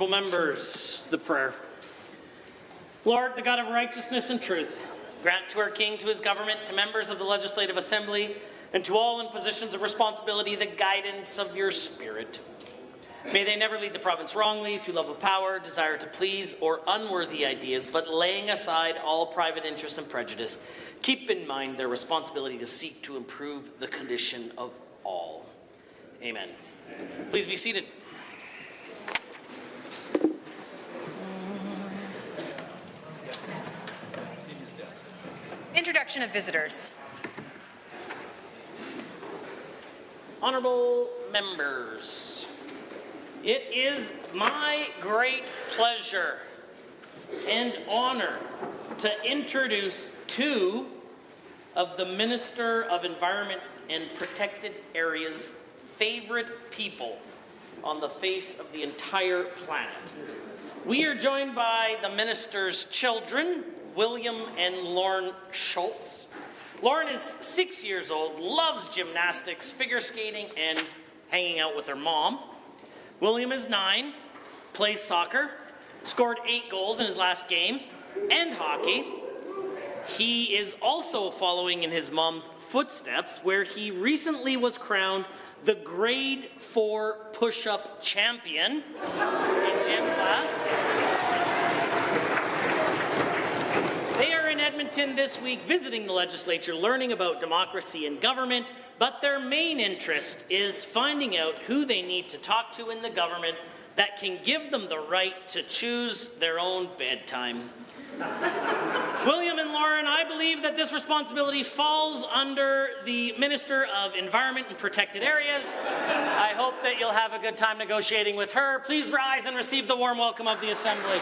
Honourable members, the prayer. Lord, the God of righteousness and truth, grant to our King, to his government, to members of the Legislative Assembly, and to all in positions of responsibility, the guidance of your Spirit. May they never lead the province wrongly through love of power, desire to please, or unworthy ideas, but laying aside all private interest and prejudice, keep in mind their responsibility to seek to improve the condition of all. Amen. Please be seated. Introduction of visitors. Honourable members, it is my great pleasure and honour to introduce two of the Minister of Environment and Protected Areas' favorite people on the face of the entire planet. We are joined by the Minister's children, William and Lauren Schultz. Lauren is 6 years old, loves gymnastics, figure skating, and hanging out with her mom. William is 9, plays soccer, scored 8 goals in his last game, and hockey. He is also following in his mom's footsteps, where he recently was crowned the grade 4 push-up champion in gym class. They are in Edmonton this week visiting the legislature, learning about democracy and government, but their main interest is finding out who they need to talk to in the government that can give them the right to choose their own bedtime. William and Lauren, I believe that this responsibility falls under the Minister of Environment and Protected Areas. I hope that you'll have a good time negotiating with her. Please rise and receive the warm welcome of the Assembly.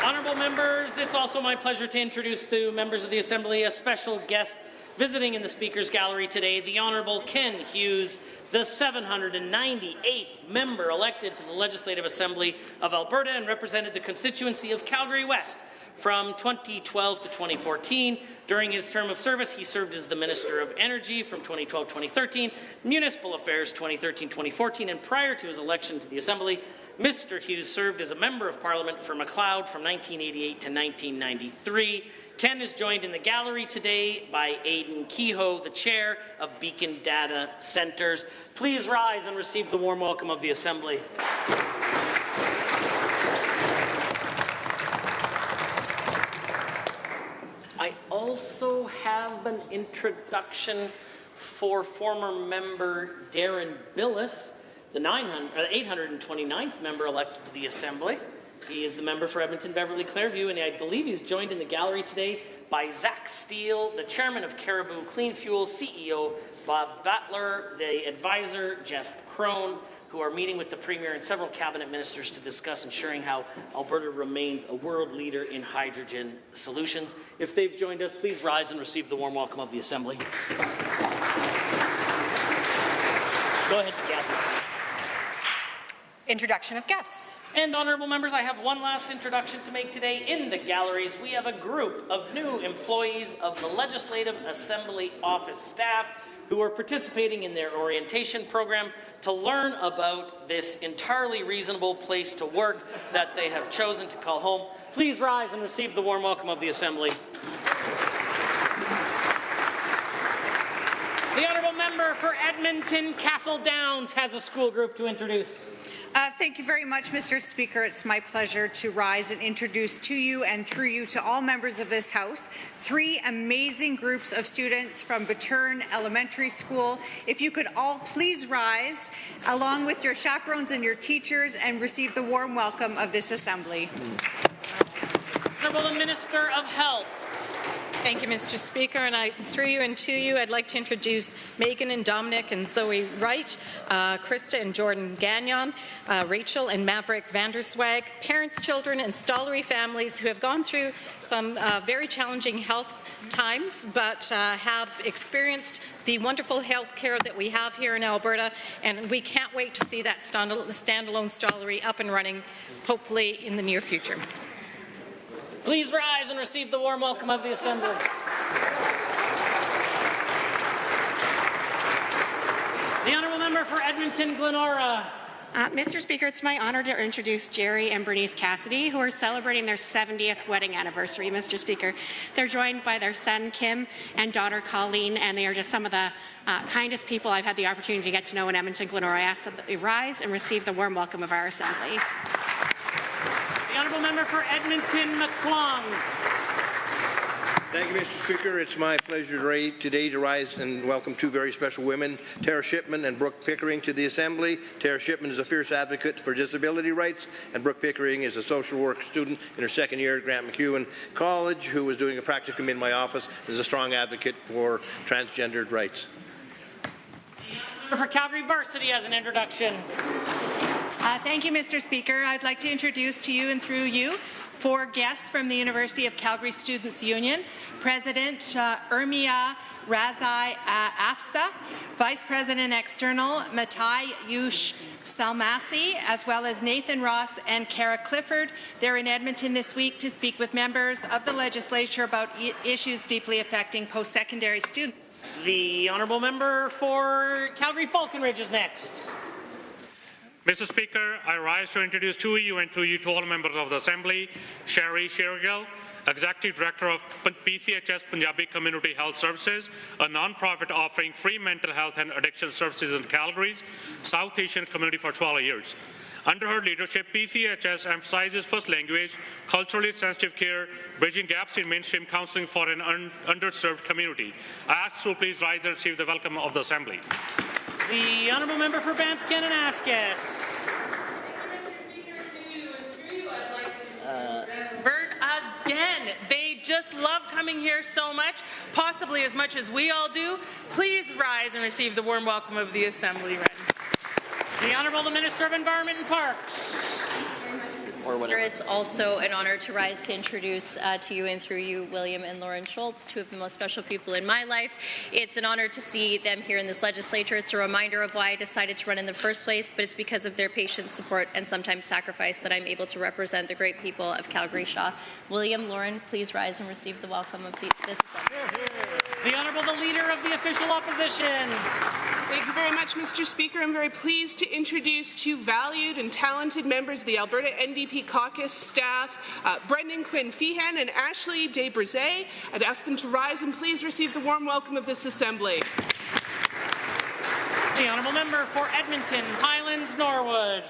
Honourable members, it's also my pleasure to introduce to members of the Assembly a special guest visiting in the Speaker's Gallery today, the Honourable Ken Hughes, the 798th member elected to the Legislative Assembly of Alberta and represented the constituency of Calgary West from 2012 to 2014. During his term of service, he served as the Minister of Energy from 2012-2013, Municipal Affairs 2013-2014, and prior to his election to the Assembly, Mr. Hughes served as a Member of Parliament for Macleod from 1988 to 1993. Ken is joined in the gallery today by Aidan Kehoe, the Chair of Beacon Data Centres. Please rise and receive the warm welcome of the Assembly. I also have an introduction for former member Darren Billis, the 829th member elected to the Assembly. He is the member for Edmonton Beverly Clairview, and I believe he's joined in the gallery today by Zach Steele, the chairman of Caribou Clean Fuel, CEO Bob Butler, the advisor Jeff Crone, who are meeting with the Premier and several cabinet ministers to discuss ensuring how Alberta remains a world leader in hydrogen solutions. If they've joined us, please rise and receive the warm welcome of the Assembly. Go ahead, guests. Introduction of guests. And honourable members, I have one last introduction to make today. In the galleries, we have a group of new employees of the Legislative Assembly office staff who are participating in their orientation program to learn about this entirely reasonable place to work that they have chosen to call home. Please rise and receive the warm welcome of the Assembly. The honourable member for Edmonton Castle Downs has a school group to introduce. Thank you very much, Mr. Speaker. It's my pleasure to rise and introduce to you and through you to all members of this House 3 amazing groups of students from Buterne Elementary School. If you could all please rise, along with your chaperones and your teachers, and receive the warm welcome of this Assembly. Honourable Minister of Health. Thank you, Mr. Speaker, and through you and to you, I'd like to introduce Megan and Dominic and Zoe Wright, Krista and Jordan Gagnon, Rachel and Maverick Vanderswag, parents, children, and Stollery families who have gone through some very challenging health times, but have experienced the wonderful health care that we have here in Alberta, and we can't wait to see that standalone Stollery up and running, hopefully in the near future. Please rise and receive the warm welcome of the Assembly. member for Edmonton Glenora. Mr. Speaker, it's my honor to introduce Jerry and Bernice Cassidy, who are celebrating their 70th wedding anniversary, Mr. Speaker. They're joined by their son, Kim, and daughter, Colleen, and they are just some of the kindest people I've had the opportunity to get to know in Edmonton Glenora. I ask that they rise and receive the warm welcome of our Assembly. The honourable member for Edmonton McClung. Thank you, Mr. Speaker. It's my pleasure today to rise and welcome two very special women, Tara Shipman and Brooke Pickering, to the Assembly. Tara Shipman is a fierce advocate for disability rights, and Brooke Pickering is a social work student in her second year at Grant MacEwan College, who was doing a practicum in my office and is a strong advocate for transgendered rights. The member for Calgary Varsity has an introduction. Thank you, Mr. Speaker. I'd like to introduce to you and through you 4 guests from the University of Calgary Students' Union. President Urmia Razai Afsa, Vice President External Matai Yush Salmasi, as well as Nathan Ross and Kara Clifford. They're in Edmonton this week to speak with members of the legislature about issues deeply affecting post-secondary students. The honourable member for Calgary Falconridge is next. Mr. Speaker, I rise to introduce to you and through you to all members of the Assembly, Sherry Shergill, Executive Director of PCHS Punjabi Community Health Services, a non-profit offering free mental health and addiction services in Calgary's South Asian community for 12 years. Under her leadership, PCHS emphasizes first language, culturally sensitive care, bridging gaps in mainstream counseling for an underserved community. I ask to please rise and receive the welcome of the Assembly. The honourable member for Banff Kananaskis. Vern, again, they just love coming here so much, possibly as much as we all do. Please rise and receive the warm welcome of the Assembly. The Honourable the Minister of Environment and Parks. Or whatever. It's also an honor to rise to introduce to you and through you William and Lauren Schultz, two of the most special people in my life. It's an honor to see them here in this legislature. It's a reminder of why I decided to run in the first place, but it's because of their patience, support, and sometimes sacrifice that I'm able to represent the great people of Calgary Shaw. William, Lauren, please rise and receive the welcome of this Assembly. The Honourable the Leader of the Official Opposition. Thank you very much, Mr. Speaker. I'm very pleased to introduce two valued and talented members of the Alberta NDP caucus staff, Brendan Quinn Feehan and Ashley Desbrizet. I'd ask them to rise and please receive the warm welcome of this Assembly. The Honourable Member for Edmonton Highlands Norwood.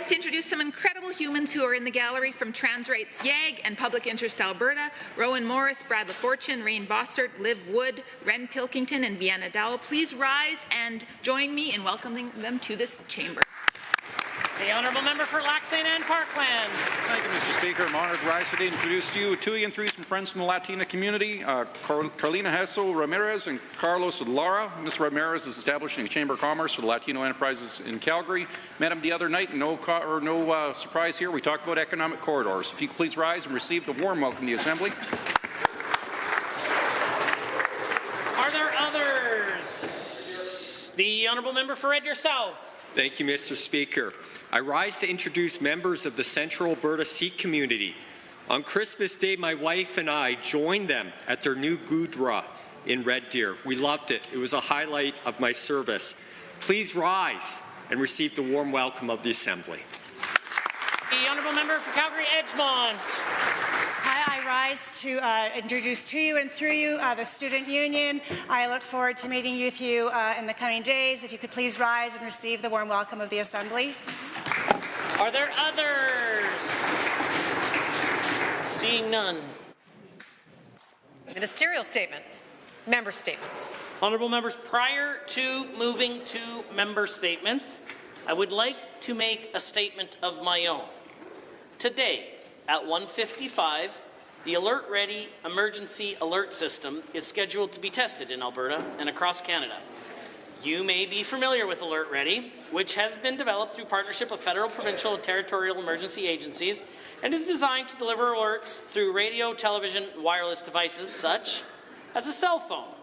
To introduce some incredible humans who are in the gallery from Trans Rights YAG and Public Interest Alberta: Rowan Morris, Brad LaFortune, Rain Bossert, Liv Wood, Ren Pilkington, and Vienna Dowell. Please rise and join me in welcoming them to this chamber. The Honourable Member for Lac St. Anne Parkland. Thank you, Mr. Speaker. I'm honoured to rise today to introduce to you two and three some friends from the Latina community, Carlina Hessel Ramirez and Carlos Lara. Ms. Ramirez is establishing a Chamber of Commerce for the Latino enterprises in Calgary. Met him the other night, no surprise here. We talked about economic corridors. If you could please rise and receive the warm welcome in the Assembly. Are there others? The Honourable Member for Red Deer South. Thank you, Mr. Speaker. I rise to introduce members of the Central Alberta Sikh community. On Christmas Day, my wife and I joined them at their new Gurdwara in Red Deer. We loved it. It was a highlight of my service. Please rise and receive the warm welcome of the Assembly. The Honourable Member for Calgary Edgemont. Hi, I rise to introduce to you and through you the Student Union. I look forward to meeting with you in the coming days. If you could please rise and receive the warm welcome of the Assembly. Are there others? Seeing none. Ministerial statements. Member statements. Honourable members, prior to moving to member statements, I would like to make a statement of my own. Today, at 1:55, the Alert Ready emergency alert system is scheduled to be tested in Alberta and across Canada. You may be familiar with Alert Ready, which has been developed through partnership of federal, provincial, and territorial emergency agencies and is designed to deliver alerts through radio, television, and wireless devices such as a cell phone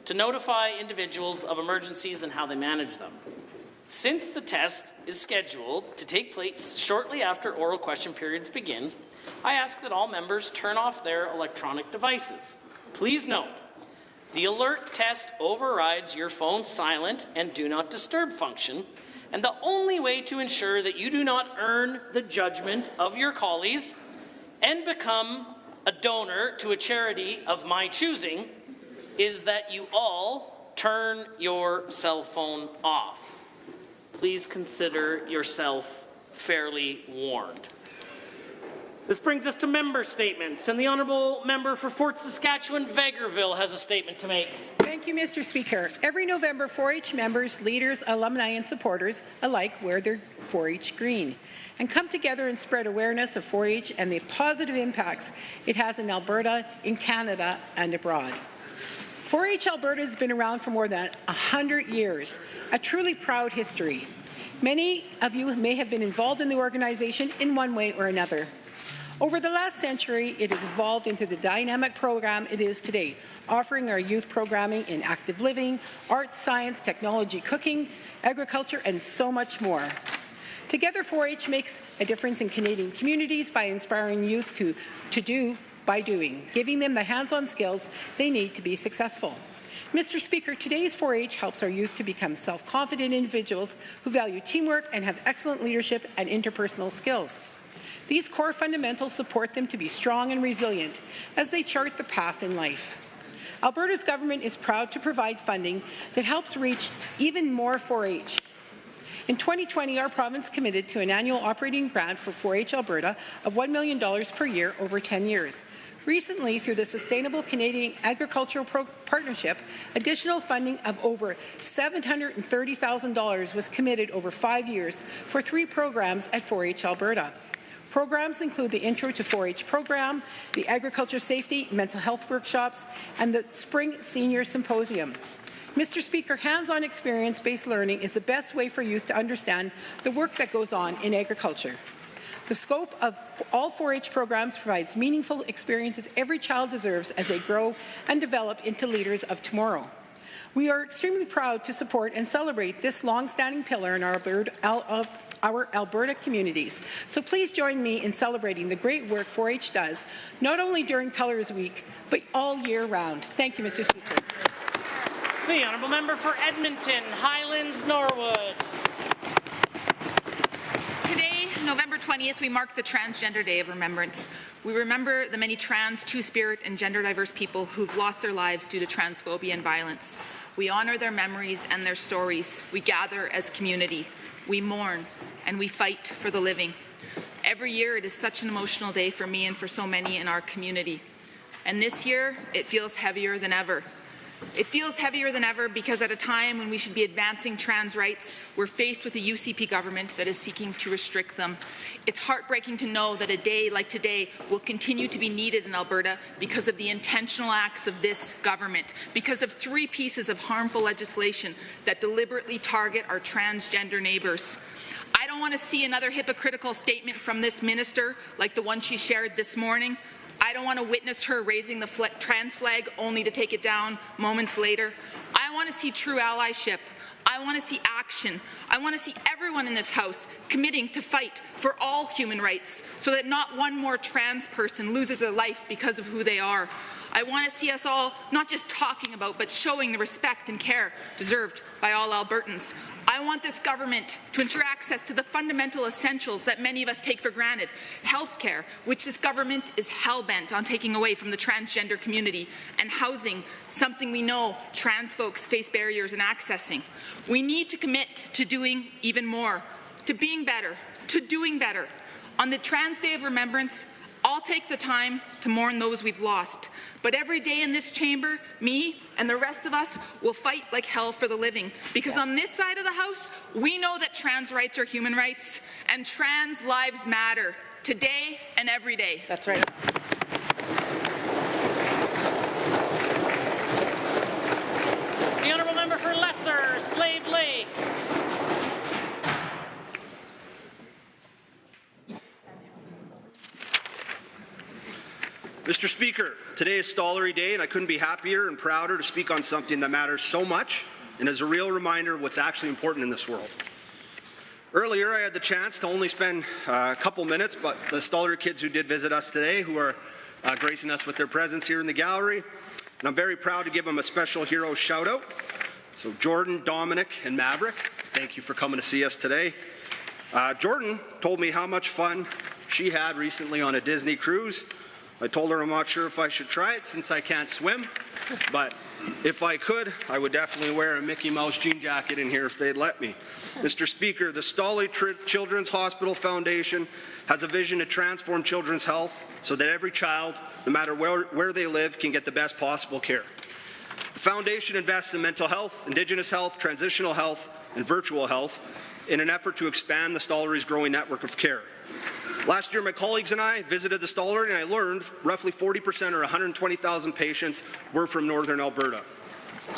to notify individuals of emergencies and how they manage them. Since the test is scheduled to take place shortly after oral question periods begins, I ask that all members turn off their electronic devices. Please note The alert test overrides your phone's silent and do not disturb function, and the only way to ensure that you do not earn the judgment of your colleagues and become a donor to a charity of my choosing is that you all turn your cell phone off. Please consider yourself fairly warned. This brings us to member statements, and the honourable member for Fort Saskatchewan-Vegreville has a statement to make. Thank you, Mr. Speaker. Every November, 4-H members, leaders, alumni and supporters alike wear their 4-H green and come together and spread awareness of 4-H and the positive impacts it has in Alberta, in Canada and abroad. 4-H Alberta has been around for more than 100 years, a truly proud history. Many of you may have been involved in the organization in one way or another. Over the last century, it has evolved into the dynamic program it is today, offering our youth programming in active living, arts, science, technology, cooking, agriculture, and so much more. Together, 4-H makes a difference in Canadian communities by inspiring youth to do by doing, giving them the hands-on skills they need to be successful. Mr. Speaker, today's 4-H helps our youth to become self-confident individuals who value teamwork and have excellent leadership and interpersonal skills. These core fundamentals support them to be strong and resilient as they chart the path in life. Alberta's government is proud to provide funding that helps reach even more 4-H. In 2020, our province committed to an annual operating grant for 4-H Alberta of $1 million per year over 10 years. Recently, through the Sustainable Canadian Agricultural Partnership, additional funding of over $730,000 was committed over 5 years for 3 programs at 4-H Alberta. Programs include the Intro to 4-H program, the Agriculture Safety Mental Health Workshops, and the Spring Senior Symposium. Mr. Speaker, hands-on experience-based learning is the best way for youth to understand the work that goes on in agriculture. The scope of all 4-H programs provides meaningful experiences every child deserves as they grow and develop into leaders of tomorrow. We are extremely proud to support and celebrate this long-standing pillar in our Alberta communities. So please join me in celebrating the great work 4-H does, not only during Colours Week, but all year round. Thank you, Mr. Speaker. The honourable member for Edmonton, Highlands, Norwood. Today, November 20th, we mark the Transgender Day of Remembrance. We remember the many trans, two-spirit, and gender-diverse people who've lost their lives due to transphobia and violence. We honour their memories and their stories. We gather as community. We mourn, and we fight for the living. Every year, it is such an emotional day for me and for so many in our community. And this year, it feels heavier than ever. It feels heavier than ever because at a time when we should be advancing trans rights, we're faced with a UCP government that is seeking to restrict them. It's heartbreaking to know that a day like today will continue to be needed in Alberta because of the intentional acts of this government, because of 3 pieces of harmful legislation that deliberately target our transgender neighbours. I don't want to see another hypocritical statement from this minister like the one she shared this morning. I don't want to witness her raising the trans flag only to take it down moments later. I want to see true allyship. I want to see action. I want to see everyone in this House committing to fight for all human rights so that not one more trans person loses their life because of who they are. I want to see us all not just talking about, but showing the respect and care deserved by all Albertans. I want this government to ensure access to the fundamental essentials that many of us take for granted. Healthcare, which this government is hell-bent on taking away from the transgender community, and housing, something we know trans folks face barriers in accessing. We need to commit to doing even more, to being better, to doing better. On the Trans Day of Remembrance, I'll take the time to mourn those we've lost. But every day in this chamber, me and the rest of us will fight like hell for the living. Because on this side of the House, we know that trans rights are human rights and trans lives matter today and every day. That's right. The honourable member for Lesser, Slave Lake. Mr. Speaker, today is Stollery Day, and I couldn't be happier and prouder to speak on something that matters so much and is a real reminder of what's actually important in this world. Earlier, I had the chance to only spend a couple minutes, but the Stollery kids who did visit us today, who are gracing us with their presence here in the gallery, and I'm very proud to give them a special hero shout out. So Jordan, Dominic, and Maverick, thank you for coming to see us today. Jordan told me how much fun she had recently on a Disney cruise. I told her I'm not sure if I should try it since I can't swim, but if I could, I would definitely wear a Mickey Mouse jean jacket in here if they'd let me. Mr. Speaker, the Stolly Children's Hospital Foundation has a vision to transform children's health so that every child, no matter where they live, can get the best possible care. The foundation invests in mental health, Indigenous health, transitional health, and virtual health in an effort to expand the Stollery's growing network of care. Last year, my colleagues and I visited the Stollery, and I learned roughly 40% or 120,000 patients were from Northern Alberta.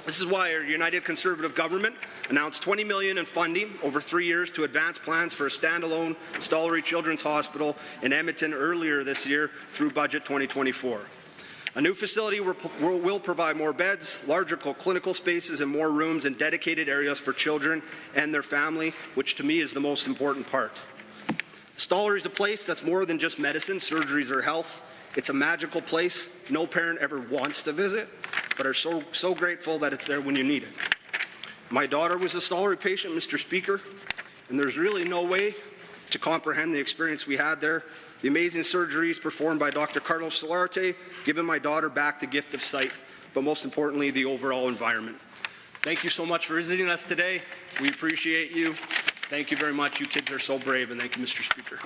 This is why our United Conservative government announced $20 million in funding over 3 years to advance plans for a standalone Stollery Children's Hospital in Edmonton earlier this year through Budget 2024. A new facility will provide more beds, larger clinical spaces, and more rooms and dedicated areas for children and their family, which to me is the most important part. Stollery is a place that's more than just medicine, surgeries, or health. It's a magical place no parent ever wants to visit, but are so grateful that it's there when you need it. My daughter was a Stollery patient, Mr. Speaker, and there's really no way to comprehend the experience we had there. The amazing surgeries performed by Dr. Carlos Solarte, giving my daughter back the gift of sight, but most importantly, the overall environment. Thank you so much for visiting us today. We appreciate you. Thank you very much. You kids are so brave, and thank you, Mr. Speaker.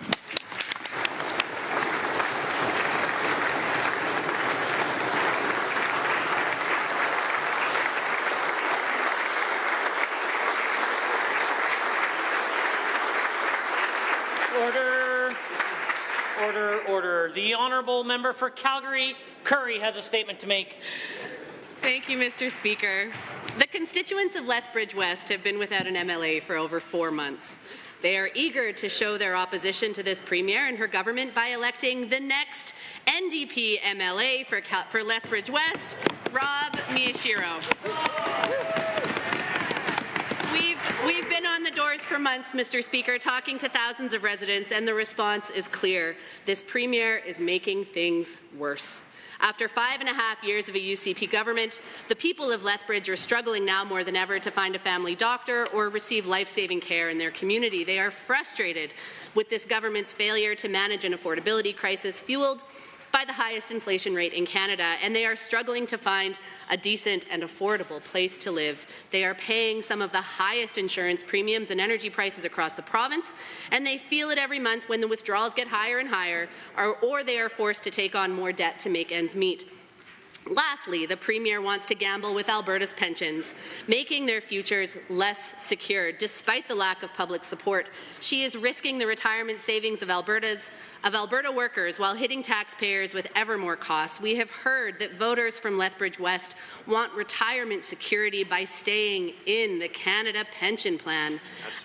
Order. The honourable member for Calgary, Curry, has a statement to make. Thank you, Mr. Speaker. The constituents of Lethbridge West have been without an MLA for over 4 months. They are eager to show their opposition to this Premier and her government by electing the next NDP MLA for Lethbridge West, Rob Miyashiro. We've been on the doors for months, Mr. Speaker, talking to thousands of residents, and the response is clear. This Premier is making things worse. After 5.5 years of a UCP government, the people of Lethbridge are struggling now more than ever to find a family doctor or receive life-saving care in their community. They are frustrated with this government's failure to manage an affordability crisis fueled by the highest inflation rate in Canada, and they are struggling to find a decent and affordable place to live. They are paying some of the highest insurance premiums and energy prices across the province, and they feel it every month when the withdrawals get higher and higher, or they are forced to take on more debt to make ends meet. Lastly, the Premier wants to gamble with Alberta's pensions, making their futures less secure. Despite the lack of public support, she is risking the retirement savings of Alberta workers while hitting taxpayers with ever more costs. We have heard that voters from Lethbridge West want retirement security by staying in the Canada Pension Plan.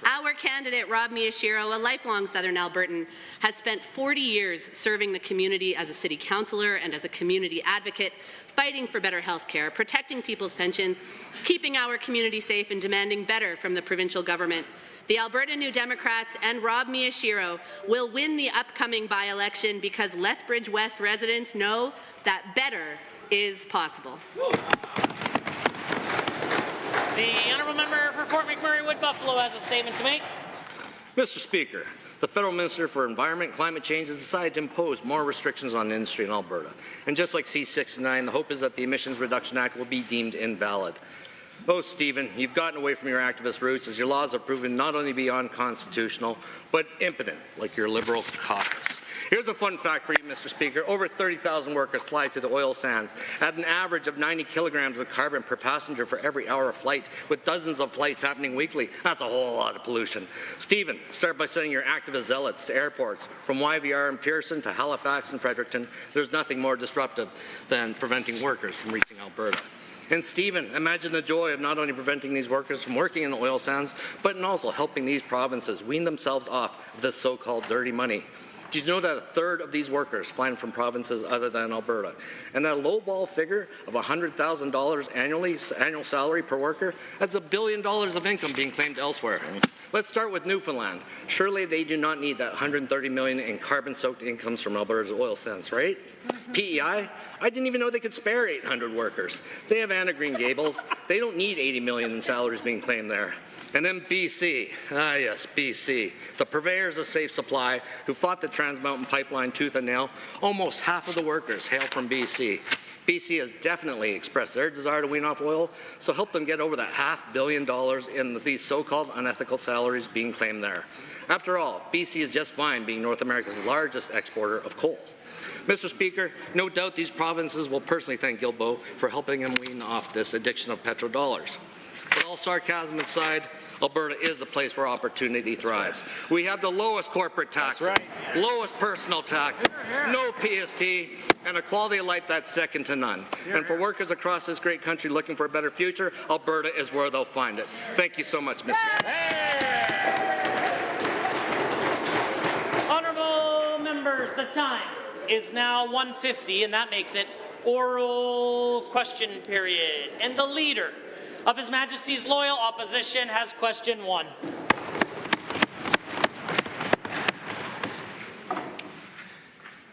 Right. Our candidate, Rob Miyashiro, a lifelong Southern Albertan, has spent 40 years serving the community as a city councillor and as a community advocate, fighting for better health care, protecting people's pensions, keeping our community safe, and demanding better from the provincial government. The Alberta New Democrats and Rob Miyashiro will win the upcoming by-election because Lethbridge West residents know that better is possible. The honourable member for Fort McMurray Wood Buffalo has a statement to make. Mr. Speaker, the Federal Minister for Environment and Climate Change has decided to impose more restrictions on industry in Alberta. And just like C-69, the hope is that the Emissions Reduction Act will be deemed invalid. Oh, Stephen, you've gotten away from your activist roots as your laws have proven not only to be unconstitutional, but impotent, like your Liberal caucus. Here's a fun fact for you, Mr. Speaker. Over 30,000 workers fly to the oil sands at an average of 90 kilograms of carbon per passenger for every hour of flight, with dozens of flights happening weekly. That's a whole lot of pollution. Stephen, start by sending your activist zealots to airports. From YVR in Pearson to Halifax and Fredericton, there's nothing more disruptive than preventing workers from reaching Alberta. And Stephen, imagine the joy of not only preventing these workers from working in the oil sands, but in also helping these provinces wean themselves off of this so-called dirty money. Did you know that a third of these workers fly from provinces other than Alberta? And that lowball figure of $100,000 annual salary per worker, that's $1 billion of income being claimed elsewhere. Let's start with Newfoundland. Surely they do not need that $130 million in carbon-soaked incomes from Alberta's oil sands, right? PEI? I didn't even know they could spare 800 workers. They have Anna Green Gables. They don't need $80 million in salaries being claimed there. And then BC. Ah, yes, BC. The purveyors of safe supply who fought the Trans Mountain Pipeline tooth and nail. Almost half of the workers hail from BC. BC has definitely expressed their desire to wean off oil, so help them get over that $500 million in these so-called unethical salaries being claimed there. After all, BC is just fine being North America's largest exporter of coal. Mr. Speaker, no doubt these provinces will personally thank Guilbeault for helping him wean off this addiction of petrodollars. But all sarcasm aside, Alberta is a place where opportunity thrives. We have the lowest corporate taxes, lowest personal taxes, no PST, and a quality of life that's second to none. And for workers across this great country looking for a better future, Alberta is where they'll find it. Thank you so much, Mr. Speaker. Honourable members, the time is now 1:50, and that makes it oral question period. And the Leader of His Majesty's Loyal Opposition has question 1.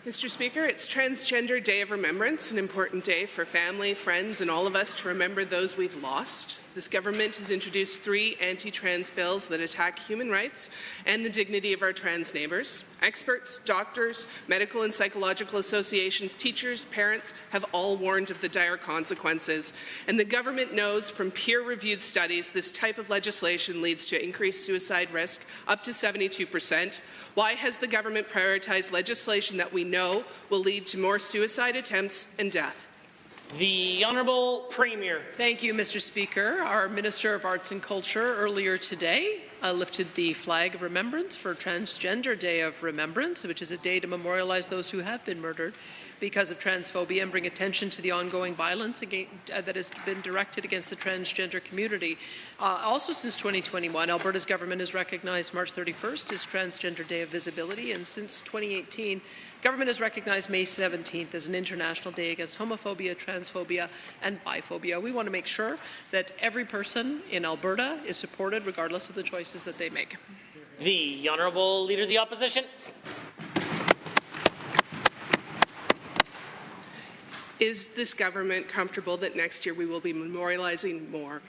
Mr. Speaker, it's Transgender Day of Remembrance, an important day for family, friends, and all of us to remember those we've lost. This government has introduced 3 anti-trans bills that attack human rights and the dignity of our trans neighbours. Experts, doctors, medical and psychological associations, teachers, parents have all warned of the dire consequences. And the government knows from peer-reviewed studies this type of legislation leads to increased suicide risk up to 72%. Why has the government prioritized legislation that we know will lead to more suicide attempts and death? The Honourable Premier. Thank you, Mr. Speaker. Our Minister of Arts and Culture earlier today lifted the flag of remembrance for Transgender Day of Remembrance, which is a day to memorialize those who have been murdered because of transphobia and bring attention to the ongoing violence that has been directed against the transgender community. Also since 2021, Alberta's government has recognized March 31st as Transgender Day of Visibility, and since 2018, government has recognized May 17th as an International Day against homophobia, transphobia, and biphobia. We want to make sure that every person in Alberta is supported regardless of the choices that they make. The Honourable Leader of the Opposition. Is this government comfortable that next year we will be memorializing more?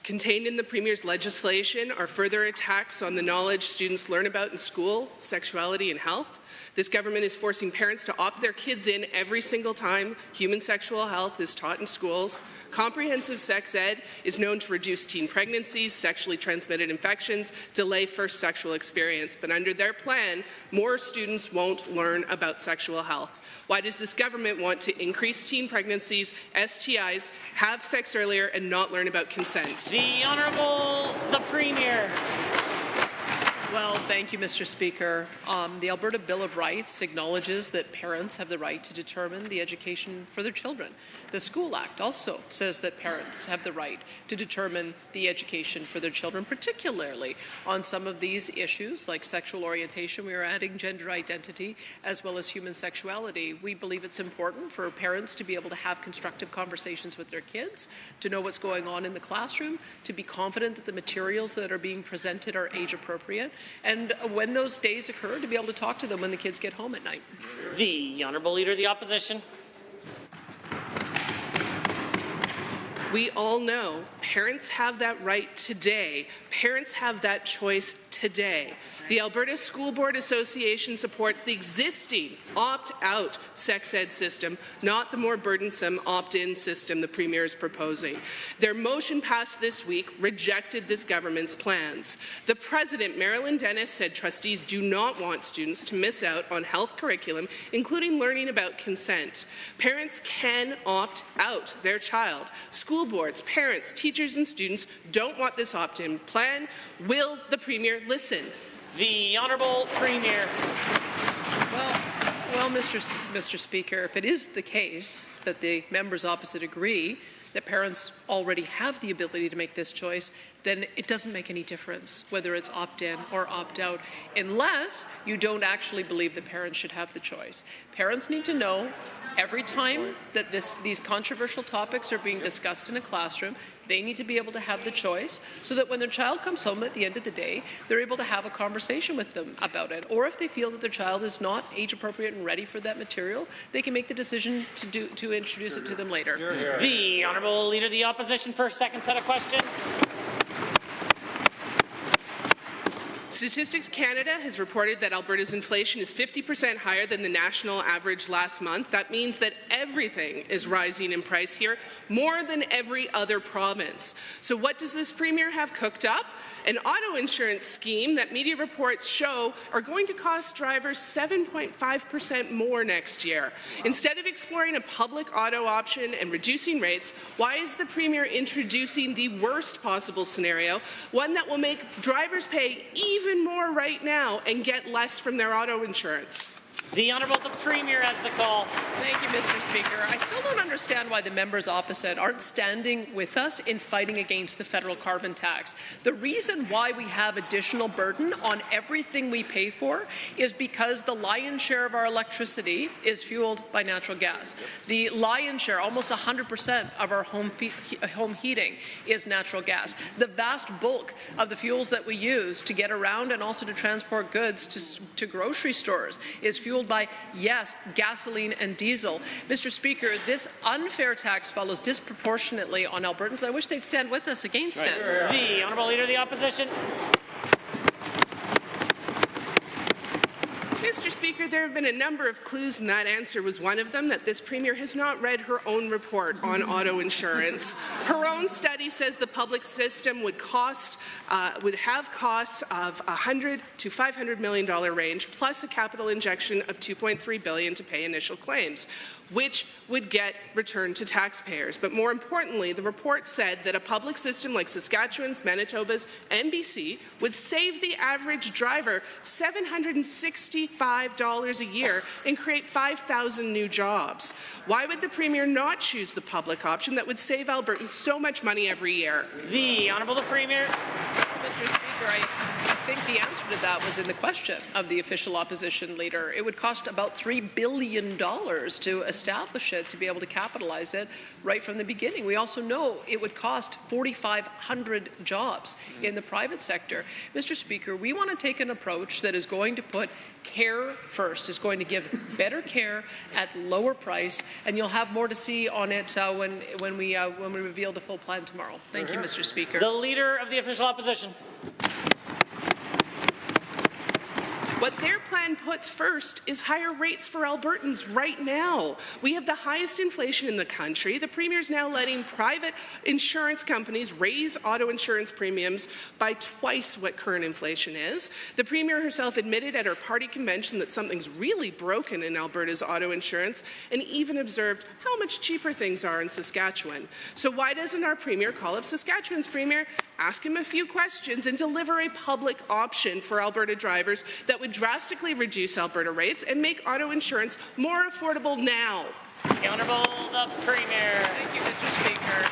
Contained in the Premier's legislation are further attacks on the knowledge students learn about in school, sexuality and health. This government is forcing parents to opt their kids in every single time human sexual health is taught in schools. Comprehensive sex ed is known to reduce teen pregnancies, sexually transmitted infections, delay first sexual experience. But under their plan, more students won't learn about sexual health. Why does this government want to increase teen pregnancies, STIs, have sex earlier, and not learn about consent? The Honourable the Premier. Well, thank you, Mr. Speaker. The Alberta Bill of Rights acknowledges that parents have the right to determine the education for their children. The School Act also says that parents have the right to determine the education for their children, particularly on some of these issues like sexual orientation. We are adding gender identity as well as human sexuality. We believe it's important for parents to be able to have constructive conversations with their kids, to know what's going on in the classroom, to be confident that the materials that are being presented are age appropriate, and when those days occur, to be able to talk to them when the kids get home at night. The Honourable Leader of the Opposition. We all know parents have that right today. Parents have that choice today. The Alberta School Board Association supports the existing opt-out sex ed system, not the more burdensome opt-in system the Premier is proposing. Their motion passed this week rejected this government's plans. The President, Marilyn Dennis, said trustees do not want students to miss out on health curriculum, including learning about consent. Parents can opt out their child. School boards, parents, teachers, and students don't want this opt-in plan. Will the Premier listen? The Honourable Premier. Well, Mr. Speaker, if it is the case that the members opposite agree that parents already have the ability to make this choice, then it doesn't make any difference whether it's opt-in or opt-out, unless you don't actually believe that parents should have the choice. Parents need to know every time that these controversial topics are being discussed in a classroom, they need to be able to have the choice so that when their child comes home at the end of the day, they're able to have a conversation with them about it. Or if they feel that their child is not age appropriate and ready for that material, they can make the decision to introduce it to them later. The Honourable Leader of the Opposition for a second set of questions. Statistics Canada has reported that Alberta's inflation is 50% higher than the national average last month. That means that everything is rising in price here, more than every other province. So what does this Premier have cooked up? An auto insurance scheme that media reports show are going to cost drivers 7.5% more next year. Instead of exploring a public auto option and reducing rates, why is the Premier introducing the worst possible scenario, one that will make drivers pay even more right now and get less from their auto insurance? The Honourable the Premier has the call. Thank you, Mr. Speaker. I still don't understand why the members opposite aren't standing with us in fighting against the federal carbon tax. The reason why we have additional burden on everything we pay for is because the lion's share of our electricity is fueled by natural gas. The lion's share, almost 100% of our home heating is natural gas. The vast bulk of the fuels that we use to get around and also to transport goods to grocery stores is fueled by, yes, gasoline and diesel. Mr. Speaker, this unfair tax follows disproportionately on Albertans. I wish they'd stand with us against it. The Honourable Leader of the Opposition. Mr. Speaker, there have been a number of clues, and that answer was one of them, that this Premier has not read her own report on auto insurance. Her own study says the public system would have costs of $100 to $500 million range, plus a capital injection of $2.3 billion to pay initial claims, which would get returned to taxpayers. But more importantly, the report said that a public system like Saskatchewan's, Manitoba's, and BC would save the average driver $765 a year and create 5,000 new jobs. Why would the Premier not choose the public option that would save Albertans so much money every year? The Honourable the Premier. Mr. Speaker, I think the answer to that was in the question of the official opposition leader. It would cost about $3 billion to establish it, to be able to capitalize it right from the beginning. We also know it would cost 4,500 jobs in the private sector. Mr. Speaker, we want to take an approach that is going to put care first, is going to give better care at lower price, and you'll have more to see on it when we reveal the full plan tomorrow. Thank you, Mr. Speaker. The Leader of the Official Opposition. What their plan puts first is higher rates for Albertans right now. We have the highest inflation in the country. The Premier's now letting private insurance companies raise auto insurance premiums by twice what current inflation is. The Premier herself admitted at her party convention that something's really broken in Alberta's auto insurance, and even observed how much cheaper things are in Saskatchewan. So why doesn't our Premier call up Saskatchewan's Premier, ask him a few questions, and deliver a public option for Alberta drivers that would drastically reduce Alberta rates and make auto insurance more affordable now? The Honourable the Premier. Thank you, Mr. Speaker.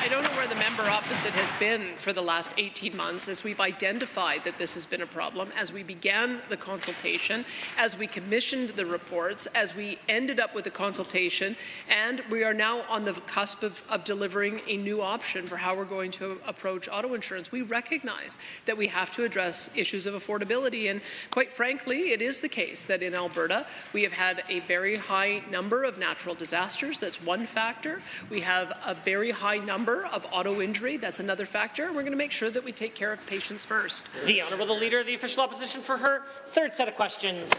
I don't know where the member opposite has been for the last 18 months as we've identified that this has been a problem, as we began the consultation, as we commissioned the reports, as we ended up with the consultation, and we are now on the cusp of delivering a new option for how we're going to approach auto insurance. We recognize that we have to address issues of affordability, and quite frankly, it is the case that in Alberta we have had a very high number of natural disasters. That's one factor. We have a very high number of auto injury. That's another factor. We're going to make sure that we take care of patients first. The Honourable the Leader of the Official Opposition for her third set of questions.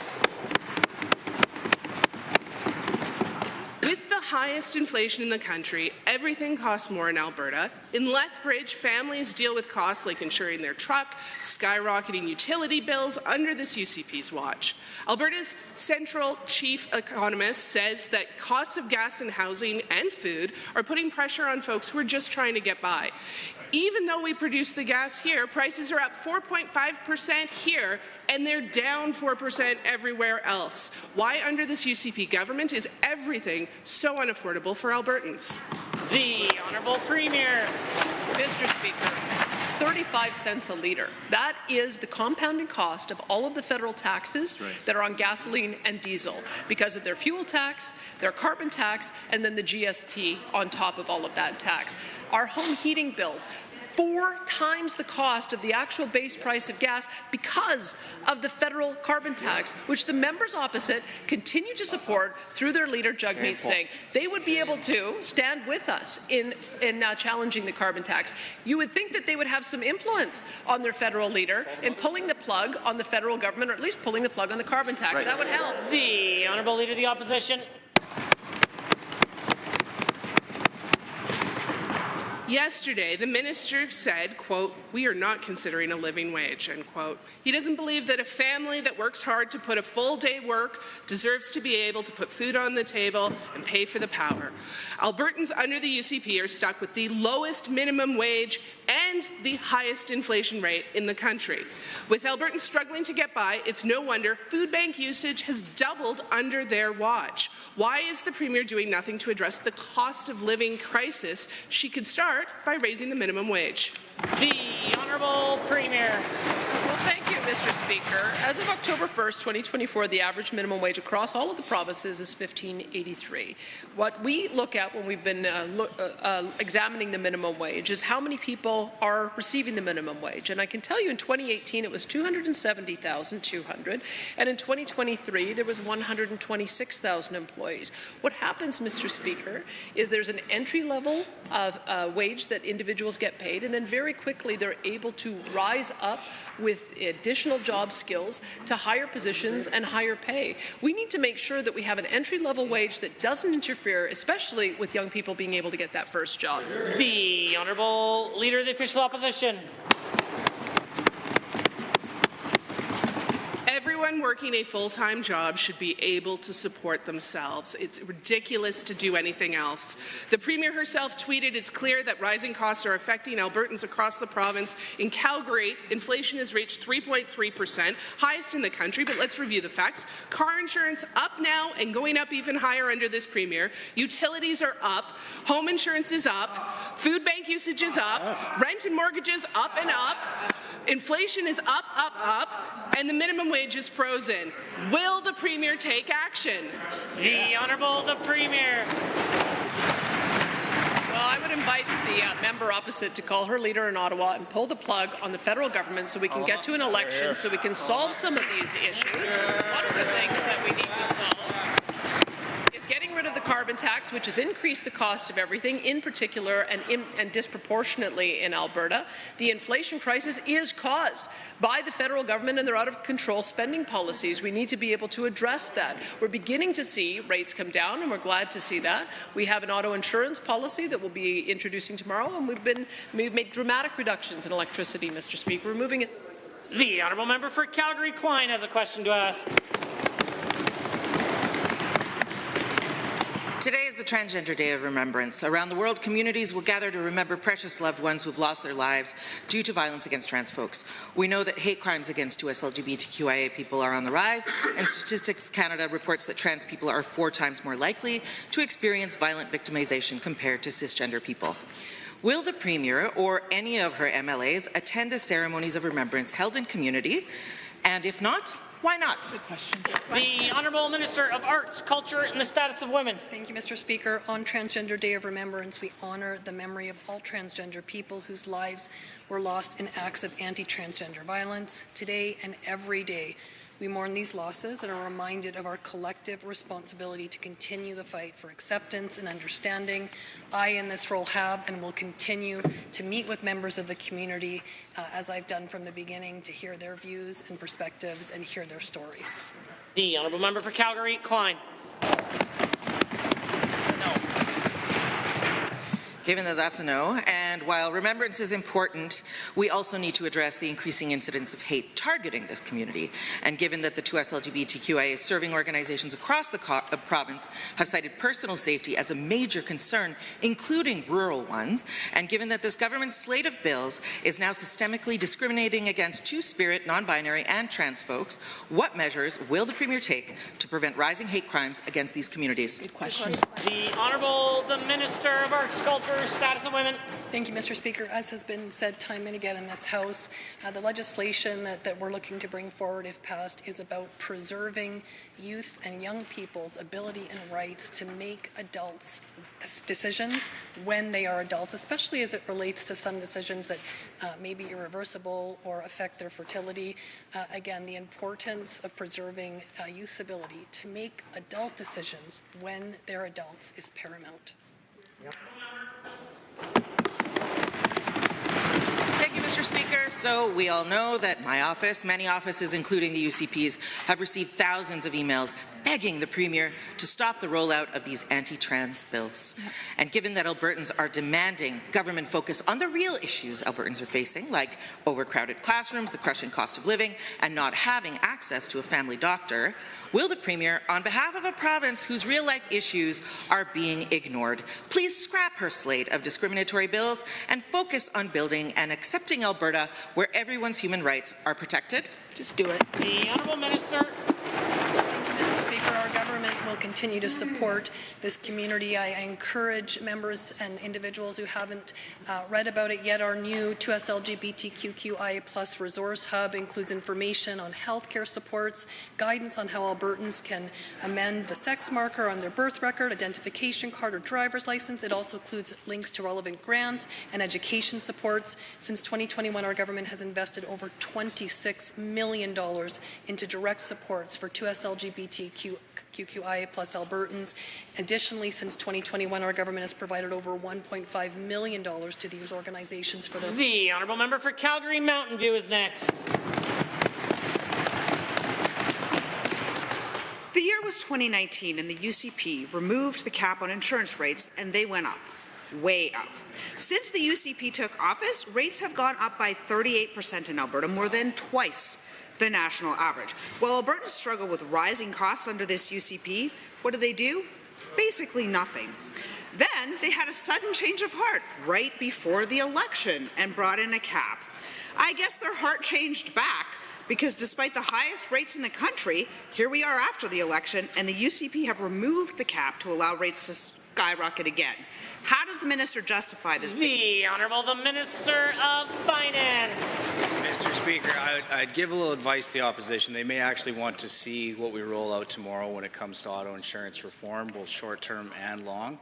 With the highest inflation in the country, everything costs more in Alberta. In Lethbridge, families deal with costs like insuring their truck, skyrocketing utility bills under this UCP's watch. Alberta's central chief economist says that costs of gas and housing and food are putting pressure on folks who are just trying to get by. Even though we produce the gas here, prices are up 4.5% here, and they're down 4% everywhere else. Why under this UCP government is everything so unaffordable for Albertans? The Honourable Premier. Mr. Speaker, 35 cents a litre. That is the compounding cost of all of the federal taxes that are on gasoline and diesel because of their fuel tax, their carbon tax, and then the GST on top of all of that tax. Our home heating bills, 4 times the cost of the actual base price of gas because of the federal carbon tax, which the members opposite continue to support through their leader Jagmeet Singh. They would be able to stand with us in challenging the carbon tax. You would think that they would have some influence on their federal leader in pulling the plug on the federal government, or at least pulling the plug on the carbon tax. That would help. The Honourable Leader of the Opposition. Yesterday, the minister said, quote, "We are not considering a living wage," end quote. He doesn't believe that a family that works hard to put a full day work deserves to be able to put food on the table and pay for the power. Albertans under the UCP are stuck with the lowest minimum wage and the highest inflation rate in the country. With Albertans struggling to get by, it's no wonder food bank usage has doubled under their watch. Why is the Premier doing nothing to address the cost of living crisis? She could start by raising the minimum wage. The Honourable Premier. Well, thank you, Mr. Speaker. As of October 1st, 2024, the average minimum wage across all of the provinces is $15.83. What we look at when we've been examining the minimum wage is how many people are receiving the minimum wage. And I can tell you in 2018 it was 270,200, and in 2023 there was 126,000 employees. What happens, Mr. Speaker, is there's an entry level of wage that individuals get paid, and then very quickly they're able to rise up with additional job skills to higher positions and higher pay. We need to make sure that we have an entry-level wage that doesn't interfere, especially with young people being able to get that first job. The Honourable Leader of the Official Opposition. Everyone working a full-time job should be able to support themselves. It's ridiculous to do anything else. The Premier herself tweeted, "It's clear that rising costs are affecting Albertans across the province. In Calgary, inflation has reached 3.3%, highest in the country, but let's review the facts. Car insurance up now and going up even higher under this Premier. Utilities are up, home insurance is up, food bank usage is up, rent and mortgages up and up. Inflation is up, up, up, and the minimum wage is frozen. Will the Premier take action?" The Honourable the Premier. Well, I would invite the member opposite to call her leader in Ottawa and pull the plug on the federal government so we can get to an election, so we can solve some of these issues. One of the things that we need to solve is getting rid of the carbon tax, which has increased the cost of everything, in particular and disproportionately in Alberta. The inflation crisis is caused by the federal government and their out-of-control spending policies. We need to be able to address that. We're beginning to see rates come down, and we're glad to see that. We have an auto insurance policy that we'll be introducing tomorrow, and we've made dramatic reductions in electricity, Mr. Speaker. We're moving it. The Honourable Member for Calgary Klein has a question to ask. Today is the Transgender Day of Remembrance. Around the world, communities will gather to remember precious loved ones who have lost their lives due to violence against trans folks. We know that hate crimes against US LGBTQIA people are on the rise, and Statistics Canada reports that trans people are 4 times more likely to experience violent victimization compared to cisgender people. Will the Premier or any of her MLAs attend the ceremonies of remembrance held in community? And if not, why not? Good question. The Honourable Minister of Arts, Culture and the Status of Women. Thank you, Mr. Speaker. On Transgender Day of Remembrance, we honour the memory of all transgender people whose lives were lost in acts of anti-transgender violence. Today and every day, we mourn these losses and are reminded of our collective responsibility to continue the fight for acceptance and understanding. I, in this role, have and will continue to meet with members of the community, as I've done from the beginning, to hear their views and perspectives and hear their stories. The Honourable Member for Calgary Klein. Given that that's a no, and while remembrance is important, we also need to address the increasing incidence of hate targeting this community. And given that the 2S LGBTQIA serving organizations across the province have cited personal safety as a major concern, including rural ones, and given that this government's slate of bills is now systemically discriminating against two-spirit, non-binary and trans folks, what measures will the Premier take to prevent rising hate crimes against these communities? Good question. The Honourable the Minister of Arts, Culture, Status of Women. Thank you, Mr. Speaker. As has been said time and again in this House, the legislation that we're looking to bring forward, if passed, is about preserving youth and young people's ability and rights to make adults decisions when they are adults, especially as it relates to some decisions that may be irreversible or affect their fertility. Again, the importance of preserving youth's ability to make adult decisions when they're adults is paramount. Yep. Thank you, Mr. Speaker. So we all know that my office, many offices, including the UCP's, have received thousands of emails begging the Premier to stop the rollout of these anti-trans bills. Yep. And given that Albertans are demanding government focus on the real issues Albertans are facing, like overcrowded classrooms, the crushing cost of living, and not having access to a family doctor, will the Premier, on behalf of a province whose real-life issues are being ignored, please scrap her slate of discriminatory bills and focus on building an accepting Alberta where everyone's human rights are protected? Just do it. The Honourable Minister. Our government will continue to support this community. I encourage members and individuals who haven't read about it yet. Our new 2S LGBTQIA+ resource hub includes information on healthcare supports, guidance on how Albertans can amend the sex marker on their birth record, identification card or driver's license. It also includes links to relevant grants and education supports. Since 2021, our government has invested over $26 million into direct supports for 2S LGBTQIA+ Albertans. Additionally, since 2021, our government has provided over $1.5 million to these organizations for their... The Honourable Member for Calgary Mountain View is next. The year was 2019 and the UCP removed the cap on insurance rates and they went up, way up. Since the UCP took office, rates have gone up by 38% in Alberta, more than twice the national average. While Albertans struggle with rising costs under this UCP, what do? Basically nothing. Then they had a sudden change of heart right before the election and brought in a cap. I guess their heart changed back because despite the highest rates in the country, here we are after the election and the UCP have removed the cap to allow rates to skyrocket again. How does the minister justify this? The Honourable the Minister of Finance. Mr. Speaker, I'd give a little advice to the opposition. They may actually want to see what we roll out tomorrow when it comes to auto insurance reform, both short-term and long.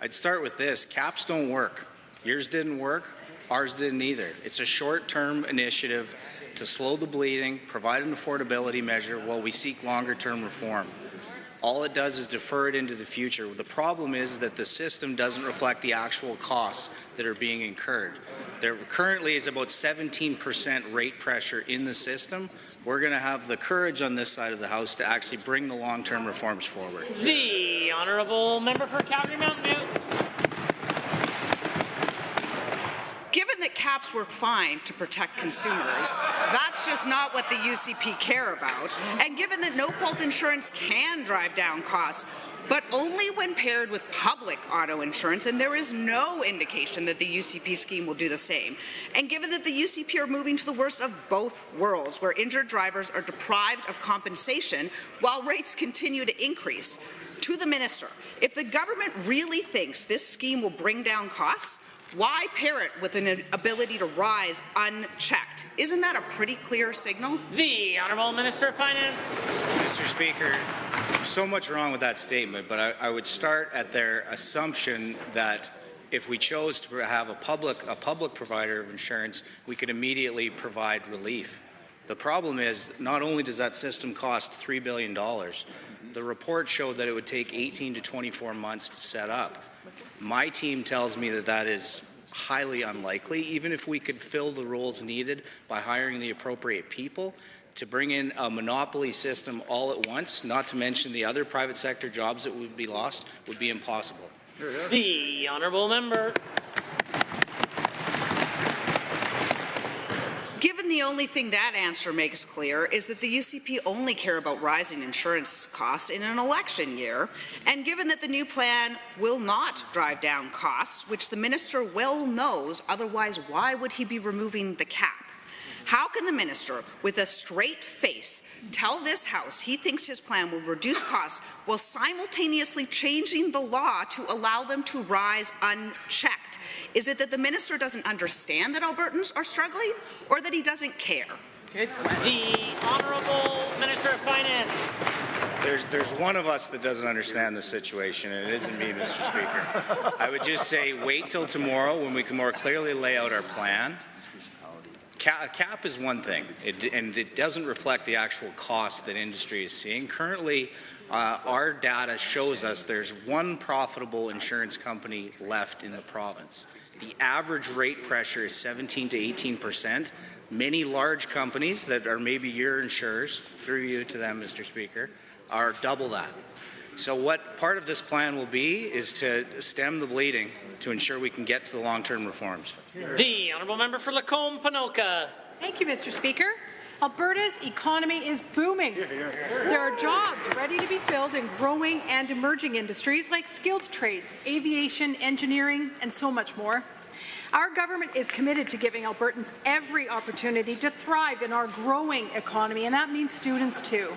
I'd start with this. Caps don't work. Yours didn't work. Ours didn't either. It's a short-term initiative to slow the bleeding, provide an affordability measure while we seek longer-term reform. All it does is defer it into the future. The problem is that the system doesn't reflect the actual costs that are being incurred. There currently is about 17% rate pressure in the system. We're going to have the courage on this side of the House to actually bring the long-term reforms forward. The Honourable Member for Calgary Mountain View. Given that caps work fine to protect consumers, that's just not what the UCP care about. And given that no-fault insurance can drive down costs, but only when paired with public auto insurance, and there is no indication that the UCP scheme will do the same. And given that the UCP are moving to the worst of both worlds, where injured drivers are deprived of compensation while rates continue to increase, to the minister, if the government really thinks this scheme will bring down costs, why pair it with an ability to rise unchecked? Isn't that a pretty clear signal? The Honourable Minister of Finance. Mr. Speaker, there's so much wrong with that statement, but I would start at their assumption that if we chose to have a public provider of insurance, we could immediately provide relief. The problem is, not only does that system cost $3 billion, the report showed that it would take 18 to 24 months to set up. My team tells me that that is highly unlikely, even if we could fill the roles needed by hiring the appropriate people. To bring in a monopoly system all at once, not to mention the other private sector jobs that would be lost, would be impossible. The Honourable Member. the only thing that answer makes clear is that the UCP only care about rising insurance costs in an election year, and given that the new plan will not drive down costs, which the minister well knows, otherwise why would he be removing the cap? How can the minister, with a straight face, tell this House he thinks his plan will reduce costs while simultaneously changing the law to allow them to rise unchecked? Is it that the minister doesn't understand that Albertans are struggling, or that he doesn't care? The Honourable Minister of Finance. There's one of us that doesn't understand the situation, and it isn't me, Mr. Speaker. I would just say wait till tomorrow when we can more clearly lay out our plan. A cap is one thing, and it doesn't reflect the actual cost that industry is seeing. Currently, our data shows us there's one profitable insurance company left in the province. The average rate pressure is 17 to 18%. Many large companies that are maybe your insurers, through you to them, Mr. Speaker, are double that. So what part of this plan will be is to stem the bleeding to ensure we can get to the long-term reforms. The Honourable Member for Lacombe-Panoka. Thank you, Mr. Speaker. Alberta's economy is booming. There are jobs ready to be filled in growing and emerging industries like skilled trades, aviation, engineering, and so much more. Our government is committed to giving Albertans every opportunity to thrive in our growing economy, and that means students too.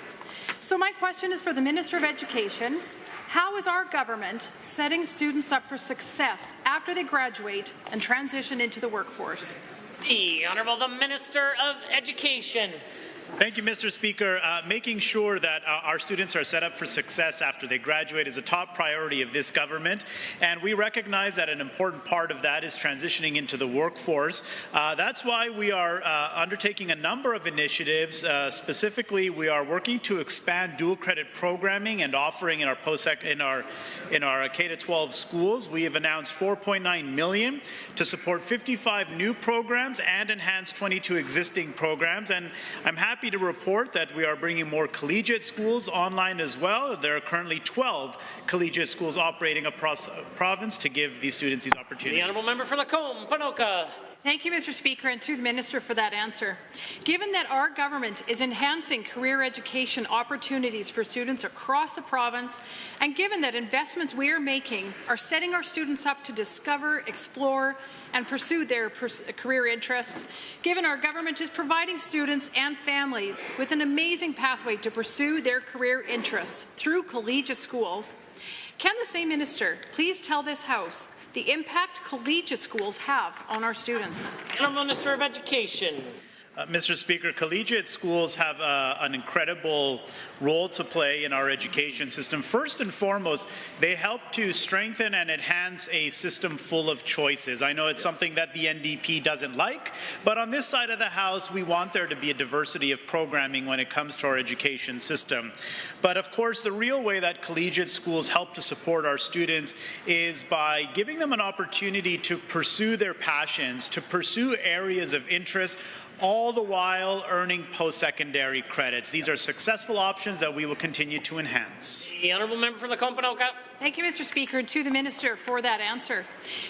So my question is for the Minister of Education. How is our government setting students up for success after they graduate and transition into the workforce? The Honourable the Minister of Education. Thank you, Mr. Speaker. Making sure that our students are set up for success after they graduate is a top priority of this government, and we recognize that an important part of that is transitioning into the workforce. That's why we are undertaking a number of initiatives. Specifically, we are working to expand dual credit programming and offering in our K-12 schools. We have announced $4.9 million to support 55 new programs and enhance 22 existing programs, and I'm happy to report that we are bringing more collegiate schools online as well. There are currently 12 collegiate schools operating across the province to give these students these opportunities. The Honourable Member for Lacombe-Panoka. Thank you, Mr. Speaker, and to the Minister for that answer. Given that our government is enhancing career education opportunities for students across the province, and given that investments we are making are setting our students up to discover, explore, and pursue their career interests, given our government is providing students and families with an amazing pathway to pursue their career interests through collegiate schools, can the same minister please tell this House the impact collegiate schools have on our students? Honourable Minister of Education. Mr. Speaker, collegiate schools have an incredible role to play in our education system. First and foremost, they help to strengthen and enhance a system full of choices. I know it's something that the NDP doesn't like, but on this side of the House, we want there to be a diversity of programming when it comes to our education system. But of course, the real way that collegiate schools help to support our students is by giving them an opportunity to pursue their passions, to pursue areas of interest, all the while earning post-secondary credits. These are successful options that we will continue to enhance. The Honourable Member for Lacombe-Panoka. Thank you, Mr. Speaker, and to the Minister for that answer.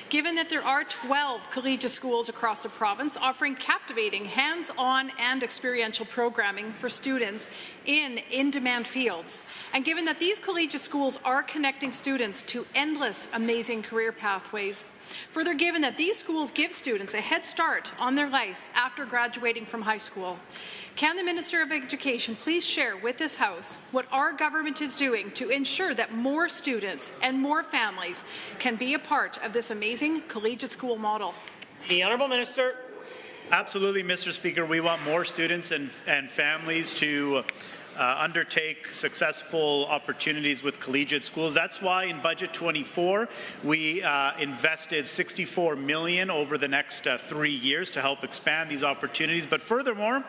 Given that there are 12 collegiate schools across the province offering captivating hands-on and experiential programming for students in in-demand fields, and given that these collegiate schools are connecting students to endless amazing career pathways, further given that these schools give students a head start on their life after graduating from high school, can the Minister of Education please share with this House what our government is doing to ensure that more students and more families can be a part of this amazing collegiate school model? The Honourable Minister. Absolutely, Mr. Speaker. We want more students and families to undertake successful opportunities with collegiate schools. That's why in Budget 24 we invested $64 million over the next 3 years to help expand these opportunities. But furthermore,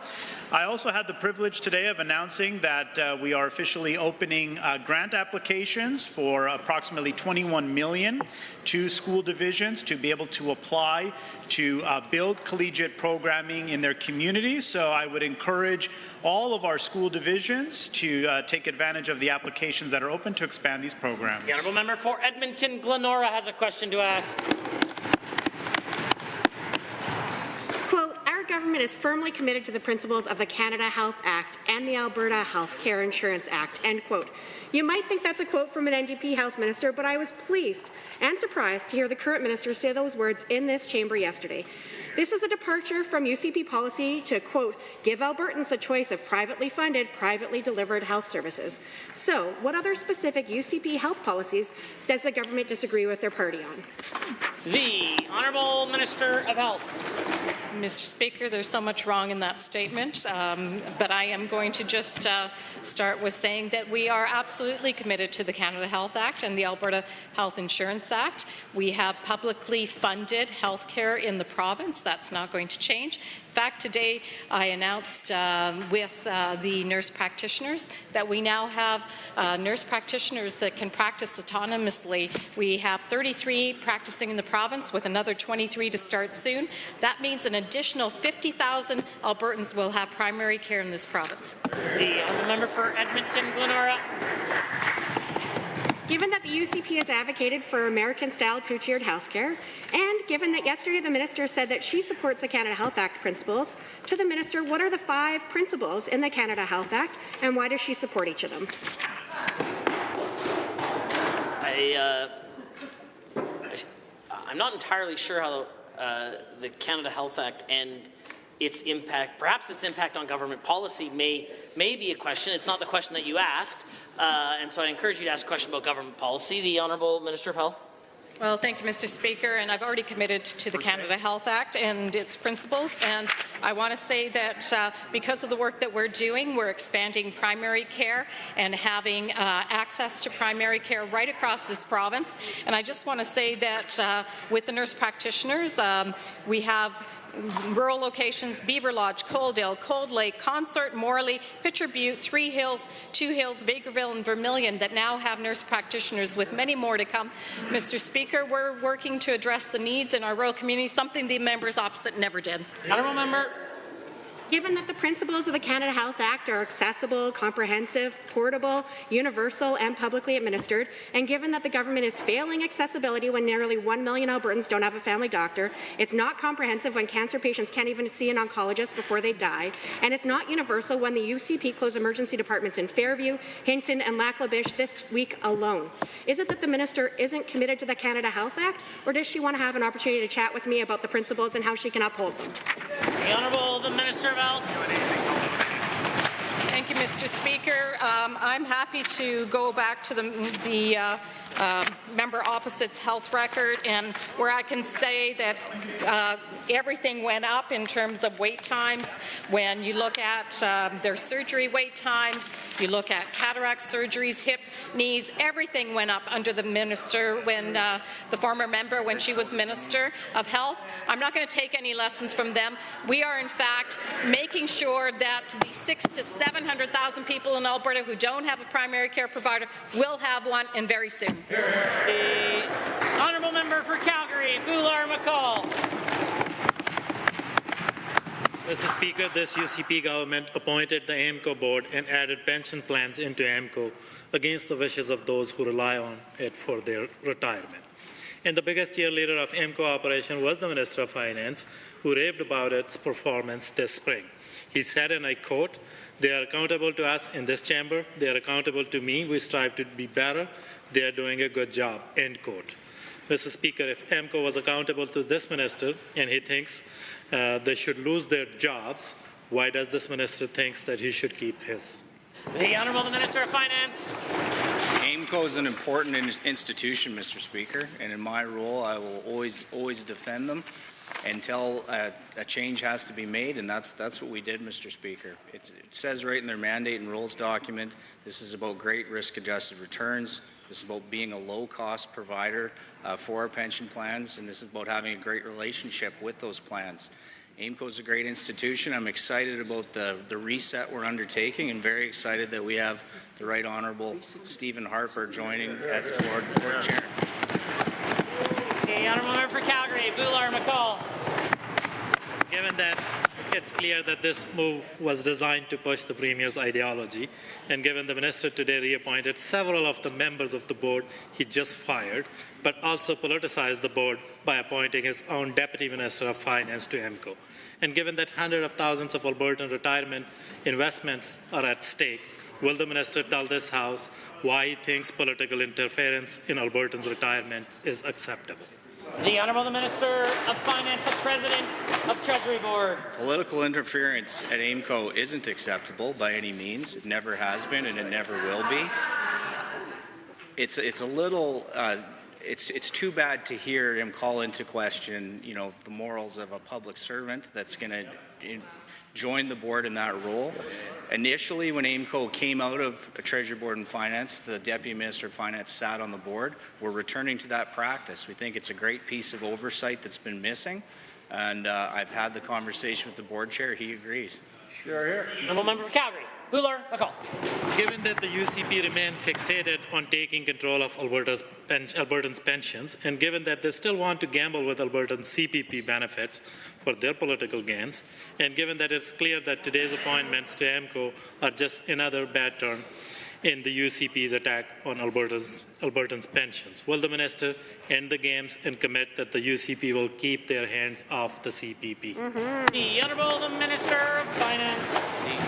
I also had the privilege today of announcing that we are officially opening grant applications for approximately $21 million to school divisions to be able to apply to build collegiate programming in their communities. So I would encourage all of our school divisions to take advantage of the applications that are open to expand these programs. The Honourable Member for Edmonton Glenora has a question to ask. Quote, our government is firmly committed to the principles of the Canada Health Act and the Alberta Health Care Insurance Act, end quote. You might think that's a quote from an NDP health minister, but I was pleased and surprised to hear the current minister say those words in this chamber yesterday. This is a departure from UCP policy to, quote, give Albertans the choice of privately funded, privately delivered health services. So, what other specific UCP health policies does the government disagree with their party on? The Honourable Minister of Health. Mr. Speaker, there's so much wrong in that statement, but I am going to just start with saying that we are absolutely committed to the Canada Health Act and the Alberta Health Insurance Act. We have publicly funded health care in the province. That's not going to change. In fact, today I announced with the nurse practitioners that we now have nurse practitioners that can practice autonomously. We have 33 practicing in the province with another 23 to start soon. That means an additional 50,000 Albertans will have primary care in this province. The honourable member for Edmonton, Glenora. Given that the UCP has advocated for American-style two-tiered health care, and given that yesterday the minister said that she supports the Canada Health Act principles, to the minister, what are the 5 principles in the Canada Health Act, and why does she support each of them? I'm not entirely sure how the Canada Health Act and its impact, perhaps its impact on government policy may be a question. It's not the question that you asked, and so I encourage you to ask a question about government policy. The Honourable Minister of Health. Well, thank you, Mr. Speaker, and I've already committed to the Canada Health Act and its principles, and I want to say that because of the work that we're doing, we're expanding primary care and having access to primary care right across this province, and I just want to say that with the nurse practitioners, we have rural locations, Beaver Lodge, Coaldale, Cold Lake, Consort, Morley, Pitcher Butte, Three Hills, Two Hills, Bakerville and Vermilion that now have nurse practitioners with many more to come. Mr. Speaker, we're working to address the needs in our rural communities, something the members opposite never did. Honourable member. Given that the principles of the Canada Health Act are accessible, comprehensive, portable, universal, and publicly administered, and given that the government is failing accessibility when nearly 1 million Albertans don't have a family doctor, it's not comprehensive when cancer patients can't even see an oncologist before they die, and it's not universal when the UCP closed emergency departments in Fairview, Hinton, and Lac La Biche this week alone. Is it that the minister isn't committed to the Canada Health Act, or does she want to have an opportunity to chat with me about the principles and how she can uphold them? The Honourable the Minister of Health. Thank you, Mr. Speaker. I'm happy to go back to the member opposite's health record, and where I can say that everything went up in terms of wait times. When you look at their surgery wait times, you look at cataract surgeries, hip, knees, everything went up under the minister when the former member, when she was Minister of Health. I'm not going to take any lessons from them. We are, in fact, making sure that the 600,000 to 700,000 people in Alberta who don't have a primary care provider will have one, and very soon. The Honourable Member for Calgary, Boular-McCall. Mr. Speaker, this UCP government appointed the AMCO board and added pension plans into AMCO against the wishes of those who rely on it for their retirement. And the biggest cheerleader of AMCO operation was the Minister of Finance, who raved about its performance this spring. He said, and I quote, "They are accountable to us in this chamber. They are accountable to me. We strive to be better. They are doing a good job," end quote. Mr. Speaker, if AMCO was accountable to this minister and he thinks they should lose their jobs, why does this minister think that he should keep his? The Honourable Minister of Finance. AMCO is an important institution, Mr. Speaker, and in my role I will always defend them until a change has to be made, and that's what we did, Mr. Speaker. It says right in their mandate and rules document, this is about great risk-adjusted returns. This is about being a low-cost provider for our pension plans, and this is about having a great relationship with those plans. AMCO is a great institution. I'm excited about the reset we're undertaking, and very excited that we have the Right Honourable Stephen Harper joining as board chair. The Honourable Member for Calgary, Boular-McCall. Given that it's it's clear that this move was designed to push the Premier's ideology, and given the Minister today reappointed several of the members of the board he just fired, but also politicized the board by appointing his own Deputy Minister of Finance to AMCO. And given that hundreds of thousands of Albertan retirement investments are at stake, will the Minister tell this House why he thinks political interference in Albertans' retirement is acceptable? The Honourable Minister of Finance, the President of Treasury Board. Political interference at AIMCO isn't acceptable by any means. It never has been, and it never will be. It's a little. It's too bad to hear him call into question, the morals of a public servant that's going to join the board in that role. Initially, when AIMCO came out of a Treasury Board and Finance, the Deputy Minister of Finance sat on the board. We're returning to that practice. We think it's a great piece of oversight that's been missing, and I've had the conversation with the board chair. He agrees. Sure, here. Honourable Member for Calgary. Buller, a call. Given that the UCP remain fixated on taking control of Albertans' pensions, and given that they still want to gamble with Albertans' CPP benefits for their political gains, and given that it's clear that today's appointments to AMCO are just another bad turn in the UCP's attack on Albertans' pensions, will the Minister end the games and commit that the UCP will keep their hands off the CPP? The Honourable Minister of Finance.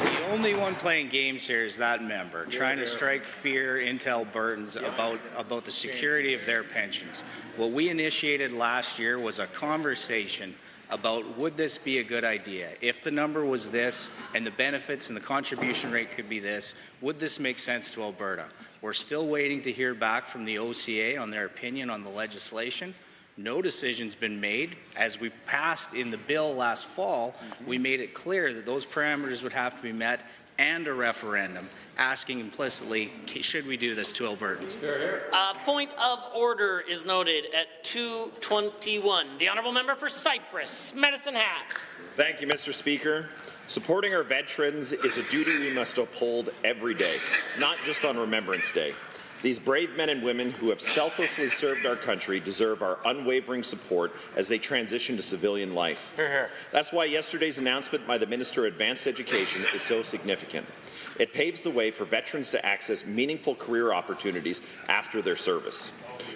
The only one playing games here is that member, trying to strike fear into Albertans about the security of their pensions. What we initiated last year was a conversation about would this be a good idea? If the number was this and the benefits and the contribution rate could be this, would this make sense to Alberta? We're still waiting to hear back from the OCA on their opinion on the legislation. No decision's been made. As we passed in the bill last fall, we made it clear that those parameters would have to be met and a referendum asking implicitly, should we do this to Albertans? Point of order is noted at 2:21. The Honourable Member for Cypress, Medicine Hat. Thank you, Mr. Speaker. Supporting our veterans is a duty we must uphold every day, not just on Remembrance Day. These brave men and women who have selflessly served our country deserve our unwavering support as they transition to civilian life. That's why yesterday's announcement by the Minister of Advanced Education is so significant. It paves the way for veterans to access meaningful career opportunities after their service.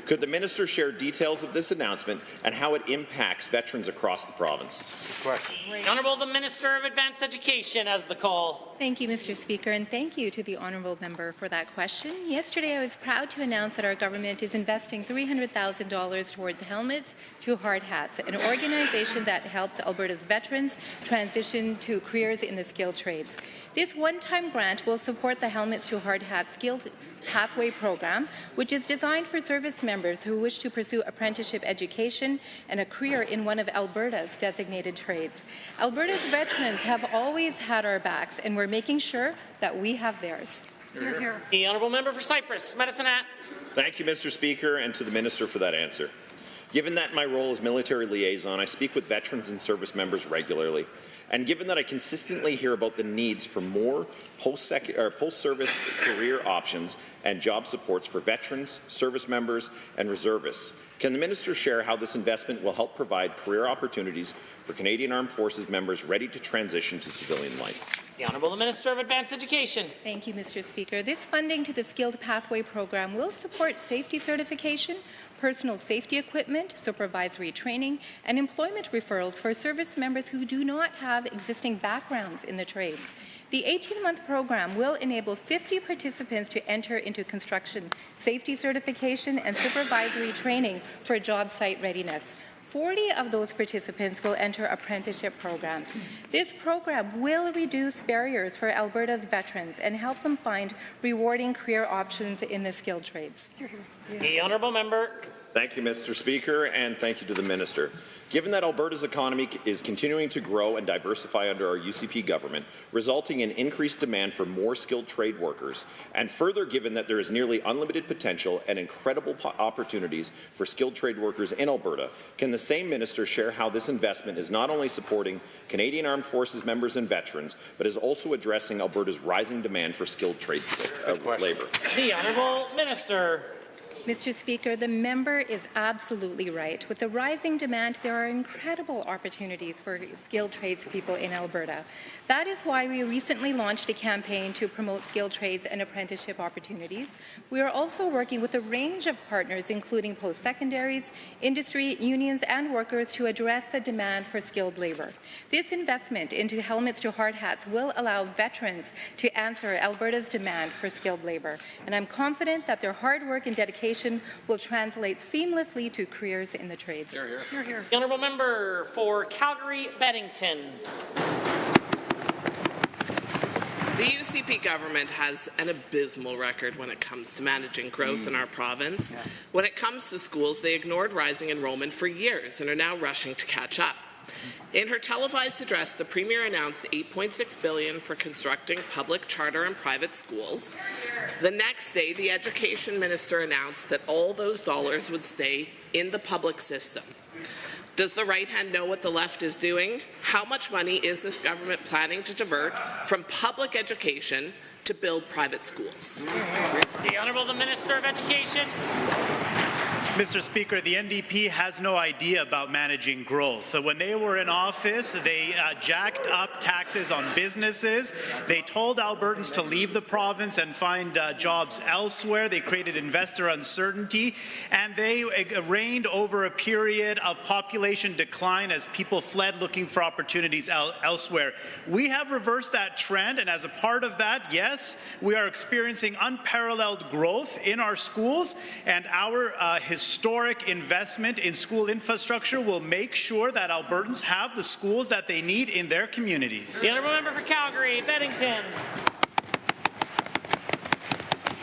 Could the Minister share details of this announcement and how it impacts veterans across the province? The Honourable the Minister of Advanced Education has the call. Thank you, Mr. Speaker, and thank you to the Honourable Member for that question. Yesterday, I was proud to announce that our government is investing $300,000 towards helmets to hard hats, an organization that helps Alberta's veterans transition to careers in the skilled trades. This one-time grant will support the Helmets to Hard Hats Skilled Pathway program, which is designed for service members who wish to pursue apprenticeship education and a career in one of Alberta's designated trades. Alberta's veterans have always had our backs, and we're making sure that we have theirs. Hear, hear. The Honourable Member for Cypress, Medicine Hat. Thank you, Mr. Speaker, and to the Minister for that answer. Given that my role as military liaison, I speak with veterans and service members regularly. And given that I consistently hear about the needs for more post-service career options and job supports for veterans, service members, and reservists, can the Minister share how this investment will help provide career opportunities for Canadian Armed Forces members ready to transition to civilian life? The Honourable Minister of Advanced Education. Thank you, Mr. Speaker. This funding to the Skilled Pathway program will support safety certification, personal safety equipment, supervisory training, and employment referrals for service members who do not have existing backgrounds in the trades. The 18-month program will enable 50 participants to enter into construction safety certification and supervisory training for job site readiness. 40 of those participants will enter apprenticeship programs. This program will reduce barriers for Alberta's veterans and help them find rewarding career options in the skilled trades. The Honourable Member. Thank you, Mr. Speaker, and thank you to the Minister. Given that Alberta's economy is continuing to grow and diversify under our UCP government, resulting in increased demand for more skilled trade workers, and further given that there is nearly unlimited potential and incredible opportunities for skilled trade workers in Alberta, can the same Minister share how this investment is not only supporting Canadian Armed Forces members and veterans, but is also addressing Alberta's rising demand for skilled trade labour? The Honourable Minister. Mr. Speaker, the member is absolutely right. With the rising demand, there are incredible opportunities for skilled tradespeople in Alberta. That is why we recently launched a campaign to promote skilled trades and apprenticeship opportunities. We are also working with a range of partners, including post-secondaries, industry, unions, and workers to address the demand for skilled labour. This investment into helmets to hard hats will allow veterans to answer Alberta's demand for skilled labour, and I'm confident that their hard work and dedication will translate seamlessly to careers in the trades. Hear, hear. The honourable member for Calgary-Beddington. The UCP government has an abysmal record when it comes to managing growth in our province. When it comes to schools, they ignored rising enrollment for years and are now rushing to catch up. In her televised address, the Premier announced $8.6 billion for constructing public, charter and private schools. The next day, the Education Minister announced that all those dollars would stay in the public system. Does the right hand know what the left is doing? How much money is this government planning to divert from public education to build private schools? The Honourable the Minister of Education. Mr. Speaker, the NDP has no idea about managing growth. When they were in office, they jacked up taxes on businesses. They told Albertans to leave the province and find jobs elsewhere. They created investor uncertainty, and they reigned over a period of population decline as people fled looking for opportunities elsewhere. We have reversed that trend, and as a part of that, yes, we are experiencing unparalleled growth in our schools, and our historic investment in school infrastructure will make sure that Albertans have the schools that they need in their communities. The honourable member for Calgary-Beddington.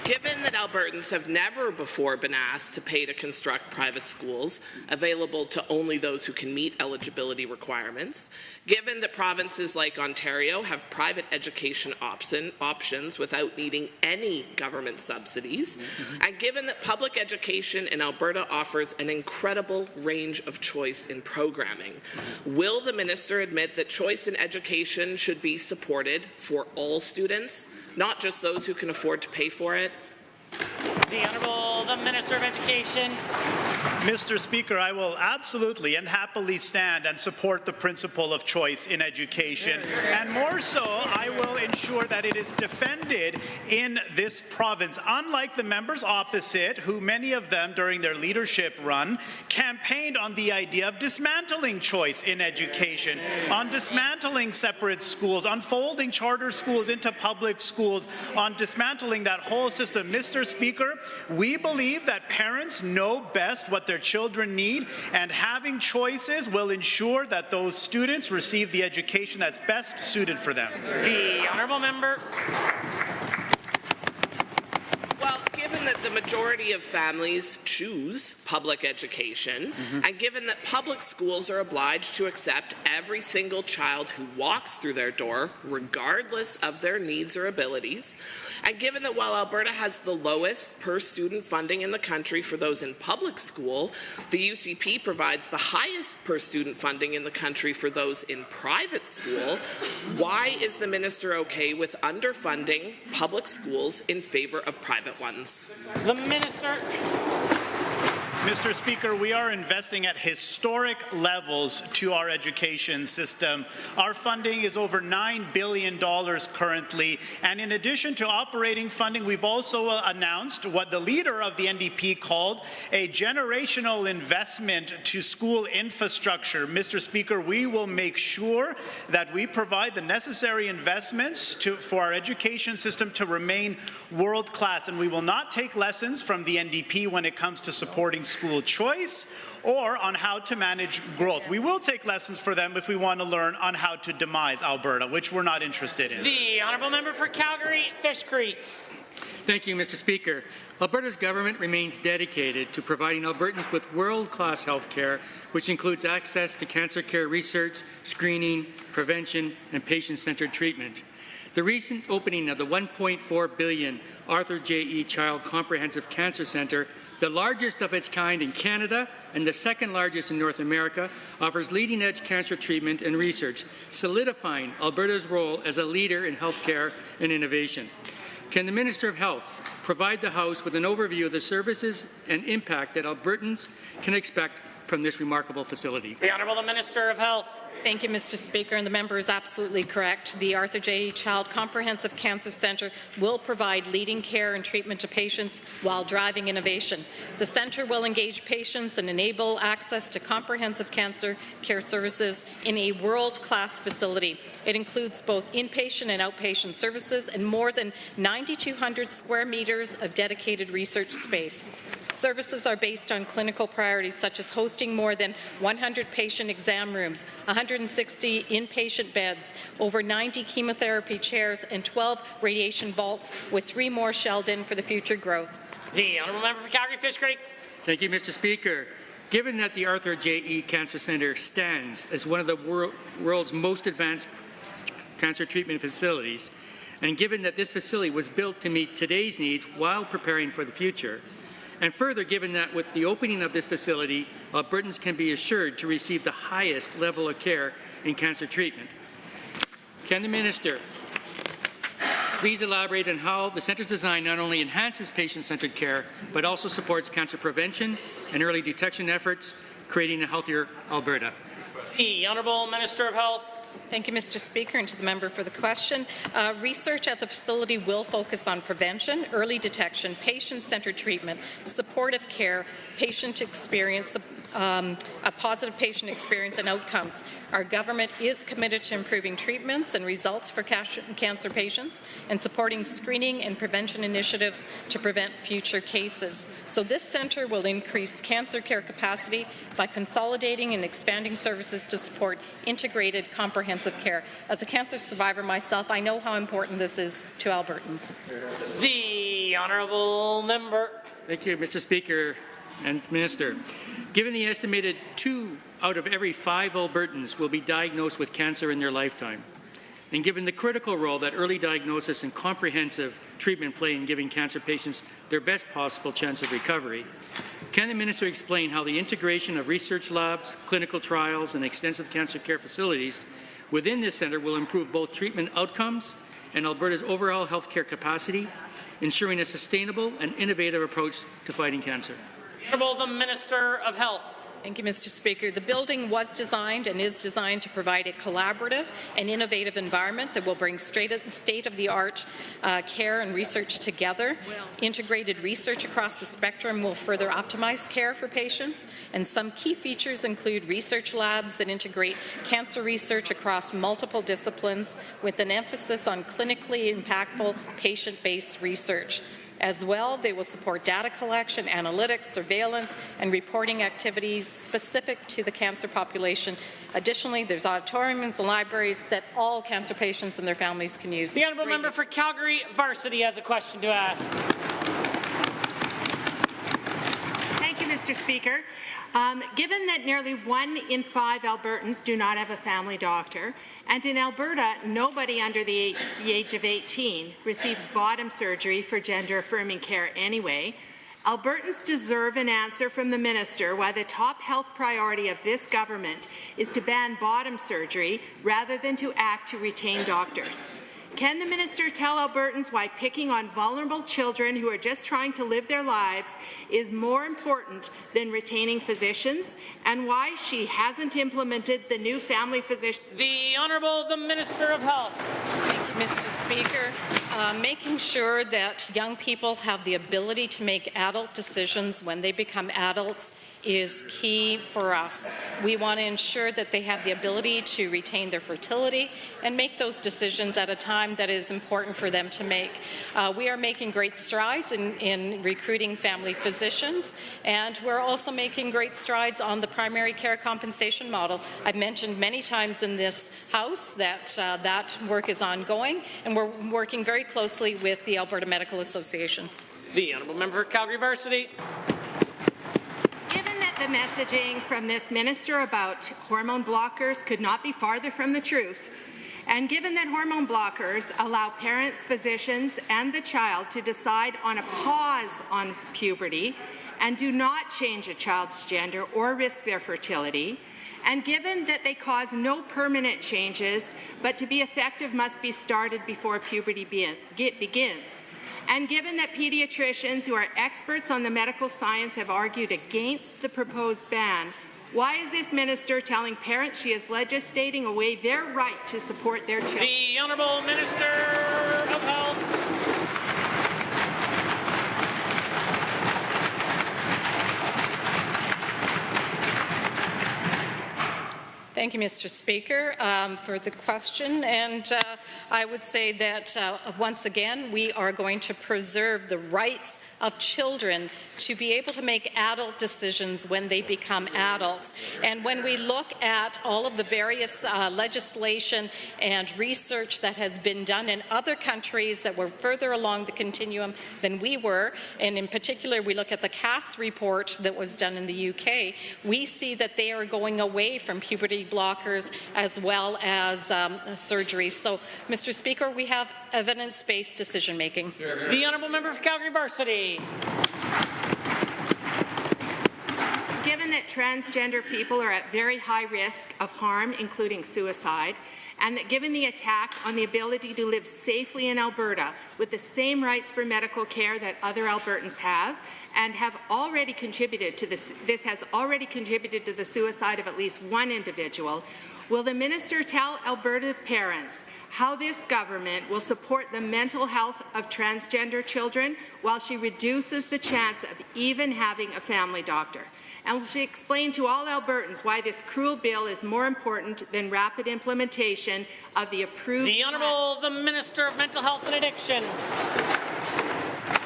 Given that Albertans have never before been asked to pay to construct private schools available to only those who can meet eligibility requirements, given that provinces like Ontario have private education options without needing any government subsidies, and given that public education in Alberta offers an incredible range of choice in programming, will the minister admit that choice in education should be supported for all students, not just those who can afford to pay for it? The Honourable the Minister of Education. Mr. Speaker, I will absolutely and happily stand and support the principle of choice in education. And more so, I will ensure that it is defended in this province. Unlike the members opposite, who many of them during their leadership run campaigned on the idea of dismantling choice in education, on dismantling separate schools, on folding charter schools into public schools, on dismantling that whole system. Mr. Speaker, we believe that parents know best what their children need, and having choices will ensure that those students receive the education that's best suited for them. The honourable member. Well, given that the majority of families choose public education, and given that public schools are obliged to accept every single child who walks through their door, regardless of their needs or abilities, and given that while Alberta has the lowest per-student funding in the country for those in public school, the UCP provides the highest per-student funding in the country for those in private school, why is the minister okay with underfunding public schools in favour of private ones? The minister. Mr. Speaker, we are investing at historic levels to our education system. Our funding is over $9 billion currently, and in addition to operating funding, we've also announced what the leader of the NDP called a generational investment to school infrastructure. Mr. Speaker, we will make sure that we provide the necessary investments for our education system to remain world-class, and we will not take lessons from the NDP when it comes to supporting school choice or on how to manage growth. We will take lessons for them if we want to learn on how to demise Alberta, which we're not interested in. The honourable member for Calgary-Fish Creek. Thank you, Mr. Speaker. Alberta's government remains dedicated to providing Albertans with world-class health care, which includes access to cancer care research, screening, prevention, and patient-centered treatment. The recent opening of the $1.4 billion Arthur J.E. Child Comprehensive Cancer Centre, the largest of its kind in Canada and the second largest in North America, offers leading-edge cancer treatment and research, solidifying Alberta's role as a leader in healthcare and innovation. Can the Minister of Health provide the House with an overview of the services and impact that Albertans can expect from this remarkable facility? The Honourable Minister of Health. Thank you, Mr. Speaker, and the member is absolutely correct. The Arthur J. Child Comprehensive Cancer Centre will provide leading care and treatment to patients while driving innovation. The centre will engage patients and enable access to comprehensive cancer care services in a world-class facility. It includes both inpatient and outpatient services and more than 9,200 square meters of dedicated research space. Services are based on clinical priorities such as hosting more than 100 patient exam rooms, 160 inpatient beds, over 90 chemotherapy chairs, and 12 radiation vaults, with 3 more shelled in for the future growth. The Honourable Member for Calgary-Fish Creek. Thank you, Mr. Speaker. Given that the Arthur J.E. Cancer Centre stands as one of the world's most advanced cancer treatment facilities, and given that this facility was built to meet today's needs while preparing for the future, and further, given that with the opening of this facility, Albertans can be assured to receive the highest level of care in cancer treatment, can the Minister please elaborate on how the centre's design not only enhances patient-centred care, but also supports cancer prevention and early detection efforts, creating a healthier Alberta? The Honourable Minister of Health. Thank you, Mr. Speaker, and to the member for the question. Research at the facility will focus on prevention, early detection, patient-centred treatment, supportive care, patient experience, a positive patient experience and outcomes. Our government is committed to improving treatments and results for cancer patients and supporting screening and prevention initiatives to prevent future cases. So this centre will increase cancer care capacity by consolidating and expanding services to support integrated, comprehensive care. As a cancer survivor myself, I know how important this is to Albertans. The Honourable Member. Thank you, Mr. Speaker and Minister. Given the estimated 2 out of every 5 Albertans will be diagnosed with cancer in their lifetime, and given the critical role that early diagnosis and comprehensive treatment play in giving cancer patients their best possible chance of recovery, can the Minister explain how the integration of research labs, clinical trials, and extensive cancer care facilities within this centre will improve both treatment outcomes and Alberta's overall healthcare capacity, ensuring a sustainable and innovative approach to fighting cancer? Honourable the Minister of Health. Thank you, Mr. Speaker. The building was designed and is designed to provide a collaborative and innovative environment that will bring state-of-the-art care and research together. Integrated research across the spectrum will further optimize care for patients, and some key features include research labs that integrate cancer research across multiple disciplines with an emphasis on clinically impactful patient-based research. As well, they will support data collection, analytics, surveillance, and reporting activities specific to the cancer population. Additionally, there's auditoriums and libraries that all cancer patients and their families can use. The Honourable Member for Calgary Varsity has a question to ask. Thank you, Mr. Speaker. Given that nearly 1 in 5 Albertans do not have a family doctor, and in Alberta, nobody under the age of 18 receives bottom surgery for gender-affirming care anyway, Albertans deserve an answer from the Minister why the top health priority of this government is to ban bottom surgery rather than to act to retain doctors. Can the Minister tell Albertans why picking on vulnerable children who are just trying to live their lives is more important than retaining physicians, and why she hasn't implemented the new family physician? The Honourable the Minister of Health. Thank you, Mr. Speaker. Making sure that young people have the ability to make adult decisions when they become adults is key for us. We want to ensure that they have the ability to retain their fertility and make those decisions at a time that is important for them to make. We are making great strides in recruiting family physicians, and we're also making great strides on the primary care compensation model. I've mentioned many times in this House that that work is ongoing, and we're working very closely with the Alberta Medical Association. The Honourable Member for Calgary Varsity. The messaging from this minister about hormone blockers could not be farther from the truth. And given that hormone blockers allow parents, physicians, and the child to decide on a pause on puberty and do not change a child's gender or risk their fertility, and given that they cause no permanent changes, but to be effective must be started before puberty begins, And given that pediatricians who are experts on the medical science have argued against the proposed ban, why is this minister telling parents she is legislating away their right to support their children? The Honourable Minister of Health. Thank you, Mr. Speaker, for the question. And I would say that, once again, we are going to preserve the rights of children to be able to make adult decisions when they become adults. And when we look at all of the various legislation and research that has been done in other countries that were further along the continuum than we were, and in particular we look at the CAS report that was done in the UK, we see that they are going away from puberty blockers as well as surgery. So, Mr. Speaker, we have evidence-based decision-making. The Honourable Member for Calgary Varsity. Given that transgender people are at very high risk of harm, including suicide, and that given the attack on the ability to live safely in Alberta with the same rights for medical care that other Albertans have, and have already contributed to this has already contributed to the suicide of at least one individual, will the minister tell Alberta parents how this government will support the mental health of transgender children while she reduces the chance of even having a family doctor? And will she explain to all Albertans why this cruel bill is more important than rapid implementation of the approved... The Honourable the Minister of Mental Health and Addiction.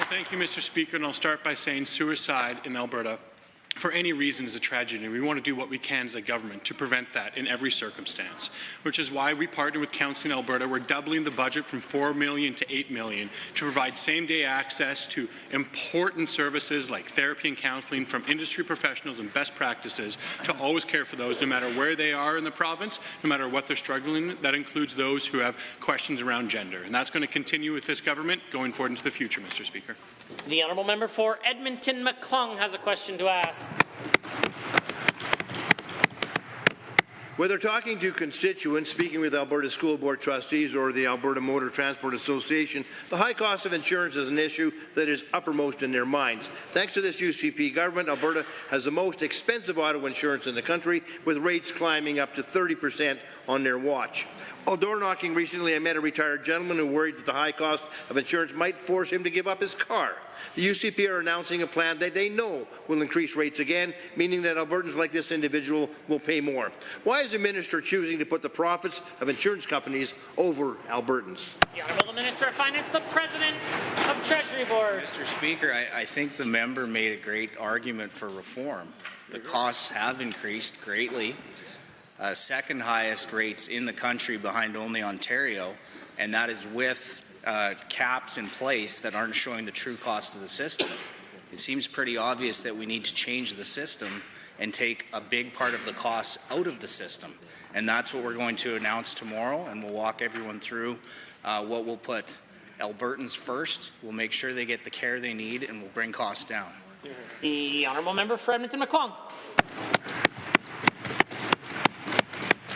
Thank you, Mr. Speaker, and I'll start by saying suicide in Alberta, for any reason, is a tragedy, and we want to do what we can as a government to prevent that in every circumstance, which is why we partner with Counselling Alberta. We're doubling the budget from $4 million to $8 million to provide same-day access to important services like therapy and counselling from industry professionals and best practices to always care for those, no matter where they are in the province, no matter what they're struggling with. That includes those who have questions around gender, and that's going to continue with this government going forward into the future, Mr. Speaker. The Honourable Member for Edmonton McClung has a question to ask. Whether talking to constituents, speaking with Alberta School Board trustees or the Alberta Motor Transport Association, the high cost of insurance is an issue that is uppermost in their minds. Thanks to this UCP government, Alberta has the most expensive auto insurance in the country, with rates climbing up to 30% on their watch. While door knocking recently, I met a retired gentleman who worried that the high cost of insurance might force him to give up his car. The UCP are announcing a plan that they know will increase rates again, meaning that Albertans like this individual will pay more. Why is the minister choosing to put the profits of insurance companies over Albertans? The Honourable Minister of Finance, the President of Treasury Board. Mr. Speaker, I think the member made a great argument for reform. The costs have increased greatly. Second highest rates in the country behind only Ontario, and that is with caps in place that aren't showing the true cost of the system. It seems pretty obvious that we need to change the system and take a big part of the costs out of the system. And that's what we're going to announce tomorrow, and we'll walk everyone through what we'll put Albertans first. We'll make sure they get the care they need, and we'll bring costs down. The Honourable Member for Edmonton McClung.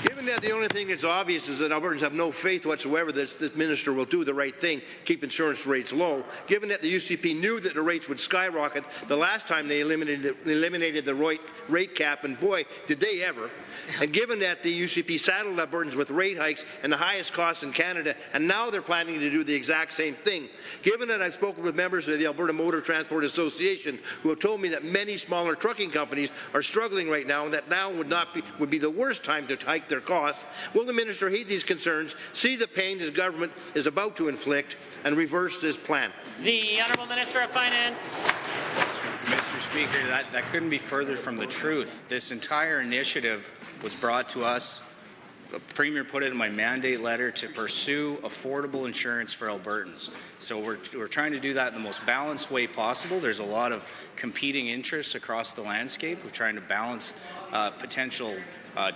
Given that the only thing that's obvious is that Albertans have no faith whatsoever that this minister will do the right thing, keep insurance rates low, given that the UCP knew that the rates would skyrocket the last time they eliminated the rate cap, and boy, did they ever, and given that the UCP saddled Albertans with rate hikes and the highest costs in Canada, and now they're planning to do the exact same thing, given that I've spoken with members of the Alberta Motor Transport Association who have told me that many smaller trucking companies are struggling right now, and that now would be the worst time to hike their costs, will the minister heed these concerns, see the pain his government is about to inflict, and reverse this plan? The Honourable Minister of Finance. Mr. Speaker, that couldn't be further from the truth. This entire initiative was brought to us. The Premier put it in my mandate letter to pursue affordable insurance for Albertans. So we're trying to do that in the most balanced way possible. There's a lot of competing interests across the landscape. We're trying to balance potential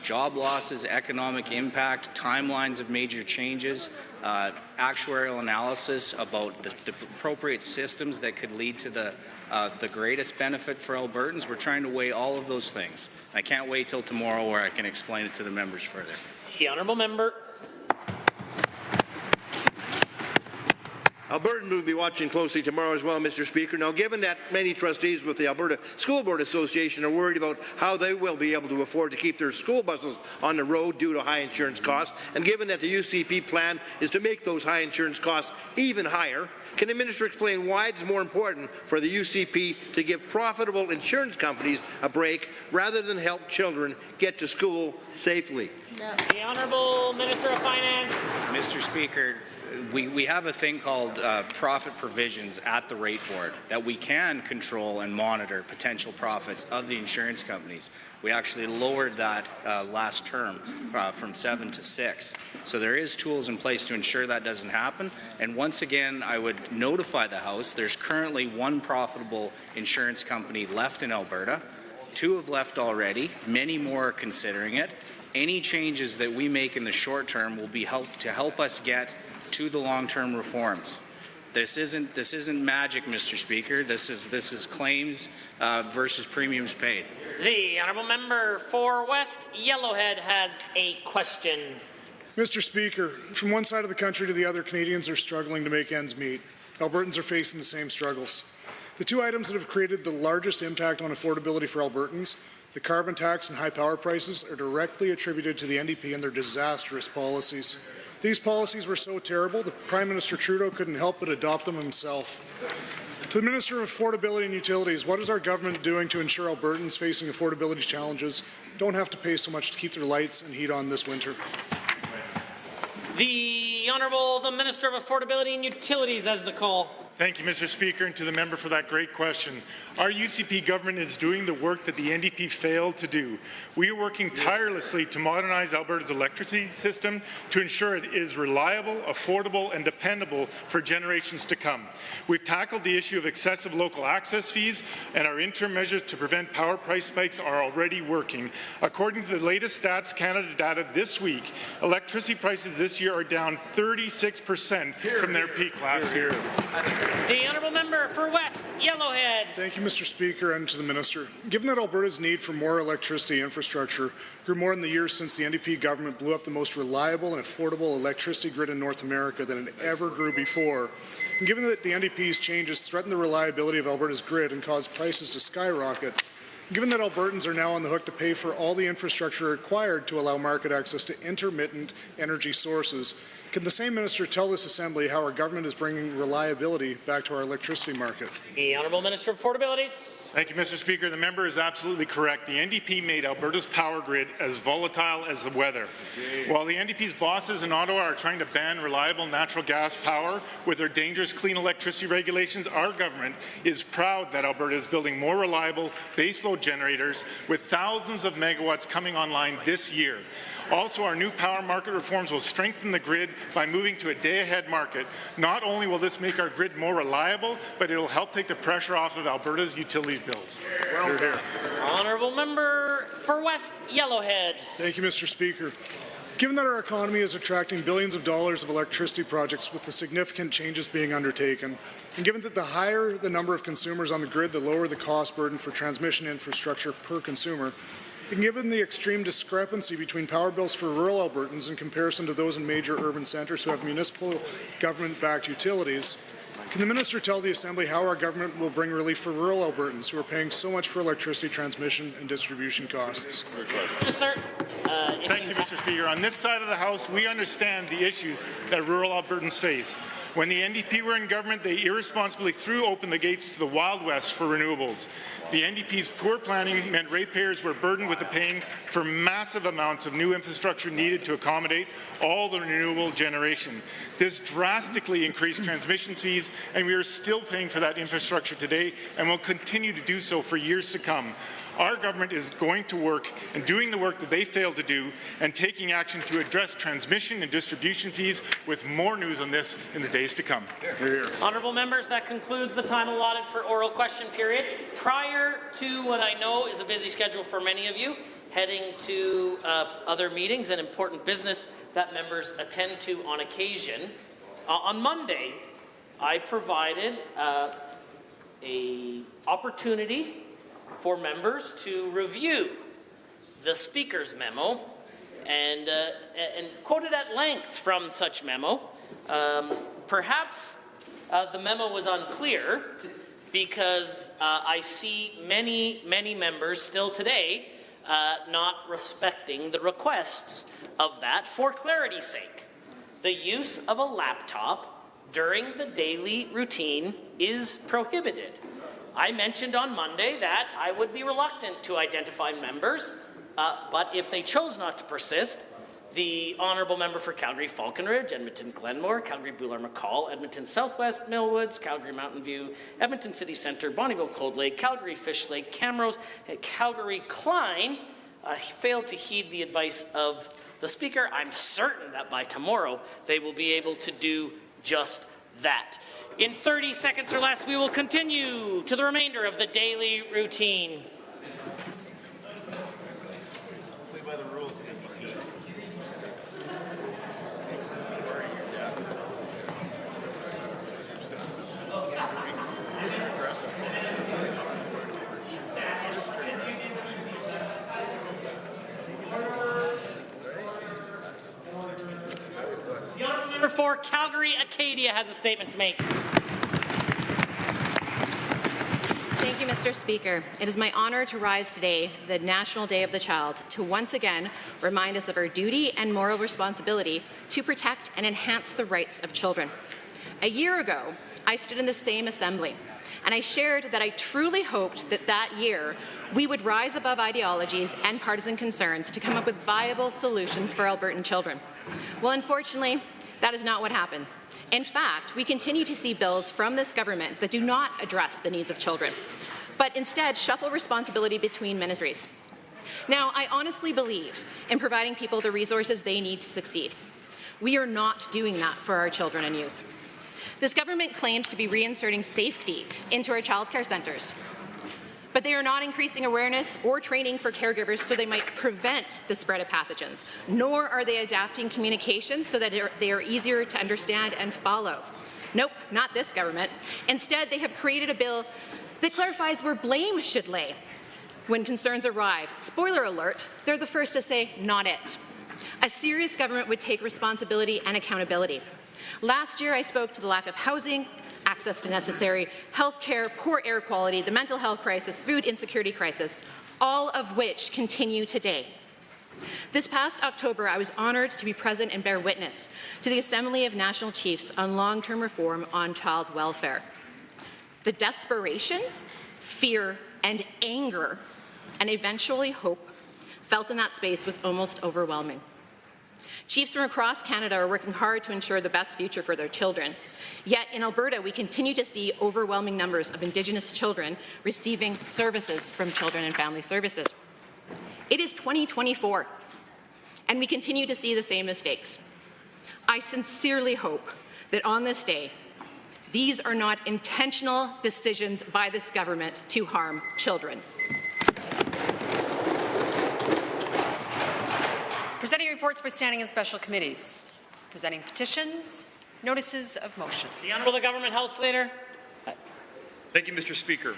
job losses, economic impact, timelines of major changes, actuarial analysis about the appropriate systems that could lead to the greatest benefit for Albertans. We're trying to weigh all of those things. I can't wait till tomorrow where I can explain it to the members further. The Honourable Member. Albertans will be watching closely tomorrow as well, Mr. Speaker. Now, given that many trustees with the Alberta School Board Association are worried about how they will be able to afford to keep their school buses on the road due to high insurance costs, and given that the UCP plan is to make those high insurance costs even higher, can the minister explain why it's more important for the UCP to give profitable insurance companies a break rather than help children get to school safely? The Honourable Minister of Finance. Mr. Speaker, we have a thing called profit provisions at the rate board that we can control and monitor potential profits of the insurance companies. We actually lowered that last term from 7 to 6. So there is tools in place to ensure that doesn't happen. And once again, I would notify the House, there's currently one profitable insurance company left in Alberta. 2 have left already. Many more are considering it. Any changes that we make in the short term will be to help us get to the long-term reforms. This isn't magic, Mr. Speaker. This is claims versus premiums paid. The Honourable Member for West Yellowhead has a question. Mr. Speaker, from one side of the country to the other, Canadians are struggling to make ends meet. Albertans are facing the same struggles. The 2 items that have created the largest impact on affordability for Albertans, the carbon tax and high power prices, are directly attributed to the NDP and their disastrous policies. These policies were so terrible that Prime Minister Trudeau couldn't help but adopt them himself. To the Minister of Affordability and Utilities, what is our government doing to ensure Albertans facing affordability challenges don't have to pay so much to keep their lights and heat on this winter? The Honourable the Minister of Affordability and Utilities has the call. Thank you, Mr. Speaker, and to the member for that great question. Our UCP government is doing the work that the NDP failed to do. We are working tirelessly to modernize Alberta's electricity system to ensure it is reliable, affordable, and dependable for generations to come. We've tackled the issue of excessive local access fees, and our interim measures to prevent power price spikes are already working. According to the latest Stats Canada data this week, electricity prices this year are down 36% from their peak last year. The Honourable Member for West Yellowhead. Thank you, Mr. Speaker, and to the Minister. Given that Alberta's need for more electricity infrastructure grew more in the years since the NDP government blew up the most reliable and affordable electricity grid in North America than it ever grew before, and given that the NDP's changes threaten the reliability of Alberta's grid and cause prices to skyrocket, given that Albertans are now on the hook to pay for all the infrastructure required to allow market access to intermittent energy sources, can the same minister tell this Assembly how our government is bringing reliability back to our electricity market? The Honourable Minister of Affordability. Thank you, Mr. Speaker. The member is absolutely correct. The NDP made Alberta's power grid as volatile as the weather. While the NDP's bosses in Ottawa are trying to ban reliable natural gas power with their dangerous clean electricity regulations, our government is proud that Alberta is building more reliable baseload generators with thousands of megawatts coming online this year. Also, our new power market reforms will strengthen the grid by moving to a day-ahead market. Not only will this make our grid more reliable, but it will help take the pressure off of Alberta's utilities bills. Honourable Member for West Yellowhead. Thank you, Mr. Speaker. Given that our economy is attracting billions of dollars of electricity projects with the significant changes being undertaken, and given that the higher the number of consumers on the grid, the lower the cost burden for transmission infrastructure per consumer, and given the extreme discrepancy between power bills for rural Albertans in comparison to those in major urban centres who have municipal government-backed utilities, can the minister tell the Assembly how our government will bring relief for rural Albertans who are paying so much for electricity transmission and distribution costs? Minister. Thank you, Mr. Speaker. On this side of the House, we understand the issues that rural Albertans face. When the NDP were in government, they irresponsibly threw open the gates to the Wild West for renewables. The NDP's poor planning meant ratepayers were burdened with the paying for massive amounts of new infrastructure needed to accommodate all the renewable generation. This drastically increased transmission fees, and we are still paying for that infrastructure today and will continue to do so for years to come. Our government is going to work and doing the work that they failed to do and taking action to address transmission and distribution fees, with more news on this in the days to come. Honourable members, that concludes the time allotted for oral question period. Prior to what I know is a busy schedule for many of you, heading to other meetings and important business that members attend to on occasion, on Monday, I provided an opportunity for members to review the Speaker's memo and quoted at length from such memo. Perhaps the memo was unclear because I see many members still today not respecting the requests of that. For clarity's sake, the use of a laptop during the daily routine is prohibited. I mentioned on Monday that I would be reluctant to identify members, but if they chose not to persist, the honourable member for Calgary Falconridge, Edmonton Glenmore, Calgary Boular-McCall, Edmonton Southwest, Millwoods, Calgary Mountain View, Edmonton City Centre, Bonnyville Cold Lake, Calgary Fish Lake, Camrose, and Calgary Klein failed to heed the advice of the Speaker. I'm certain that by tomorrow they will be able to do just that. In 30 seconds or less, we will continue to the remainder of the daily routine. The honourable member for Calgary Acadia has a statement to make. Thank you, Mr. Speaker. It is my honour to rise today, the National Day of the Child, to once again remind us of our duty and moral responsibility to protect and enhance the rights of children. A year ago, I stood in the same assembly, and I shared that I truly hoped that that year we would rise above ideologies and partisan concerns to come up with viable solutions for Albertan children. Well, unfortunately, that is not what happened. In fact, we continue to see bills from this government that do not address the needs of children, but instead shuffle responsibility between ministries. Now, I honestly believe in providing people the resources they need to succeed. We are not doing that for our children and youth. This government claims to be reinserting safety into our childcare centres, but they are not increasing awareness or training for caregivers so they might prevent the spread of pathogens, nor are they adapting communications so that they are easier to understand and follow. Nope, not this government. Instead, they have created a bill that clarifies where blame should lay when concerns arrive. Spoiler alert, they're the first to say, not it. A serious government would take responsibility and accountability. Last year, I spoke to the lack of housing, access to necessary health care, poor air quality, the mental health crisis, food insecurity crisis, all of which continue today. This past October, I was honoured to be present and bear witness to the Assembly of National Chiefs on long-term reform on child welfare. The desperation, fear, and anger, and eventually hope, felt in that space was almost overwhelming. Chiefs from across Canada are working hard to ensure the best future for their children. Yet in Alberta, we continue to see overwhelming numbers of Indigenous children receiving services from Children and Family Services. It is 2024, and we continue to see the same mistakes. I sincerely hope that on this day, these are not intentional decisions by this government to harm children. Presenting reports by standing and special committees. Presenting petitions, notices of motion. The Honourable Government House Leader. Thank you, Mr. Speaker.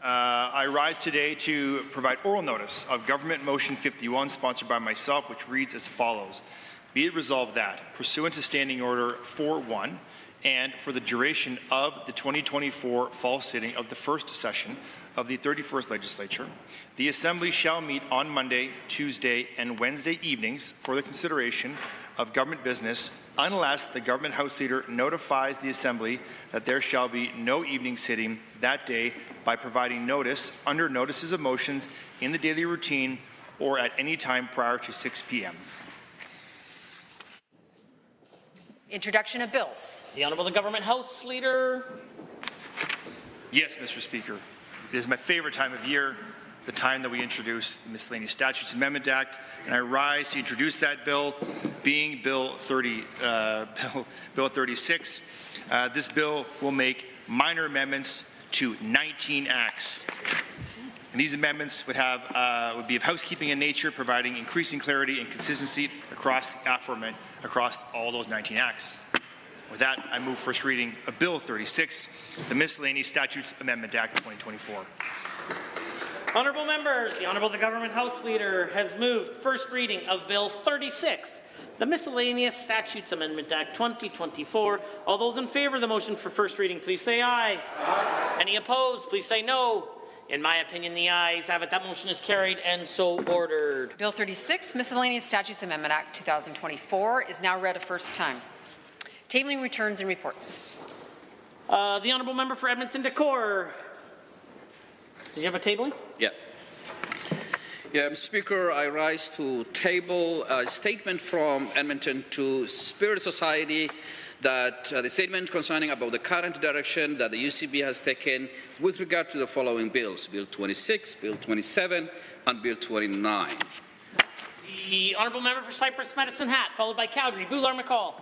I rise today to provide oral notice of Government Motion 51, sponsored by myself, which reads as follows. Be it resolved that, pursuant to Standing Order 4.1, and for the duration of the 2024 fall sitting of the first session of the 31st Legislature, the Assembly shall meet on Monday, Tuesday, and Wednesday evenings for the consideration of government business unless the Government House Leader notifies the Assembly that there shall be no evening sitting that day by providing notice under notices of motions in the daily routine or at any time prior to 6 p.m. Introduction of bills. The Honourable Government House Leader. Yes, Mr. Speaker. It is my favorite time of year, the time that we introduce the Miscellaneous Statutes Amendment Act, and I rise to introduce that bill, being Bill 36. This bill will make minor amendments to 19 acts. And these amendments would be of housekeeping in nature, providing increasing clarity and consistency across all those 19 acts. With that, I move first reading of Bill 36, the Miscellaneous Statutes Amendment Act 2024. Honourable members, the Honourable Government House Leader has moved first reading of Bill 36, the Miscellaneous Statutes Amendment Act 2024. All those in favour of the motion for first reading, please say aye. Aye. Any opposed, please say no. In my opinion, the ayes have it. That motion is carried and so ordered. Bill 36, Miscellaneous Statutes Amendment Act 2024 is now read a first time. Tabling returns and reports. The Honourable Member for Edmonton Decor. Did you have a tabling? Yeah. Yeah, Mr. Speaker, I rise to table a statement from Edmonton to Spirit Society that the statement concerning about the current direction that the UCB has taken with regard to the following bills, Bill 26, Bill 27, and Bill 29. The Honourable Member for Cypress Medicine Hat, followed by Calgary. Boulard-McCall.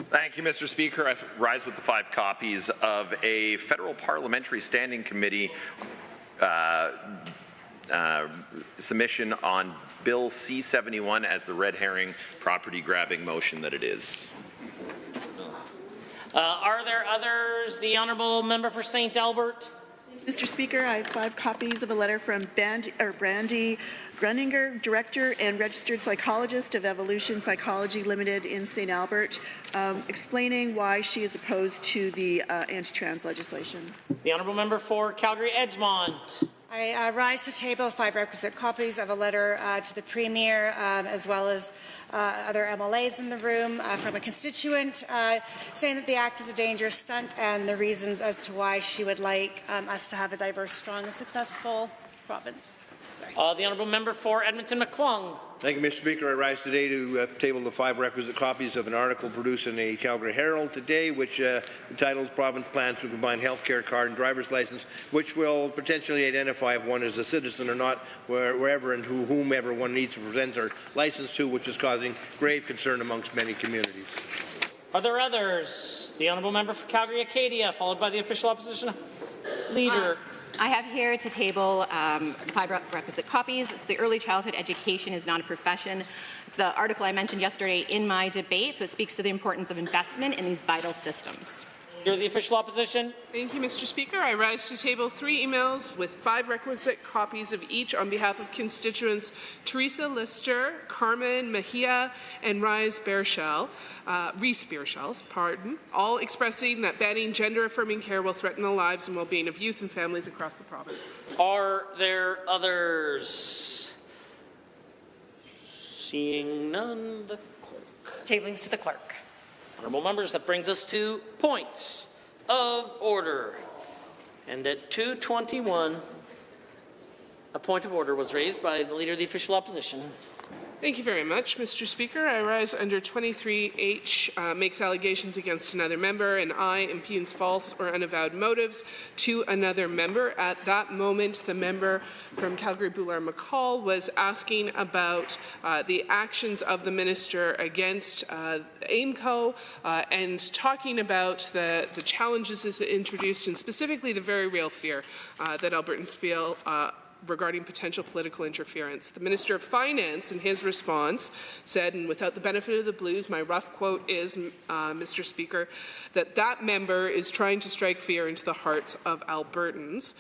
Thank you, Mr. Speaker. I rise with the 5 copies of a Federal Parliamentary Standing Committee submission on Bill C-71 as the red herring property grabbing motion that it is. Are there others? The Honourable Member for St. Albert. Mr. Speaker, I have 5 copies of a letter from Brandy Gruninger, Director and Registered Psychologist of Evolution Psychology Limited in St. Albert, explaining why she is opposed to the anti-trans legislation. The Honourable Member for Calgary Edgemont. I rise to table 5 requisite copies of a letter to the Premier, as well as other MLAs in the room from a constituent saying that the Act is a dangerous stunt and the reasons as to why she would like us to have a diverse, strong and successful province. The Honourable Member for Edmonton McClung. Thank you, Mr. Speaker. I rise today to table the 5 requisite copies of an article produced in the Calgary Herald today, which entitled Province Plans to Combine Healthcare Card and Driver's License, which will potentially identify if one is a citizen or not, wherever and whomever one needs to present their license to, which is causing grave concern amongst many communities. Are there others? The Honourable Member for Calgary Acadia, followed by the official opposition leader. I have here to table 5 requisite copies. It's the Early Childhood Education is Not a Profession. It's the article I mentioned yesterday in my debate, so it speaks to the importance of investment in these vital systems. You're the official opposition. Thank you, Mr. Speaker. I rise to table 3 emails with 5 requisite copies of each on behalf of constituents Teresa Lister, Carmen Mejia, and Reese Beershell, all expressing that banning gender-affirming care will threaten the lives and well-being of youth and families across the province. Are there others? Seeing none, the clerk. Tablings to the clerk. Honourable members, that brings us to points of order. And at 2:21, a point of order was raised by the Leader of the Official Opposition. Thank you very much, Mr. Speaker. I rise under 23H, makes allegations against another member, and I impugns false or unavowed motives to another member. At that moment, the member from Calgary Boulard-McCall was asking about the actions of the minister against AIMCO and talking about the challenges this introduced, and specifically the very real fear that Albertans feel regarding potential political interference. The Minister of Finance, in his response, said, and without the benefit of the blues, my rough quote is, Mr. Speaker, that member is trying to strike fear into the hearts of Albertans.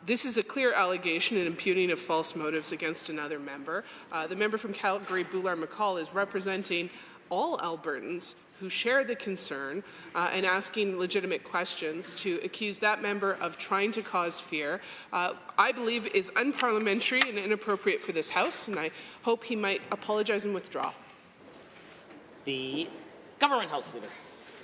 This is a clear allegation and impugning of false motives against another member. The member from Calgary, Boulard-McCall, is representing all Albertans who share the concern and asking legitimate questions. To accuse that member of trying to cause fear, I believe is unparliamentary and inappropriate for this House, and I hope he might apologize and withdraw. The Government House Leader.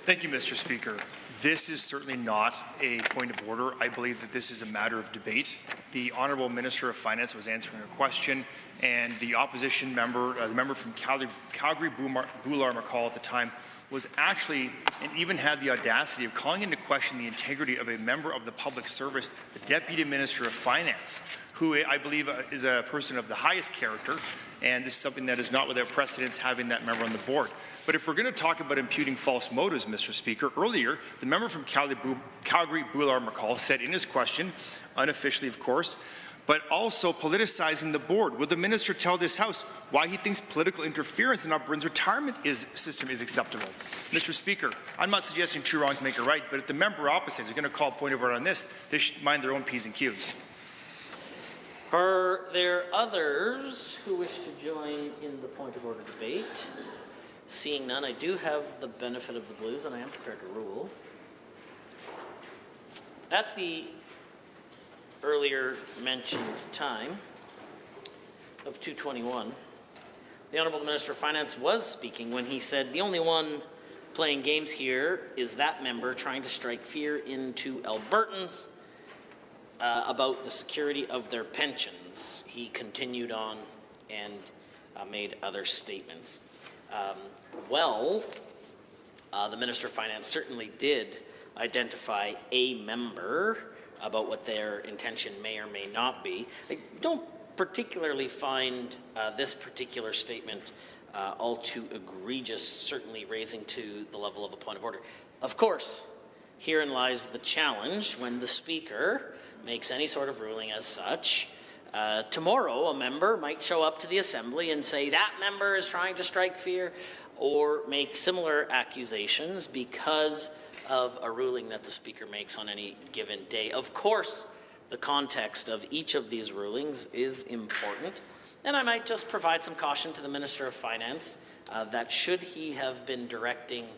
Thank you, Mr. Speaker. This is certainly not a point of order. I believe that this is a matter of debate. The Honourable Minister of Finance was answering a question, and the opposition member, the member from Calgary Boulard-McCall at the time, was actually, and even had the audacity of calling into question the integrity of a member of the public service, the Deputy Minister of Finance, who I believe is a person of the highest character, and this is something that is not without precedence having that member on the board. But if we're going to talk about imputing false motives, Mr. Speaker, earlier, the member from Calgary Boulard-McCall said in his question, unofficially of course, but also politicizing the board. Will the minister tell this House why he thinks political interference in Alberta's retirement system is acceptable? Mr. Speaker, I'm not suggesting 2 wrongs make a right, but if the member opposite is going to call point of order on this, they should mind their own P's and Q's. Are there others who wish to join in the point of order debate? Seeing none, I do have the benefit of the blues, and I am prepared to rule. At the earlier mentioned time of 2:21, the Honourable Minister of Finance was speaking when he said the only one playing games here is that member trying to strike fear into Albertans about the security of their pensions. He continued on and made other statements. The Minister of Finance certainly did identify a member about what their intention may or may not be. I don't particularly find this particular statement all too egregious, certainly raising to the level of a point of order. Of course, herein lies the challenge when the Speaker makes any sort of ruling as such. Tomorrow, a member might show up to the Assembly and say that member is trying to strike fear, or make similar accusations because of a ruling that the Speaker makes on any given day. Of course, the context of each of these rulings is important, and I might just provide some caution to the Minister of Finance that should he have been directing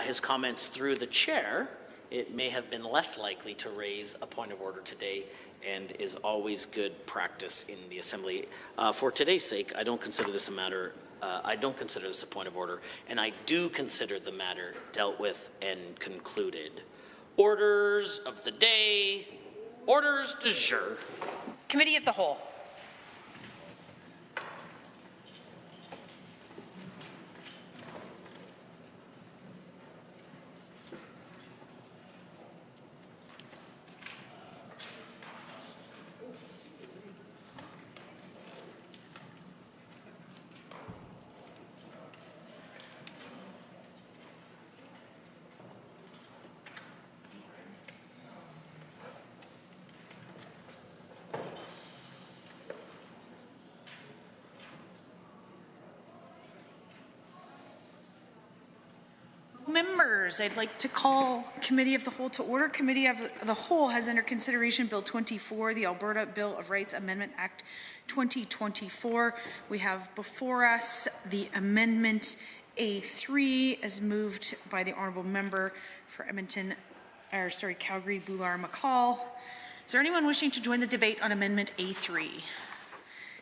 his comments through the chair, it may have been less likely to raise a point of order today, and is always good practice in the Assembly. For today's sake, I don't consider this a matter. I don't consider this a point of order, and I do consider the matter dealt with and concluded. Orders of the day. Orders du jour. Committee of the Whole. Members, I'd like to call Committee of the Whole to order. Committee of the Whole has under consideration Bill 24, the Alberta Bill of Rights Amendment Act 2024. We have before us the Amendment A3 as moved by the Honourable Member for Calgary, Boular-McCall. Is there anyone wishing to join the debate on Amendment A3?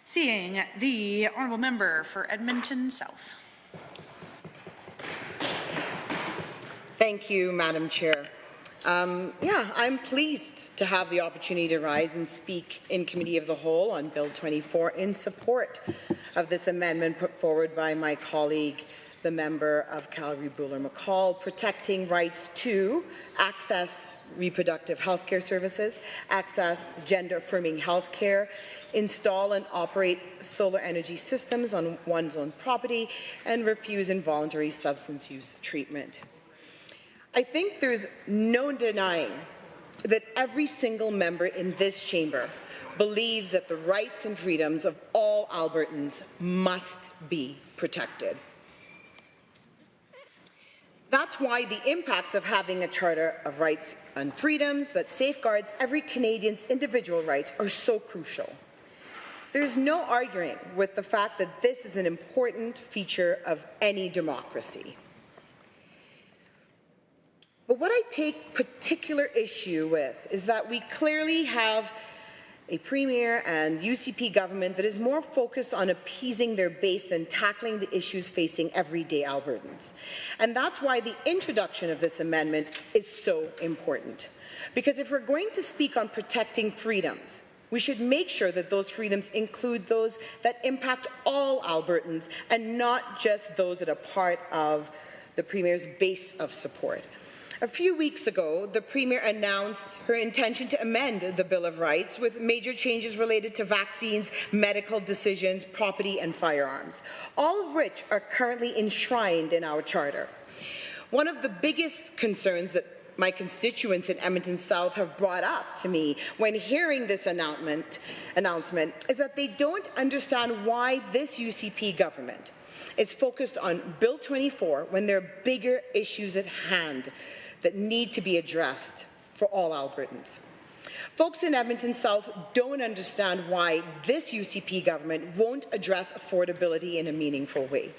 Seeing the Honourable Member for Edmonton South. Thank you, Madam Chair. I'm pleased to have the opportunity to rise and speak in Committee of the Whole on Bill 24 in support of this amendment put forward by my colleague, the member of Calgary, Boular-McCall, protecting rights to access reproductive health care services, access gender-affirming health care, install and operate solar energy systems on one's own property, and refuse involuntary substance use treatment. I think there's no denying that every single member in this chamber believes that the rights and freedoms of all Albertans must be protected. That's why the impacts of having a Charter of Rights and Freedoms that safeguards every Canadian's individual rights are so crucial. There's no arguing with the fact that this is an important feature of any democracy. But what I take particular issue with is that we clearly have a Premier and UCP government that is more focused on appeasing their base than tackling the issues facing everyday Albertans. And that's why the introduction of this amendment is so important. Because if we're going to speak on protecting freedoms, we should make sure that those freedoms include those that impact all Albertans and not just those that are part of the Premier's base of support. A few weeks ago, the Premier announced her intention to amend the Bill of Rights with major changes related to vaccines, medical decisions, property and firearms, all of which are currently enshrined in our Charter. One of the biggest concerns that my constituents in Edmonton South have brought up to me when hearing this announcement is that they don't understand why this UCP government is focused on Bill 24 when there are bigger issues at hand that need to be addressed for all Albertans. Folks in Edmonton South don't understand why this UCP government won't address affordability in a meaningful way.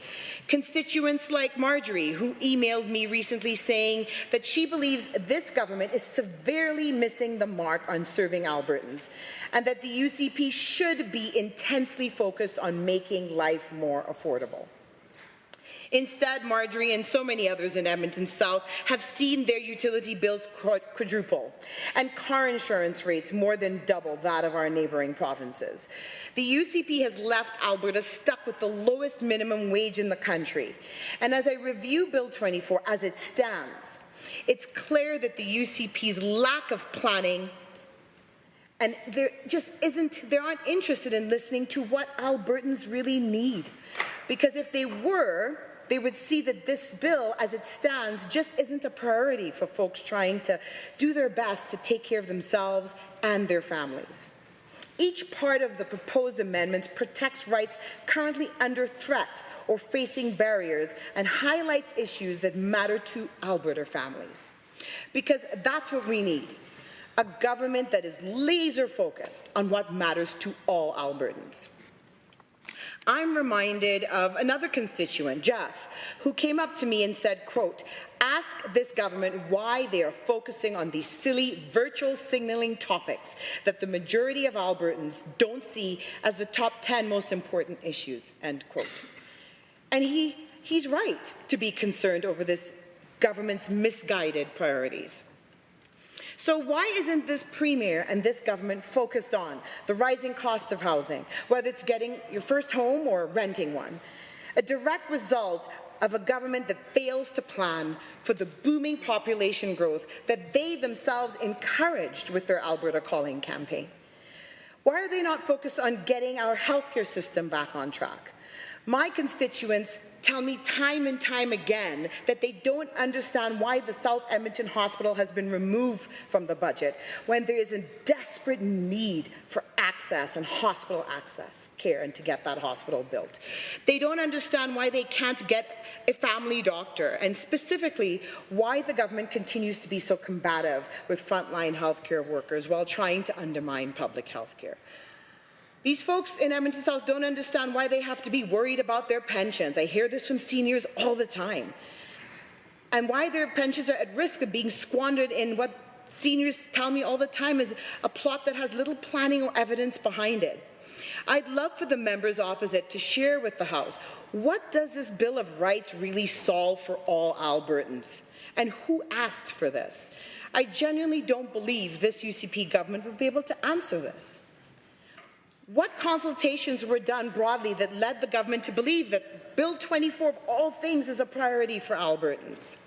Constituents like Marjorie, who emailed me recently saying that she believes this government is severely missing the mark on serving Albertans, and that the UCP should be intensely focused on making life more affordable. Instead, Marjorie and so many others in Edmonton South have seen their utility bills quadruple and car insurance rates more than double that of our neighbouring provinces. The UCP has left Alberta stuck with the lowest minimum wage in the country. And as I review Bill 24 as it stands, it's clear that the UCP's lack of planning and they aren't interested in listening to what Albertans really need. Because if they were, they would see that this bill, as it stands, just isn't a priority for folks trying to do their best to take care of themselves and their families. Each part of the proposed amendments protects rights currently under threat or facing barriers and highlights issues that matter to Alberta families. Because that's what we need. A government that is laser focused on what matters to all Albertans. I'm reminded of another constituent, Jeff, who came up to me and said, quote, "Ask this government why they are focusing on these silly virtual signaling topics that the majority of Albertans don't see as the top 10 most important issues," end quote. And he's right to be concerned over this government's misguided priorities. So why isn't this Premier and this government focused on the rising cost of housing, whether it's getting your first home or renting one? A direct result of a government that fails to plan for the booming population growth that they themselves encouraged with their Alberta Calling campaign. Why are they not focused on getting our healthcare system back on track? My constituents tell me time and time again that they don't understand why the South Edmonton Hospital has been removed from the budget when there is a desperate need for access and hospital access care and to get that hospital built. They don't understand why they can't get a family doctor, and specifically why the government continues to be so combative with frontline healthcare workers while trying to undermine public healthcare. These folks in Edmonton South don't understand why they have to be worried about their pensions. I hear this from seniors all the time. And why their pensions are at risk of being squandered in what seniors tell me all the time is a plot that has little planning or evidence behind it. I'd love for the members opposite to share with the House, what does this Bill of Rights really solve for all Albertans? And who asked for this? I genuinely don't believe this UCP government would be able to answer this. What consultations were done broadly that led the government to believe that Bill 24 of all things is a priority for Albertans?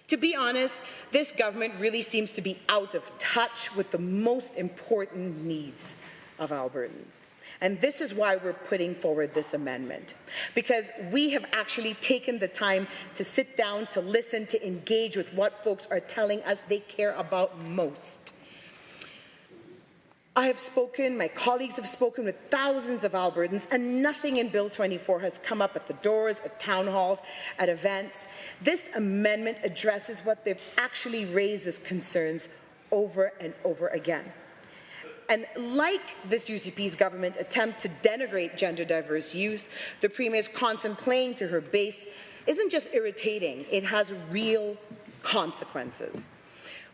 To be honest, this government really seems to be out of touch with the most important needs of Albertans. And this is why we're putting forward this amendment, because we have actually taken the time to sit down, to listen, to engage with what folks are telling us they care about most. I have spoken, my colleagues have spoken with thousands of Albertans, and nothing in Bill 24 has come up at the doors, at town halls, at events. This amendment addresses what they've actually raised as concerns over and over again. And like this UCP's government attempt to denigrate gender-diverse youth, the Premier's constant playing to her base isn't just irritating, it has real consequences.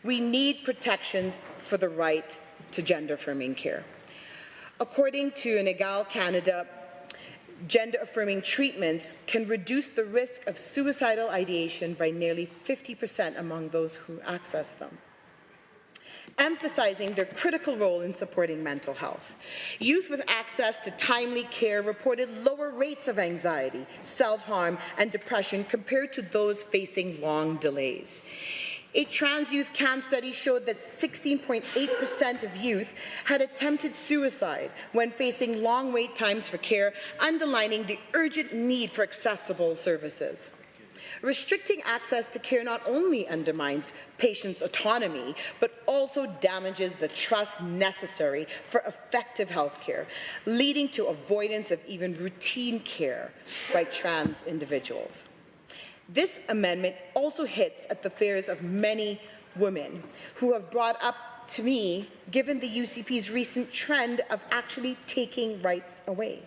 We need protections for the right to gender-affirming care. According to an Egal Canada, gender-affirming treatments can reduce the risk of suicidal ideation by nearly 50% among those who access them, emphasizing their critical role in supporting mental health. Youth with access to timely care reported lower rates of anxiety, self-harm, and depression compared to those facing long delays. A Trans Youth Can study showed that 16.8% of youth had attempted suicide when facing long wait times for care, underlining the urgent need for accessible services. Restricting access to care not only undermines patients' autonomy, but also damages the trust necessary for effective health care, leading to avoidance of even routine care by trans individuals. This amendment also hits at the fears of many women who have brought up to me, given the UCP's recent trend of actually taking rights away.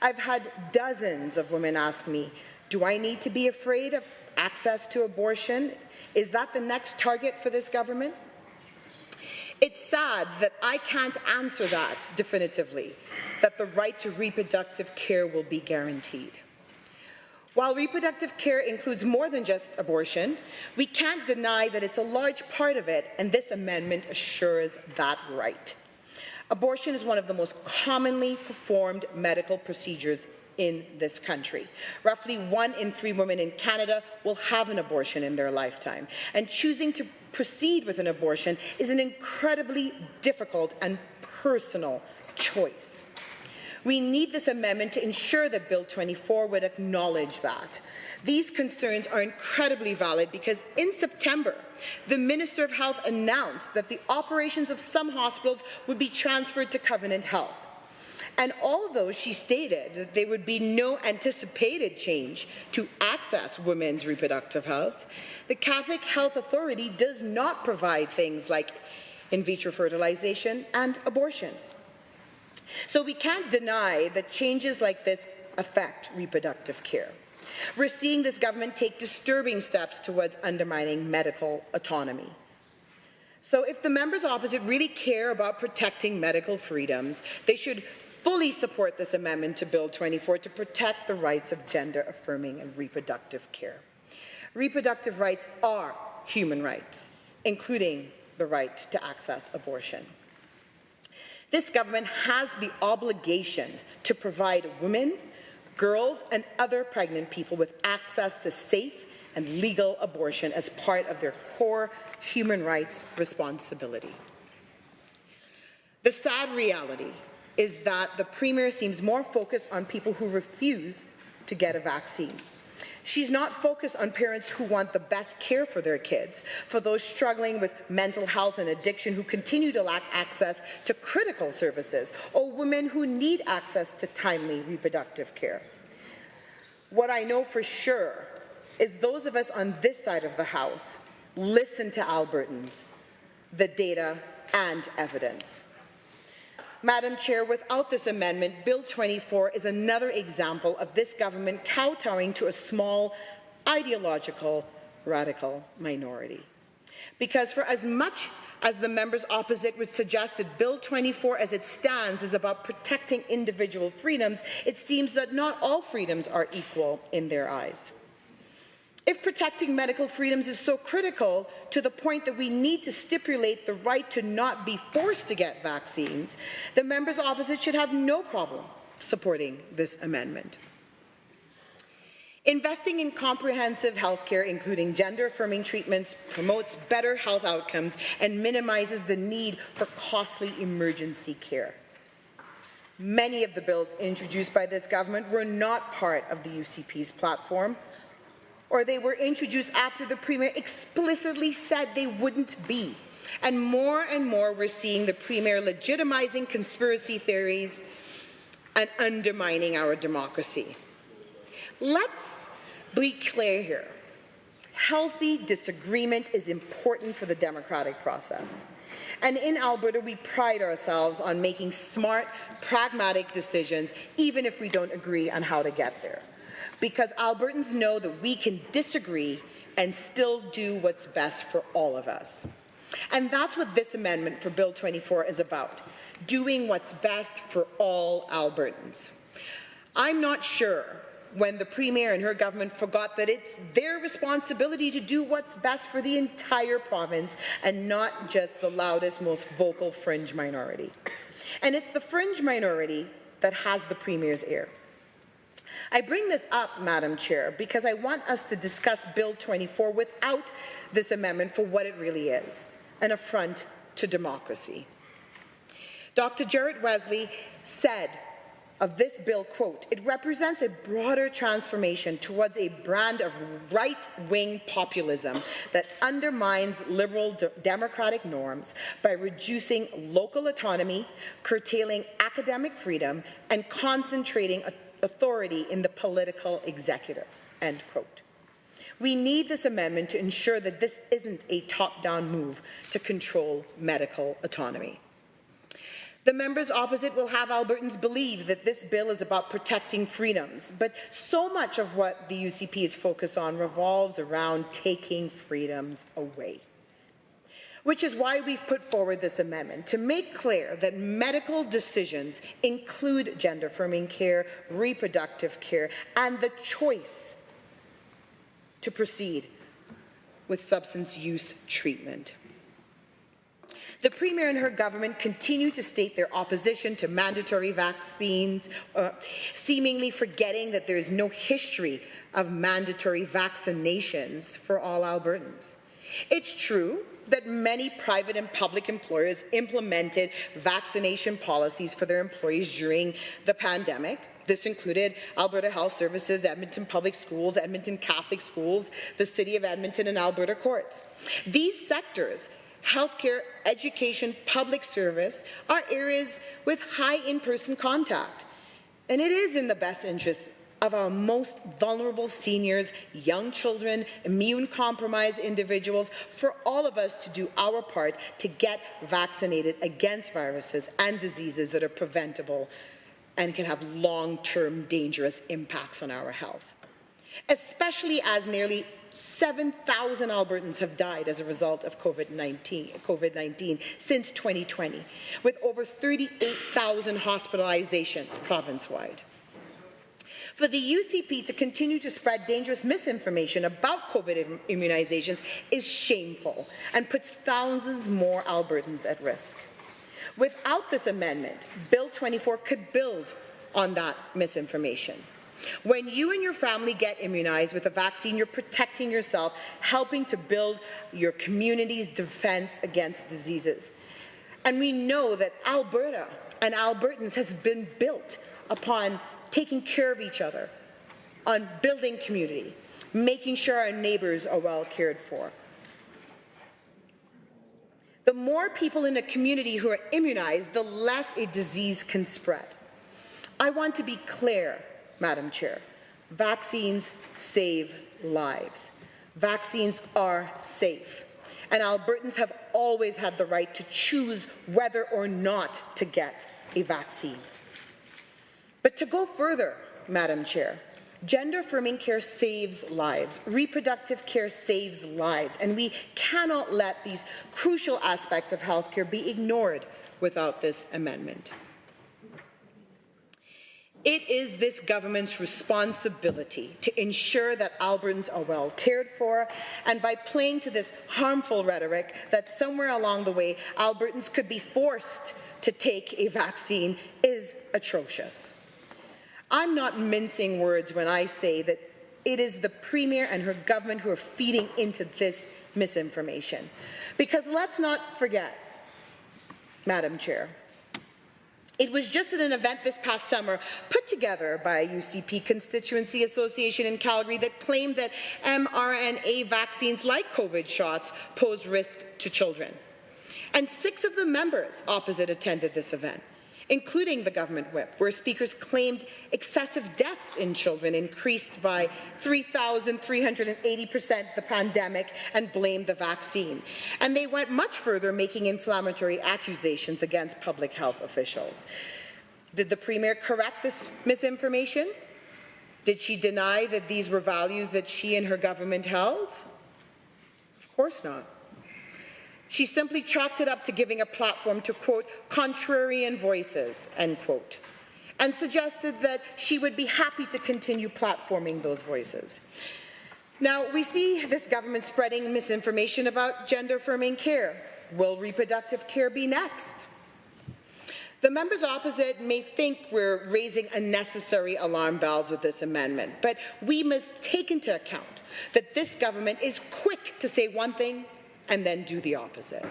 I've had dozens of women ask me, do I need to be afraid of access to abortion? Is that the next target for this government? It's sad that I can't answer that definitively, that the right to reproductive care will be guaranteed. While reproductive care includes more than just abortion, we can't deny that it's a large part of it, and this amendment assures that right. Abortion is one of the most commonly performed medical procedures in this country. Roughly 1 in 3 women in Canada will have an abortion in their lifetime, and choosing to proceed with an abortion is an incredibly difficult and personal choice. We need this amendment to ensure that Bill 24 would acknowledge that. These concerns are incredibly valid because in September, the Minister of Health announced that the operations of some hospitals would be transferred to Covenant Health. And although she stated that there would be no anticipated change to access women's reproductive health, the Catholic Health Authority does not provide things like in vitro fertilization and abortion. So we can't deny that changes like this affect reproductive care. We're seeing this government take disturbing steps towards undermining medical autonomy. So if the members opposite really care about protecting medical freedoms, they should fully support this amendment to Bill 24 to protect the rights of gender-affirming and reproductive care. Reproductive rights are human rights, including the right to access abortion. This government has the obligation to provide women, girls, and other pregnant people with access to safe and legal abortion as part of their core human rights responsibility. The sad reality is that the Premier seems more focused on people who refuse to get a vaccine. She's not focused on parents who want the best care for their kids, for those struggling with mental health and addiction who continue to lack access to critical services, or women who need access to timely reproductive care. What I know for sure is those of us on this side of the House listen to Albertans, the data and evidence. Madam Chair, without this amendment, Bill 24 is another example of this government kowtowing to a small, ideological, radical minority. Because for as much as the members opposite would suggest that Bill 24 as it stands is about protecting individual freedoms, it seems that not all freedoms are equal in their eyes. If protecting medical freedoms is so critical to the point that we need to stipulate the right to not be forced to get vaccines, the members opposite should have no problem supporting this amendment. Investing in comprehensive health care, including gender-affirming treatments, promotes better health outcomes and minimizes the need for costly emergency care. Many of the bills introduced by this government were not part of the UCP's platform, or they were introduced after the Premier explicitly said they wouldn't be. And more we're seeing the Premier legitimizing conspiracy theories and undermining our democracy. Let's be clear here. Healthy disagreement is important for the democratic process. And in Alberta, we pride ourselves on making smart, pragmatic decisions, even if we don't agree on how to get there. Because Albertans know that we can disagree and still do what's best for all of us. And that's what this amendment for Bill 24 is about, doing what's best for all Albertans. I'm not sure when the Premier and her government forgot that it's their responsibility to do what's best for the entire province and not just the loudest, most vocal fringe minority. And it's the fringe minority that has the Premier's ear. I bring this up, Madam Chair, because I want us to discuss Bill 24 without this amendment for what it really is, an affront to democracy. Dr. Jarrett Wesley said of this bill, quote, "It represents a broader transformation towards a brand of right-wing populism that undermines liberal democratic norms by reducing local autonomy, curtailing academic freedom, and concentrating authority in the political executive," end quote. We need this amendment to ensure that this isn't a top-down move to control medical autonomy. The members opposite will have Albertans believe that this bill is about protecting freedoms, but so much of what the UCP is focused on revolves around taking freedoms away. Which is why we've put forward this amendment, to make clear that medical decisions include gender-affirming care, reproductive care, and the choice to proceed with substance use treatment. The Premier and her government continue to state their opposition to mandatory vaccines, seemingly forgetting that there is no history of mandatory vaccinations for all Albertans. It's true that many private and public employers implemented vaccination policies for their employees during the pandemic. This included Alberta Health Services, Edmonton Public Schools, Edmonton Catholic Schools, the City of Edmonton, and Alberta Courts. These sectors, healthcare, education, public service, are areas with high in-person contact. And it is in the best interest of our most vulnerable seniors, young children, immune-compromised individuals, for all of us to do our part to get vaccinated against viruses and diseases that are preventable and can have long-term dangerous impacts on our health. Especially as nearly 7,000 Albertans have died as a result of COVID-19 since 2020, with over 38,000 hospitalizations province-wide. For the UCP to continue to spread dangerous misinformation about COVID immunizations is shameful and puts thousands more Albertans at risk. Without this amendment, Bill 24 could build on that misinformation. When you and your family get immunized with a vaccine, you're protecting yourself, helping to build your community's defense against diseases. And we know that Alberta and Albertans has been built upon taking care of each other, on building community, making sure our neighbours are well cared for. The more people in a community who are immunized, the less a disease can spread. I want to be clear, Madam Chair. Vaccines save lives. Vaccines are safe. And Albertans have always had the right to choose whether or not to get a vaccine. But to go further, Madam Chair, gender-affirming care saves lives. Reproductive care saves lives. And we cannot let these crucial aspects of healthcare be ignored without this amendment. It is this government's responsibility to ensure that Albertans are well cared for, and by playing to this harmful rhetoric that somewhere along the way Albertans could be forced to take a vaccine is atrocious. I'm not mincing words when I say that it is the Premier and her government who are feeding into this misinformation. Because let's not forget, Madam Chair, it was just at an event this past summer put together by a UCP constituency association in Calgary that claimed that mRNA vaccines like COVID shots pose risk to children. And 6 of the members opposite attended this event, including the government whip, where speakers claimed excessive deaths in children increased by 3,380% the pandemic and blamed the vaccine. And they went much further, making inflammatory accusations against public health officials. Did the Premier correct this misinformation? Did she deny that these were values that she and her government held? Of course not. She simply chalked it up to giving a platform to, quote, contrarian voices, end quote, and suggested that she would be happy to continue platforming those voices. Now, we see this government spreading misinformation about gender-affirming care. Will reproductive care be next? The members opposite may think we're raising unnecessary alarm bells with this amendment, but we must take into account that this government is quick to say one thing and then do the opposite.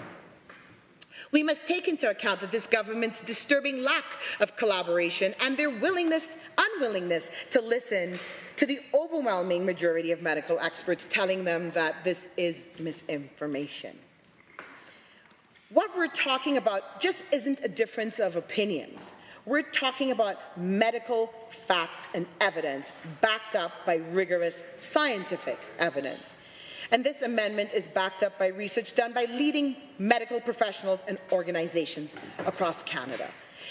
We must take into account that this government's disturbing lack of collaboration and their unwillingness to listen to the overwhelming majority of medical experts telling them that this is misinformation. What we're talking about just isn't a difference of opinions. We're talking about medical facts and evidence backed up by rigorous scientific evidence. And this amendment is backed up by research done by leading medical professionals and organizations across Canada.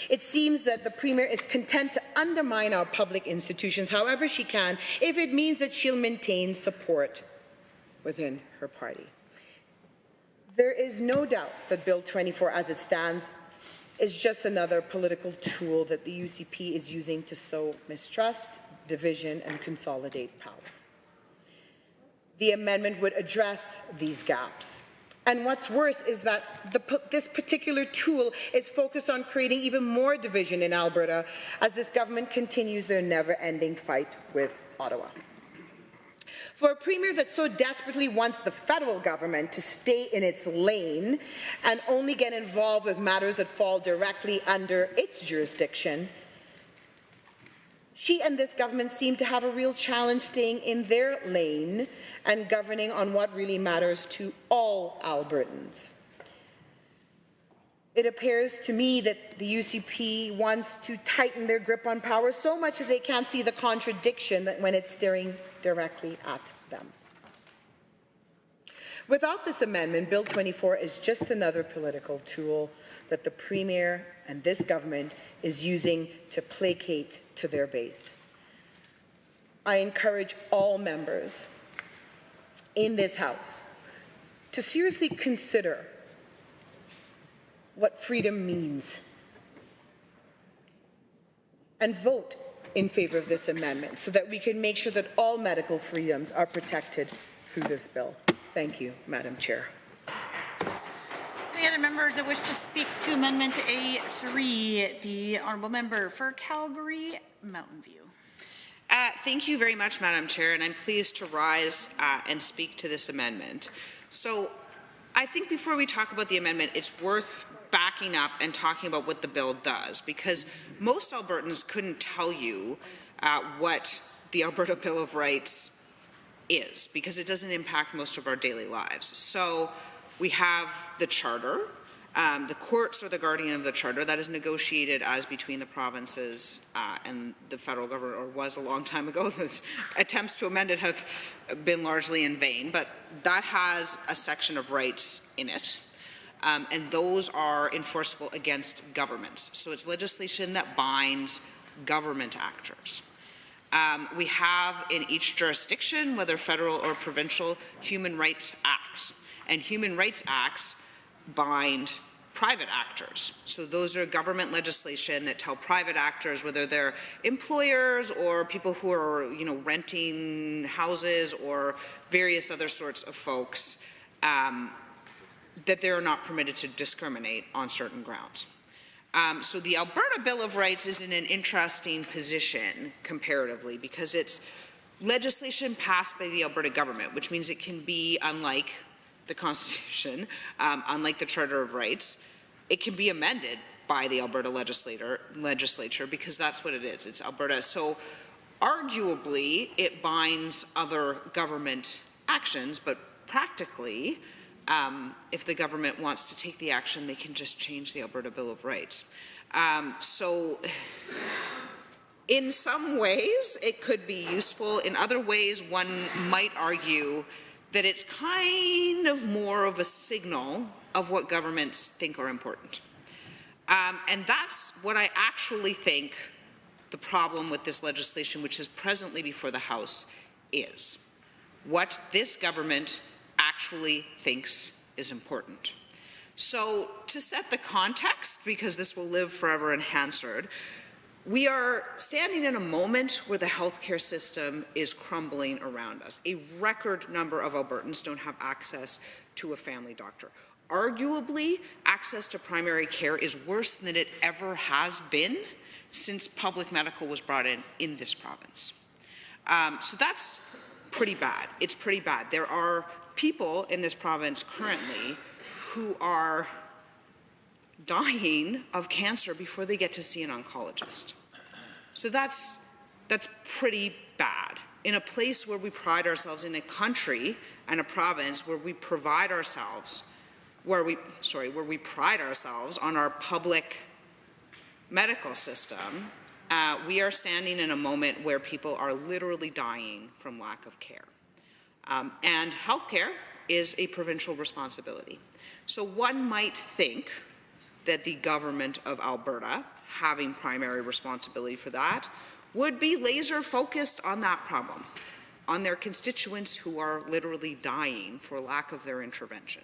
It seems that the Premier is content to undermine our public institutions however she can if it means that she'll maintain support within her party. There is no doubt that Bill 24 as it stands is just another political tool that the UCP is using to sow mistrust, division, and consolidate power. The amendment would address these gaps. And what's worse is that this particular tool is focused on creating even more division in Alberta as this government continues their never-ending fight with Ottawa. For a Premier that so desperately wants the federal government to stay in its lane and only get involved with matters that fall directly under its jurisdiction, she and this government seem to have a real challenge staying in their lane and governing on what really matters to all Albertans. It appears to me that the UCP wants to tighten their grip on power so much that they can't see the contradiction that when it's staring directly at them. Without this amendment, Bill 24 is just another political tool that the Premier and this government is using to placate to their base. I encourage all members in this House to seriously consider what freedom means and vote in favor of this amendment so that we can make sure that all medical freedoms are protected through this bill. Thank you, Madam Chair. Any other members that wish to speak to Amendment A3? The Honourable Member for Calgary, Mountain View. Thank you very much, Madam Chair, and I'm pleased to rise and speak to this amendment. So I think before we talk about the amendment, it's worth backing up and talking about what the bill does, because most Albertans couldn't tell you what the Alberta Bill of Rights is, because it doesn't impact most of our daily lives. So we have the Charter. The courts are the guardian of the Charter. That is negotiated as between the provinces and the federal government, or was a long time ago. Attempts to amend it have been largely in vain, but that has a section of rights in it, and those are enforceable against governments. So it's legislation that binds government actors. We have in each jurisdiction, whether federal or provincial, human rights acts, and human rights acts bind private actors. So those are government legislation that tell private actors, whether they're employers or people who are, renting houses or various other sorts of folks, that they're not permitted to discriminate on certain grounds. So the Alberta Bill of Rights is in an interesting position comparatively, because it's legislation passed by the Alberta government, which means it can be, unlike the Constitution, unlike the Charter of Rights, it can be amended by the Alberta legislature, because that's what it is. It's Alberta. So arguably, it binds other government actions, but practically, if the government wants to take the action, they can just change the Alberta Bill of Rights. So in some ways, it could be useful. In other ways, one might argue that it's kind of more of a signal of what governments think are important. And that's what I actually think the problem with this legislation, which is presently before the House, is. What this government actually thinks is important. So to set the context, because this will live forever in Hansard, we are standing in a moment where the healthcare system is crumbling around us. A record number of Albertans don't have access to a family doctor. Arguably, access to primary care is worse than it ever has been since public medical was brought in this province. So that's pretty bad. It's pretty bad. There are people in this province currently who are dying of cancer before they get to see an oncologist. So that's pretty bad. In a place where we pride ourselves, in a country and a province where we pride ourselves on our public medical system, we are standing in a moment where people are literally dying from lack of care. And healthcare is a provincial responsibility. So one might think that the government of Alberta, having primary responsibility for that, would be laser focused on that problem, on their constituents who are literally dying for lack of their intervention.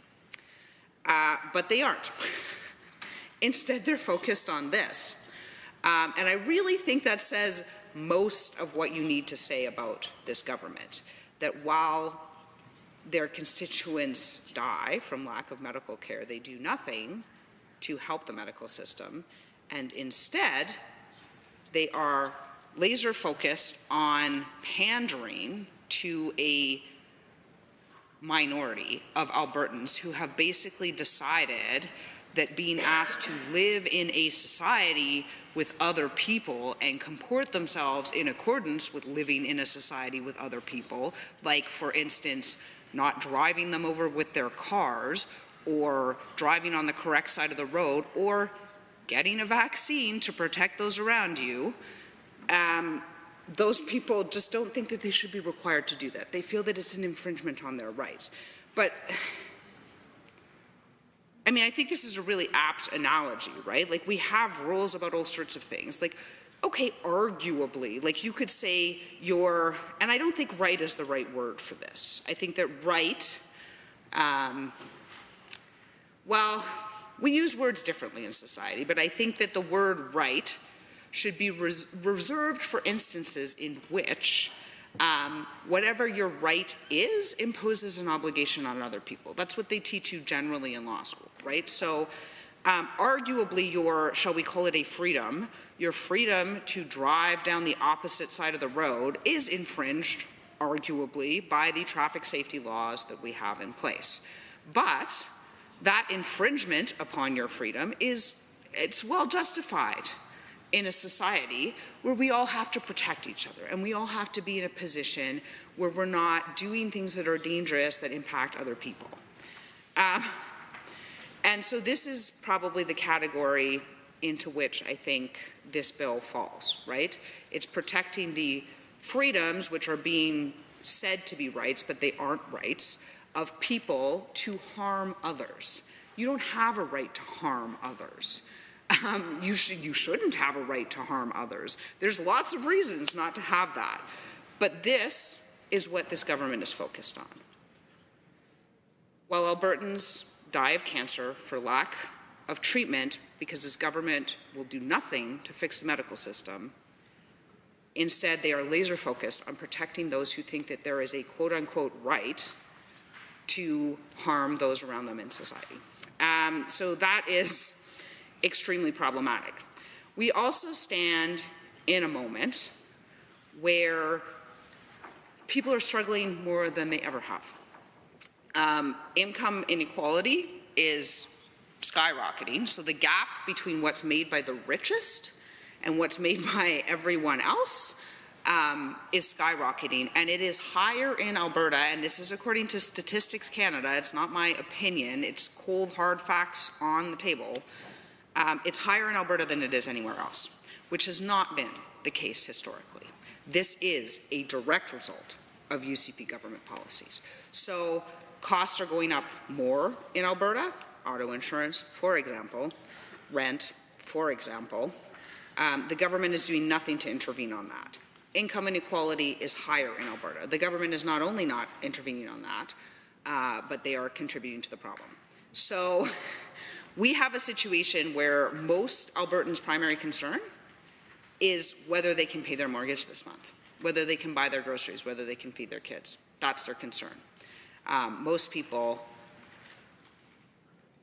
But they aren't. Instead, they're focused on this. And I really think that says most of what you need to say about this government, that while their constituents die from lack of medical care, they do nothing to help the medical system, and instead they are laser focused on pandering to a minority of Albertans who have basically decided that being asked to live in a society with other people and comport themselves in accordance with living in a society with other people, like, for instance, not driving them over with their cars, or driving on the correct side of the road, or getting a vaccine to protect those around you, those people just don't think that they should be required to do that. They feel that it's an infringement on their rights. But I mean, I think this is a really apt analogy, right? Like, we have rules about all sorts of things. Like, okay, arguably, like, you could say and I don't think right is the right word for this. I think that right, well, we use words differently in society, but I think that the word right should be reserved for instances in which whatever your right is imposes an obligation on other people. That's what they teach you generally in law school, right? So arguably your, shall we call it a freedom, your freedom to drive down the opposite side of the road is infringed, arguably, by the traffic safety laws that we have in place. But that infringement upon your freedom it's well justified in a society where we all have to protect each other, and we all have to be in a position where we're not doing things that are dangerous that impact other people. And so this is probably the category into which I think this bill falls, right? It's protecting the freedoms, which are being said to be rights, but they aren't rights, of people to harm others. You don't have a right to harm others. You shouldn't have a right to harm others. There's lots of reasons not to have that. But this is what this government is focused on. While Albertans die of cancer for lack of treatment because this government will do nothing to fix the medical system, instead they are laser focused on protecting those who think that there is a quote-unquote right to harm those around them in society. So that is extremely problematic. We also stand in a moment where people are struggling more than they ever have. Income inequality is skyrocketing, so the gap between what's made by the richest and what's made by everyone else is skyrocketing, and it is higher in Alberta, and this is according to Statistics Canada. It's not my opinion, it's cold hard facts on the table. It's higher in Alberta than it is anywhere else, which has not been the case historically. This is a direct result of UCP government policies. So costs are going up more in Alberta, auto insurance, for example, rent, for example. The government is doing nothing to intervene on that. Income inequality is higher in Alberta. The government is not only not intervening on that, but they are contributing to the problem. So we have a situation where most Albertans' primary concern is whether they can pay their mortgage this month, whether they can buy their groceries, whether they can feed their kids. That's their concern. Most people,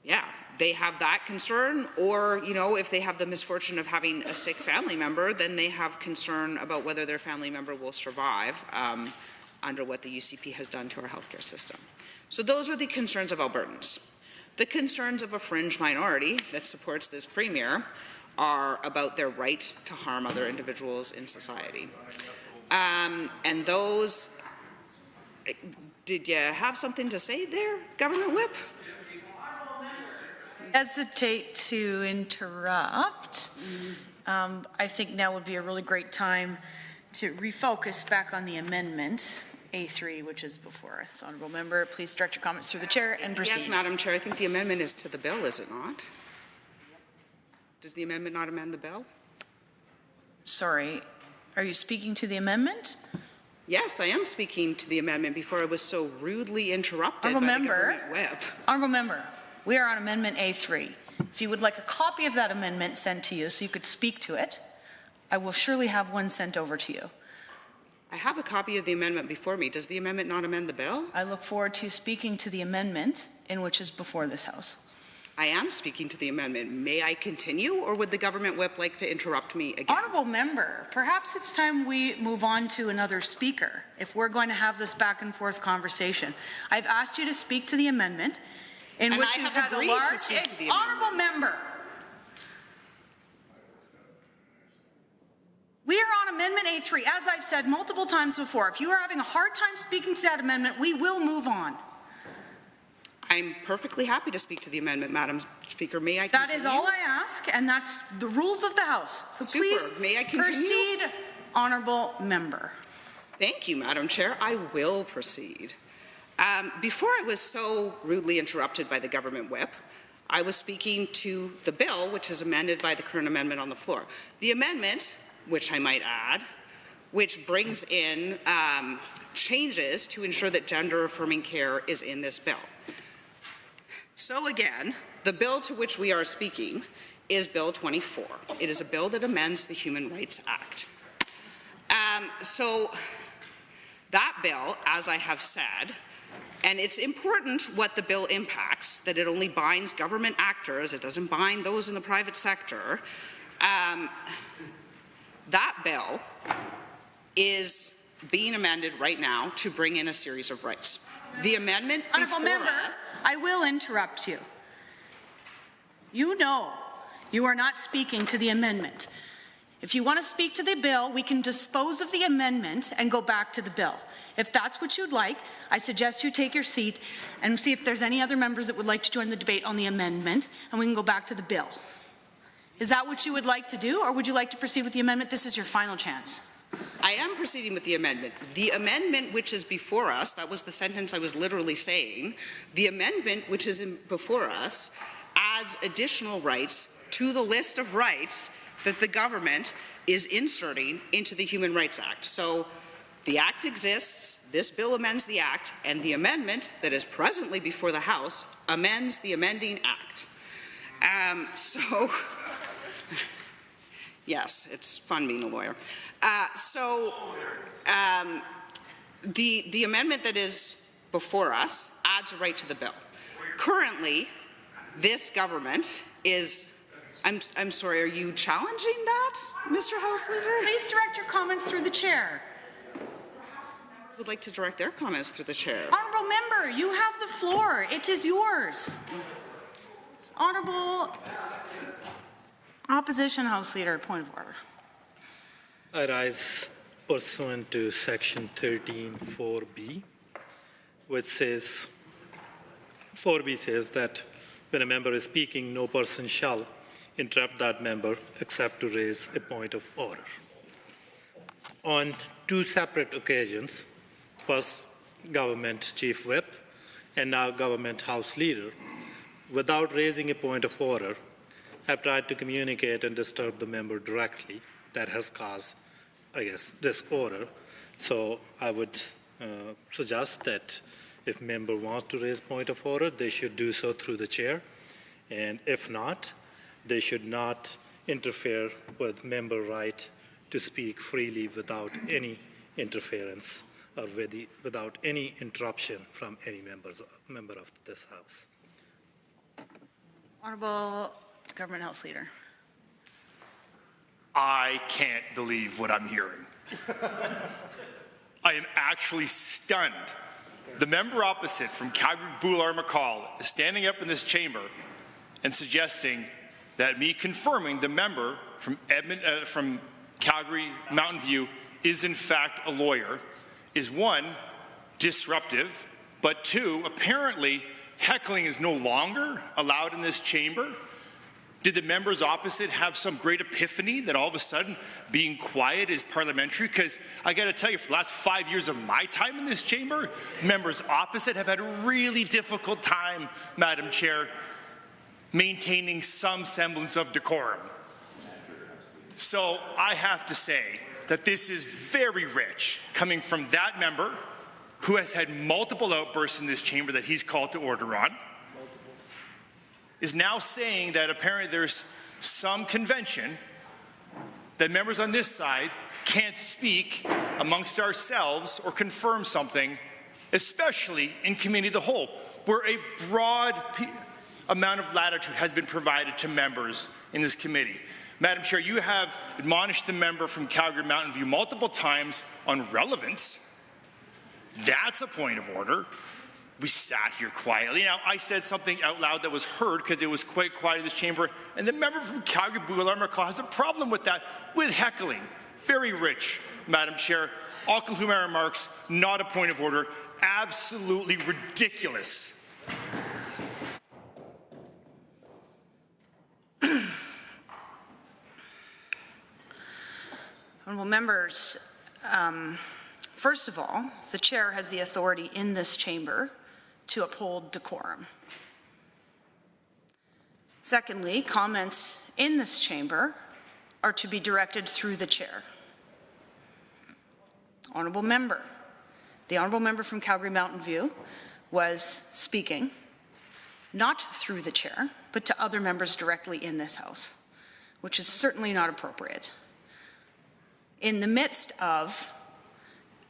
yeah, they have that concern, or, you know, if they have the misfortune of having a sick family member, then they have concern about whether their family member will survive under what the UCP has done to our healthcare system. So those are the concerns of Albertans. The concerns of a fringe minority that supports this premier are about their right to harm other individuals in society. And those, did you have something to say there, Government Whip? Hesitate to interrupt. I think now would be a really great time to refocus back on the amendment A3, which is before us. Honourable member, please direct your comments through the chair and proceed. Yes, Madam Chair. I think the amendment is to the bill, is it not? Does the amendment not amend the bill? Sorry, are you speaking to the amendment? Yes, I am speaking to the amendment before I was so rudely interrupted by the government whip. Honourable member, we are on Amendment A3. If you would like a copy of that amendment sent to you so you could speak to it, I will surely have one sent over to you. I have a copy of the amendment before me. Does the amendment not amend the bill? I look forward to speaking to the amendment in which is before this House. I am speaking to the amendment. May I continue, or would the government whip like to interrupt me again? Honourable member, perhaps it's time we move on to another speaker if we're going to have this back and forth conversation. I've asked you to speak to the amendment in which you've had a large... Honourable member, we are on Amendment A3. As I've said multiple times before, if you are having a hard time speaking to that amendment, we will move on. I'm perfectly happy to speak to the amendment, Madam Speaker. May I continue? That is all I ask, and that's the rules of the House. So Super. please May I continue? Proceed, honourable member. Thank you, Madam Chair. I will proceed. Before I was so rudely interrupted by the government whip, I was speaking to the bill, which is amended by the current amendment on the floor. The amendment, which I might add, which brings in changes to ensure that gender-affirming care is in this bill. So again, the bill to which we are speaking is Bill 24. It is a bill that amends the Human Rights Act. So that bill, as I have said, and it's important what the bill impacts, that it only binds government actors, it doesn't bind those in the private sector. That bill is being amended right now to bring in a series of rights. The amendment Honourable member, I will interrupt you. You know you are not speaking to the amendment. If you want to speak to the bill, we can dispose of the amendment and go back to the bill. If that's what you'd like, I suggest you take your seat and see if there's any other members that would like to join the debate on the amendment, and we can go back to the bill. Is that what you would like to do, or would you like to proceed with the amendment? This is your final chance. I am proceeding with the amendment. The amendment which is before us, that was the sentence I was literally saying, the amendment which is before us adds additional rights to the list of rights that the government is inserting into the Human Rights Act. So the Act exists, this bill amends the Act, and the amendment that is presently before the House amends the amending Act. Yes, it's fun being a lawyer. The amendment that is before us adds a right to the bill. Currently, this government is, I'm sorry, are you challenging that, Mr. House Leader? Please direct your comments through the chair. I would like to direct their comments through the chair. Honourable member, you have the floor. It is yours. Honourable Opposition House Leader, point of order. I rise pursuant to Section 13(4)(b), which says, 4b says that when a member is speaking, no person shall interrupt that member except to raise a point of order. On two separate occasions, first government chief whip and now government house leader, without raising a point of order, have tried to communicate and disturb the member directly. That has caused, I guess, disorder. So I would suggest that if member wants to raise point of order, they should do so through the chair. And if not, they should not interfere with member right to speak freely without any interference or without any interruption from any member of this House. Honourable Government House Leader. I can't believe what I'm hearing. I am actually stunned. The member opposite from Calgary-Boular-McCall is standing up in this chamber and suggesting that me confirming the member from Calgary Mountain View is in fact a lawyer is one, disruptive, but two, apparently heckling is no longer allowed in this chamber. Did the members opposite have some great epiphany that all of a sudden being quiet is parliamentary? Because I got to tell you, for the last 5 years of my time in this chamber, members opposite have had a really difficult time, Madam Chair, maintaining some semblance of decorum. So I have to say that this is very rich coming from that member who has had multiple outbursts in this chamber that he's called to order on, is now saying that apparently there's some convention that members on this side can't speak amongst ourselves or confirm something, especially in committee of the whole, where a broad amount of latitude has been provided to members in this committee. Madam Chair, you have admonished the member from Calgary Mountain View multiple times on relevance. That's a point of order. We sat here quietly. Now, I said something out loud that was heard because it was quite quiet in this chamber, and the member from Calgary Bouillard-Marcotte has a problem with that, with heckling. Very rich, Madam Chair. I'll conclude my remarks. Not a point of order. Absolutely ridiculous. Honourable members, first of all, the chair has the authority in this chamber to uphold decorum. Secondly, comments in this chamber are to be directed through the chair. Honourable member, the honourable member from Calgary Mountain View was speaking, not through the chair, but to other members directly in this House, which is certainly not appropriate. In the midst of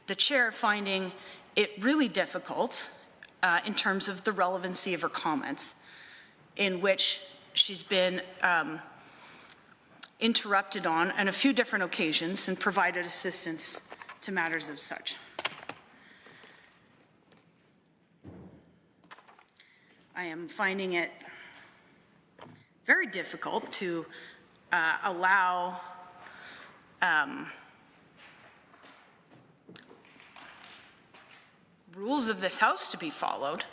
the chair finding it really difficult in terms of the relevancy of her comments, in which she's been interrupted on a few different occasions and provided assistance to matters of such. I am finding it very difficult to allow rules of this House to be followed,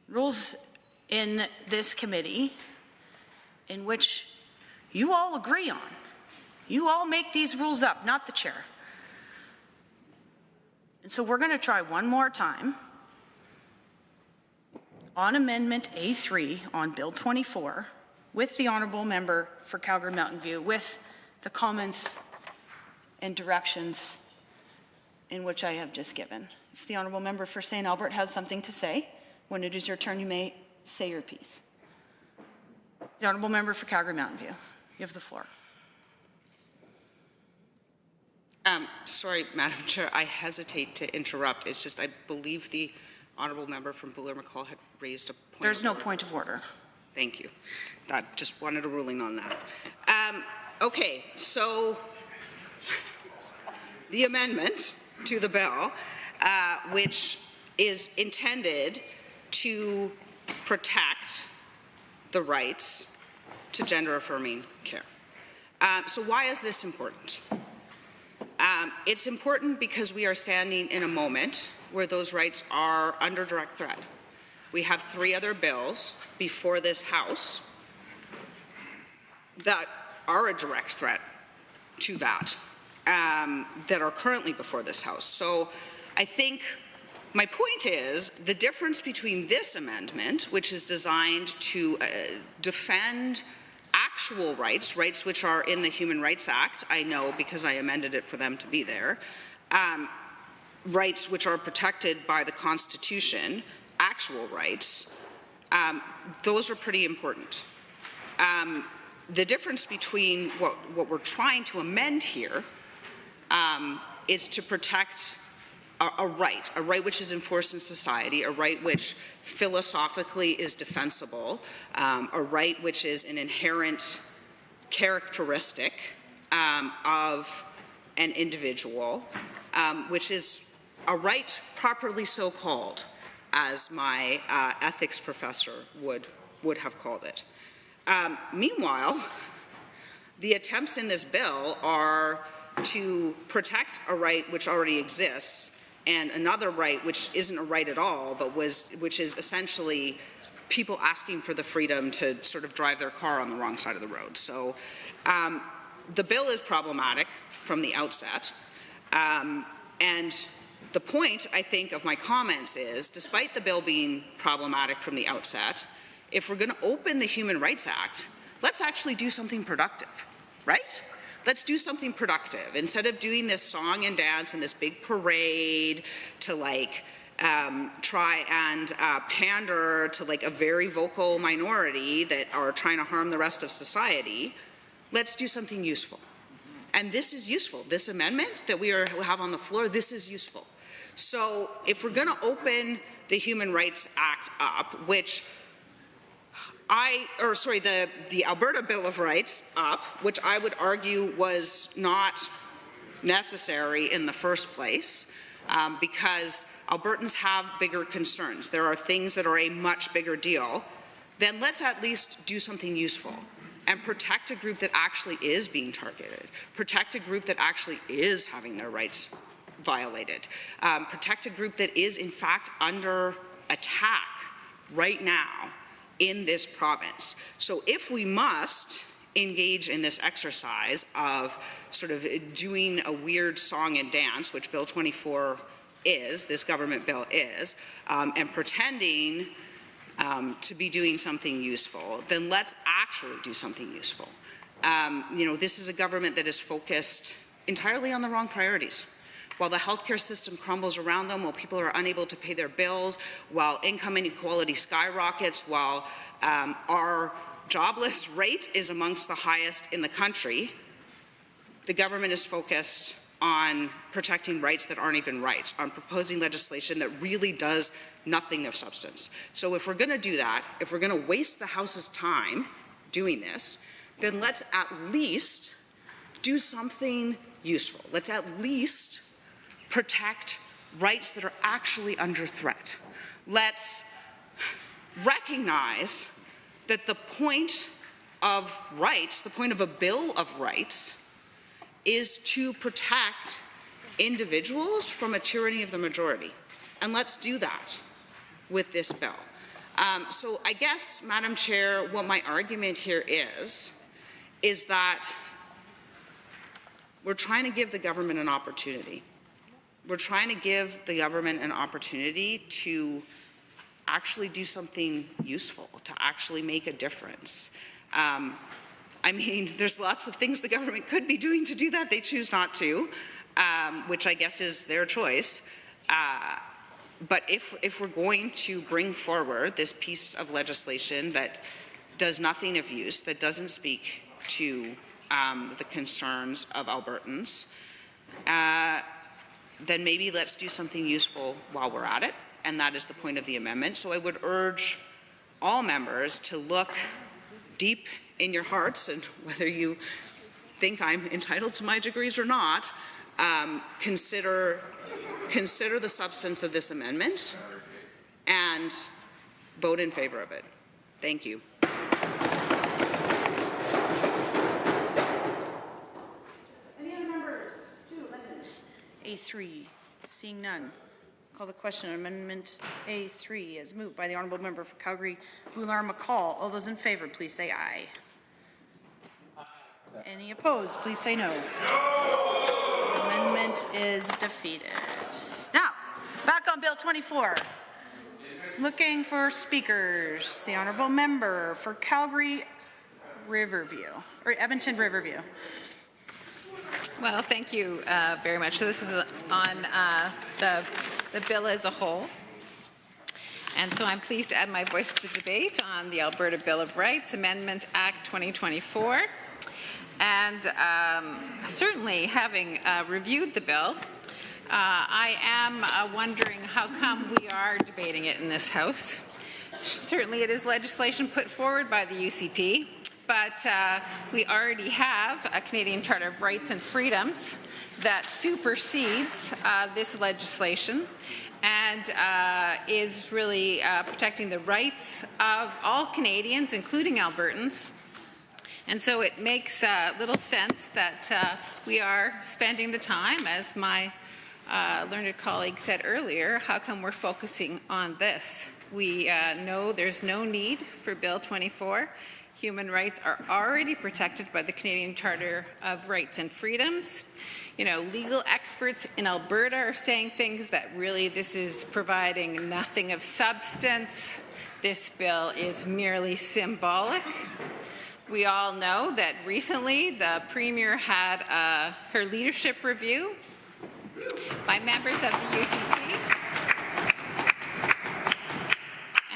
rules in this committee in which you all agree on. You all make these rules up, not the chair. And so we're going to try one more time on Amendment A3 on Bill 24 with the honourable member for Calgary Mountain View, with the comments and directions in which I have just given. If the honourable member for St. Albert has something to say, when it is your turn, you may say your piece. The honourable member for Calgary Mountain View, you have the floor. Sorry, Madam Chair, I hesitate to interrupt. It's just I believe the honourable member from Bouillard-Marcotte had raised a point. There's no point of order. Thank you. That just wanted a ruling on that. Okay, so the amendment to the bill, which is intended to protect the rights to gender-affirming care. So why is this important? It's important because we are standing in a moment where those rights are under direct threat. We have 3 other bills before this House that are a direct threat to that, that are currently before this House. So I think my point is the difference between this amendment, which is designed to defend actual rights, rights which are in the Human Rights Act, I know because I amended it for them to be there, rights which are protected by the Constitution, actual rights, those are pretty important. The difference between what we're trying to amend here is to protect a right which is enforced in society, a right which philosophically is defensible, a right which is an inherent characteristic of an individual, which is a right properly so called, as my ethics professor would have called it. Meanwhile, the attempts in this bill are to protect a right which already exists and another right which isn't a right at all, but which is essentially people asking for the freedom to sort of drive their car on the wrong side of the road. So the bill is problematic from the outset. And the point, I think, of my comments is, despite the bill being problematic from the outset, if we're going to open the Human Rights Act, let's actually do something productive, right? Let's do something productive. Instead of doing this song and dance and this big parade to like try and pander to like a very vocal minority that are trying to harm the rest of society, let's do something useful. And this is useful. This amendment that we have on the floor, this is useful. So if we're going to open the Human Rights Act up, which the Alberta Bill of Rights up, which I would argue was not necessary in the first place, because Albertans have bigger concerns. There are things that are a much bigger deal. Then let's at least do something useful and protect a group that actually is being targeted, protect a group that actually is having their rights violated, protect a group that is in fact under attack right now in this province. So if we must engage in this exercise of sort of doing a weird song and dance, which Bill 24 is, this government bill is, and pretending to be doing something useful, then let's actually do something useful. This is a government that is focused entirely on the wrong priorities. While the healthcare system crumbles around them, while people are unable to pay their bills, while income inequality skyrockets, while our jobless rate is amongst the highest in the country, the government is focused on protecting rights that aren't even rights, on proposing legislation that really does nothing of substance. So if we're going to do that, if we're going to waste the House's time doing this, then let's at least do something useful. Let's at least protect rights that are actually under threat. Let's recognize that the point of rights, the point of a Bill of Rights, is to protect individuals from a tyranny of the majority. And let's do that with this bill. So I guess, Madam Chair, what my argument here is that we're trying to give the government an opportunity. We're trying to give the government an opportunity to actually do something useful, to actually make a difference. I mean, there's lots of things the government could be doing to do that. They choose not to, which I guess is their choice. But if we're going to bring forward this piece of legislation that does nothing of use, that doesn't speak to the concerns of Albertans, then maybe let's do something useful while we're at it, and that is the point of the amendment. So I would urge all members to look deep in your hearts, and whether you think I'm entitled to my degrees or not, consider the substance of this amendment and vote in favor of it. Thank you. Any other members? Two amendments. A3. Seeing none. Call the question on Amendment A3 as moved by the Honourable Member for Calgary, Bouillard-McCall. All those in favour, please say aye. Any opposed, please say no. The amendment is defeated. Now, back on Bill 24. Looking for speakers. The Honourable Member for Calgary, Riverview, or Edmonton Riverview. Well, thank you very much. So this is on the bill as a whole. And so I'm pleased to add my voice to the debate on the Alberta Bill of Rights Amendment Act 2024. And certainly, having reviewed the bill, I am wondering how come we are debating it in this House. Certainly, it is legislation put forward by the UCP, but we already have a Canadian Charter of Rights and Freedoms that supersedes this legislation and is really protecting the rights of all Canadians, including Albertans. And so it makes little sense that we are spending the time, as my learned colleague said earlier, how come we're focusing on this? We know there's no need for Bill 24. Human rights are already protected by the Canadian Charter of Rights and Freedoms. You know, legal experts in Alberta are saying things that really this is providing nothing of substance. This bill is merely symbolic. We all know that recently the Premier had her leadership review by members of the UCP.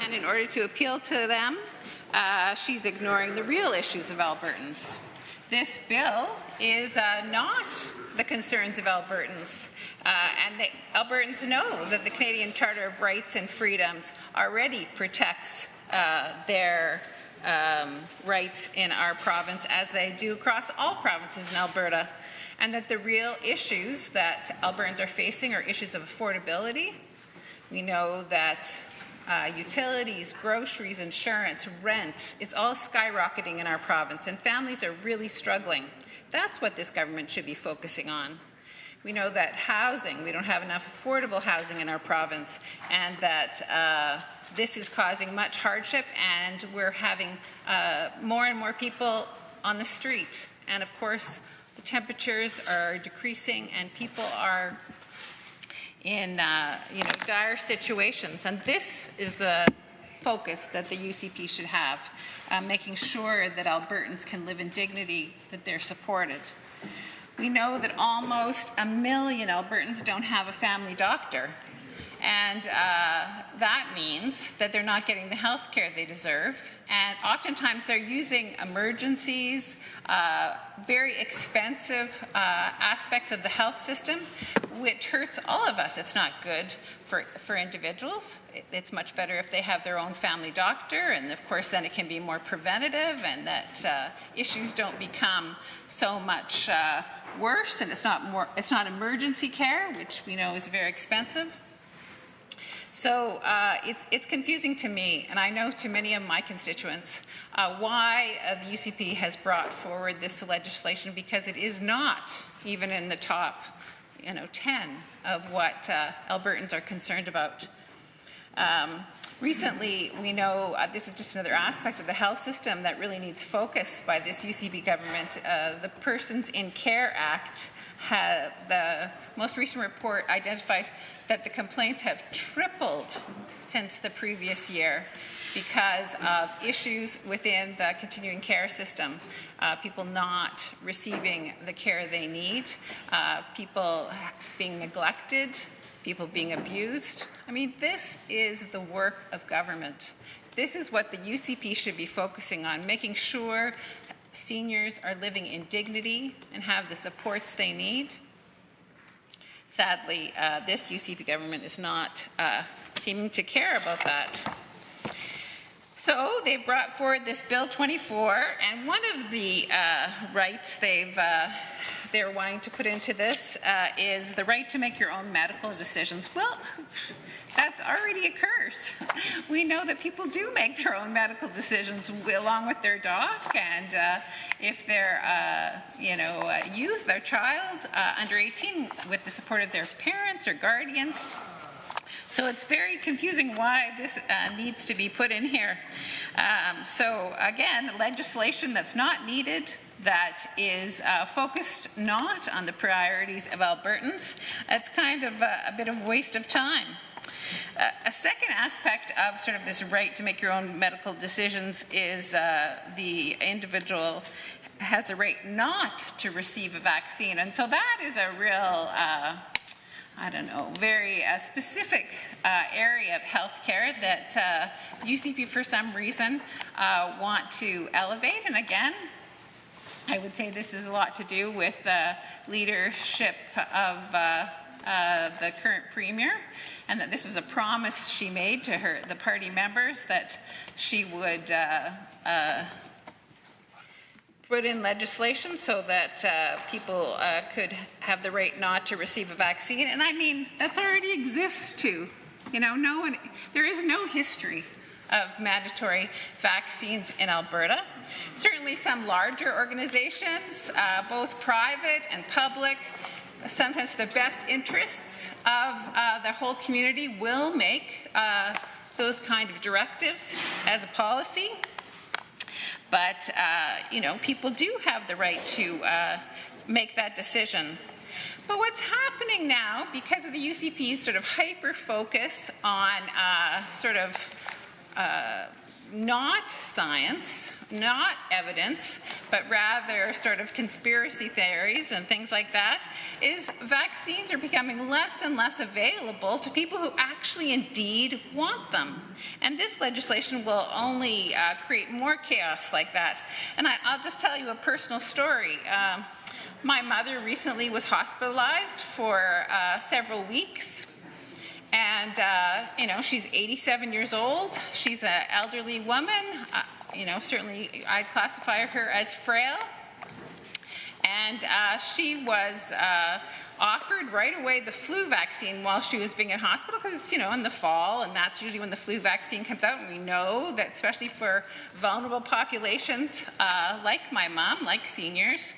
And in order to appeal to them, she's ignoring the real issues of Albertans. This bill is not the concerns of Albertans. And the Albertans know that the Canadian Charter of Rights and Freedoms already protects their rights in our province, as they do across all provinces in Alberta, and that the real issues that Albertans are facing are issues of affordability. We know that utilities, groceries, insurance, rent, it's all skyrocketing in our province, and families are really struggling. That's what this government should be focusing on. We know that housing, we don't have enough affordable housing in our province, and that this is causing much hardship, and we're having more and more people on the street. And of course, the temperatures are decreasing, and people are in dire situations. And this is the focus that the UCP should have, making sure that Albertans can live in dignity, that they're supported. We know that almost 1 million Albertans don't have a family doctor, and that means that they're not getting the health care they deserve, and oftentimes they're using emergencies, very expensive aspects of the health system, which hurts all of us. It's not good for individuals. It's much better if they have their own family doctor, and of course then it can be more preventative, and that issues don't become so much worse, and it's not emergency care, which we know is very expensive. So it's confusing to me, and I know to many of my constituents, why the UCP has brought forward this legislation, because it is not even in the top 10 of what Albertans are concerned about. Recently, we know this is just another aspect of the health system that really needs focus by this UCP government. The Persons in Care Act, the most recent report identifies that the complaints have tripled since the previous year because of issues within the continuing care system, people not receiving the care they need, people being neglected, people being abused. I mean, this is the work of government. This is what the UCP should be focusing on, making sure seniors are living in dignity and have the supports they need. Sadly, this UCP government is not seeming to care about that. So they brought forward this Bill 24, and one of the rights they're wanting to put into this is the right to make your own medical decisions. Well, that already occurs. We know that people do make their own medical decisions along with their doc, and if they're, youth, their child under 18, with the support of their parents or guardians. So it's very confusing why this needs to be put in here. So again, legislation that's not needed, that is focused not on the priorities of Albertans. It's kind of a bit of a waste of time. A second aspect of sort of this right to make your own medical decisions is the individual has the right not to receive a vaccine. And so that is a real, very specific area of healthcare that UCP for some reason want to elevate. And again, I would say this is a lot to do with the leadership of the current Premier, and that this was a promise she made to the party members that she would put in legislation so that people could have the right not to receive a vaccine. And I mean, that's already exists too. There is no history of mandatory vaccines in Alberta. Certainly some larger organizations, both private and public, sometimes for the best interests of the whole community, will make those kind of directives as a policy. But, you know, people do have the right to make that decision. But what's happening now, because of the UCP's sort of hyper-focus on not science, not evidence, but rather sort of conspiracy theories and things like that, is vaccines are becoming less and less available to people who actually indeed want them. And this legislation will only create more chaos like that. And I'll just tell you a personal story. My mother recently was hospitalized for several weeks. And, you know, she's 87 years old. She's an elderly woman. You know, certainly I'd classify her as frail. And she was offered right away the flu vaccine while she was being in hospital, because it's, you know, in the fall, and that's usually when the flu vaccine comes out. And we know that especially for vulnerable populations like my mom, like seniors,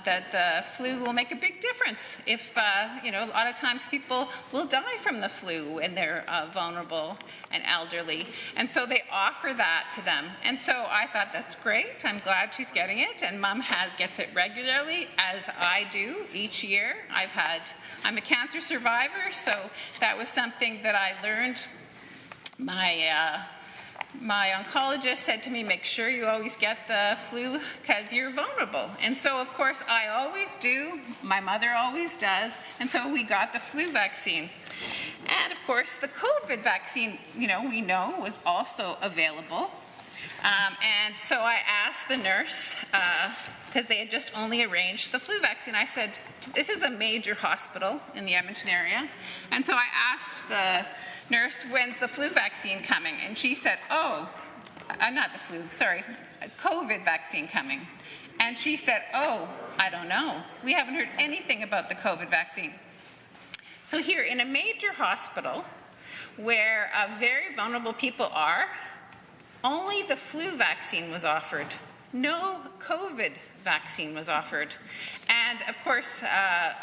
that the flu will make a big difference. If, you know, a lot of times people will die from the flu when they're vulnerable and elderly. And so they offer that to them. And so I thought, that's great. I'm glad she's getting it. And Mom gets it regularly, as I do each year. I'm a cancer survivor, so that was something that I learned. My oncologist said to me, make sure you always get the flu because you're vulnerable. And so, of course, I always do. My mother always does. And so we got the flu vaccine. And, of course, the COVID vaccine, you know, we know was also available. And so I asked the nurse, because they had just only arranged the flu vaccine. I said, this is a major hospital in the Edmonton area. And so I asked the nurse, when's the flu vaccine coming? And she said, not the flu, sorry, COVID vaccine coming. And she said, I don't know. We haven't heard anything about the COVID vaccine. So here in a major hospital where very vulnerable people are, only the flu vaccine was offered. No COVID vaccine was offered. And of course,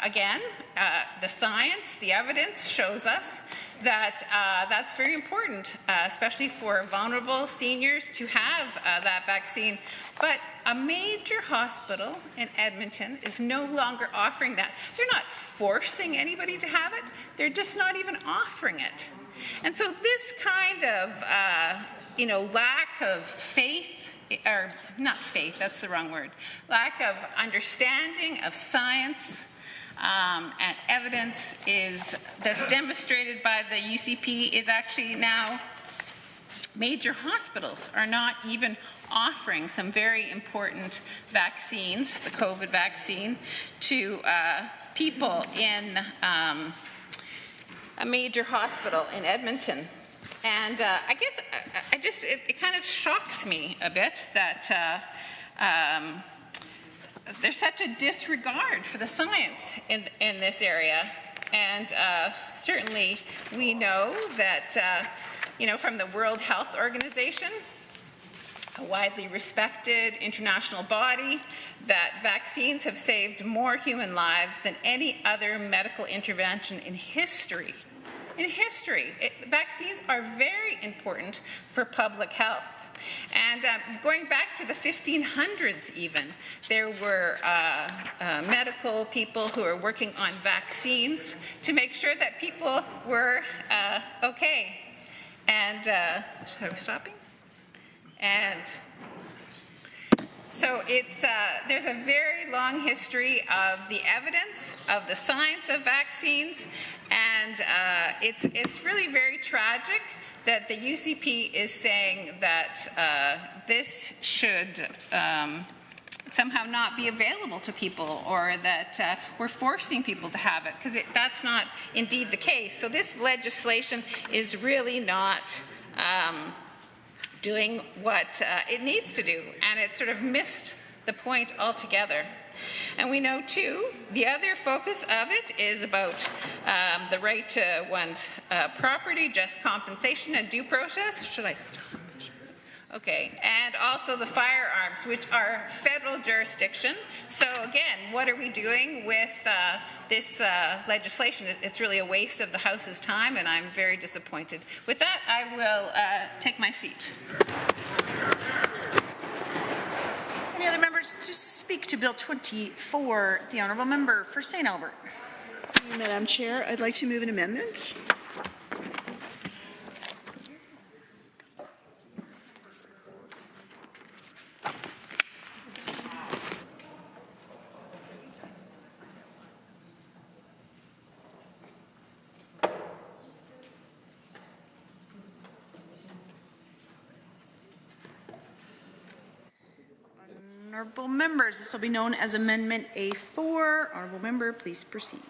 again, the science, the evidence shows us that that's very important, especially for vulnerable seniors to have that vaccine. But a major hospital in Edmonton is no longer offering that. They're not forcing anybody to have it. They're just not even offering it. And so this kind of lack of faith, or not faith, that's the wrong word, lack of understanding of science and evidence that's demonstrated by the UCP is actually now major hospitals are not even offering some very important vaccines, the COVID vaccine, to people in a major hospital in Edmonton. And I guess it kind of shocks me a bit that there's such a disregard for the science in this area. And certainly we know that, from the World Health Organization, a widely respected international body, that vaccines have saved more human lives than any other medical intervention in history. In history, vaccines are very important for public health. And going back to the 1500s even, there were medical people who were working on vaccines to make sure that people were okay. And, are we stopping? And so there's a very long history of the evidence, of the science of vaccines, and it's really very tragic that the UCP is saying that this should somehow not be available to people, or that we're forcing people to have it, because that's not indeed the case. So this legislation is really not doing what it needs to do, and it sort of missed the point altogether. And we know, too, the other focus of it is about the right to one's property, just compensation, and due process. Should I stop? Okay, and also the firearms, which are federal jurisdiction. So again, what are we doing with this legislation? It's really a waste of the House's time, and I'm very disappointed. With that, I will take my seat. Any other members to speak to Bill 24? The Honourable Member for St. Albert. Madam Chair, I'd like to move an amendment. Honourable members, this will be known as Amendment A4. Honourable member, please proceed.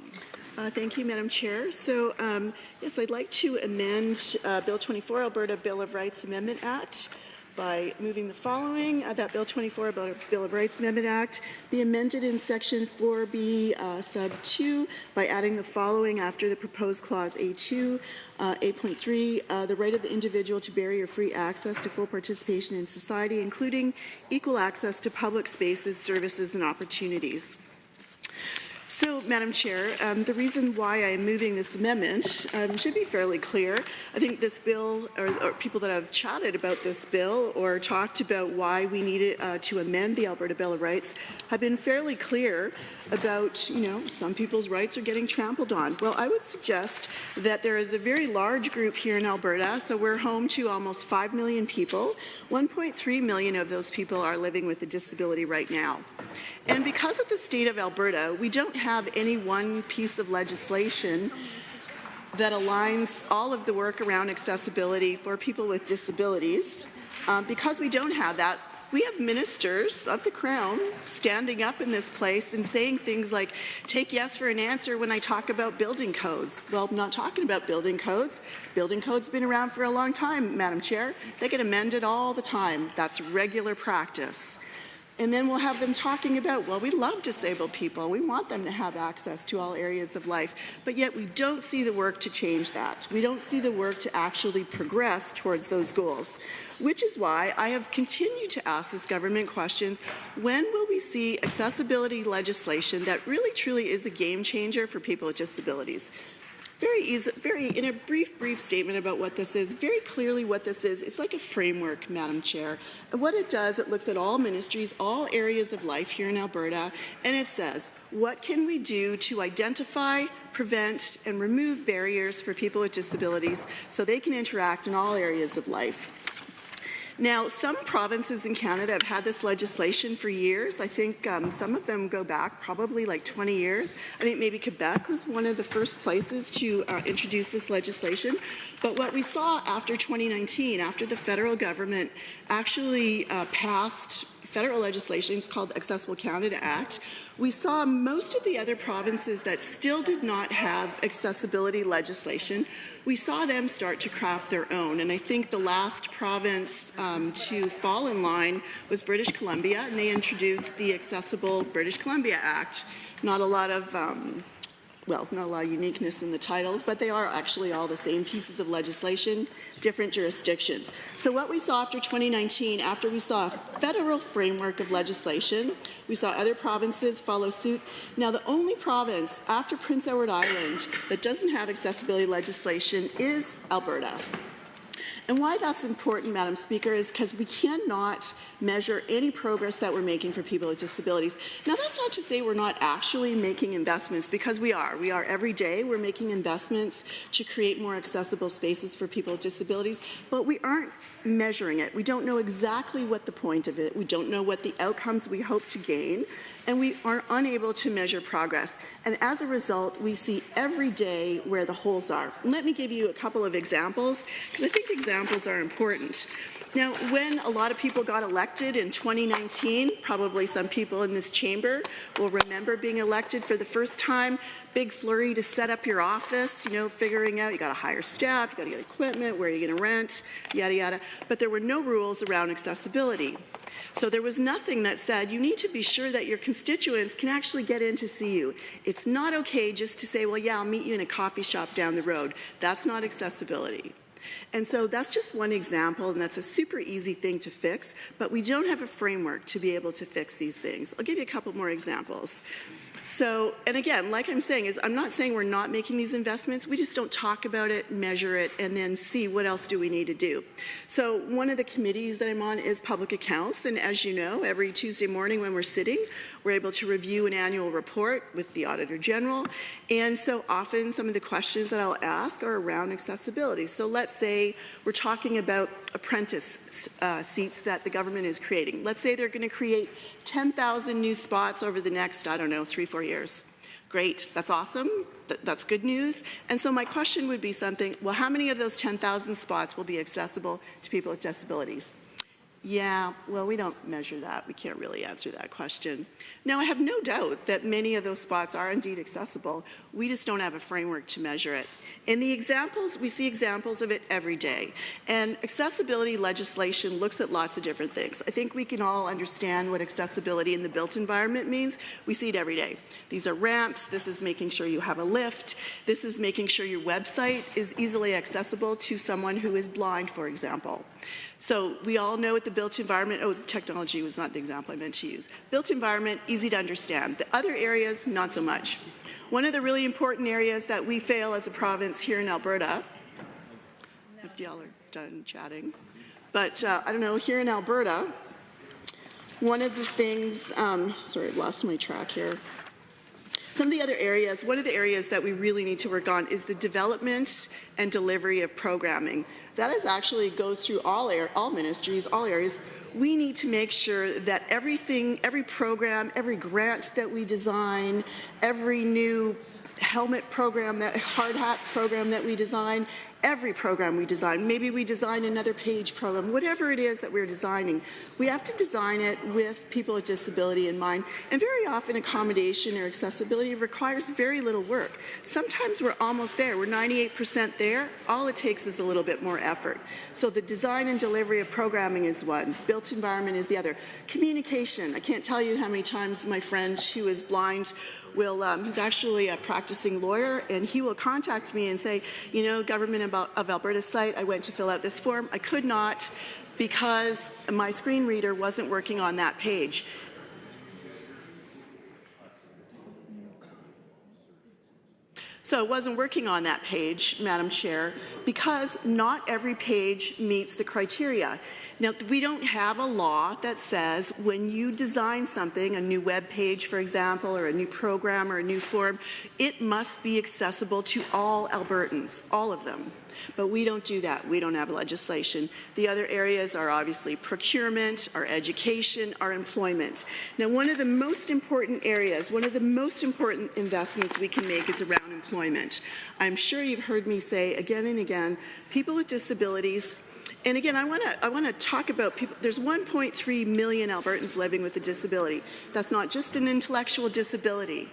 Thank you, Madam Chair. So, yes, I'd like to amend Bill 24, Alberta Bill of Rights Amendment Act, by moving the following. That Bill 24, Alberta Bill of Rights Amendment Act, be amended in Section 4B sub 2 by adding the following after the proposed clause A2. 8.3, the right of the individual to barrier-free access to full participation in society, including equal access to public spaces, services, and opportunities. So, Madam Chair, the reason why I am moving this amendment should be fairly clear. I think this bill, or people that have chatted about this bill or talked about why we needed to amend the Alberta Bill of Rights, have been fairly clear about, some people's rights are getting trampled on. Well, I would suggest that there is a very large group here in Alberta, so we're home to almost 5 million people. 1.3 million of those people are living with a disability right now. And because of the state of Alberta, we don't have any one piece of legislation that aligns all of the work around accessibility for people with disabilities. Because we don't have that, we have ministers of the Crown standing up in this place and saying things like, take yes for an answer when I talk about building codes. Well, I'm not talking about building codes. Building codes have been around for a long time, Madam Chair. They get amended all the time. That's regular practice. And then we'll have them talking about, well, we love disabled people. We want them to have access to all areas of life. But yet we don't see the work to change that. We don't see the work to actually progress towards those goals, which is why I have continued to ask this government questions. When will we see accessibility legislation that really, truly is a game changer for people with disabilities? In a brief statement about what this is, very clearly what this is, it's like a framework, Madam Chair. And what it does, it looks at all ministries, all areas of life here in Alberta, and it says, what can we do to identify, prevent, and remove barriers for people with disabilities so they can interact in all areas of life? Now, some provinces in Canada have had this legislation for years. I think some of them go back probably like 20 years. I think maybe Quebec was one of the first places to introduce this legislation. But what we saw after 2019, after the federal government actually passed federal legislation, it's called the Accessible Canada Act, we saw most of the other provinces that still did not have accessibility legislation, we saw them start to craft their own. And I think the last province to fall in line was British Columbia, and they introduced the Accessible British Columbia Act. Not a lot of not a lot of uniqueness in the titles, but they are actually all the same pieces of legislation, different jurisdictions. So what we saw after 2019, after we saw a federal framework of legislation, we saw other provinces follow suit. Now, the only province after Prince Edward Island that doesn't have accessibility legislation is Alberta. And why that's important, Madam Speaker, is because we cannot measure any progress that we're making for people with disabilities. Now, that's not to say we're not actually making investments, because we are. We are every day. We're making investments to create more accessible spaces for people with disabilities, but we aren't measuring it. We don't know exactly what the point of it. We don't know what the outcomes we hope to gain, and we are unable to measure progress. And as a result, we see every day where the holes are. And let me give you a couple of examples, because I think examples are important. Now, when a lot of people got elected in 2019, probably some people in this chamber will remember being elected for the first time, big flurry to set up your office, figuring out you got to hire staff, you got to get equipment, where are you going to rent, yada, yada. But there were no rules around accessibility. So there was nothing that said you need to be sure that your constituents can actually get in to see you. It's not okay just to say, well, yeah, I'll meet you in a coffee shop down the road. That's not accessibility. And so that's just one example, and that's a super easy thing to fix, but we don't have a framework to be able to fix these things. I'll give you a couple more examples. So, and again, like I'm saying, I'm not saying we're not making these investments, we just don't talk about it, measure it, and then see what else do we need to do. So one of the committees that I'm on is public accounts, and as you know, every Tuesday morning when we're sitting, we're able to review an annual report with the Auditor General, and so often some of the questions that I'll ask are around accessibility. So let's say we're talking about apprentice seats that the government is creating. Let's say they're going to create 10,000 new spots over the next, I don't know, 3-4 years. Great, that's awesome, that's good news. And so my question would be something, well, how many of those 10,000 spots will be accessible to people with disabilities? Yeah, well, we don't measure that. We can't really answer that question. Now, I have no doubt that many of those spots are indeed accessible. We just don't have a framework to measure it. In the examples, we see examples of it every day. And accessibility legislation looks at lots of different things. I think we can all understand what accessibility in the built environment means. We see it every day. These are ramps. This is making sure you have a lift. This is making sure your website is easily accessible to someone who is blind, for example. So we all know what the built environment, technology was not the example I meant to use. Built environment, easy to understand. The other areas, not so much. One of the really important areas that we fail as a province here in Alberta, if y'all are done chatting, but I don't know, here in Alberta, one of the things, sorry, I lost my track here. Some of the other areas, one of the areas that we really need to work on is the development and delivery of programming. That is actually goes through all ministries, all areas. We need to make sure that everything, every program, every grant that we design, every new helmet program, that hard hat program that we design, every program we design, maybe we design another page program, whatever it is that we're designing, we have to design it with people with disability in mind. And very often accommodation or accessibility requires very little work. Sometimes we're almost there, we're 98% there, all it takes is a little bit more effort. So the design and delivery of programming is one, built environment is the other. Communication, I can't tell you how many times my friend who is blind will, he's actually a practicing lawyer, and he will contact me and say, you know, Government of Alberta site, I went to fill out this form, I could not because my screen reader wasn't working on that page. So it wasn't working on that page, Madam Chair, because not every page meets the criteria. Now, we don't have a law that says when you design something, a new web page, for example, or a new program or a new form, it must be accessible to all Albertans, all of them. But we don't do that. We don't have legislation. The other areas are obviously procurement, our education, our employment. Now, one of the most important areas, one of the most important investments we can make is around employment. I'm sure you've heard me say again and again, people with disabilities. And again, I want to talk about people. There's 1.3 million Albertans living with a disability. That's not just an intellectual disability.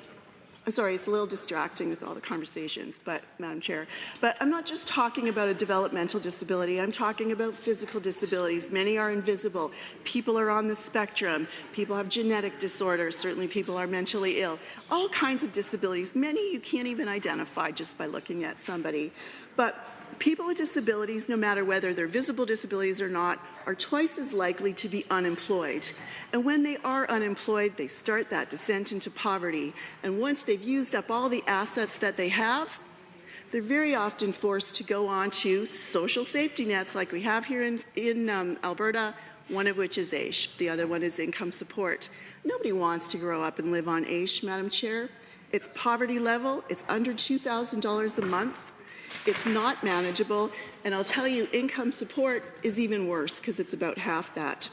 I'm sorry, it's a little distracting with all the conversations, but Madam Chair. But I'm not just talking about a developmental disability. I'm talking about physical disabilities. Many are invisible. People are on the spectrum. People have genetic disorders. Certainly people are mentally ill. All kinds of disabilities. Many you can't even identify just by looking at somebody. But people with disabilities, no matter whether they're visible disabilities or not, are twice as likely to be unemployed. And when they are unemployed, they start that descent into poverty. And once they've used up all the assets that they have, they're very often forced to go on to social safety nets like we have here in Alberta, one of which is AISH. The other one is income support. Nobody wants to grow up and live on AISH, Madam Chair. It's poverty level. It's under $2,000 a month. It's not manageable, and I'll tell you, income support is even worse because it's about half that.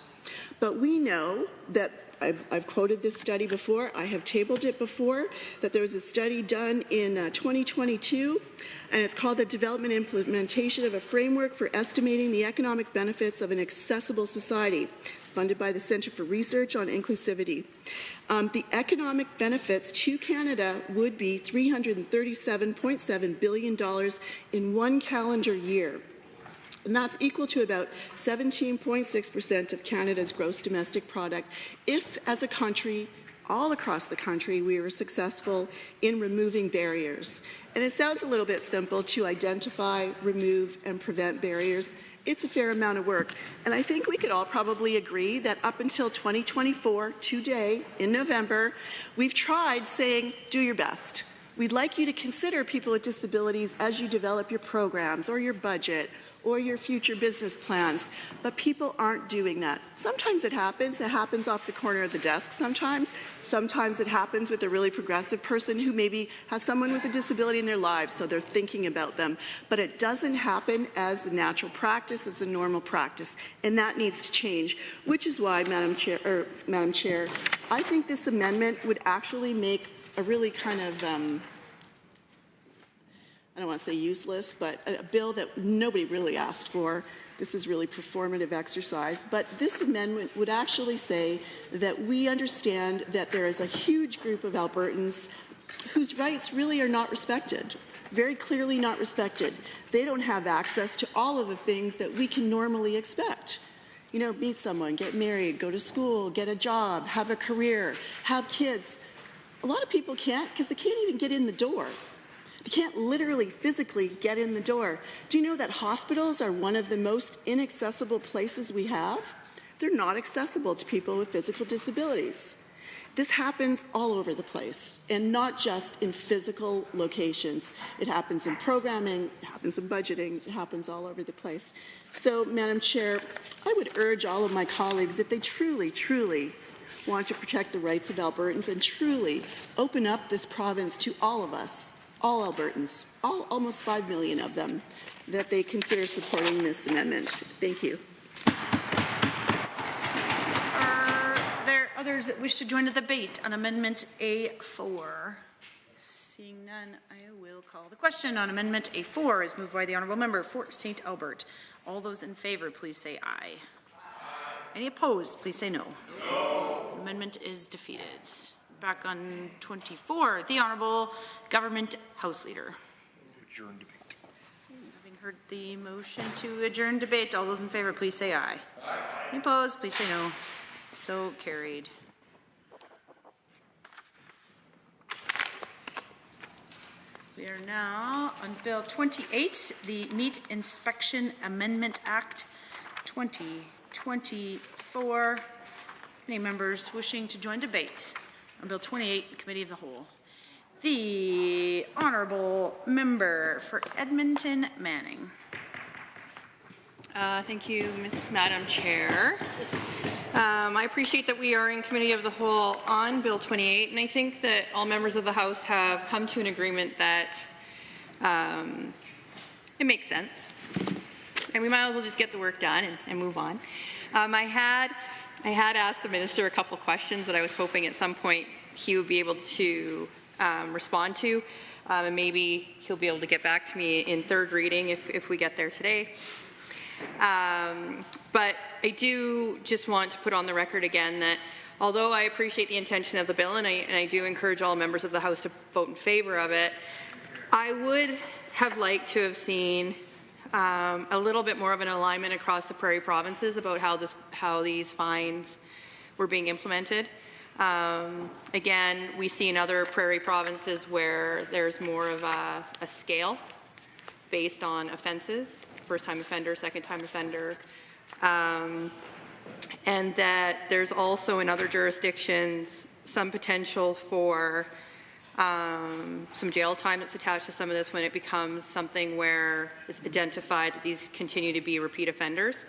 But we know that, I've quoted this study before, I have tabled it before, that there was a study done in 2022, and it's called the Development and Implementation of a Framework for Estimating the Economic Benefits of an Accessible Society, funded by the Centre for Research on Inclusivity. The economic benefits to Canada would be $337.7 billion in one calendar year. And that's equal to about 17.6% of Canada's gross domestic product if, as a country, all across the country, we were successful in removing barriers. And it sounds a little bit simple to identify, remove, and prevent barriers. It's a fair amount of work. And I think we could all probably agree that up until 2024, today, in November, we've tried saying, do your best. We'd like you to consider people with disabilities as you develop your programs or your budget or your future business plans, but people aren't doing that. Sometimes it happens off the corner of the desk sometimes it happens with a really progressive person who maybe has someone with a disability in their lives, so they're thinking about them, but it doesn't happen as a natural practice, as a normal practice, and that needs to change, which is why, Madam Chair, I think this amendment would actually make a really kind of, I don't want to say useless, but a bill that nobody really asked for. This is really performative exercise. But this amendment would actually say that we understand that there is a huge group of Albertans whose rights really are not respected, very clearly not respected. They don't have access to all of the things that we can normally expect. You know, meet someone, get married, go to school, get a job, have a career, have kids. A lot of people can't because they can't even get in the door. They can't literally, physically get in the door. Do you know that hospitals are one of the most inaccessible places we have? They're not accessible to people with physical disabilities. This happens all over the place, and not just in physical locations. It happens in programming, it happens in budgeting, it happens all over the place. So, Madam Chair, I would urge all of my colleagues, if they truly want to protect the rights of Albertans and truly open up this province to all of us, all Albertans, almost 5 million of them, that they consider supporting this amendment. Thank you. Are there others that wish to join the debate on Amendment A4? Seeing none, I will call the question on Amendment A4 is moved by the Honourable Member for St. Albert. All those in favour, please say aye. Any opposed, please say no. No. Amendment is defeated. Back on 24, the Honourable Government House Leader. Adjourn debate. Having heard the motion to adjourn debate, all those in favour, please say aye. Aye. Any opposed, please say no. So carried. We are now on Bill 28, the Meat Inspection Amendment Act 2024. Any members wishing to join debate on Bill 28, Committee of the Whole? The Honourable Member for Edmonton Manning. Thank you, Madam Chair. I appreciate that we are in Committee of the Whole on Bill 28, and I think that all members of the House have come to an agreement that it makes sense, and we might as well just get the work done and move on. I had asked the Minister a couple questions that I was hoping at some point he would be able to respond to, and maybe he'll be able to get back to me in third reading if we get there today. But I do just want to put on the record again that although I appreciate the intention of the bill, and I do encourage all members of the House to vote in favour of it, I would have liked to have seen a little bit more of an alignment across the prairie provinces about how these fines were being implemented. Again, we see in other prairie provinces where there's more of a scale based on offences, first-time offender, second-time offender, and that there's also in other jurisdictions some potential for some jail time that's attached to some of this when it becomes something where it's identified that these continue to be repeat offenders.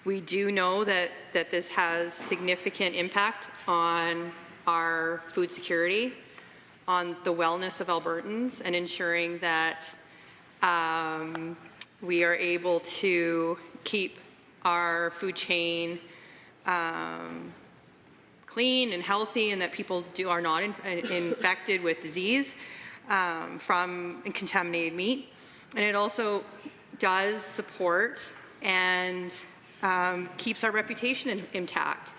We do know that this has significant impact on our food security, on the wellness of Albertans, and ensuring that we are able to keep our food chain clean and healthy, and that people are not infected with disease from contaminated meat. And it also does support and keeps our reputation intact.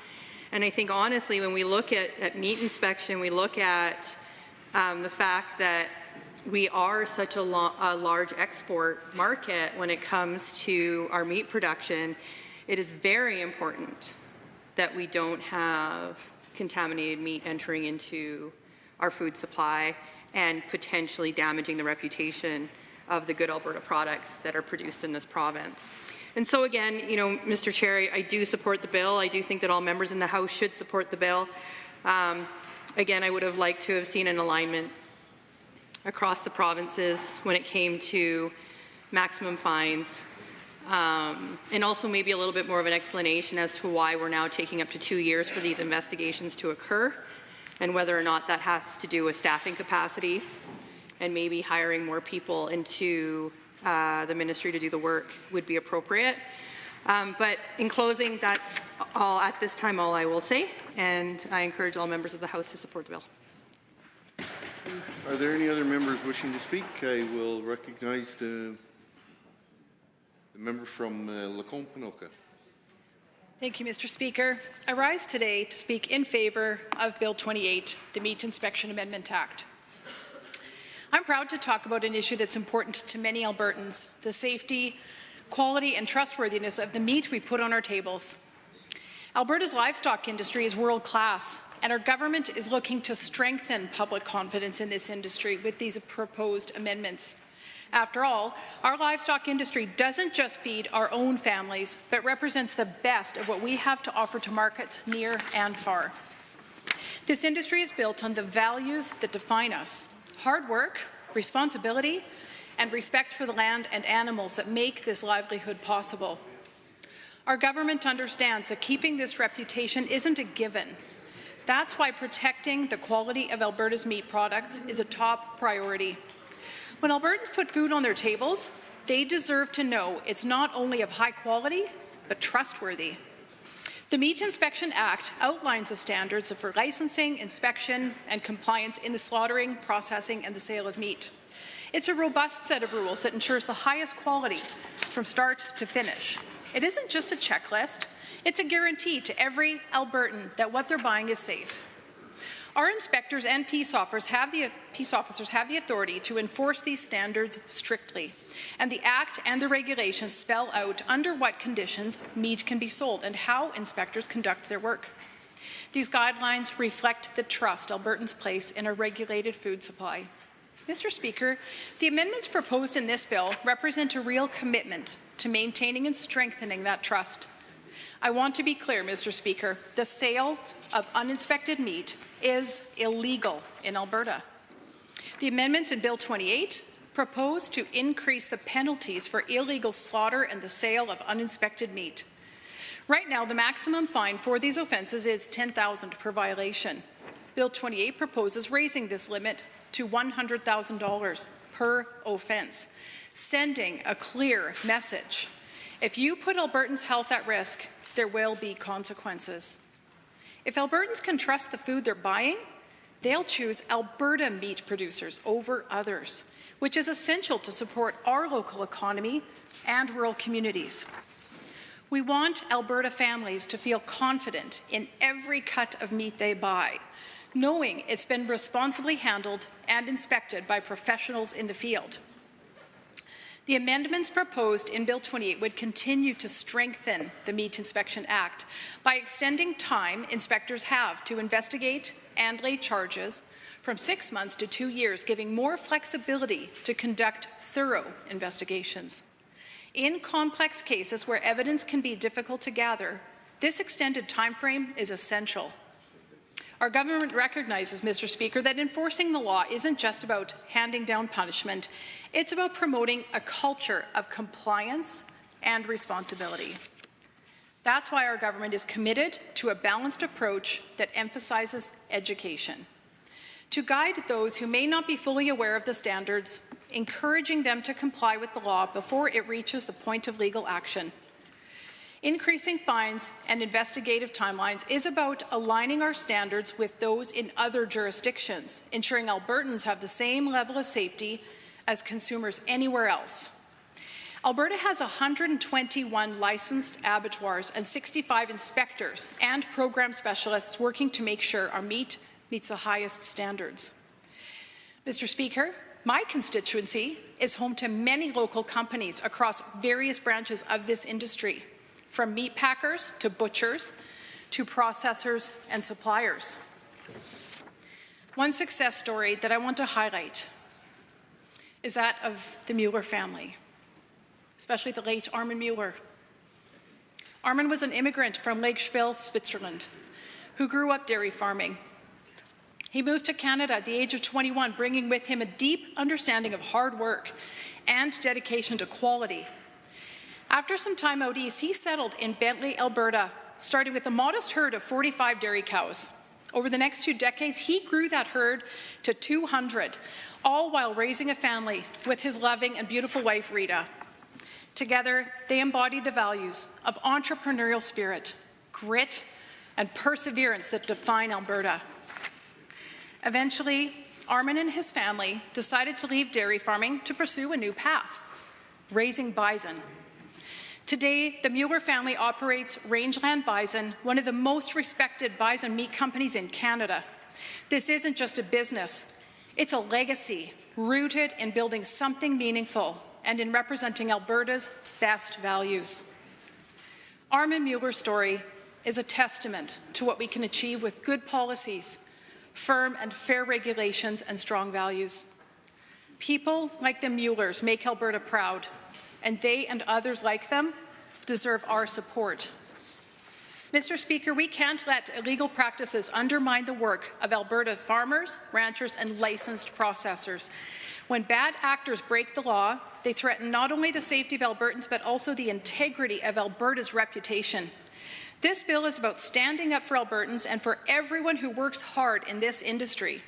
And I think honestly, when we look at meat inspection, we look at the fact that we are such a large export market when it comes to our meat production. It is very important that we don't have contaminated meat entering into our food supply and potentially damaging the reputation of the good Alberta products that are produced in this province. And so again, you know, Mr. Chair, I do support the bill. I do think that all members in the House should support the bill. Again, I would have liked to have seen an alignment across the provinces when it came to maximum fines, and also maybe a little bit more of an explanation as to why we're now taking up to 2 years for these investigations to occur, and whether or not that has to do with staffing capacity and maybe hiring more people into the ministry to do the work would be appropriate. But in closing, that's all at this time, all I will say, and I encourage all members of the House to support the bill. Are there any other members wishing to speak? I will recognize the member from Lacombe-Panoka. Thank you, Mr. Speaker. I rise today to speak in favour of Bill 28, the Meat Inspection Amendment Act. I'm proud to talk about an issue that's important to many Albertans, the safety, quality and trustworthiness of the meat we put on our tables. Alberta's livestock industry is world-class, and our government is looking to strengthen public confidence in this industry with these proposed amendments. After all, our livestock industry doesn't just feed our own families, but represents the best of what we have to offer to markets near and far. This industry is built on the values that define us: hard work, responsibility, and respect for the land and animals that make this livelihood possible. Our government understands that keeping this reputation isn't a given. That's why protecting the quality of Alberta's meat products is a top priority. When Albertans put food on their tables, they deserve to know it's not only of high quality, but trustworthy. The Meat Inspection Act outlines the standards for licensing, inspection, and compliance in the slaughtering, processing, and the sale of meat. It's a robust set of rules that ensures the highest quality from start to finish. It isn't just a checklist, it's a guarantee to every Albertan that what they're buying is safe. Our inspectors and peace officers have the authority to enforce these standards strictly, and the Act and the regulations spell out under what conditions meat can be sold and how inspectors conduct their work. These guidelines reflect the trust Albertans place in a regulated food supply. Mr. Speaker, the amendments proposed in this bill represent a real commitment to maintaining and strengthening that trust. I want to be clear, Mr. Speaker, the sale of uninspected meat is illegal in Alberta. The amendments in Bill 28 propose to increase the penalties for illegal slaughter and the sale of uninspected meat. Right now, the maximum fine for these offences is $10,000 per violation. Bill 28 proposes raising this limit to $100,000 per offence, sending a clear message. If you put Albertans' health at risk, there will be consequences. If Albertans can trust the food they're buying, they'll choose Alberta meat producers over others, which is essential to support our local economy and rural communities. We want Alberta families to feel confident in every cut of meat they buy, knowing it's been responsibly handled and inspected by professionals in the field. The amendments proposed in Bill 28 would continue to strengthen the Meat Inspection Act by extending time inspectors have to investigate and lay charges from 6 months to 2 years, giving more flexibility to conduct thorough investigations. In complex cases where evidence can be difficult to gather, this extended time frame is essential. Our government recognizes, Mr. Speaker, that enforcing the law isn't just about handing down punishment, it's about promoting a culture of compliance and responsibility. That's why our government is committed to a balanced approach that emphasizes education, to guide those who may not be fully aware of the standards, encouraging them to comply with the law before it reaches the point of legal action. Increasing fines and investigative timelines is about aligning our standards with those in other jurisdictions, ensuring Albertans have the same level of safety as consumers anywhere else. Alberta has 121 licensed abattoirs and 65 inspectors and program specialists working to make sure our meat meets the highest standards. Mr. Speaker, my constituency is home to many local companies across various branches of this industry, from meat packers to butchers to processors and suppliers. One success story that I want to highlight is that of the Mueller family, especially the late Armin Mueller. Armin was an immigrant from Lake Schwil, Switzerland, who grew up dairy farming. He moved to Canada at the age of 21, bringing with him a deep understanding of hard work and dedication to quality. After some time out east, he settled in Bentley, Alberta, starting with a modest herd of 45 dairy cows. Over the next 2 decades, he grew that herd to 200, all while raising a family with his loving and beautiful wife, Rita. Together, they embodied the values of entrepreneurial spirit, grit, and perseverance that define Alberta. Eventually, Armin and his family decided to leave dairy farming to pursue a new path, raising bison. Today, the Mueller family operates Rangeland Bison, one of the most respected bison meat companies in Canada. This isn't just a business, it's a legacy rooted in building something meaningful and in representing Alberta's best values. Armin Mueller's story is a testament to what we can achieve with good policies, firm and fair regulations, and strong values. People like the Muellers make Alberta proud, and they and others like them deserve our support. Mr. Speaker, we can't let illegal practices undermine the work of Alberta farmers, ranchers, and licensed processors. When bad actors break the law, they threaten not only the safety of Albertans, but also the integrity of Alberta's reputation. This bill is about standing up for Albertans and for everyone who works hard in this industry.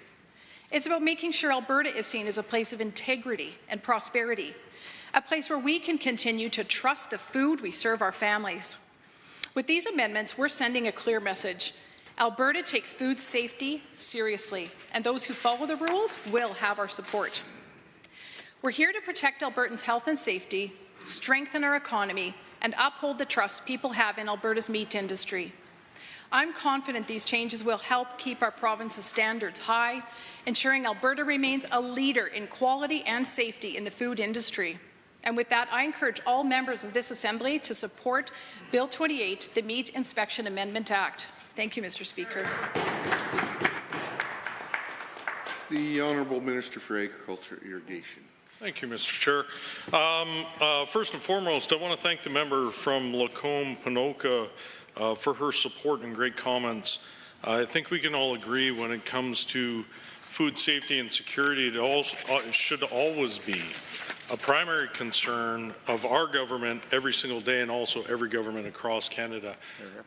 It's about making sure Alberta is seen as a place of integrity and prosperity, a place where we can continue to trust the food we serve our families. With these amendments, we're sending a clear message. Alberta takes food safety seriously, and those who follow the rules will have our support. We're here to protect Albertans' health and safety, strengthen our economy, and uphold the trust people have in Alberta's meat industry. I'm confident these changes will help keep our province's standards high, ensuring Alberta remains a leader in quality and safety in the food industry. And with that, I encourage all members of this Assembly to support Bill 28, the Meat Inspection Amendment Act. Thank you, Mr. Speaker. The Honourable Minister for Agriculture and Irrigation. Thank you, Mr. Chair. First and foremost, I want to thank the member from Lacombe, Ponoka, for her support and great comments. I think we can all agree when it comes to food safety and security, it should always be a primary concern of our government every single day, and also every government across Canada.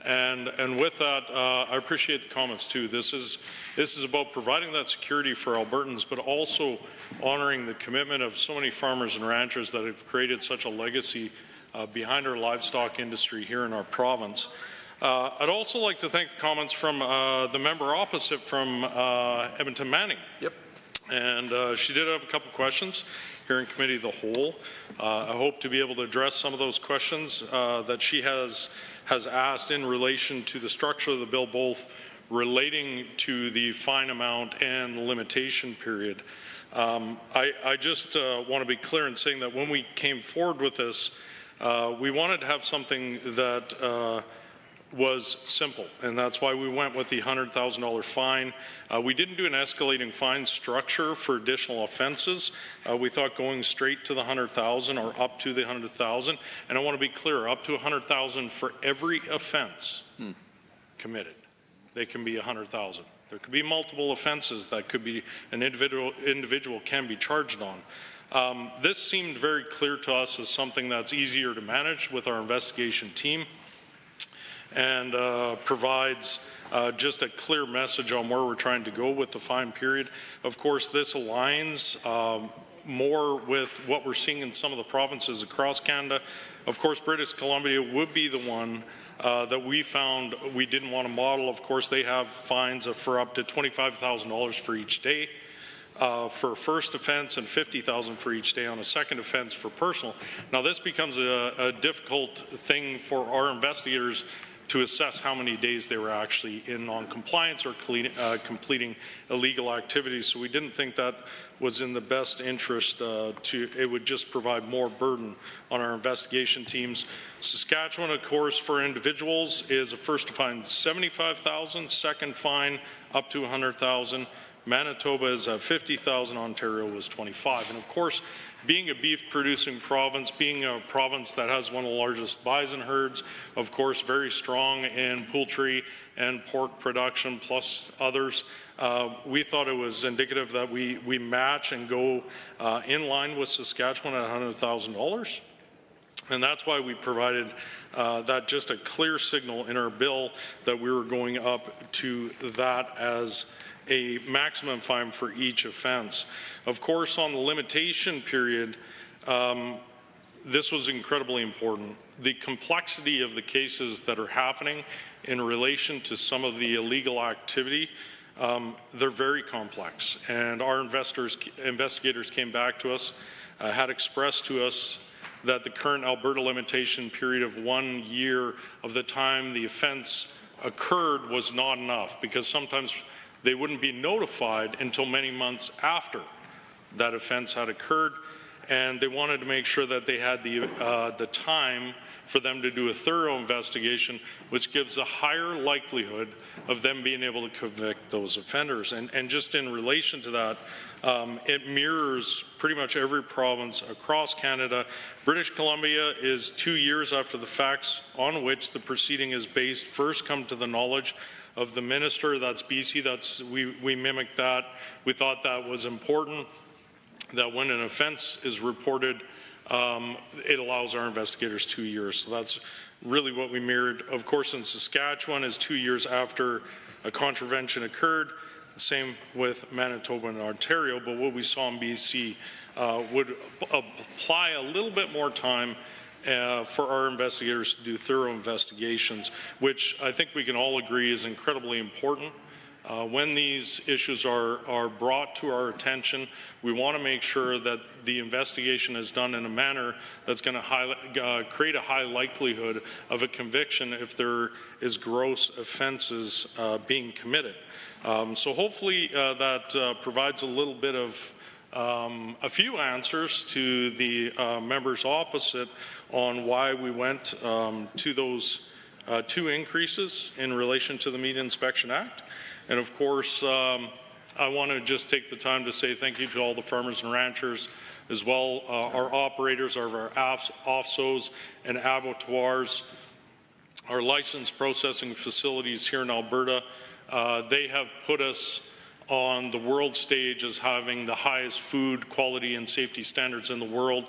And with that, I appreciate the comments too. This is about providing that security for Albertans, but also honoring the commitment of so many farmers and ranchers that have created such a legacy behind our livestock industry here in our province. I'd also like to thank the comments from the member opposite from Edmonton Manning. Yep. And she did have a couple questions here in Committee of the Whole. I hope to be able to address some of those questions that she has asked in relation to the structure of the bill, both relating to the fine amount and the limitation period. I just want to be clear in saying that when we came forward with this, we wanted to have something that was simple, and that's why we went with the $100,000 fine. We didn't do an escalating fine structure for additional offenses. We thought going straight to the $100,000 or up to the $100,000, and I want to be clear, up to $100,000 for every offense committed. They can be $100,000. There could be multiple offenses that could be an individual can be charged on. This seemed very clear to us as something that's easier to manage with our investigation team, and provides just a clear message on where we're trying to go with the fine period. Of course, this aligns more with what we're seeing in some of the provinces across Canada. Of course, British Columbia would be the one that we found we didn't want to model. Of course, they have fines for up to $25,000 for each day for a first offense, and $50,000 for each day on a second offense for personal. Now, this becomes a difficult thing for our investigators to assess how many days they were actually in non-compliance or completing illegal activities. So we didn't think that was in the best interest it would just provide more burden on our investigation teams. Saskatchewan, of course, for individuals is a first fine $75,000, second fine up to $100,000. Manitoba is at $50,000, Ontario was $25,000. And of course, being a beef producing province, being a province that has one of the largest bison herds, of course, very strong in poultry and pork production plus others, we thought it was indicative that we match and go in line with Saskatchewan at $100,000. And that's why we provided that just a clear signal in our bill that we were going up to that as a maximum fine for each offense. Of course, on the limitation period, this was incredibly important. The complexity of the cases that are happening in relation to some of the illegal activity, they're very complex. And our investigators came back to us, had expressed to us that the current Alberta limitation period of 1 year of the time the offense occurred was not enough, because sometimes they wouldn't be notified until many months after that offense had occurred, and they wanted to make sure that they had the time for them to do a thorough investigation, which gives a higher likelihood of them being able to convict those offenders. And just in relation to that, it mirrors pretty much every province across Canada. British Columbia is 2 years after the facts on which the proceeding is based first come to the knowledge of the minister. That's BC. We mimicked that. We thought that was important, that when an offense is reported, it allows our investigators 2 years. So that's really what we mirrored. Of course, in Saskatchewan is 2 years after a contravention occurred. Same with Manitoba and Ontario. But what we saw in BC would apply a little bit more time for our investigators to do thorough investigations, which I think we can all agree is incredibly important. When these issues are brought to our attention, we want to make sure that the investigation is done in a manner that's going to create a high likelihood of a conviction if there is gross offenses being committed. So hopefully that provides a little bit of a few answers to the members opposite on why we went to those 2 increases in relation to the Meat Inspection Act. And of course, I want to just take the time to say thank you to all the farmers and ranchers, as well our operators of our OFSOs and abattoirs, our licensed processing facilities here in Alberta. They have put us on the world stage as having the highest food quality and safety standards in the world.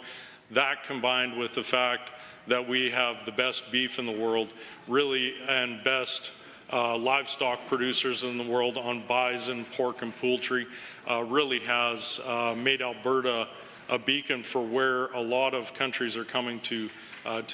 That combined with the fact that we have the best beef in the world, really, and best livestock producers in the world on bison, pork, and poultry, really has made Alberta a beacon for where a lot of countries are coming to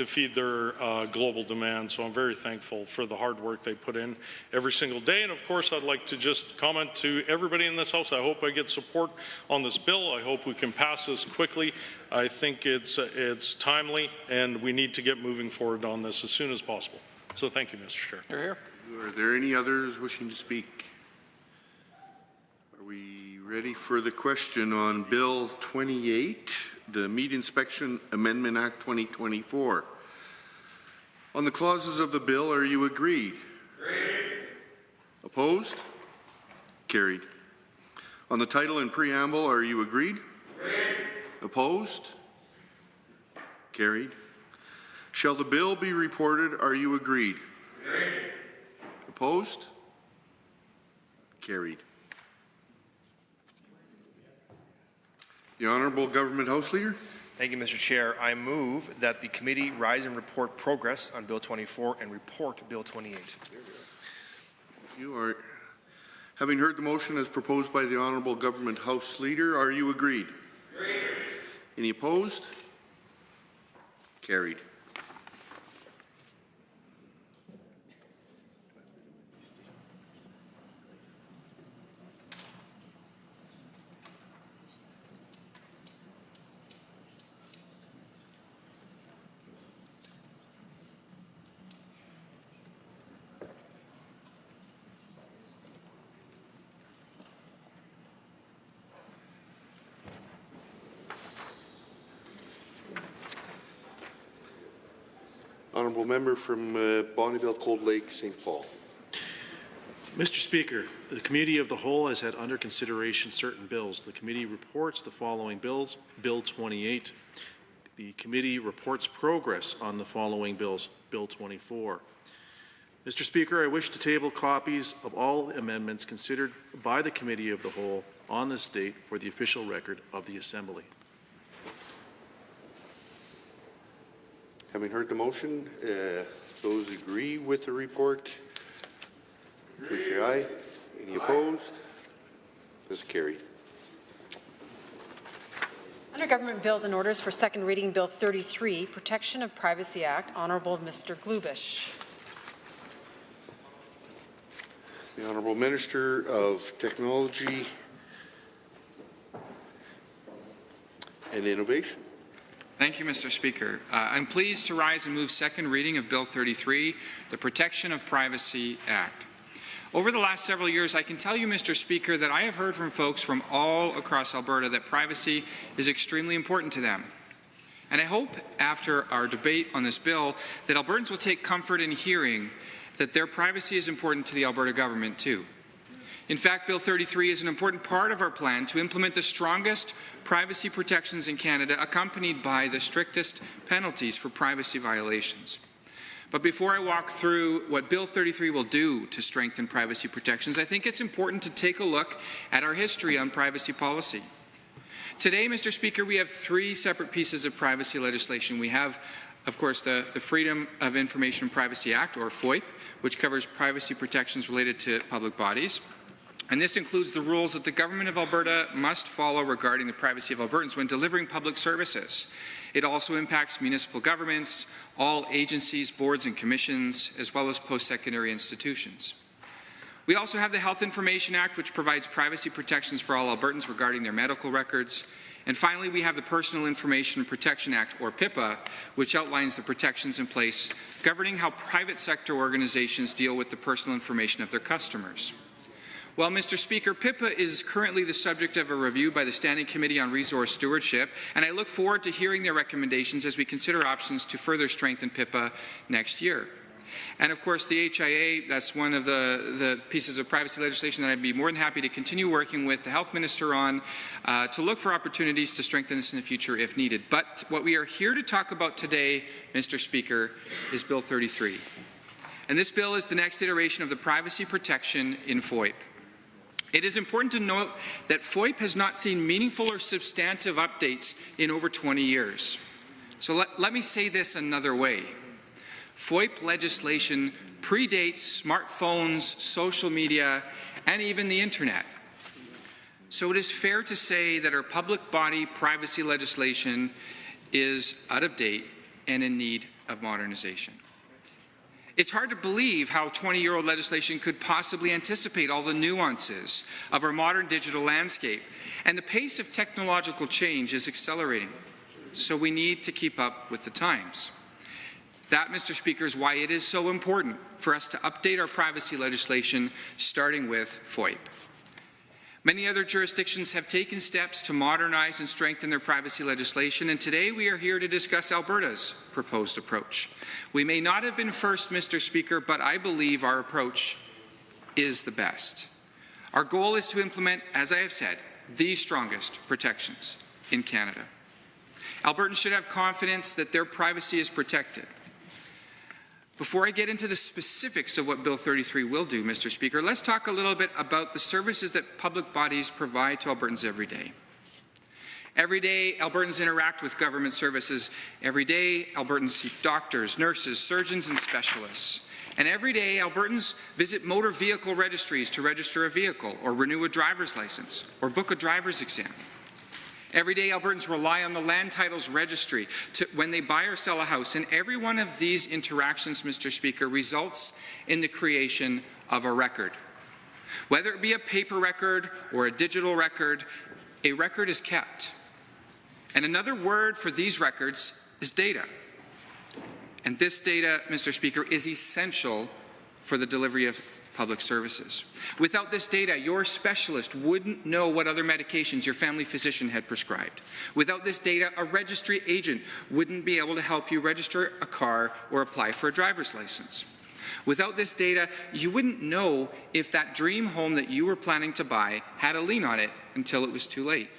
feed their global demand. So I'm very thankful for the hard work they put in every single day. And of course, I'd like to just comment to everybody in this House. I hope I get support on this bill. I hope we can pass this quickly. I think it's timely, and we need to get moving forward on this as soon as possible. So thank you, Mr. Chair. Here. Are there any others wishing to speak? Are we ready for the question on Bill 28, the Meat Inspection Amendment Act 2024? On the clauses of the bill, are you agreed? Agreed. Opposed? Carried. On the title and preamble, are you agreed? Agreed. Opposed? Carried. Shall the bill be reported? Are you agreed? Agreed. Opposed? Carried. The Honourable Government House Leader. Thank you, Mr. Chair. I move that the committee rise and report progress on Bill 24 and report Bill 28. You are, having heard the motion as proposed by the Honourable Government House Leader, are you agreed? Agreed. Any opposed? Carried. Honourable member from Bonnyville, Cold Lake, St. Paul. Mr. Speaker, the Committee of the Whole has had under consideration certain bills. The committee reports the following bills. Bill 28. The committee reports progress on the following bills. Bill 24. Mr. Speaker, I wish to table copies of all amendments considered by the Committee of the Whole on this date for the official record of the Assembly. Having heard the motion, those agree with the report, please say aye. Any opposed? This is carried. Under Government Bills and Orders for second reading, Bill 33, Protection of Privacy Act, Honourable Mr. Glubish. The Honourable Minister of Technology and Innovation. Thank you, Mr. Speaker. I'm pleased to rise and move second reading of Bill 33, the Protection of Privacy Act. Over the last several years, I can tell you, Mr. Speaker, that I have heard from folks from all across Alberta that privacy is extremely important to them. And I hope after our debate on this bill that Albertans will take comfort in hearing that their privacy is important to the Alberta government too. In fact, Bill 33 is an important part of our plan to implement the strongest privacy protections in Canada, accompanied by the strictest penalties for privacy violations. But before I walk through what Bill 33 will do to strengthen privacy protections, I think it's important to take a look at our history on privacy policy. Today, Mr. Speaker, we have three separate pieces of privacy legislation. We have, of course, the Freedom of Information and Privacy Act, or FOIP, which covers privacy protections related to public bodies. And this includes the rules that the Government of Alberta must follow regarding the privacy of Albertans when delivering public services. It also impacts municipal governments, all agencies, boards and commissions, as well as post-secondary institutions. We also have the Health Information Act, which provides privacy protections for all Albertans regarding their medical records. And finally, we have the Personal Information Protection Act, or PIPA, which outlines the protections in place governing how private sector organizations deal with the personal information of their customers. Well, Mr. Speaker, PIPA is currently the subject of a review by the Standing Committee on Resource Stewardship, and I look forward to hearing their recommendations as we consider options to further strengthen PIPA next year. And of course, the HIA, that's one of the pieces of privacy legislation that I'd be more than happy to continue working with the Health Minister on to look for opportunities to strengthen this in the future if needed. But what we are here to talk about today, Mr. Speaker, is Bill 33. And this bill is the next iteration of the privacy protection in FOIP. It is important to note that FOIP has not seen meaningful or substantive updates in over 20 years. So let me say this another way. FOIP legislation predates smartphones, social media, and even the internet. So it is fair to say that our public body privacy legislation is out of date and in need of modernization. It's hard to believe how 20-year-old legislation could possibly anticipate all the nuances of our modern digital landscape, and the pace of technological change is accelerating. So we need to keep up with the times. That, Mr. Speaker, is why it is so important for us to update our privacy legislation, starting with FOIP. Many other jurisdictions have taken steps to modernize and strengthen their privacy legislation, and today we are here to discuss Alberta's proposed approach. We may not have been first, Mr. Speaker, but I believe our approach is the best. Our goal is to implement, as I have said, the strongest protections in Canada. Albertans should have confidence that their privacy is protected. Before I get into the specifics of what Bill 33 will do, Mr. Speaker, let's talk a little bit about the services that public bodies provide to Albertans every day. Every day, Albertans interact with government services. Every day, Albertans see doctors, nurses, surgeons, and specialists. And every day, Albertans visit motor vehicle registries to register a vehicle, or renew a driver's license, or book a driver's exam. Every day, Albertans rely on the Land Titles Registry when they buy or sell a house, and every one of these interactions, Mr. Speaker, results in the creation of a record. Whether it be a paper record or a digital record, a record is kept. And another word for these records is data. And this data, Mr. Speaker, is essential for the delivery of public services. Without this data, your specialist wouldn't know what other medications your family physician had prescribed. Without this data, a registry agent wouldn't be able to help you register a car or apply for a driver's license. Without this data, you wouldn't know if that dream home that you were planning to buy had a lien on it until it was too late.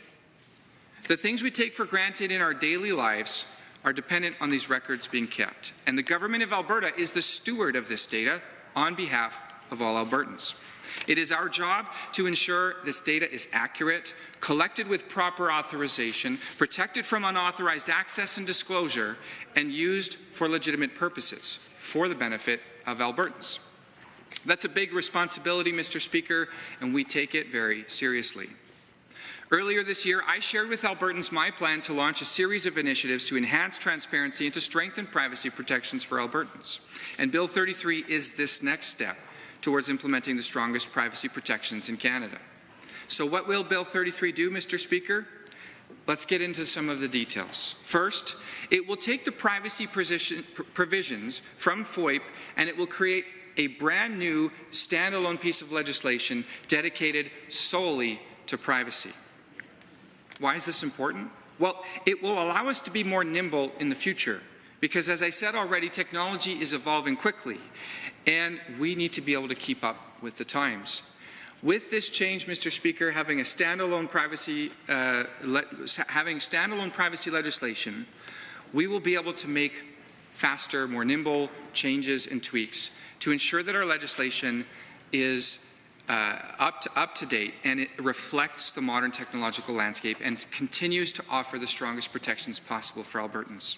The things we take for granted in our daily lives are dependent on these records being kept, and the Government of Alberta is the steward of this data on behalf of all Albertans. It is our job to ensure this data is accurate, collected with proper authorization, protected from unauthorized access and disclosure, and used for legitimate purposes for the benefit of Albertans. That's a big responsibility, Mr. Speaker, and we take it very seriously. Earlier this year, I shared with Albertans my plan to launch a series of initiatives to enhance transparency and to strengthen privacy protections for Albertans. And Bill 33 is this next step towards implementing the strongest privacy protections in Canada. So what will Bill 33 do, Mr. Speaker? Let's get into some of the details. First, it will take the privacy provisions from FOIP and it will create a brand new standalone piece of legislation dedicated solely to privacy. Why is this important? Well, it will allow us to be more nimble in the future because, as I said already, technology is evolving quickly and we need to be able to keep up with the times. With this change, Mr. Speaker, having standalone privacy legislation, we will be able to make faster, more nimble changes and tweaks to ensure that our legislation is up to date and it reflects the modern technological landscape and continues to offer the strongest protections possible for Albertans.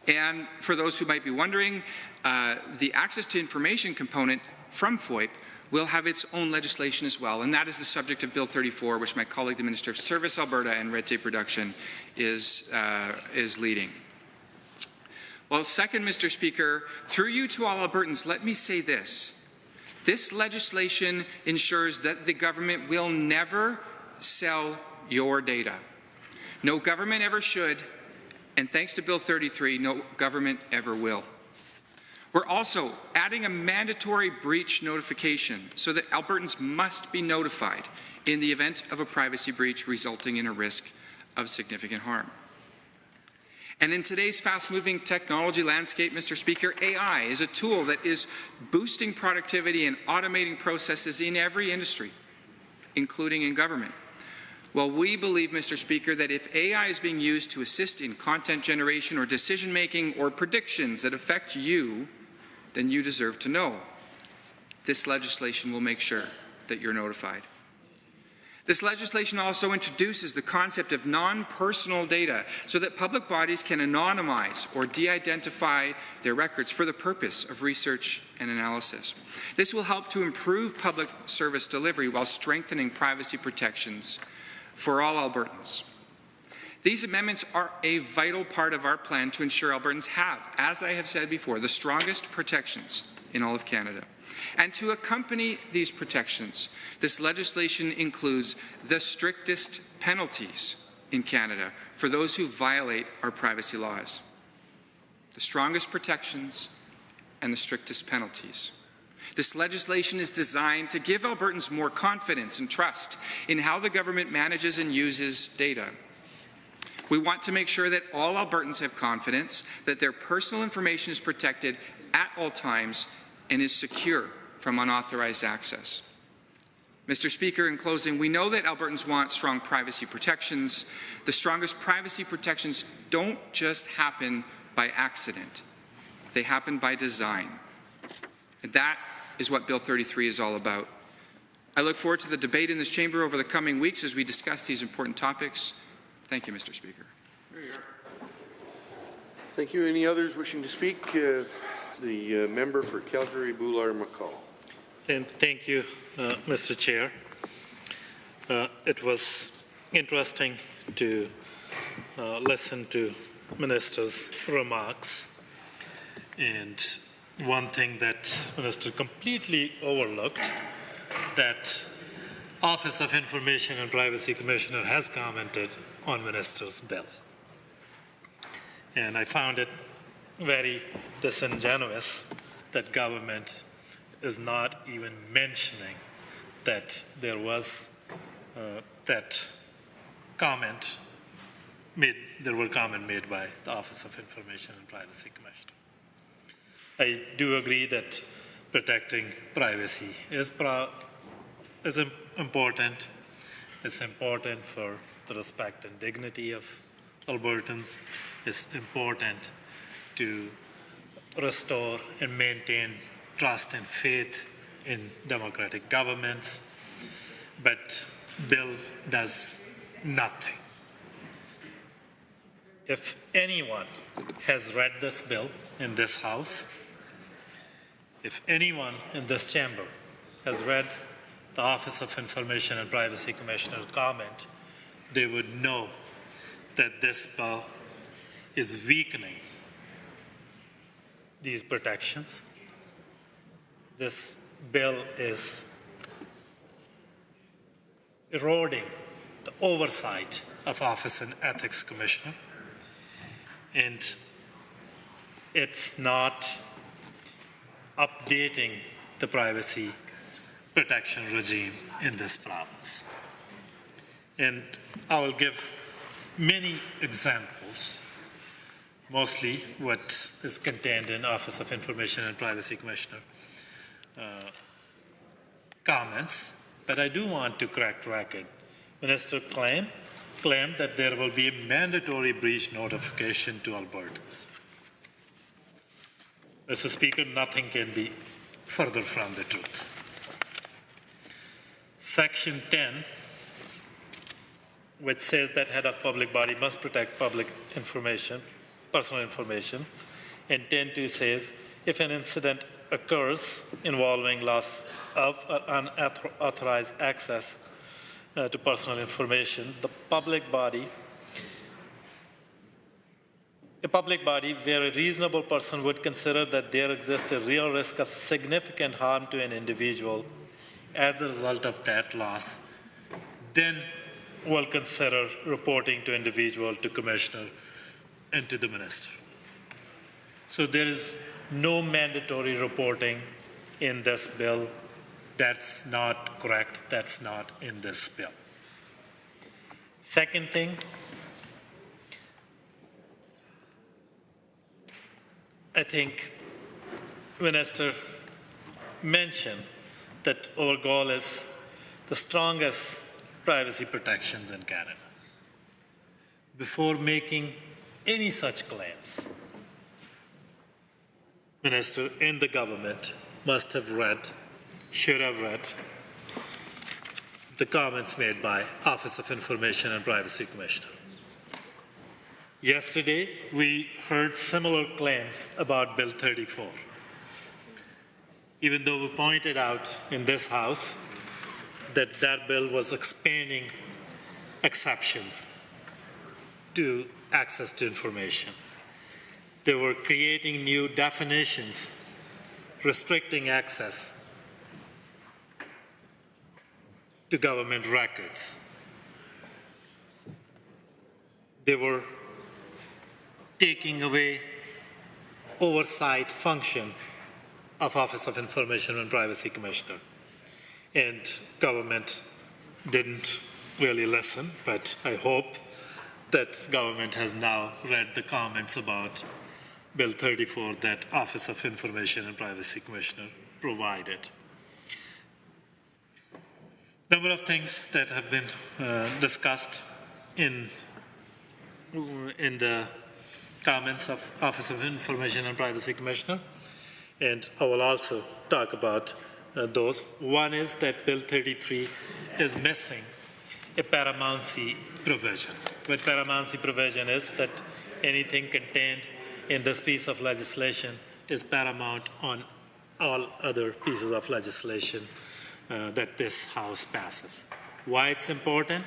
And for those who might be wondering, the access to information component from FOIP will have its own legislation as well, and that is the subject of Bill 34, which my colleague, the Minister of Service Alberta and Red Tape Reduction, is leading. Well, second, Mr. Speaker, through you to all Albertans, let me say this. This legislation ensures that the government will never sell your data. No government ever should, and thanks to Bill 33, no government ever will. We're also adding a mandatory breach notification so that Albertans must be notified in the event of a privacy breach resulting in a risk of significant harm. And in today's fast-moving technology landscape, Mr. Speaker, AI is a tool that is boosting productivity and automating processes in every industry, including in government. Well, we believe, Mr. Speaker, that if AI is being used to assist in content generation or decision-making or predictions that affect you, then you deserve to know. This legislation will make sure that you're notified. This legislation also introduces the concept of non-personal data so that public bodies can anonymize or de-identify their records for the purpose of research and analysis. This will help to improve public service delivery while strengthening privacy protections for all Albertans. These amendments are a vital part of our plan to ensure Albertans have, as I have said before, the strongest protections in all of Canada. And to accompany these protections, this legislation includes the strictest penalties in Canada for those who violate our privacy laws. The strongest protections and the strictest penalties. This legislation is designed to give Albertans more confidence and trust in how the government manages and uses data. We want to make sure that all Albertans have confidence that their personal information is protected at all times and is secure from unauthorized access. Mr. Speaker, in closing, we know that Albertans want strong privacy protections. The strongest privacy protections don't just happen by accident. They happen by design. And that is what Bill 33 is all about. I look forward to the debate in this chamber over the coming weeks as we discuss these important topics. Thank you, Mr. Speaker. There you are. Thank you. Any others wishing to speak? The member for Calgary-Boulard-McCall. And thank you, Mr. Chair. It was interesting to listen to Minister's remarks. And one thing that Minister completely overlooked, that Office of Information and Privacy Commissioner has commented on Minister's bill. And I found it very disingenuous that government is not even mentioning that there was that comment made, there were comments made by the Office of Information and Privacy Commissioner. I do agree that protecting privacy is important. It's important for the respect and dignity of Albertans. It's important to restore and maintain trust and faith in democratic governments. But bill does nothing. If anyone has read this bill in this House, if anyone in this chamber has read the Office of Information and Privacy Commissioner's comment, they would know that this bill is weakening these protections. This bill is eroding the oversight of Office and Ethics Commissioner, and it's not updating the privacy protection regime in this province. And I will give many examples, mostly what is contained in Office of Information and Privacy Commissioner comments, but I do want to correct record. Minister claimed that there will be a mandatory breach notification to Albertans. Mr. Speaker, nothing can be further from the truth. Section 10, which says that head of public body must protect public information, personal information, and 10.2 says if an incident occurs involving loss of or unauthorized access to personal information, a public body where a reasonable person would consider that there exists a real risk of significant harm to an individual as a result of that loss, then will consider reporting to individual, to commissioner, and to the minister. So there is no mandatory reporting in this bill. That's not correct. That's not in this bill. Second thing, I think Minister mentioned that our goal is the strongest privacy protections in Canada. Before making any such claims, Minister and the government must have read, should have read, the comments made by Office of Information and Privacy Commissioner. Yesterday, we heard similar claims about Bill 34. Even though we pointed out in this House that that bill was expanding exceptions to access to information. They were creating new definitions, restricting access to government records. They were taking away oversight function of Office of Information and Privacy Commissioner. And government didn't really listen, but I hope that government has now read the comments about Bill 34 that Office of Information and Privacy Commissioner provided. Number of things that have been discussed in the comments of Office of Information and Privacy Commissioner, and I will also talk about those. One is that Bill 33 is missing a paramountcy provision. What paramountcy provision is that anything contained in this piece of legislation is paramount on all other pieces of legislation that this House passes. Why it's important?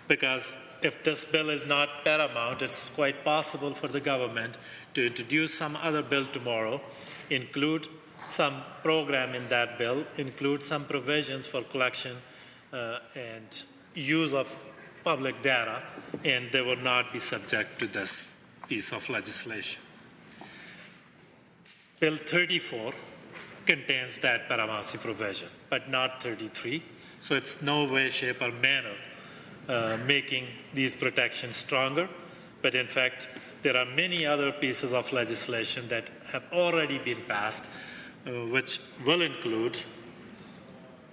Because if this bill is not paramount, it's quite possible for the government to introduce some other bill tomorrow, include some program in that bill, include some provisions for collection and use of public data, and they will not be subject to this piece of legislation. Bill 34 contains that paramountcy provision, but not 33. So it's no way, shape, or manner making these protections stronger. But in fact, there are many other pieces of legislation that have already been passed, which will include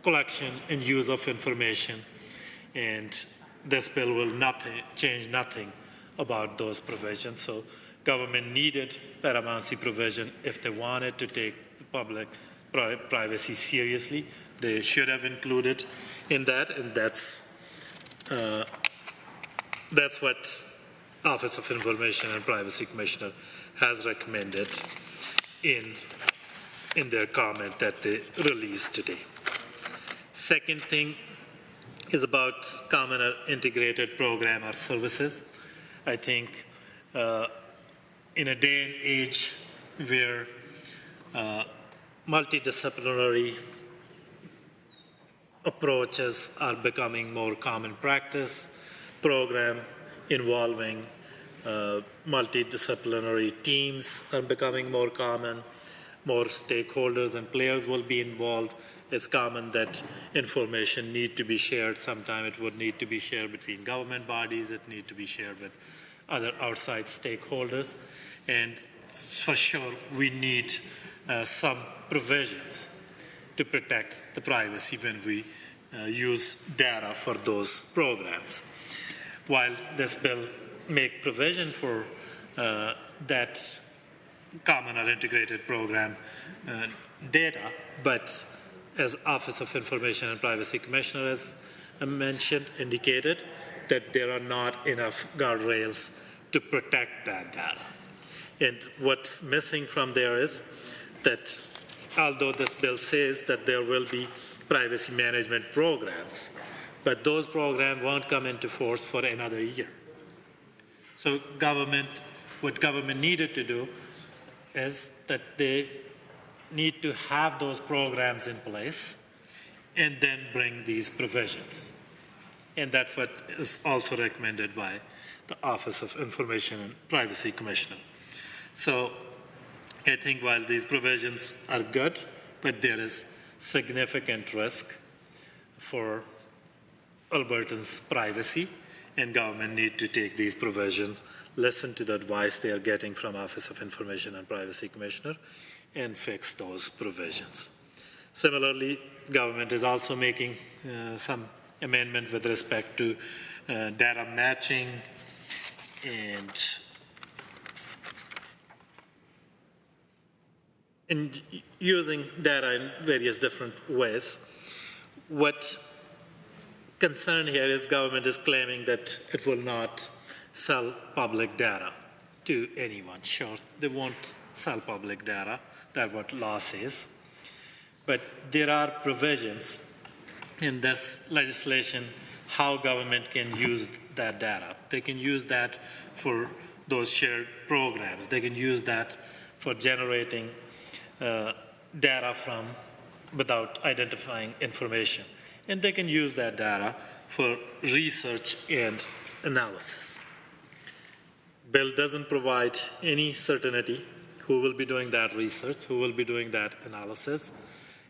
collection and use of information, and this bill will change nothing about those provisions. So government needed paramountcy provision if they wanted to take public privacy seriously. They should have included in that, and that's what Office of Information and Privacy Commissioner has recommended in their comment that they released today. Second thing is about common or integrated program or services. I think in a day and age where multidisciplinary approaches are becoming more common practice, program involving multidisciplinary teams are becoming more common, more stakeholders and players will be involved. It's common that information need to be shared. Sometimes it would need to be shared between government bodies. It need to be shared with other outside stakeholders. And for sure, we need some provisions to protect the privacy when we use data for those programs. While this bill make provision for that common or integrated program data, but as Office of Information and Privacy Commissioner has indicated that there are not enough guardrails to protect that data. And what's missing from there is that although this bill says that there will be privacy management programs, but those programs won't come into force for another year. So what government needed to do is that they need to have those programs in place and then bring these provisions. And that's what is also recommended by the Office of Information and Privacy Commissioner. So I think while these provisions are good, but there is significant risk for Albertans' privacy, and government need to take these provisions, listen to the advice they are getting from Office of Information and Privacy Commissioner, and fix those provisions. Similarly, government is also making some amendment with respect to data matching and using data in various different ways. What concern here is government is claiming that it will not sell public data to anyone. Sure, they won't sell public data. That's what law says. But there are provisions in this legislation how government can use that data. They can use that for those shared programs. They can use that for generating data from without identifying information. And they can use that data for research and analysis. Bill doesn't provide any certainty who will be doing that research, who will be doing that analysis,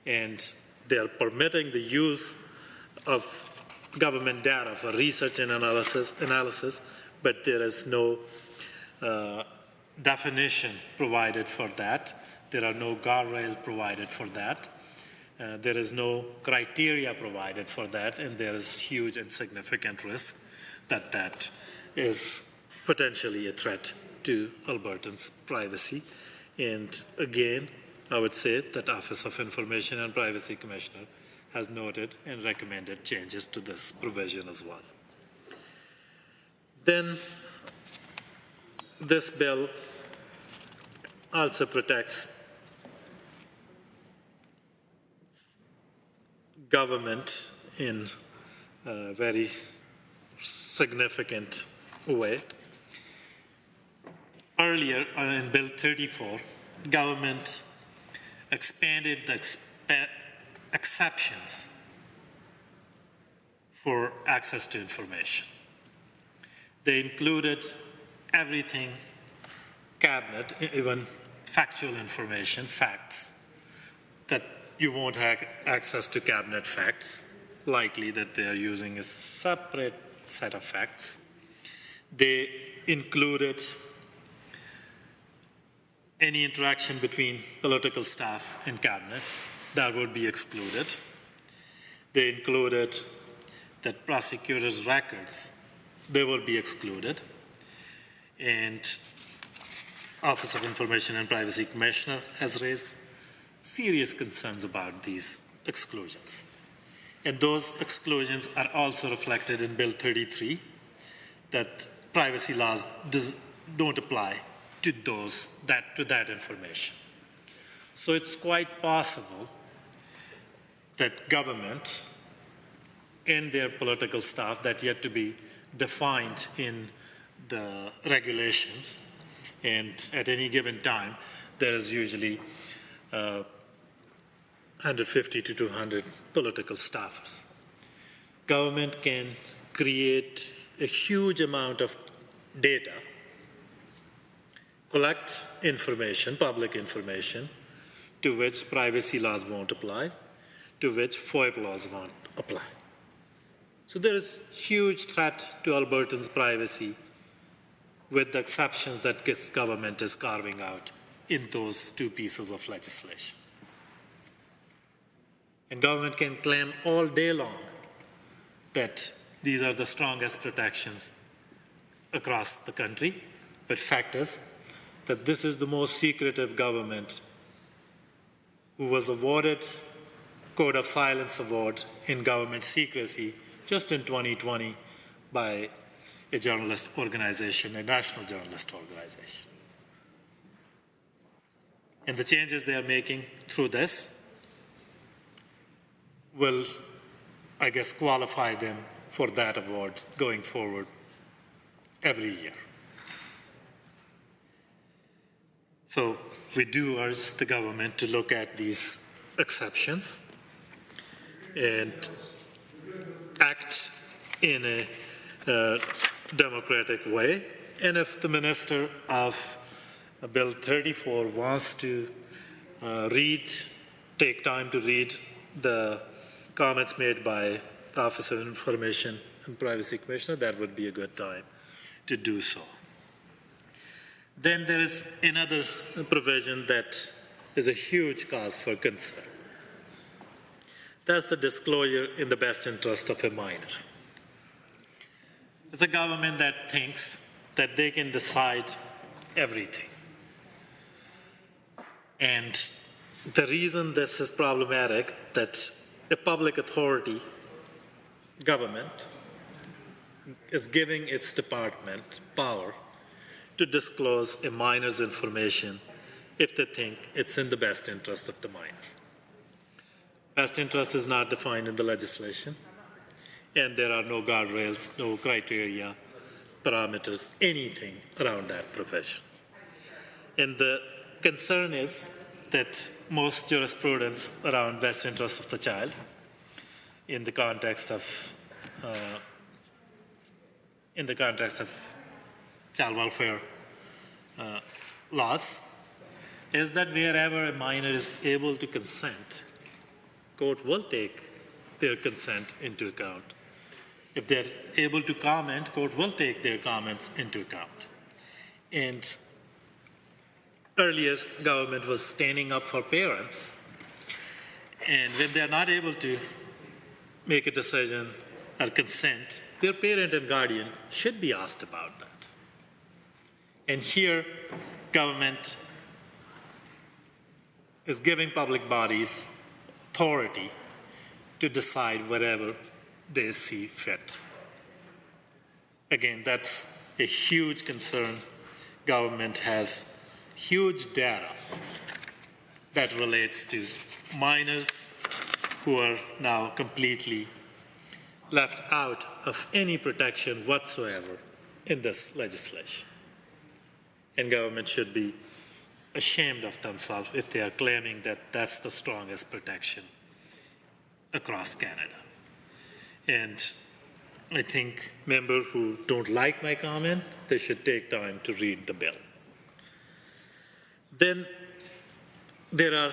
and they're permitting the use of government data for research and analysis, but there is no definition provided for that. There are no guardrails provided for that. There is no criteria provided for that, and there is huge and significant risk that that is potentially a threat to Albertans' privacy. And again, I would say that Office of Information and Privacy Commissioner has noted and recommended changes to this provision as well. Then this bill also protects government in a very significant way. Earlier in Bill 34, government expanded the exceptions for access to information. They included everything cabinet, even factual information, facts, that you won't have access to cabinet facts, likely that they are using a separate set of facts. They included any interaction between political staff and cabinet, that would be excluded. They included that prosecutors' records, they will be excluded. And Office of Information and Privacy Commissioner has raised serious concerns about these exclusions. And those exclusions are also reflected in Bill 33, that privacy laws don't apply to that information. So it's quite possible that government and their political staff, that yet to be defined in the regulations, and at any given time, there is usually 150 to 200 political staffers. Government can create a huge amount of data, collect information, public information, to which privacy laws won't apply, to which FOIP laws won't apply. So there is huge threat to Albertans' privacy, with the exceptions that this government is carving out in those two pieces of legislation. And government can claim all day long that these are the strongest protections across the country, but fact is that this is the most secretive government who was awarded Code of Silence Award in government secrecy just in 2020 by a journalist organization, a national journalist organization. And the changes they are making through this will, I guess, qualify them for that award going forward every year. So we do urge the government to look at these exceptions and act in a democratic way. And if the Minister of Bill 34 wants to take time to read the comments made by the Office of Information and Privacy Commissioner, that would be a good time to do so. Then there is another provision that is a huge cause for concern. That's the disclosure in the best interest of a minor. It's a government that thinks that they can decide everything. And the reason this is problematic, that a public authority, government, is giving its department power to disclose a minor's information if they think it's in the best interest of the minor. Best interest is not defined in the legislation, and there are no guardrails, no criteria, parameters, anything around that provision. And the concern is that most jurisprudence around best interest of the child in the context of child welfare laws is that wherever a minor is able to consent, court will take their consent into account. If they're able to comment, court will take their comments into account. And earlier, government was standing up for parents, and when they're not able to make a decision or consent, their parent and guardian should be asked about that. And here, government is giving public bodies authority to decide whatever they see fit. Again, that's a huge concern. Government has huge data that relates to minors who are now completely left out of any protection whatsoever in this legislation. And government should be ashamed of themselves if they are claiming that that's the strongest protection across Canada. And I think members who don't like my comment, they should take time to read the bill. Then there are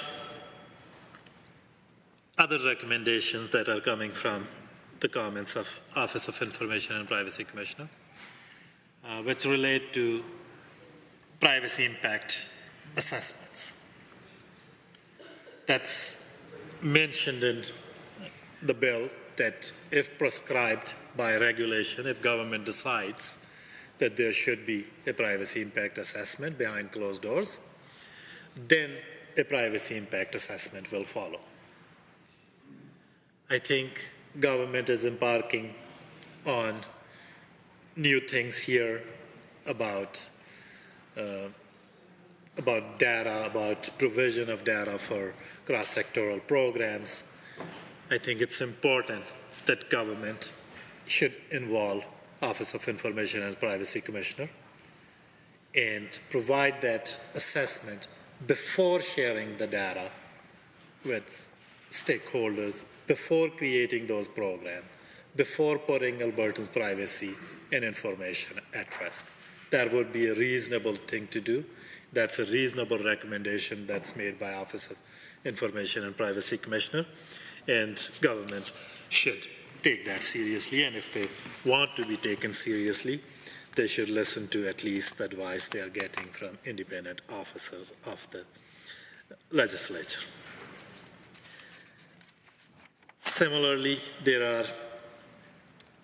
other recommendations that are coming from the comments of Office of Information and Privacy Commissioner, which relate to privacy impact assessments. That's mentioned in the bill that if prescribed by regulation, if government decides that there should be a privacy impact assessment behind closed doors, then a privacy impact assessment will follow. I think government is embarking on new things here about data, about provision of data for cross-sectoral programs. I think it's important that government should involve Office of Information and Privacy Commissioner and provide that assessment before sharing the data with stakeholders, before creating those programs, before putting Albertans' privacy and information at risk. That would be a reasonable thing to do. That's a reasonable recommendation that's made by Office of Information and Privacy Commissioner, and government should take that seriously, and if they want to be taken seriously, they should listen to at least the advice they are getting from independent officers of the legislature. Similarly, there are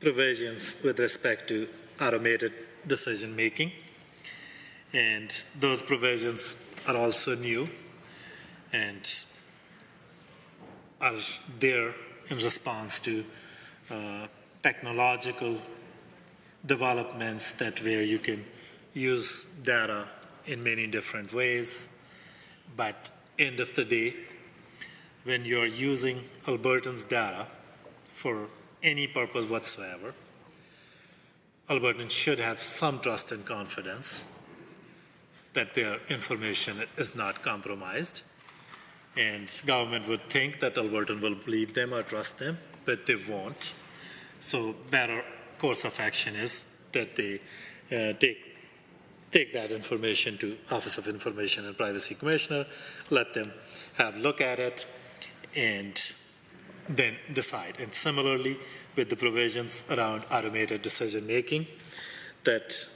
provisions with respect to automated decision making, and those provisions are also new and are there in response to technological developments that where you can use data in many different ways. But end of the day, when you're using Albertans' data for any purpose whatsoever, Albertans should have some trust and confidence that their information is not compromised. And government would think that Albertan will believe them or trust them, but they won't. So better course of action is that they take that information to Office of Information and Privacy Commissioner, let them have a look at it, and then decide. And similarly, with the provisions around automated decision making, that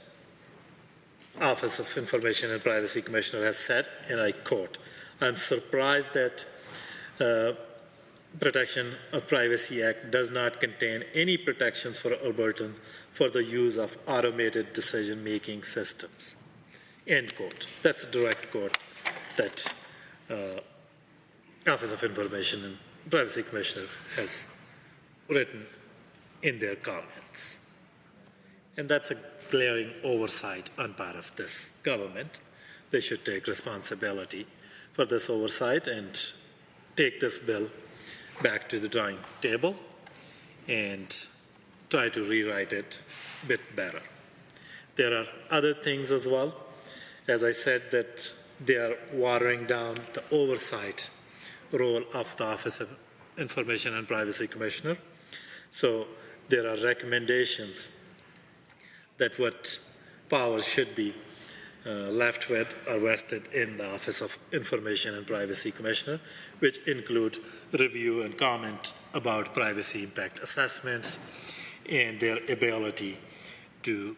Office of Information and Privacy Commissioner has said, and I quote, "I'm surprised that Protection of Privacy Act does not contain any protections for Albertans for the use of automated decision-making systems." End quote. That's a direct quote that Office of Information and Privacy Commissioner has written in their comments. And that's a glaring oversight on part of this government. They should take responsibility for this oversight and take this bill back to the drawing table and try to rewrite it a bit better. There are other things as well. As I said, that they are watering down the oversight role of the Office of Information and Privacy Commissioner. So there are recommendations that what powers should be left with or vested in the Office of Information and Privacy Commissioner, which include review and comment about privacy impact assessments and their ability to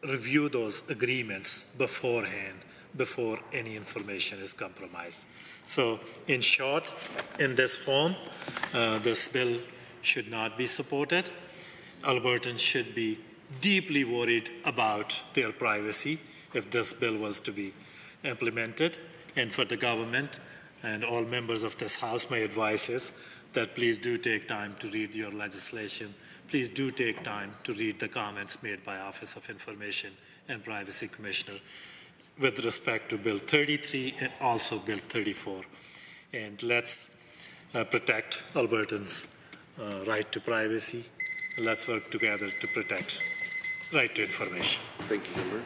review those agreements beforehand, before any information is compromised. So in short, in this form, this bill should not be supported. Albertans should be deeply worried about their privacy if this bill was to be implemented. And for the government and all members of this House, my advice is that please do take time to read your legislation. Please do take time to read the comments made by Office of Information and Privacy Commissioner with respect to Bill 33 and also Bill 34. And let's protect Albertans' right to privacy. Let's work together to protect right to information. Thank you, member.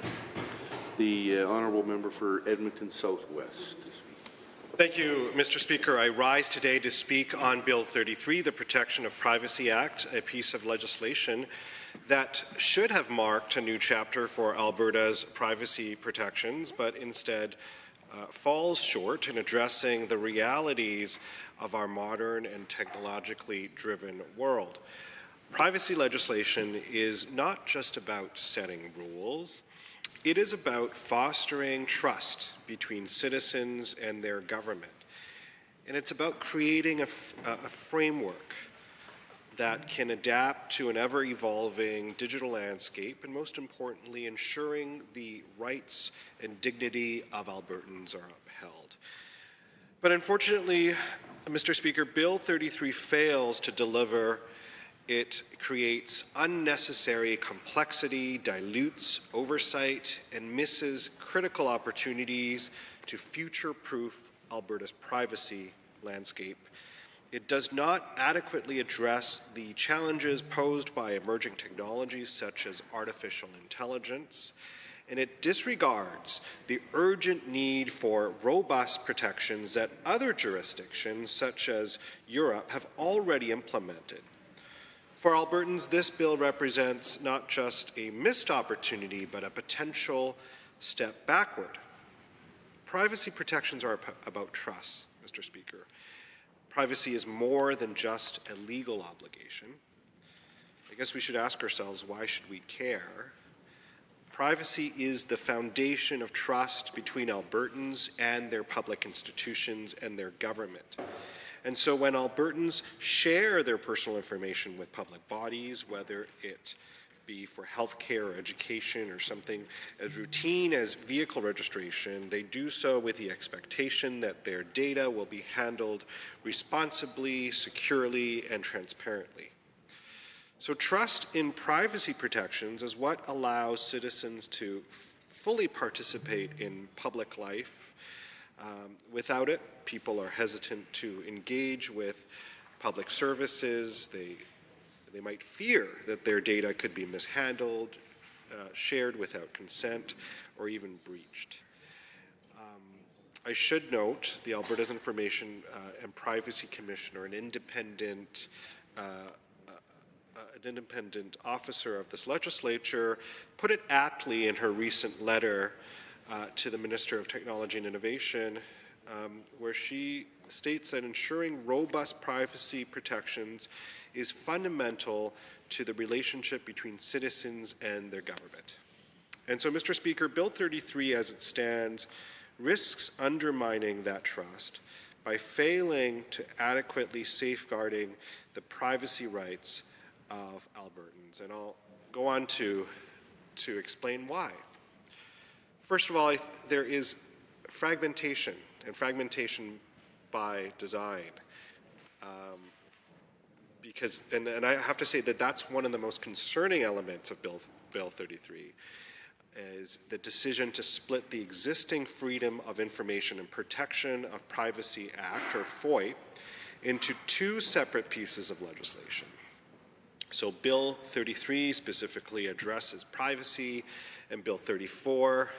The honourable member for Edmonton Southwest. Thank you, Mr. Speaker. I rise today to speak on Bill 33, the Protection of Privacy Act, a piece of legislation that should have marked a new chapter for Alberta's privacy protections, but instead falls short in addressing the realities of our modern and technologically driven world. Privacy legislation is not just about setting rules, it is about fostering trust between citizens and their government. And it's about creating a framework that can adapt to an ever-evolving digital landscape, and most importantly, ensuring the rights and dignity of Albertans are upheld. But unfortunately, Mr. Speaker, Bill 33 fails to deliver. It creates unnecessary complexity, dilutes oversight, and misses critical opportunities to future-proof Alberta's privacy landscape. It does not adequately address the challenges posed by emerging technologies such as artificial intelligence, and it disregards the urgent need for robust protections that other jurisdictions, such as Europe, have already implemented. For Albertans, this bill represents not just a missed opportunity, but a potential step backward. Privacy protections are about trust, Mr. Speaker. Privacy is more than just a legal obligation. I guess we should ask ourselves, why should we care? Privacy is the foundation of trust between Albertans and their public institutions and their government. And so when Albertans share their personal information with public bodies, whether it be for healthcare or education or something as routine as vehicle registration, they do so with the expectation that their data will be handled responsibly, securely, and transparently. So trust in privacy protections is what allows citizens to fully participate in public life. Without it, people are hesitant to engage with public services. They might fear that their data could be mishandled, shared without consent, or even breached. I should note the Alberta's Information and Privacy Commissioner, an independent officer of this legislature, put it aptly in her recent letter to the Minister of Technology and Innovation, where she states that ensuring robust privacy protections is fundamental to the relationship between citizens and their government. And so, Mr. Speaker, Bill 33 as it stands risks undermining that trust by failing to adequately safeguarding the privacy rights of Albertans. And I'll go on to explain why. First of all, there is fragmentation, and fragmentation by design. And I have to say that that's one of the most concerning elements of Bill 33, is the decision to split the existing Freedom of Information and Protection of Privacy Act, or FOIP, into two separate pieces of legislation. So Bill 33 specifically addresses privacy, and Bill 34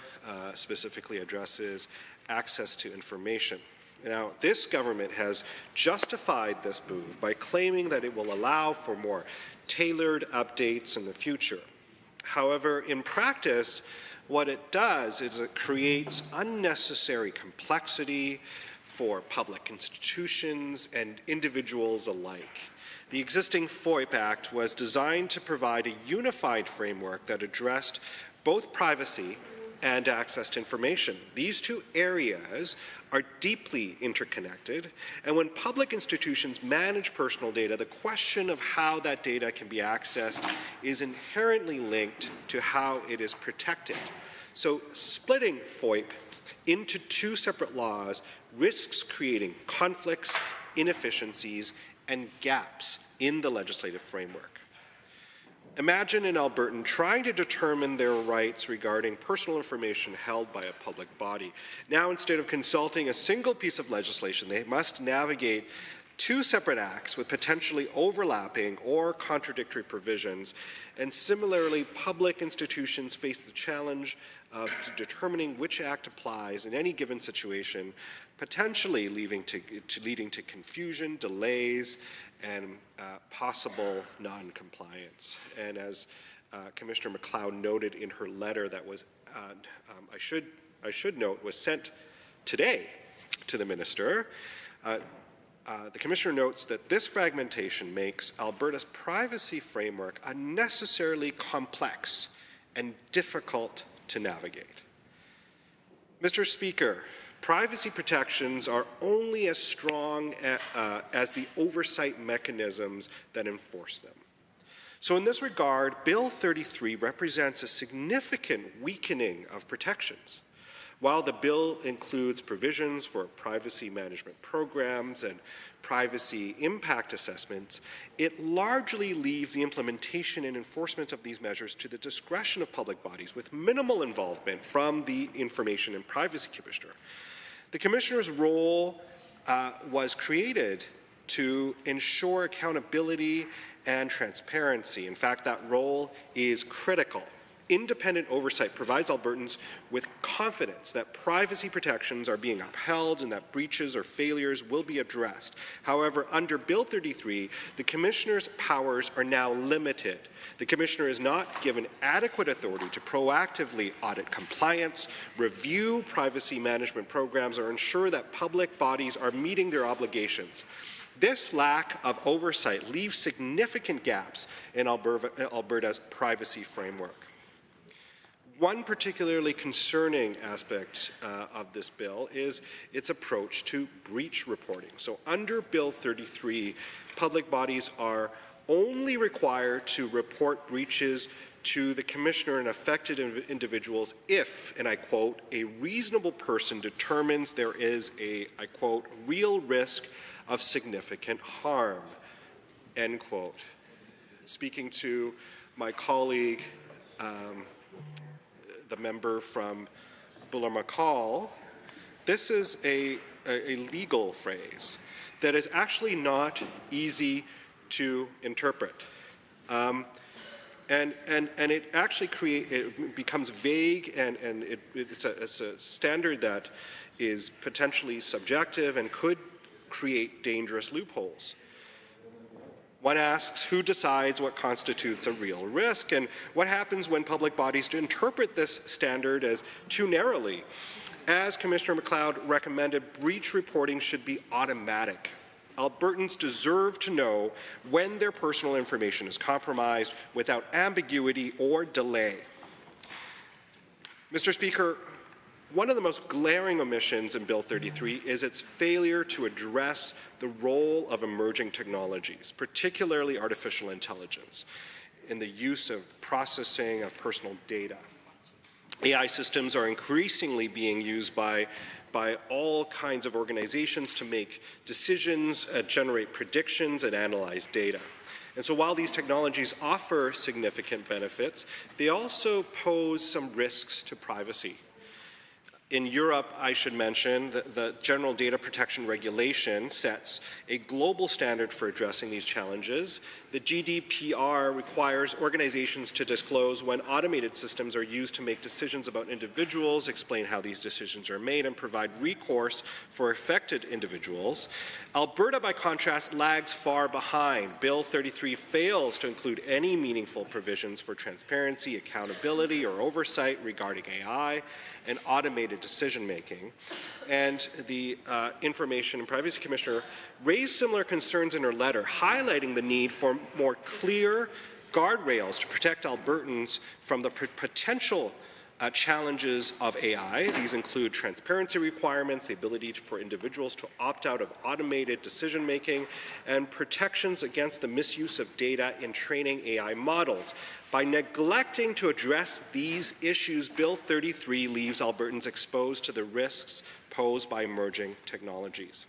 specifically addresses access to information. Now, this government has justified this move by claiming that it will allow for more tailored updates in the future. However, in practice, what it does is it creates unnecessary complexity for public institutions and individuals alike. The existing FOIP Act was designed to provide a unified framework that addressed both privacy and access to information. These two areas are deeply interconnected, and when public institutions manage personal data, the question of how that data can be accessed is inherently linked to how it is protected. So splitting FOIP into two separate laws risks creating conflicts, inefficiencies, and gaps in the legislative framework. Imagine an Albertan trying to determine their rights regarding personal information held by a public body. Now, instead of consulting a single piece of legislation, they must navigate two separate acts with potentially overlapping or contradictory provisions. And similarly, public institutions face the challenge of determining which act applies in any given situation, potentially leading to confusion, delays, and possible non-compliance. And as Commissioner McLeod noted in her letter that was, I should note, was sent today to the Minister, the Commissioner notes that this fragmentation makes Alberta's privacy framework unnecessarily complex and difficult to navigate. Mr. Speaker, privacy protections are only as strong as the oversight mechanisms that enforce them. So in this regard, Bill 33 represents a significant weakening of protections. While the bill includes provisions for privacy management programs and privacy impact assessments, it largely leaves the implementation and enforcement of these measures to the discretion of public bodies with minimal involvement from the Information and Privacy Commissioner. The Commissioner's role was created to ensure accountability and transparency. In fact, that role is critical. Independent oversight provides Albertans with confidence that privacy protections are being upheld and that breaches or failures will be addressed. However, under Bill 33, the Commissioner's powers are now limited. The Commissioner is not given adequate authority to proactively audit compliance, review privacy management programs, or ensure that public bodies are meeting their obligations. This lack of oversight leaves significant gaps in Alberta's privacy framework. One particularly concerning aspect of this bill is its approach to breach reporting. So under Bill 33, public bodies are only required to report breaches to the Commissioner and affected individuals if, and I quote, a reasonable person determines there is a, I quote, real risk of significant harm, end quote. Speaking to my colleague, the member from Buller-McCall, this is a legal phrase that is actually not easy to interpret. And it actually it becomes vague, and it's a standard that is potentially subjective and could create dangerous loopholes. One asks, who decides what constitutes a real risk, and what happens when public bodies interpret this standard as too narrowly? As Commissioner MacLeod recommended, breach reporting should be automatic. Albertans deserve to know when their personal information is compromised without ambiguity or delay. Mr. Speaker, one of the most glaring omissions in Bill 33 is its failure to address the role of emerging technologies, particularly artificial intelligence, in the use of processing of personal data. AI systems are increasingly being used by all kinds of organizations to make decisions, generate predictions, and analyze data. And so while these technologies offer significant benefits, they also pose some risks to privacy. In Europe, I should mention, the General Data Protection Regulation sets a global standard for addressing these challenges. The GDPR requires organizations to disclose when automated systems are used to make decisions about individuals, explain how these decisions are made, and provide recourse for affected individuals. Alberta, by contrast, lags far behind. Bill 33 fails to include any meaningful provisions for transparency, accountability, or oversight regarding AI and automated decision-making. And the Information and Privacy Commissioner raised similar concerns in her letter, highlighting the need for more clear guardrails to protect Albertans from the potential challenges of AI. These include transparency requirements, the ability for individuals to opt out of automated decision-making, and protections against the misuse of data in training AI models. By neglecting to address these issues, Bill 33 leaves Albertans exposed to the risks posed by emerging technologies.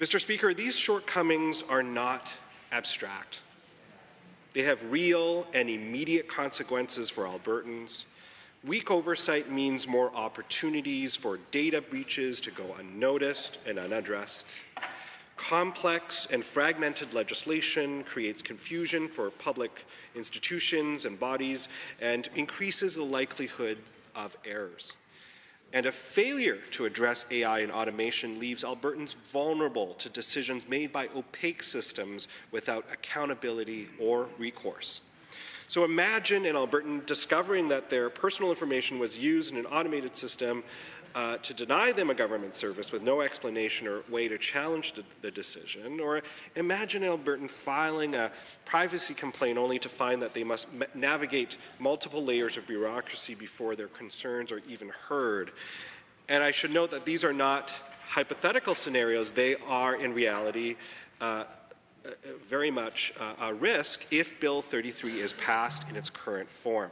Mr. Speaker, these shortcomings are not abstract. They have real and immediate consequences for Albertans. Weak oversight means more opportunities for data breaches to go unnoticed and unaddressed. Complex and fragmented legislation creates confusion for public institutions and bodies and increases the likelihood of errors. And a failure to address AI and automation leaves Albertans vulnerable to decisions made by opaque systems without accountability or recourse. So imagine an Albertan discovering that their personal information was used in an automated system to deny them a government service with no explanation or way to challenge the decision, or imagine an Albertan filing a privacy complaint only to find that they must navigate multiple layers of bureaucracy before their concerns are even heard. And I should note that these are not hypothetical scenarios. They are, in reality, very much a risk if Bill 33 is passed in its current form.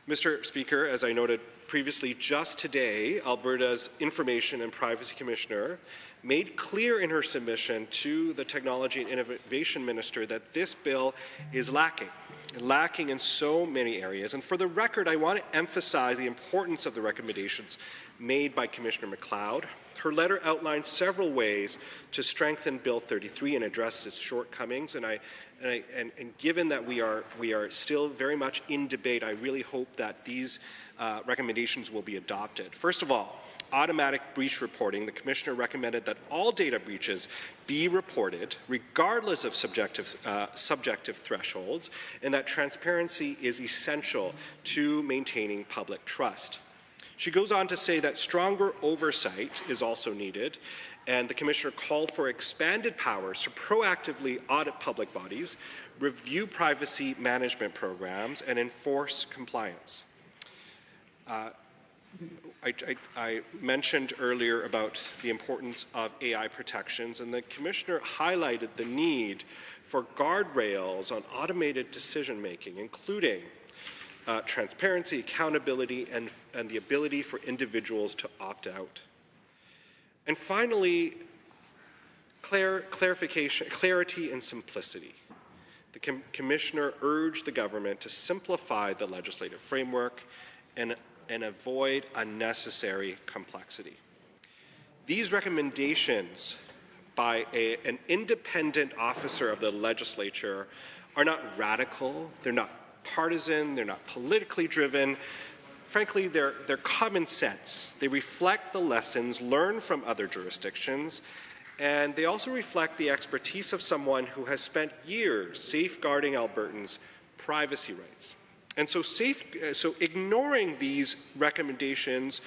Mr. Speaker, as I noted previously, just today, Alberta's Information and Privacy Commissioner made clear in her submission to the Technology and Innovation Minister that this bill is lacking in so many areas. And for the record, I want to emphasize the importance of the recommendations made by Commissioner MacLeod. Her letter outlines several ways to strengthen Bill 33 and address its shortcomings, and given that we are still very much in debate, I really hope that these recommendations will be adopted. First of all, automatic breach reporting. The Commissioner recommended that all data breaches be reported regardless of subjective thresholds, and that transparency is essential to maintaining public trust. She goes on to say that stronger oversight is also needed, and the Commissioner called for expanded powers to proactively audit public bodies, review privacy management programs, and enforce compliance. I mentioned earlier about the importance of AI protections, and the Commissioner highlighted the need for guardrails on automated decision-making, including transparency, accountability, and the ability for individuals to opt out. And finally, clarity and simplicity. The Commissioner urged the government to simplify the legislative framework and avoid unnecessary complexity. These recommendations by an independent officer of the legislature are not radical, they're not partisan, they're not politically driven. Frankly, they're common sense. They reflect the lessons learned from other jurisdictions, and they also reflect the expertise of someone who has spent years safeguarding Albertans' privacy rights. And so ignoring these recommendations,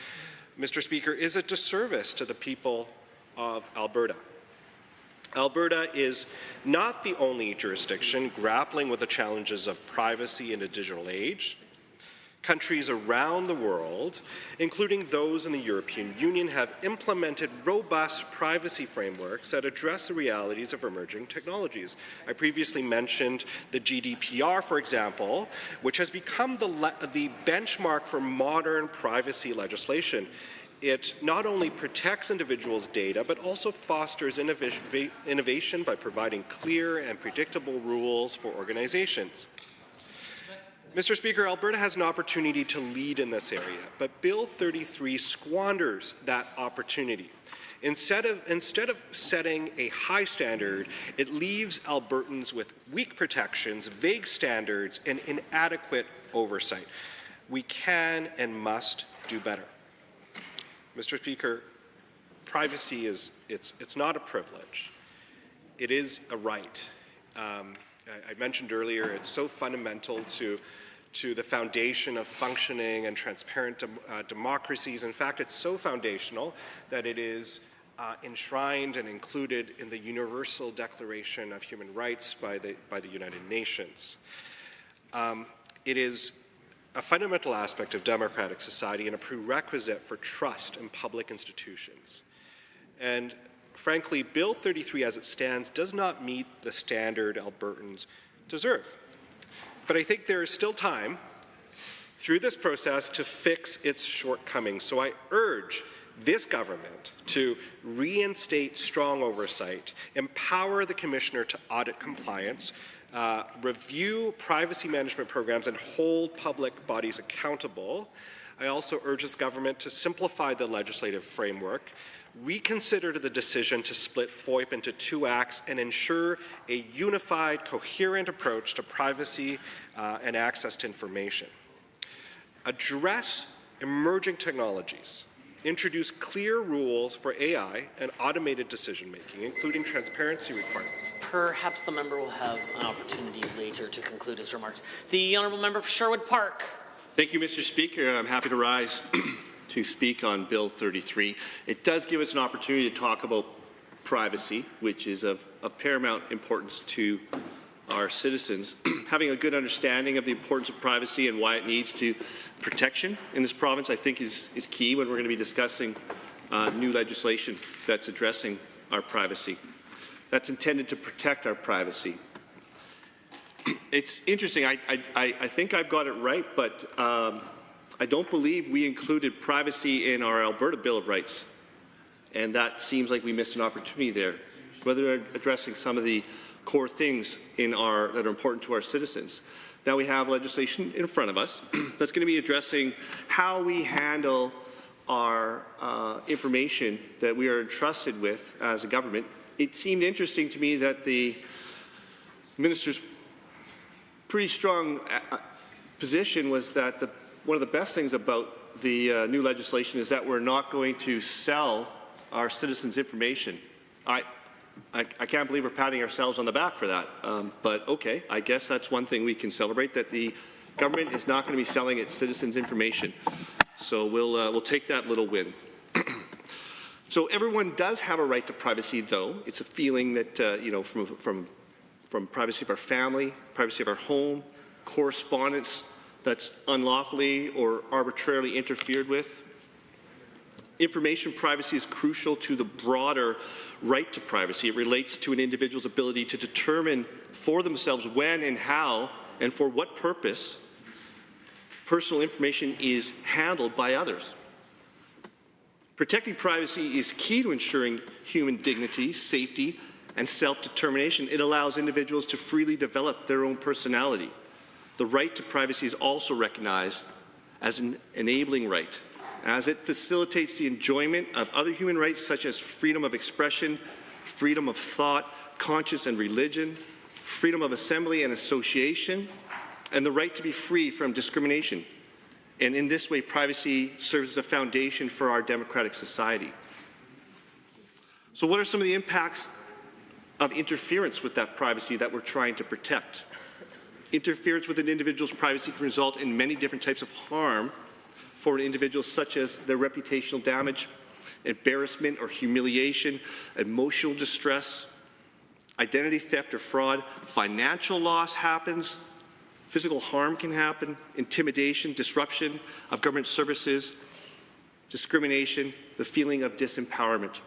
Mr. Speaker, is a disservice to the people of Alberta. Alberta is not the only jurisdiction grappling with the challenges of privacy in a digital age. Countries around the world, including those in the European Union, have implemented robust privacy frameworks that address the realities of emerging technologies. I previously mentioned the GDPR, for example, which has become the benchmark for modern privacy legislation. It not only protects individuals' data, but also fosters innovation by providing clear and predictable rules for organizations. Mr. Speaker, Alberta has an opportunity to lead in this area, but Bill 33 squanders that opportunity. Instead of setting a high standard, it leaves Albertans with weak protections, vague standards, and inadequate oversight. We can and must do better. Mr. Speaker, privacy it's not a privilege. It is a right. I mentioned earlier, it's so fundamental to the foundation of functioning and transparent democracies. In fact, it's so foundational that it is enshrined and included in the Universal Declaration of Human Rights by the United Nations. It is a fundamental aspect of democratic society and a prerequisite for trust in public institutions. And frankly, Bill 33 as it stands does not meet the standard Albertans deserve. But I think there is still time through this process to fix its shortcomings. So I urge this government to reinstate strong oversight, empower the Commissioner to audit compliance, review privacy management programs, and hold public bodies accountable. I also urge this government to simplify the legislative framework, reconsider the decision to split FOIP into 2 acts, and ensure a unified, coherent approach to privacy and access to information. Address emerging technologies. Introduce clear rules for AI and automated decision-making, including transparency requirements. Perhaps the member will have an opportunity later to conclude his remarks. The Honourable Member for Sherwood Park. Thank you, Mr. Speaker. I'm happy to rise. to speak on Bill 33. It does give us an opportunity to talk about privacy, which is of paramount importance to our citizens. Having a good understanding of the importance of privacy and why it needs to protection in this province, I think is key when we're going to be discussing new legislation that's addressing our privacy, that's intended to protect our privacy. It's interesting, I think I've got it right, but I don't believe we included privacy in our Alberta Bill of Rights, and that seems like we missed an opportunity there, whether addressing some of the core things that are important to our citizens. Now we have legislation in front of us that's going to be addressing how we handle our information that we are entrusted with as a government. It seemed interesting to me that the minister's pretty strong position was that one of the best things about the new legislation is that we're not going to sell our citizens' information. I can't believe we're patting ourselves on the back for that, but okay, I guess that's one thing we can celebrate, that the government is not going to be selling its citizens' information. So we'll take that little win. So everyone does have a right to privacy, though. It's a feeling that, from privacy of our family, privacy of our home, correspondence that's unlawfully or arbitrarily interfered with. Information privacy is crucial to the broader right to privacy. It relates to an individual's ability to determine for themselves when and how and for what purpose personal information is handled by others. Protecting privacy is key to ensuring human dignity, safety, and self-determination. It allows individuals to freely develop their own personality. The right to privacy is also recognized as an enabling right, as it facilitates the enjoyment of other human rights such as freedom of expression, freedom of thought, conscience and religion, freedom of assembly and association, and the right to be free from discrimination. And in this way, privacy serves as a foundation for our democratic society. So what are some of the impacts of interference with that privacy that we're trying to protect? Interference with an individual's privacy can result in many different types of harm for an individual, such as their reputational damage, embarrassment or humiliation, emotional distress, identity theft or fraud, financial loss happens, physical harm can happen, intimidation, disruption of government services, discrimination, the feeling of disempowerment.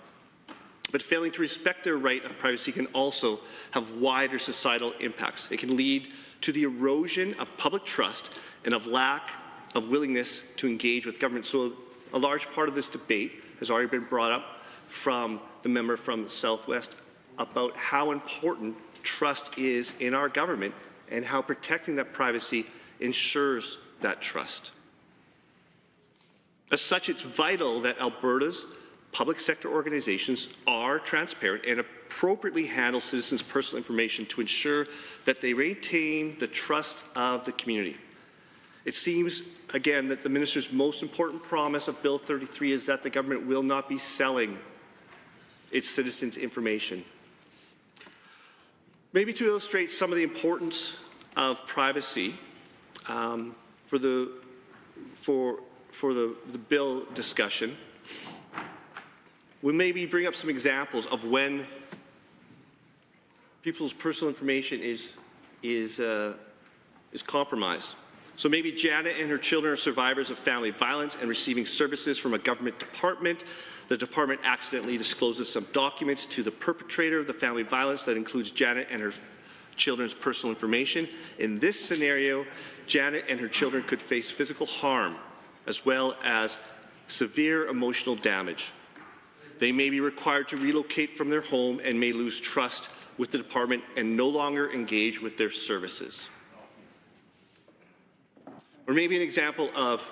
But failing to respect their right of privacy can also have wider societal impacts. It can lead to the erosion of public trust and of lack of willingness to engage with government. So a large part of this debate has already been brought up from the member from the Southwest about how important trust is in our government and how protecting that privacy ensures that trust. As such, it's vital that Alberta's public sector organizations are transparent and appropriately handle citizens' personal information to ensure that they retain the trust of the community. It seems, again, that the minister's most important promise of Bill 33 is that the government will not be selling its citizens' information. Maybe to illustrate some of the importance of privacy for the bill discussion, we maybe bring up some examples of when people's personal information is compromised. So maybe Janet and her children are survivors of family violence and receiving services from a government department. The department accidentally discloses some documents to the perpetrator of the family violence that includes Janet and her children's personal information. In this scenario, Janet and her children could face physical harm as well as severe emotional damage. They may be required to relocate from their home and may lose trust with the department and no longer engage with their services. Or maybe an example of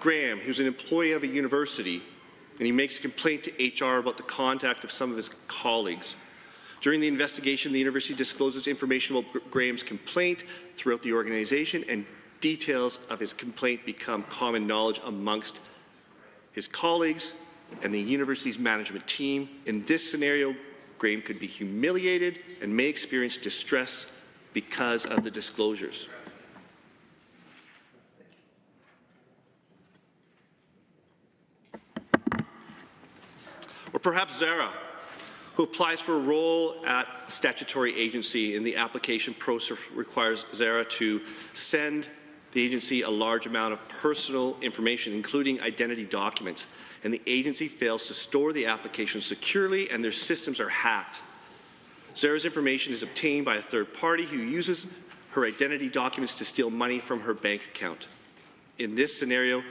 Graham, who's an employee of a university, and he makes a complaint to HR about the conduct of some of his colleagues. During the investigation, the university discloses information about Graham's complaint throughout the organization, and details of his complaint become common knowledge amongst his colleagues and the university's management team. In this scenario, Graham could be humiliated and may experience distress because of the disclosures. perhaps Zara, who applies for a role at a statutory agency, and the application process requires Zara to send the agency a large amount of personal information, including identity documents, and the agency fails to store the application securely and their systems are hacked. Zara's information is obtained by a third party who uses her identity documents to steal money from her bank account. In this scenario,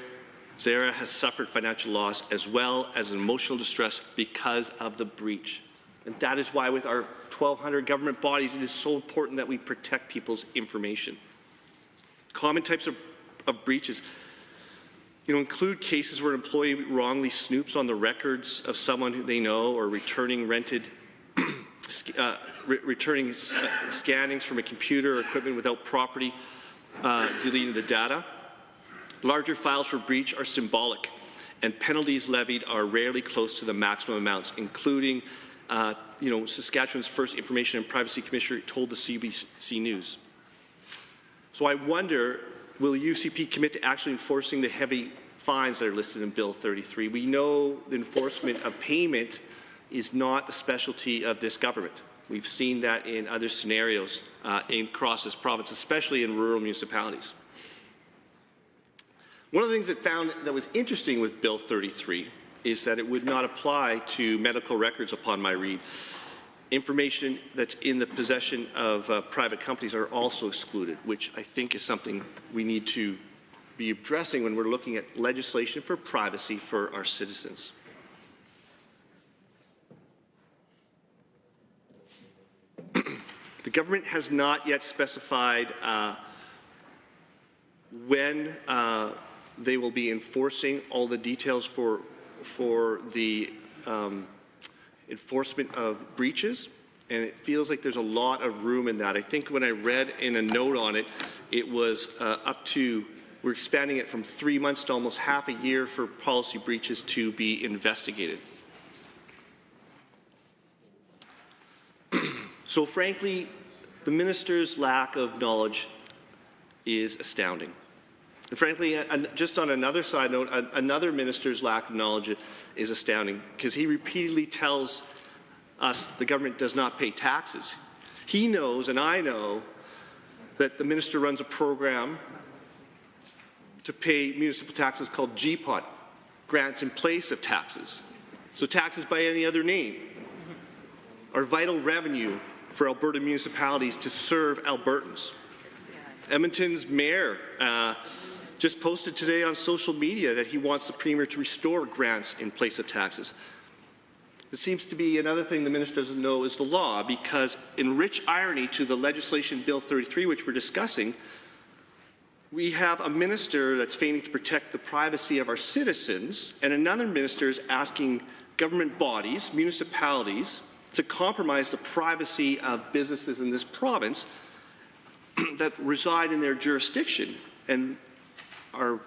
Zara has suffered financial loss as well as emotional distress because of the breach. And that is why with our 1,200 government bodies, it is so important that we protect people's information. Common types of breaches include cases where an employee wrongly snoops on the records of someone who they know, or returning scannings from a computer or equipment without properly deleting the data. Larger files for breach are symbolic, and penalties levied are rarely close to the maximum amounts, including Saskatchewan's first Information and Privacy Commissioner told the CBC News. So I wonder, will UCP commit to actually enforcing the heavy fines that are listed in Bill 33? We know the enforcement of payment is not the specialty of this government. We've seen that in other scenarios across this province, especially in rural municipalities. One of the things that was interesting with Bill 33 is that it would not apply to medical records upon my read. Information that's in the possession of private companies are also excluded, which I think is something we need to be addressing when we're looking at legislation for privacy for our citizens. The government has not yet specified when they will be enforcing all the details for the enforcement of breaches, and it feels like there's a lot of room in that. I think when I read in a note on it, it was we're expanding it from 3 months to almost half a year for policy breaches to be investigated. So frankly, the minister's lack of knowledge is astounding. And frankly, just on another side note, another minister's lack of knowledge is astounding, because he repeatedly tells us the government does not pay taxes. He knows, and I know, that the minister runs a program to pay municipal taxes called GPOT, grants in place of taxes. So taxes by any other name are vital revenue for Alberta municipalities to serve Albertans. Edmonton's mayor just posted today on social media that he wants the Premier to restore grants in place of taxes. It seems to be another thing the minister doesn't know is the law, because in rich irony to the legislation Bill 33, which we're discussing, we have a minister that's feigning to protect the privacy of our citizens, and another minister is asking government bodies, municipalities, to compromise the privacy of businesses in this province that reside in their jurisdiction. And our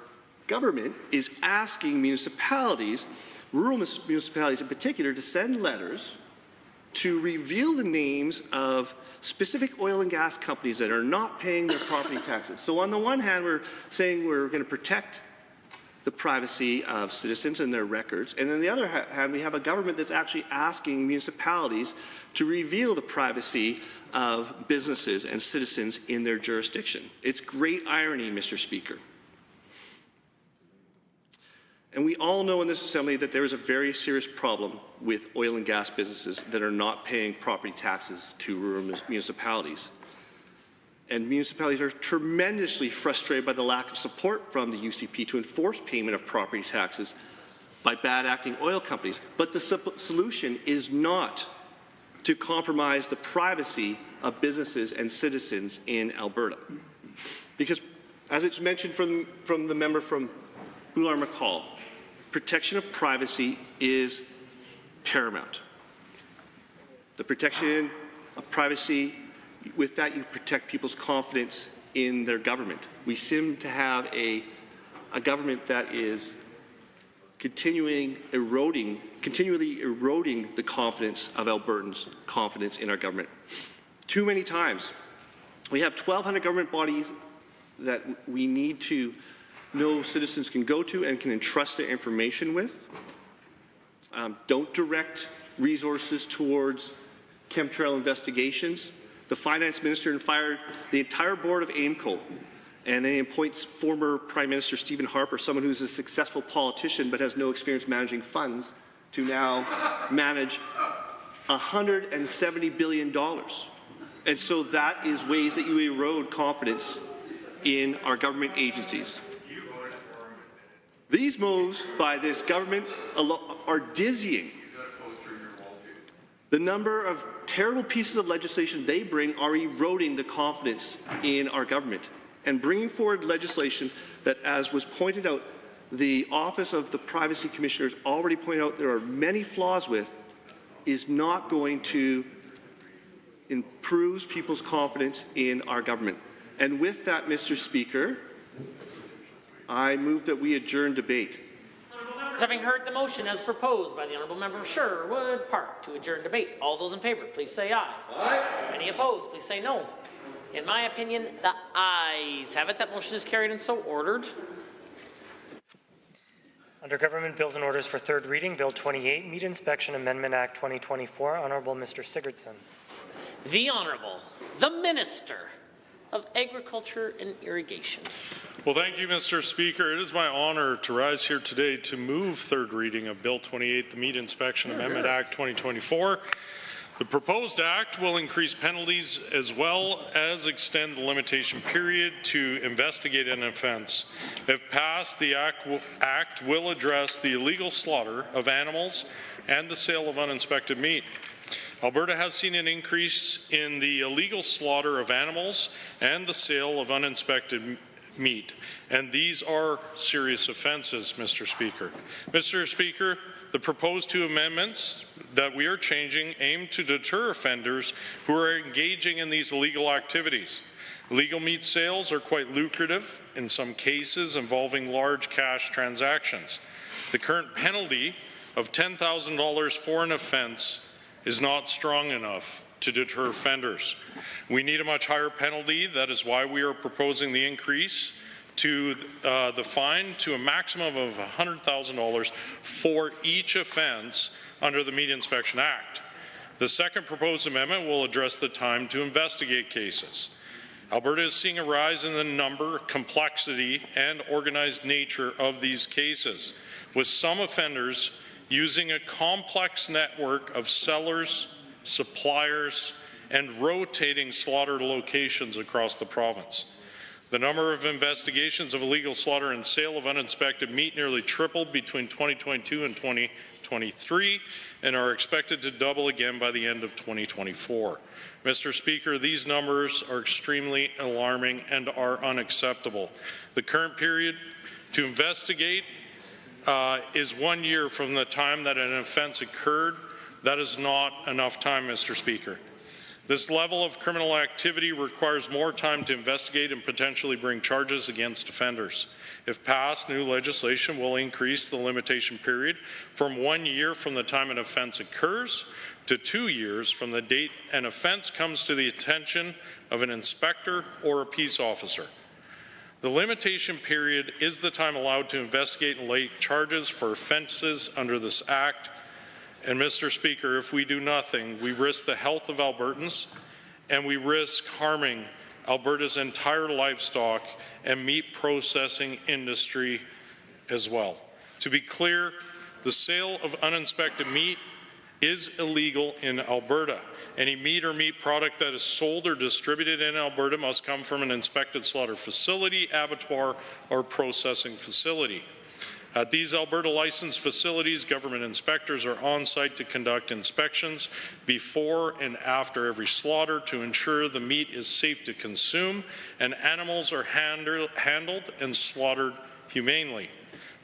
government is asking municipalities, rural municipalities in particular, to send letters to reveal the names of specific oil and gas companies that are not paying their property taxes. So on the one hand, we're saying we're going to protect the privacy of citizens and their records, and on the other hand, we have a government that's actually asking municipalities to reveal the privacy of businesses and citizens in their jurisdiction. It's great irony, Mr. Speaker. And we all know in this Assembly that there is a very serious problem with oil and gas businesses that are not paying property taxes to rural municipalities. And municipalities are tremendously frustrated by the lack of support from the UCP to enforce payment of property taxes by bad-acting oil companies. But the solution is not to compromise the privacy of businesses and citizens in Alberta. Because, as it's mentioned from the member from Boular-McCall, protection of privacy is paramount. The protection of privacy, with that you protect people's confidence in their government. We seem to have a government that is continually eroding the confidence of Albertans' confidence in our government. Too many times. We have 1,200 government bodies that we need to know citizens can go to and can entrust their information with. Don't direct resources towards chemtrail investigations. The finance minister fired the entire board of AIMCO, and then he appoints former Prime Minister Stephen Harper, someone who's a successful politician but has no experience managing funds, to now manage $170 billion. And so that is ways that you erode confidence in our government agencies. These moves by this government are dizzying. The number of terrible pieces of legislation they bring are eroding the confidence in our government. And bringing forward legislation that, as was pointed out, the Office of the Privacy Commissioner has already pointed out there are many flaws with, is not going to improve people's confidence in our government. And with that, Mr. Speaker, I move that we adjourn debate. Having heard the motion as proposed by the Honourable Member of Sherwood Park to adjourn debate, all those in favour, please say aye. Aye. Any opposed, please say no. In my opinion, the ayes have it. That motion is carried and so ordered. Under Government Bills and Orders for third reading, Bill 28, Meat Inspection Amendment Act 2024, Honourable Mr. Sigurdsson. The Honourable, the Minister of Agriculture and Irrigation. Well, thank you, Mr. Speaker. It is my honour to rise here today to move third reading of Bill 28, the Meat Inspection Amendment Act 2024. The proposed act will increase penalties as well as extend the limitation period to investigate an offence. If passed, the act will address the illegal slaughter of animals and the sale of uninspected meat. Alberta has seen an increase in the illegal slaughter of animals and the sale of uninspected meat, and these are serious offences, Mr. Speaker. Mr. Speaker, the proposed two amendments that we are changing aim to deter offenders who are engaging in these illegal activities. Illegal meat sales are quite lucrative, in some cases involving large cash transactions. The current penalty of $10,000 for an offence is not strong enough to deter offenders. We need a much higher penalty. That is why we are proposing the increase to the fine to a maximum of $100,000 for each offence under the Meat Inspection Act. The second proposed amendment will address the time to investigate cases. Alberta is seeing a rise in the number, complexity, and organized nature of these cases, with some offenders using a complex network of sellers, suppliers, and rotating slaughter locations across the province. The number of investigations of illegal slaughter and sale of uninspected meat nearly tripled between 2022 and 2023 and are expected to double again by the end of 2024. Mr. Speaker, these numbers are extremely alarming and are unacceptable. The current period to investigate is 1 year from the time that an offence occurred. That is not enough time, Mr. Speaker. This level of criminal activity requires more time to investigate and potentially bring charges against offenders. If passed, new legislation will increase the limitation period from 1 year from the time an offence occurs to 2 years from the date an offence comes to the attention of an inspector or a peace officer. The limitation period is the time allowed to investigate and lay charges for offences under this Act. And Mr. Speaker, if we do nothing, we risk the health of Albertans and we risk harming Alberta's entire livestock and meat processing industry as well. To be clear, the sale of uninspected meat is illegal in Alberta. Any meat or meat product that is sold or distributed in Alberta must come from an inspected slaughter facility, abattoir, or processing facility. At these Alberta licensed facilities, government inspectors are on site to conduct inspections before and after every slaughter to ensure the meat is safe to consume and animals are handled and slaughtered humanely.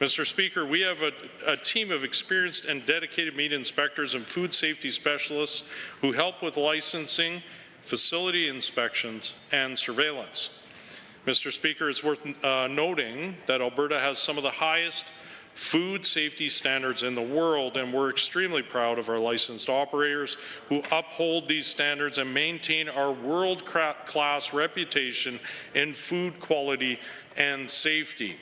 Mr. Speaker, we have a team of experienced and dedicated meat inspectors and food safety specialists who help with licensing, facility inspections, and surveillance. Mr. Speaker, it's worth noting that Alberta has some of the highest food safety standards in the world, and we're extremely proud of our licensed operators who uphold these standards and maintain our world-class reputation in food quality and safety.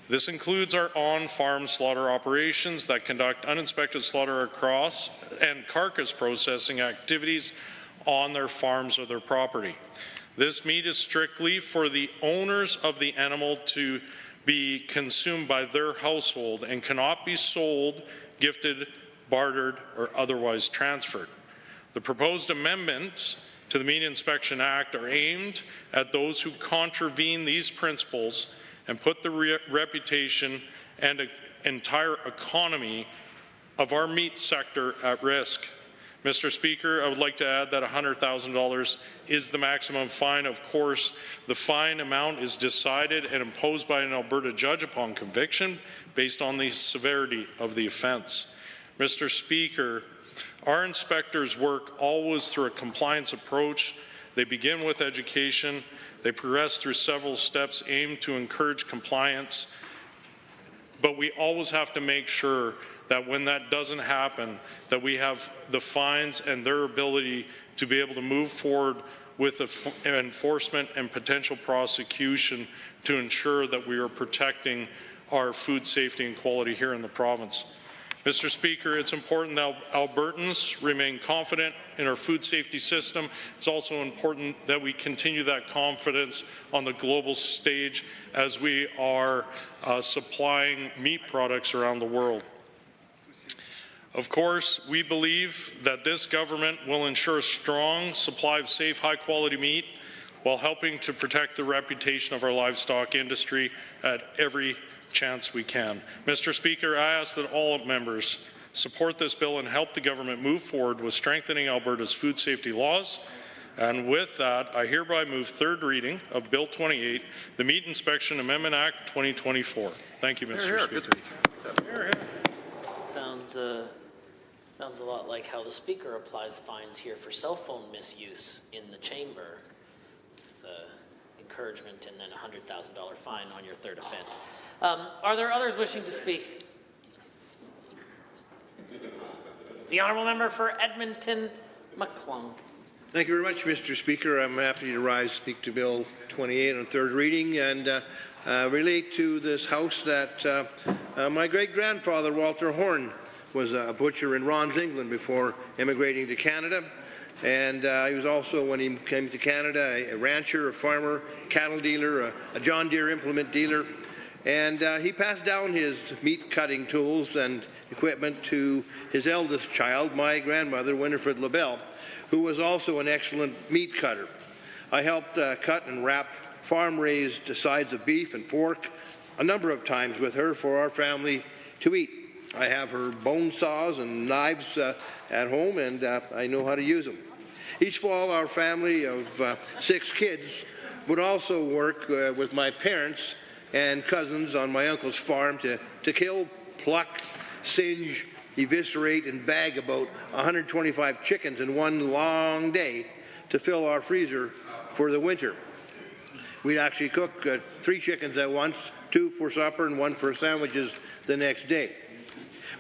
This includes our on-farm slaughter operations that conduct uninspected slaughter across and carcass processing activities on their farms or their property. This meat is strictly for the owners of the animal to be consumed by their household and cannot be sold, gifted, bartered, or otherwise transferred. The proposed amendments to the Meat Inspection Act are aimed at those who contravene these principles and put the reputation and entire economy of our meat sector at risk. Mr. Speaker, I would like to add that $100,000 is the maximum fine. Of course, the fine amount is decided and imposed by an Alberta judge upon conviction based on the severity of the offence. Mr. Speaker, our inspectors work always through a compliance approach. They begin with education. They progress through several steps aimed to encourage compliance. But we always have to make sure that when that doesn't happen, that we have the fines and their ability to be able to move forward with enforcement and potential prosecution to ensure that we are protecting our food safety and quality here in the province. Mr. Speaker, it's important that Albertans remain confident in our food safety system. It's also important that we continue that confidence on the global stage as we are supplying meat products around the world. Of course, we believe that this government will ensure a strong supply of safe, high-quality meat while helping to protect the reputation of our livestock industry at every chance we can. Mr. Speaker, I ask that all members support this bill and help the government move forward with strengthening Alberta's food safety laws. And with that, I hereby move third reading of Bill 28, the Meat Inspection Amendment Act 2024. Thank you, Mr. Speaker. Sounds a lot like how the Speaker applies fines here for cell phone misuse in the chamber. Encouragement and then a $100,000 fine on your third offense. Are there others wishing to speak? The Honourable Member for Edmonton McClung. Thank you very much, Mr. Speaker. I'm happy to rise to speak to Bill 28 on third reading and relate to this House that my great-grandfather, Walter Horn, was a butcher in Ron's, England before immigrating to Canada. And he was also, when he came to Canada, a rancher, a farmer, cattle dealer, a John Deere implement dealer. And he passed down his meat cutting tools and equipment to his eldest child, my grandmother, Winifred LaBelle, who was also an excellent meat cutter. I helped cut and wrap farm-raised sides of beef and pork a number of times with her for our family to eat. I have her bone saws and knives at home, and I know how to use them. Each fall, our family of 6 kids would also work with my parents and cousins on my uncle's farm to kill, pluck, singe, eviscerate, and bag about 125 chickens in one long day to fill our freezer for the winter. We'd actually cook 3 chickens at once, 2 for supper and 1 for sandwiches the next day.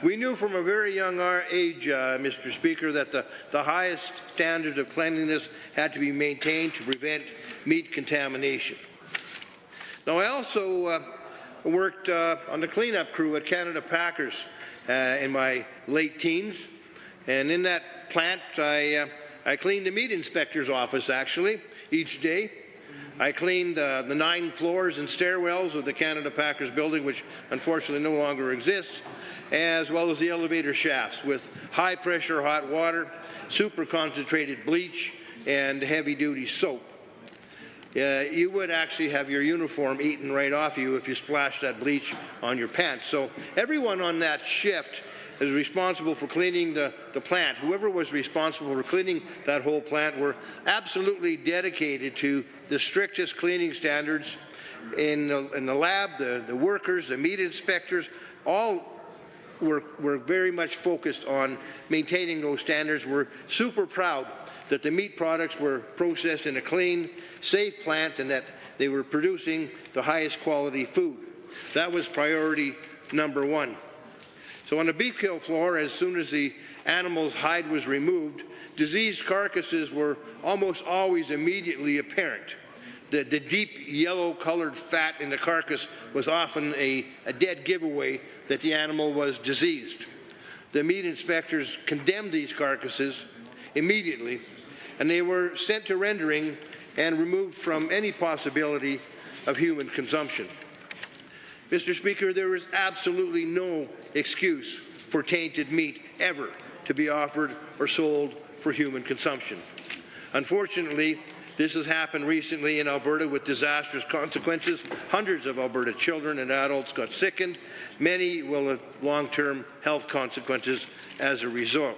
We knew from a very young age, Mr. Speaker, that the highest standards of cleanliness had to be maintained to prevent meat contamination. Now, I also worked on the cleanup crew at Canada Packers in my late teens, and in that plant, I cleaned the meat inspector's office, actually, each day. I cleaned the 9 floors and stairwells of the Canada Packers building, which unfortunately no longer exists, as well as the elevator shafts with high-pressure hot water, super concentrated bleach, and heavy-duty soap. You would actually have your uniform eaten right off you if you splashed that bleach on your pants. So everyone on that shift is responsible for cleaning the plant. Whoever was responsible for cleaning that whole plant were absolutely dedicated to the strictest cleaning standards in the lab. The workers, the meat inspectors, all were very much focused on maintaining those standards. We're super proud that the meat products were processed in a clean, safe plant and that they were producing the highest quality food. That was priority number 1. So on the beef kill floor, as soon as the animal's hide was removed, diseased carcasses were almost always immediately apparent. the deep yellow-colored fat in the carcass was often a dead giveaway that the animal was diseased. The meat inspectors condemned these carcasses immediately, and they were sent to rendering and removed from any possibility of human consumption. Mr. Speaker, there is absolutely no excuse for tainted meat ever to be offered or sold for human consumption. Unfortunately, this has happened recently in Alberta with disastrous consequences. Hundreds of Alberta children and adults got sickened. Many will have long-term health consequences as a result.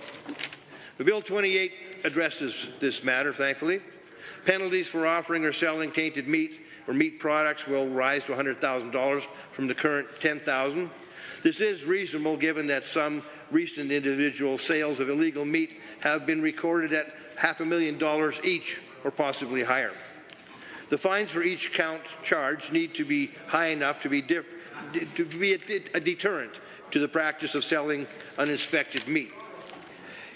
The Bill 28 addresses this matter, thankfully. Penalties for offering or selling tainted meat or meat products will rise to $100,000 from the current $10,000. This is reasonable given that some recent individual sales of illegal meat have been recorded at $500,000 each or possibly higher. The fines for each count charged need to be high enough to be a deterrent to the practice of selling uninspected meat.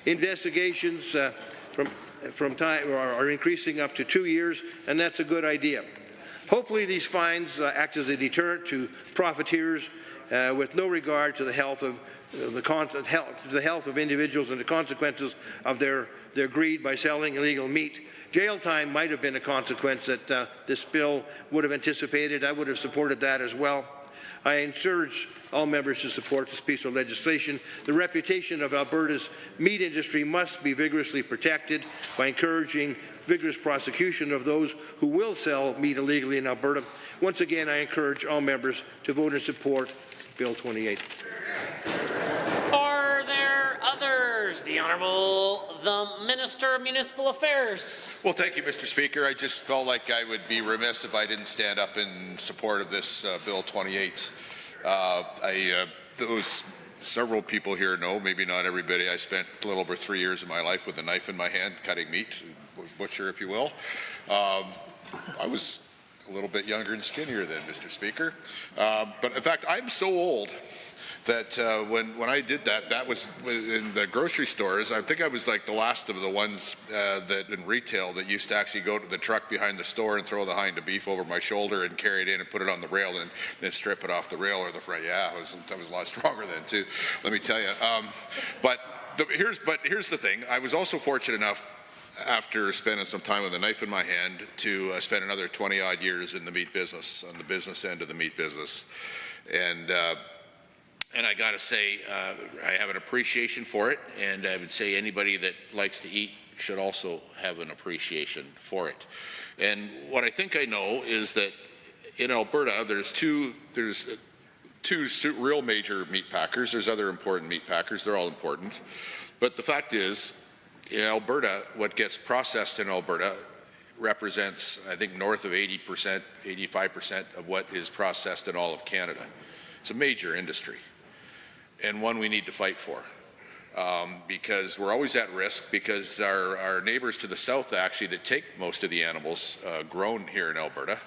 Investigations from time are increasing up to 2 years, and that's a good idea. Hopefully these fines act as a deterrent to profiteers with no regard to the health of individuals and the consequences of their greed by selling illegal meat. Jail time might have been a consequence that this bill would have anticipated. I would have supported that as well. I encourage all members to support this piece of legislation. The reputation of Alberta's meat industry must be vigorously protected by encouraging vigorous prosecution of those who will sell meat illegally in Alberta. Once again, I encourage all members to vote in support Bill 28. Are there others? The Honourable the Minister of Municipal Affairs. Well, thank you, Mr. Speaker. I just felt like I would be remiss if I didn't stand up in support of this Bill 28. Those several people here know, maybe not everybody, I spent a little over 3 years of my life with a knife in my hand cutting meat, butcher if you will. I was a little bit younger and skinnier then, Mr. Speaker. But in fact, I'm so old that when I did that, that was in the grocery stores. I think I was like the last of the ones that in retail that used to actually go to the truck behind the store and throw the hind of beef over my shoulder and carry it in and put it on the rail and then strip it off the rail or the front. Yeah, I was a lot stronger then too, let me tell you. But here's the thing. I was also fortunate enough, after spending some time with a knife in my hand, to spend another 20-odd years in the meat business, on the business end of the meat business. And I got to say, I have an appreciation for it, and I would say anybody that likes to eat should also have an appreciation for it. And what I think I know is that in Alberta, there's two real major meat packers. There's other important meat packers. They're all important. But the fact is, in Alberta, what gets processed in Alberta represents, I think, north of 80%, 85% of what is processed in all of Canada. It's a major industry, and one we need to fight for, because we're always at risk, because our neighbors to the south, actually, that take most of the animals grown here in Alberta,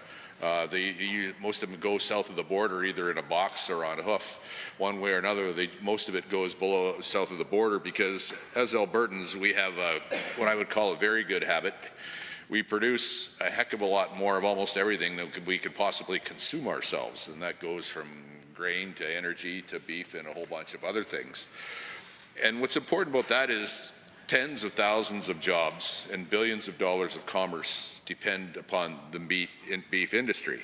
most of them go south of the border, either in a box or on a hoof. One way or another, most of it goes south of the border, because as Albertans, we have what I would call a very good habit. We produce a heck of a lot more of almost everything that we could possibly consume ourselves, and that goes from grain to energy to beef and a whole bunch of other things. And what's important about that is tens of thousands of jobs and billions of dollars of commerce depend upon the meat and beef industry.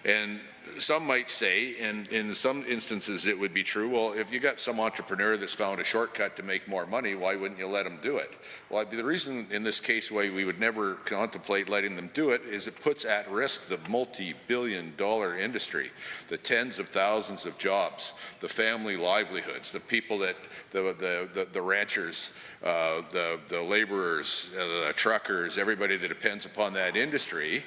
And some might say, and in some instances it would be true, well, if you got some entrepreneur that's found a shortcut to make more money, why wouldn't you let them do it? Well, the reason in this case why we would never contemplate letting them do it is it puts at risk the multi-billion-dollar industry, the tens of thousands of jobs, the family livelihoods, the people that, the ranchers, the laborers, the truckers, everybody that depends upon that industry.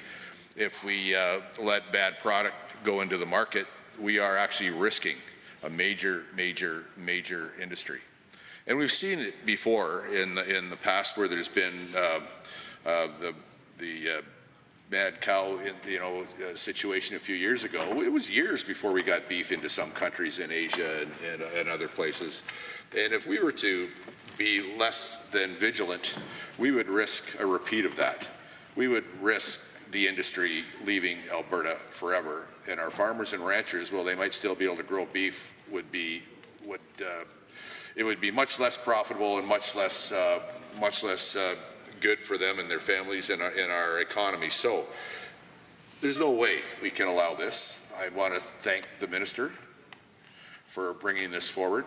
If we let bad product go into the market, we are actually risking a major, major, major industry. And we've seen it before in the past, where there's been the mad cow situation a few years ago. It was years before we got beef into some countries in Asia and other places. And if we were to be less than vigilant, we would risk a repeat of that. We would risk the industry leaving Alberta forever. And our farmers and ranchers, well, they might still be able to grow beef, it would be much less profitable and much less good for them and their families and our economy. So there's no way we can allow this. I want to thank the minister for bringing this forward.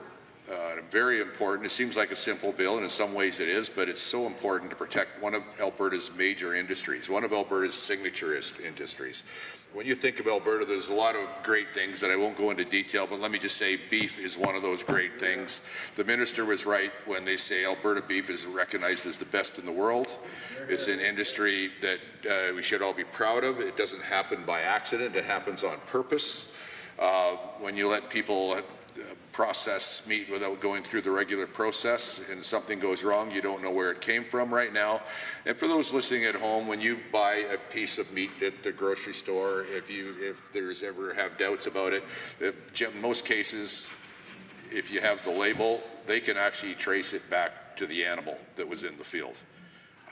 Very important. It seems like a simple bill, and in some ways it is, but it's so important to protect one of Alberta's major industries, one of Alberta's signature industries. When you think of Alberta, there's a lot of great things that I won't go into detail, but let me just say beef is one of those great things. The minister was right when they say Alberta beef is recognized as the best in the world. It's an industry that we should all be proud of. It doesn't happen by accident. It happens on purpose. When you let people process meat without going through the regular process and something goes wrong, you don't know where it came from right now. And for those listening at home, when you buy a piece of meat at the grocery store, if there's ever have doubts about it, in most cases, if you have the label, they can actually trace it back to the animal that was in the field.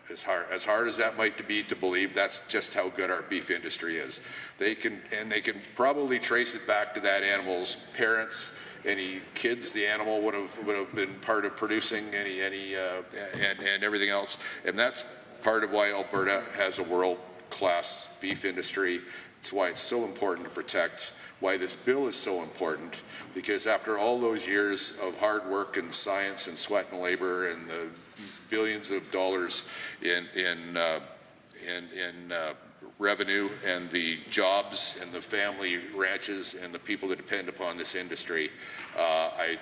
As hard as that might be to believe, that's just how good our beef industry is. They can probably trace it back to that animal's parents, any kids the animal would have been part of producing, and everything else. And that's part of why Alberta has a world-class beef industry. It's why it's so important to protect, why this bill is so important, because after all those years of hard work and science and sweat and labor and the billions of dollars in revenue and the jobs and the family ranches and the people that depend upon this industry, I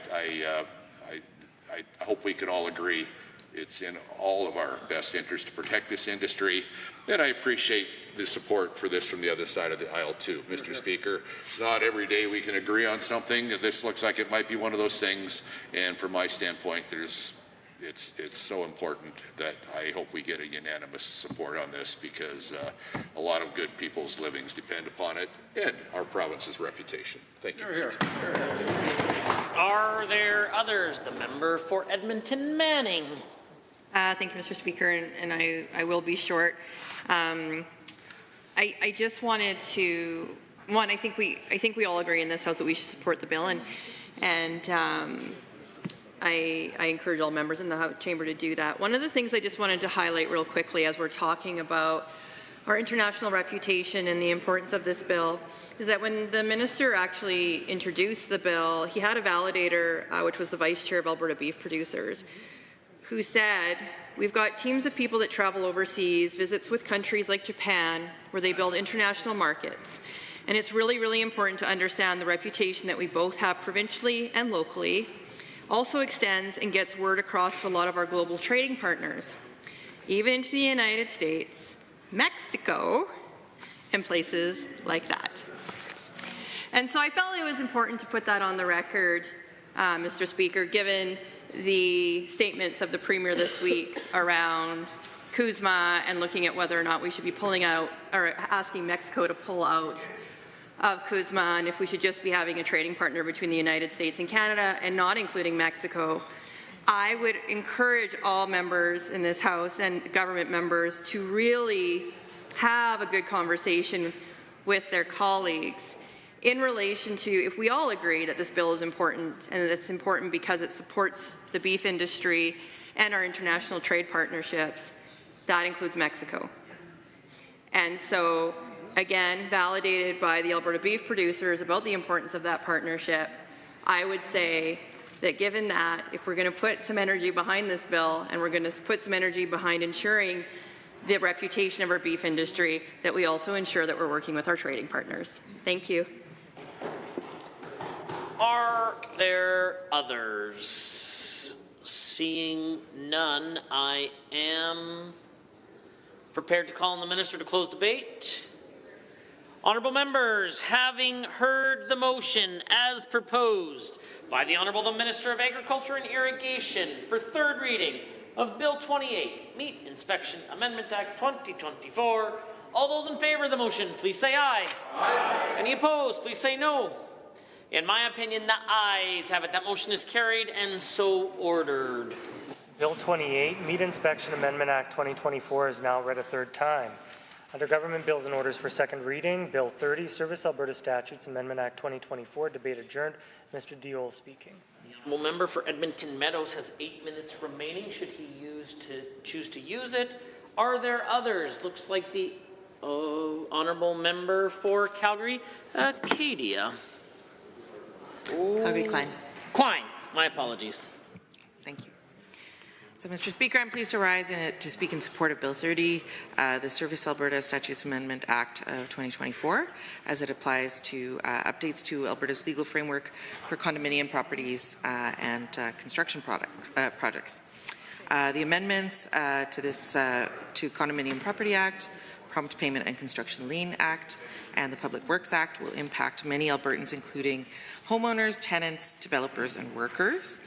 hope we can all agree it's in all of our best interest to protect this industry. And I appreciate the support for this from the other side of the aisle too, Mr. Speaker. It's not every day we can agree on something. This looks like it might be one of those things, and from my standpoint, it's so important that I hope we get a unanimous support on this, because a lot of good people's livings depend upon it and our province's reputation. Thank you, Mr. Speaker. Are there others? The member for Edmonton Manning. Thank you, Mr. Speaker, and I will be short. I just wanted to, I think we all agree in this House that we should support the bill, and I encourage all members in the chamber to do that. One of the things I just wanted to highlight real quickly as we're talking about our international reputation and the importance of this bill is that when the minister actually introduced the bill, he had a validator, which was the vice chair of Alberta Beef Producers, who said, we've got teams of people that travel overseas, visits with countries like Japan, where they build international markets. And it's really, really important to understand the reputation that we both have provincially and locally also extends and gets word across to a lot of our global trading partners, even into the United States, Mexico, and places like that. And so I felt it was important to put that on the record, Mr. Speaker, given the statements of the Premier this week around CUSMA and looking at whether or not we should be pulling out or asking Mexico to pull out of CUSMA, and if we should just be having a trading partner between the United States and Canada and not including Mexico. I would encourage all members in this House and government members to really have a good conversation with their colleagues in relation to, if we all agree that this bill is important and that it's important because it supports the beef industry and our international trade partnerships, that includes Mexico. And so, again, validated by the Alberta beef producers about the importance of that partnership, I would say that given that, if we're going to put some energy behind this bill and we're going to put some energy behind ensuring the reputation of our beef industry, that we also ensure that we're working with our trading partners. Thank you. Are there others? Seeing none, I am prepared to call on the minister to close debate. Honourable members, having heard the motion as proposed by the Honourable the Minister of Agriculture and Irrigation for third reading of Bill 28, Meat Inspection Amendment Act 2024, all those in favour of the motion, please say aye. Aye. Any opposed, please say no. In my opinion, the ayes have it. That motion is carried and so ordered. Bill 28, Meat Inspection Amendment Act 2024 is now read a third time. Under Government Bills and Orders for second reading, Bill 30, Service Alberta Statutes Amendment Act 2024, debate adjourned. Mr. Diol speaking. The honourable member for Edmonton Meadows has 8 minutes remaining should he choose to use it. Are there others? Looks like the honourable member for Calgary, Acadia. Calgary Klein. Klein, my apologies. Thank you. So, Mr. Speaker, I'm pleased to rise to speak in support of Bill 30, the Service Alberta Statutes Amendment Act of 2024, as it applies to updates to Alberta's legal framework for condominium properties and construction projects. The amendments to this to Condominium Property Act, Prompt Payment and Construction Lien Act, and the Public Works Act will impact many Albertans, including homeowners, tenants, developers, and workers.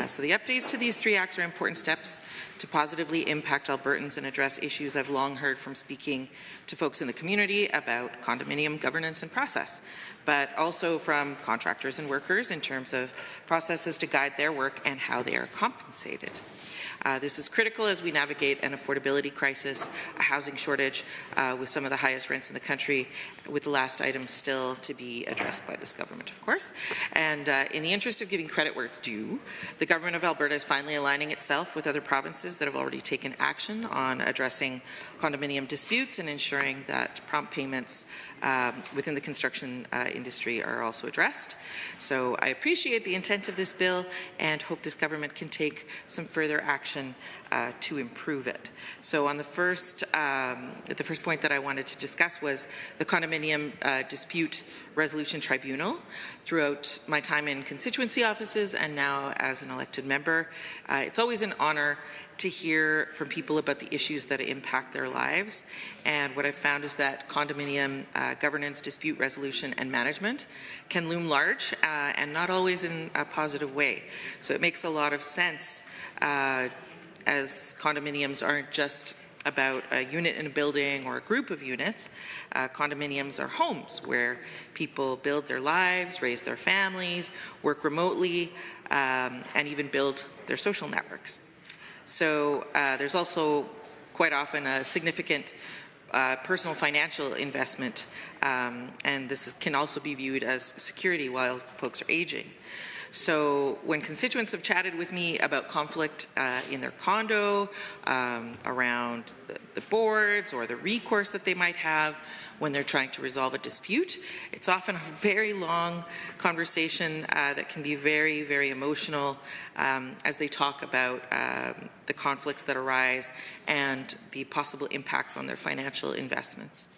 So the updates to these 3 acts are important steps to positively impact Albertans and address issues I've long heard from speaking to folks in the community about condominium governance and process, but also from contractors and workers in terms of processes to guide their work and how they are compensated. This is critical as we navigate an affordability crisis, a housing shortage with some of the highest rents in the country, with the last item still to be addressed by this government, of course. And in the interest of giving credit where it's due, the government of Alberta is finally aligning itself with other provinces that have already taken action on addressing condominium disputes and ensuring that prompt payments within the construction industry are also addressed. So I appreciate the intent of this bill and hope this government can take some further action to improve it. So on the first point that I wanted to discuss was the Condominium Dispute Resolution Tribunal. Throughout my time in constituency offices and now as an elected member, it's always an honor to hear from people about the issues that impact their lives. And what I've found is that condominium governance, dispute resolution, and management can loom large and not always in a positive way. So it makes a lot of sense as condominiums aren't just about a unit in a building or a group of units. Condominiums are homes where people build their lives, raise their families, work remotely, and even build their social networks. So there's also quite often a significant personal financial investment, and this can also be viewed as security while folks are aging. So when constituents have chatted with me about conflict in their condo, around the boards or the recourse that they might have when they're trying to resolve a dispute, it's often a very long conversation that can be very, very emotional as they talk about the conflicts that arise and the possible impacts on their financial investments.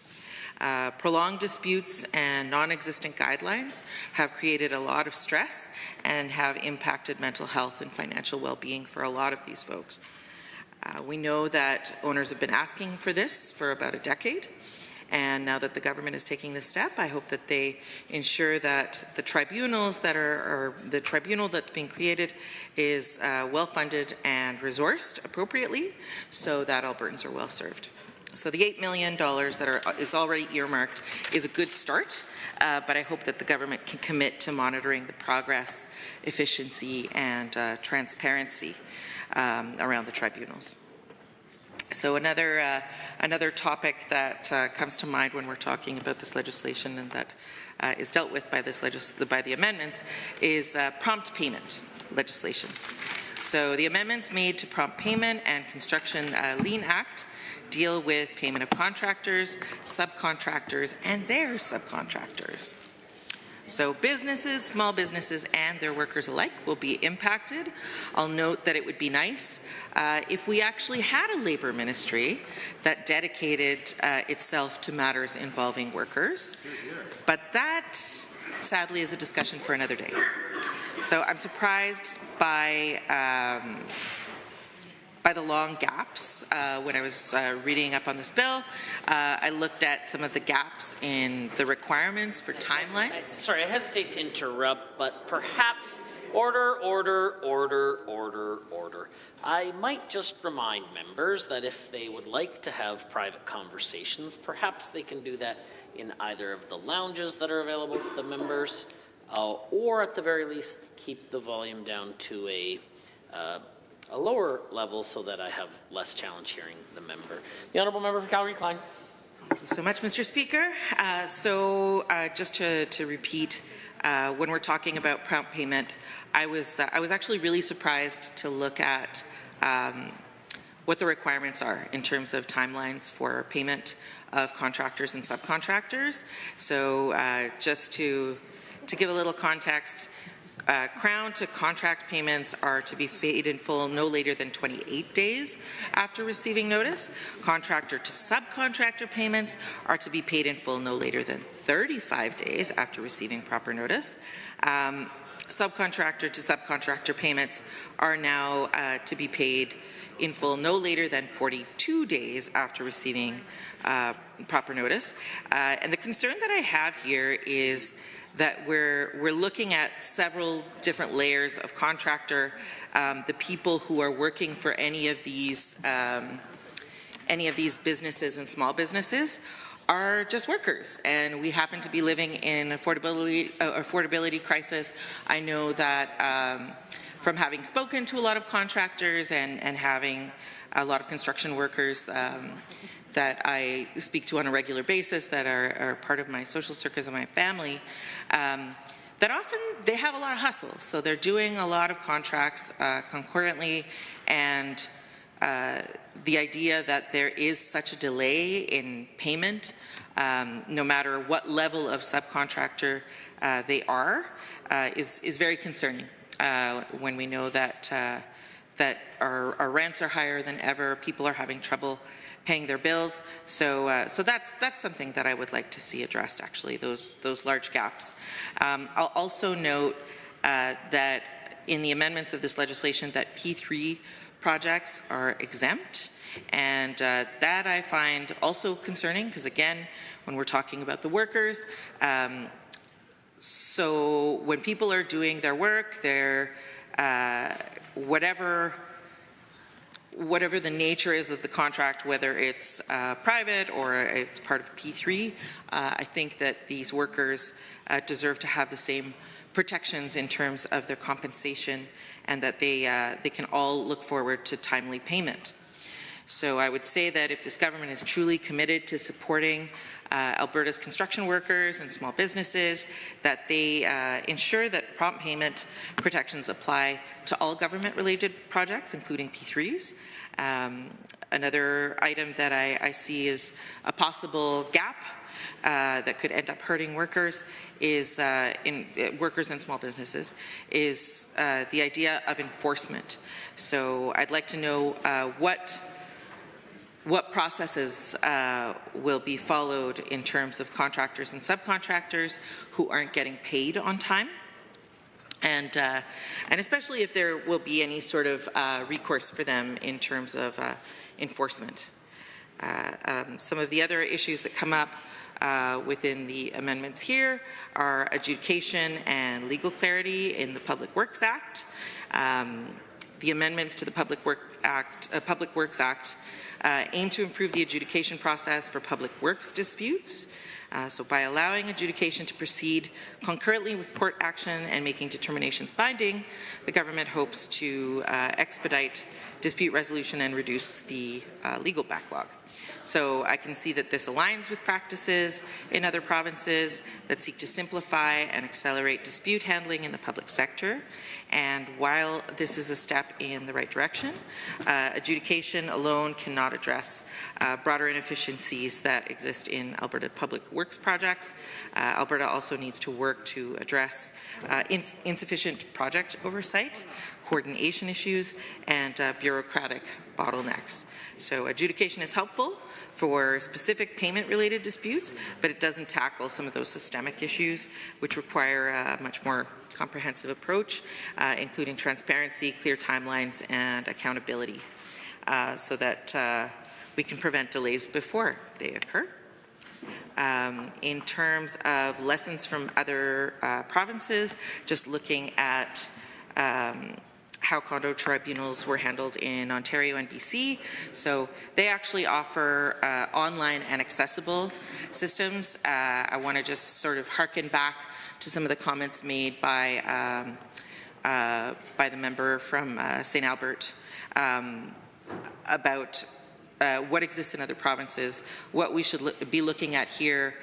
Prolonged disputes and non-existent guidelines have created a lot of stress and have impacted mental health and financial well-being for a lot of these folks. We know that owners have been asking for this for about a decade, and now that the government is taking this step, I hope that they ensure that the tribunals that or the tribunal that's being created is well-funded and resourced appropriately so that Albertans are well served. So the $8 million that is already earmarked is a good start, but I hope that the government can commit to monitoring the progress, efficiency, and transparency around the tribunals. So another topic that comes to mind when we're talking about this legislation and that is dealt with by the amendments is prompt payment legislation. So the amendments made to Prompt Payment and Construction Lien Act deal with payment of contractors, subcontractors, and their subcontractors. So businesses, small businesses, and their workers alike will be impacted. I'll note that it would be nice if we actually had a labor ministry that dedicated itself to matters involving workers, but that sadly is a discussion for another day. So I'm surprised by the long gaps. When I was reading up on this bill, I looked at some of the gaps in the requirements for timelines. Sorry, I hesitate to interrupt, but perhaps order. I might just remind members that if they would like to have private conversations, perhaps they can do that in either of the lounges that are available to the members, or at the very least, keep the volume down to a lower level so that I have less challenge hearing the member. The Honourable Member for Calgary Klein. Thank you so much, Mr. Speaker. Just to repeat, when we're talking about prompt payment, I was actually really surprised to look at what the requirements are in terms of timelines for payment of contractors and subcontractors. So just to give a little context, Crown to contract payments are to be paid in full no later than 28 days after receiving notice. Contractor to subcontractor payments are to be paid in full no later than 35 days after receiving proper notice. Subcontractor to subcontractor payments are now to be paid in full no later than 42 days after receiving proper notice. And the concern that I have here is that we're looking at several different layers of contractor. The people who are working for any of these businesses and small businesses are just workers, and we happen to be living in an affordability crisis. I know that from having spoken to a lot of contractors and having a lot of construction workers that I speak to on a regular basis that are part of my social circles of my family, that often they have a lot of hustle. So they're doing a lot of contracts concurrently, and the idea that there is such a delay in payment, no matter what level of subcontractor they are, is very concerning when we know that our rents are higher than ever, people are having trouble paying their bills. So that's something that I would like to see addressed, actually, those large gaps. I'll also note that in the amendments of this legislation that P3 projects are exempt, and that I find also concerning, because again, when we're talking about the workers, so when people are doing their work, they're whatever the nature is of the contract, whether it's private or it's part of P3, I think that these workers deserve to have the same protections in terms of their compensation, and that they can all look forward to timely payment. So I would say that if this government is truly committed to supporting Alberta's construction workers and small businesses, that they ensure that prompt payment protections apply to all government-related projects, including P3s. Another item that I see is a possible gap that could end up hurting workers is workers and small businesses is the idea of enforcement. So I'd like to know what processes will be followed in terms of contractors and subcontractors who aren't getting paid on time, and especially if there will be any sort of recourse for them in terms of enforcement. Some of the other issues that come up within the amendments here are adjudication and legal clarity in the Public Works Act. The amendments to the Public Works Act aim to improve the adjudication process for public works disputes. So by allowing adjudication to proceed concurrently with court action and making determinations binding, the government hopes to expedite dispute resolution and reduce the legal backlog. So I can see that this aligns with practices in other provinces that seek to simplify and accelerate dispute handling in the public sector. And while this is a step in the right direction, adjudication alone cannot address broader inefficiencies that exist in Alberta public works projects. Alberta also needs to work to address insufficient project oversight, coordination issues, and bureaucratic bottlenecks. So adjudication is helpful for specific payment-related disputes, but it doesn't tackle some of those systemic issues which require a much more comprehensive approach, including transparency, clear timelines, and accountability, so that we can prevent delays before they occur. In terms of lessons from other provinces, just looking at how condo tribunals were handled in Ontario and BC. So they actually offer online and accessible systems. I want to just sort of harken back to some of the comments made by the member from St. Albert about what exists in other provinces, what we should be looking at here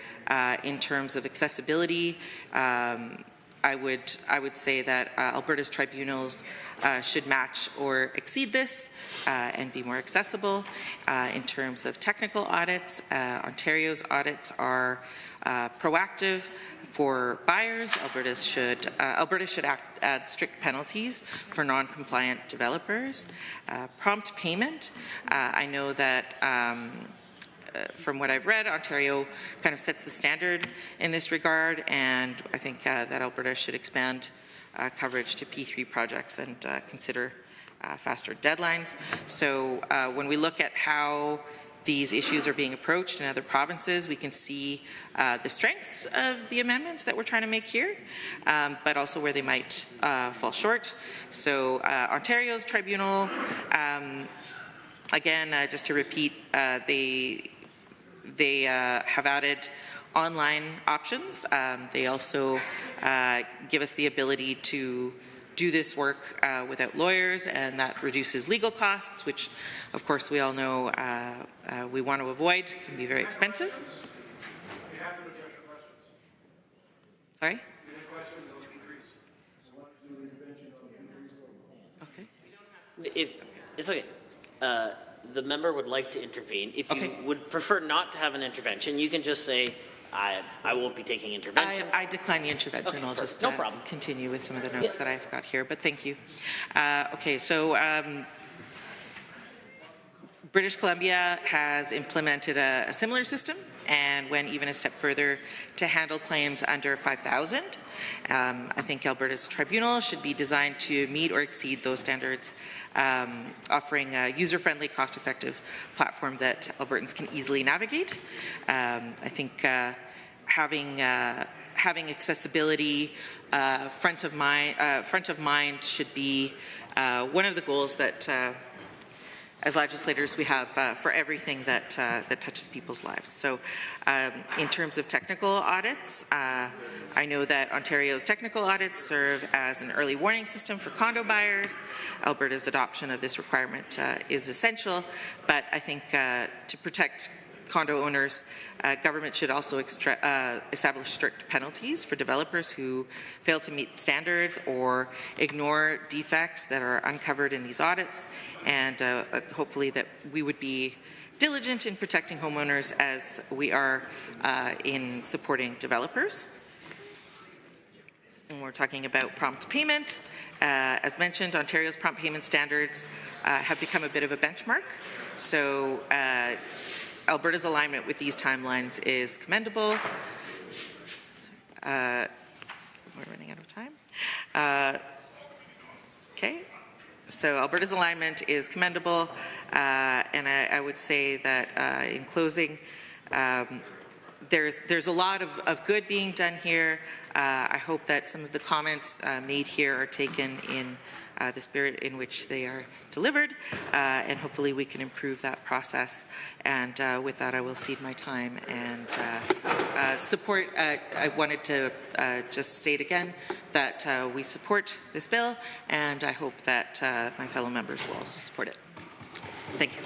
in terms of accessibility. I would say that Alberta's tribunals should match or exceed this and be more accessible. In terms of technical audits, Ontario's audits are proactive for buyers. Alberta should add strict penalties for non-compliant developers. Prompt payment. I know that from what I've read, Ontario kind of sets the standard in this regard, and I think that Alberta should expand coverage to P3 projects and consider faster deadlines. So when we look at how these issues are being approached in other provinces, we can see the strengths of the amendments that we're trying to make here, but also where they might fall short. So Ontario's tribunal, again, just to repeat, they have added online options. They also give us the ability to do this work without lawyers, and that reduces legal costs, which of course we all know we want to avoid. It can be very expensive. Sorry? Okay. If it's okay. The member would like to intervene. If you would prefer not to have an intervention, you can just say, I won't be taking interventions. I decline the intervention. Okay, I'll just no problem. Continue with some of the notes that I've got here, but thank you. Okay, so British Columbia has implemented a similar system and went even a step further to handle claims under 5,000. I think Alberta's tribunal should be designed to meet or exceed those standards, offering a user-friendly, cost-effective platform that Albertans can easily navigate. I think having accessibility front of mind should be one of the goals that as legislators we have for everything that touches people's lives. So in terms of technical audits, I know that Ontario's technical audits serve as an early warning system for condo buyers. Alberta's adoption of this requirement is essential, but I think to protect condo owners, government should also establish strict penalties for developers who fail to meet standards or ignore defects that are uncovered in these audits, and hopefully that we would be diligent in protecting homeowners as we are in supporting developers. And we're talking about prompt payment. As mentioned, Ontario's prompt payment standards have become a bit of a benchmark. So Alberta's alignment with these timelines is commendable. We're running out of time. Okay, so Alberta's alignment is commendable, and I would say that in closing, there's a lot of good being done here. I hope that some of the comments made here are taken in the spirit in which they are delivered, and hopefully we can improve that process. And with that, I will cede my time and support. I wanted to just state again that we support this bill, and I hope that my fellow members will also support it. Thank you.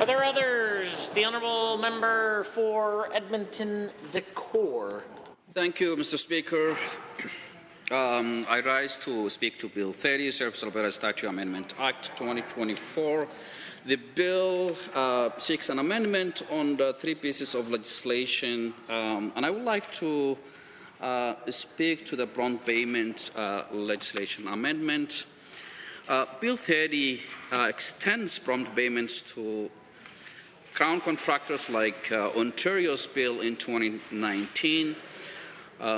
Are there others? The Honourable Member for Edmonton Decore. Thank you, Mr. Speaker. I rise to speak to Bill 30, Service Alberta Statute Amendment Act 2024. The bill seeks an amendment on the three pieces of legislation, and I would like to speak to the prompt payment legislation amendment. Bill 30 extends prompt payments to Crown contractors like Ontario's bill in 2019.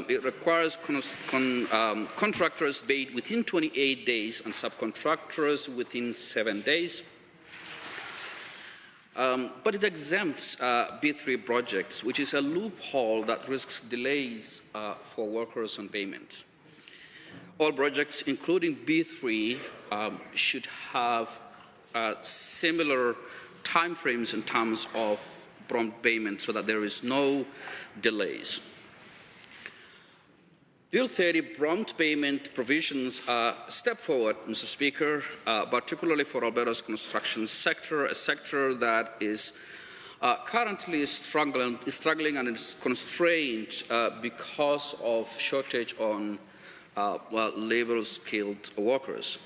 It requires contractors paid within 28 days and subcontractors within 7 days. But it exempts B3 projects, which is a loophole that risks delays for workers on payment. All projects, including B3, should have similar timeframes in terms of prompt payment so that there is no delays. Bill 30 prompt payment provisions are a step forward, Mr. Speaker, particularly for Alberta's construction sector, a sector that is currently struggling and is constrained because of shortage on labor-skilled workers.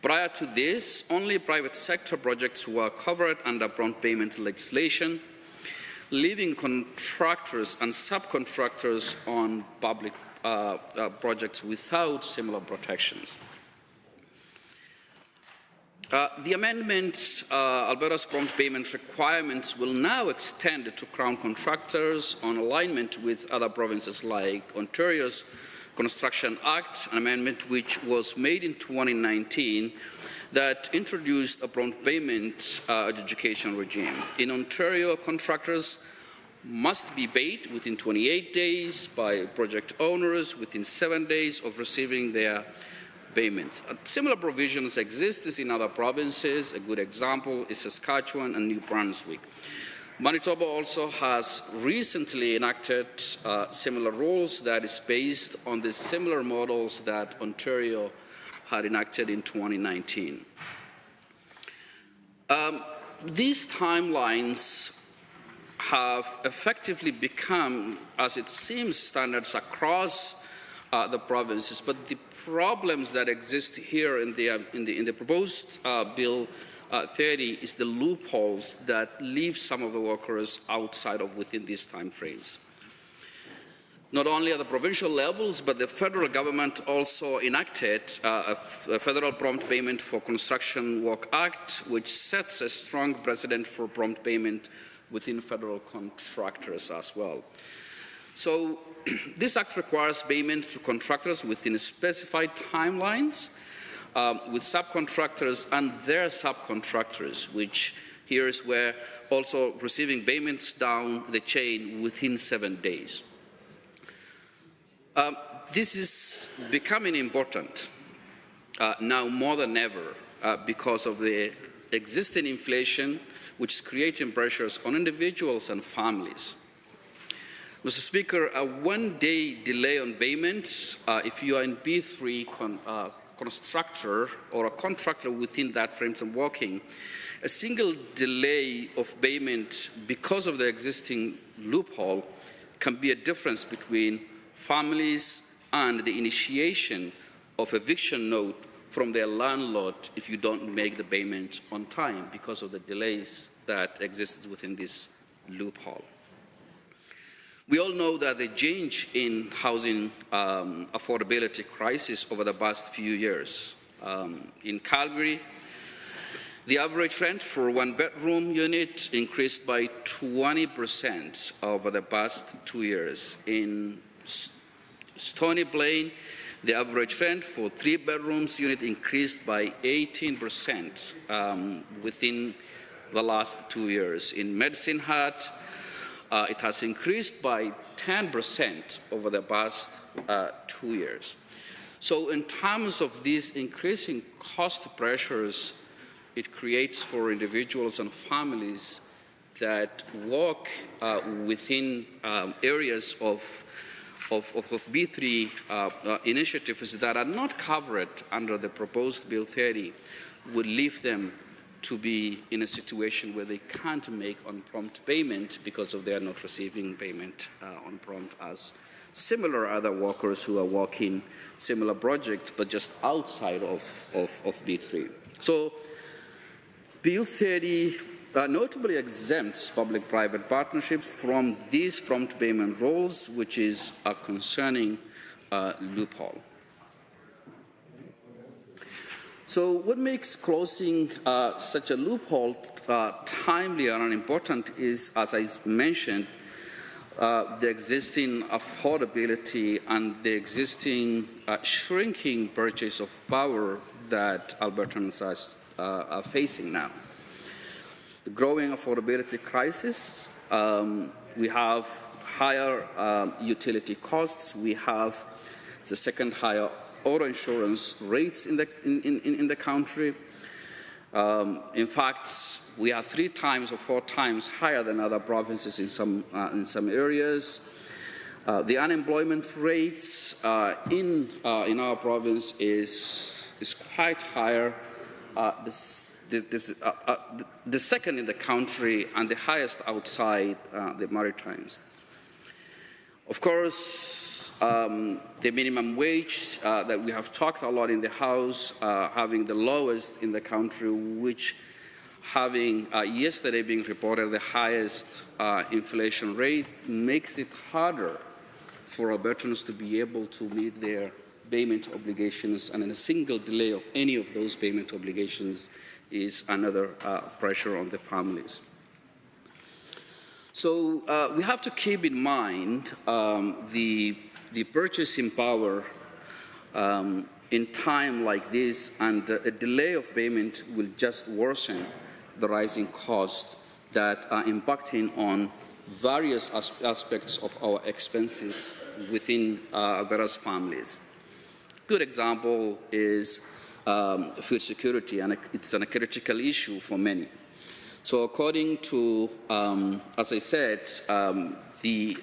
Prior to this, only private sector projects were covered under prompt payment legislation, leaving contractors and subcontractors on public projects without similar protections. The amendment, Alberta's prompt payment requirements will now extend to Crown contractors on alignment with other provinces like Ontario's Construction Act, an amendment which was made in 2019 that introduced a prompt payment adjudication regime. In Ontario, contractors must be paid within 28 days by project owners within 7 days of receiving their payments. Similar provisions exist in other provinces. A good example is Saskatchewan and New Brunswick. Manitoba also has recently enacted similar rules that is based on the similar models that Ontario had enacted in 2019. These timelines have effectively become, as it seems, standards across the provinces, but the problems that exist here in the proposed Bill 30 is the loopholes that leave some of the workers outside of within these time frames. Not only at the provincial levels, but the federal government also enacted a Federal Prompt Payment for Construction Work Act, which sets a strong precedent for prompt payment within federal contractors as well. So this act requires payment to contractors within specified timelines, with subcontractors and their subcontractors, which here is where also receiving payments down the chain within 7 days. This is becoming important now more than ever because of the existing inflation, which is creating pressures on individuals and families. Mr. Speaker, a one-day delay on payments, if you are in B3 constructor or a contractor within that framework working, a single delay of payment because of the existing loophole can be a difference between families and the initiation of eviction note from their landlord if you don't make the payment on time because of the delays that exist within this loophole. We all know that the change in housing affordability crisis over the past few years. In Calgary, the average rent for a one-bedroom unit increased by 20% over the past 2 years. In Stony Plain, the average rent for 3 bedrooms unit increased by 18% within the last 2 years. In Medicine Hat, it has increased by 10% over the past 2 years. So in terms of these increasing cost pressures, it creates for individuals and families that work within areas of B3 initiatives that are not covered under the proposed Bill 30 would leave them to be in a situation where they can't make on prompt payment because of their not receiving payment on prompt as similar other workers who are working similar projects but just outside of B3. So Bill 30 notably exempts public-private partnerships from these prompt payment rules, which is a concerning loophole. So what makes closing such a loophole timely and important is, as I mentioned, the existing affordability and the existing shrinking purchase of power that Albertans are facing now. The growing affordability crisis, we have higher utility costs, we have the second higher auto insurance rates in the country. In fact, we are 3 times or 4 times higher than other provinces in some areas. The unemployment rates in our province is quite higher. The second in the country and the highest outside the Maritimes. Of course, the minimum wage that we have talked a lot in the House, having the lowest in the country, which having yesterday being reported the highest inflation rate, makes it harder for Albertans to be able to meet their payment obligations, and a single delay of any of those payment obligations is another pressure on the families. So we have to keep in mind the purchasing power in time like this, and a delay of payment will just worsen the rising costs that are impacting on various aspects of our expenses within Alberta's families. Good example is food security, and it's a critical issue for many. So according to, as I said, the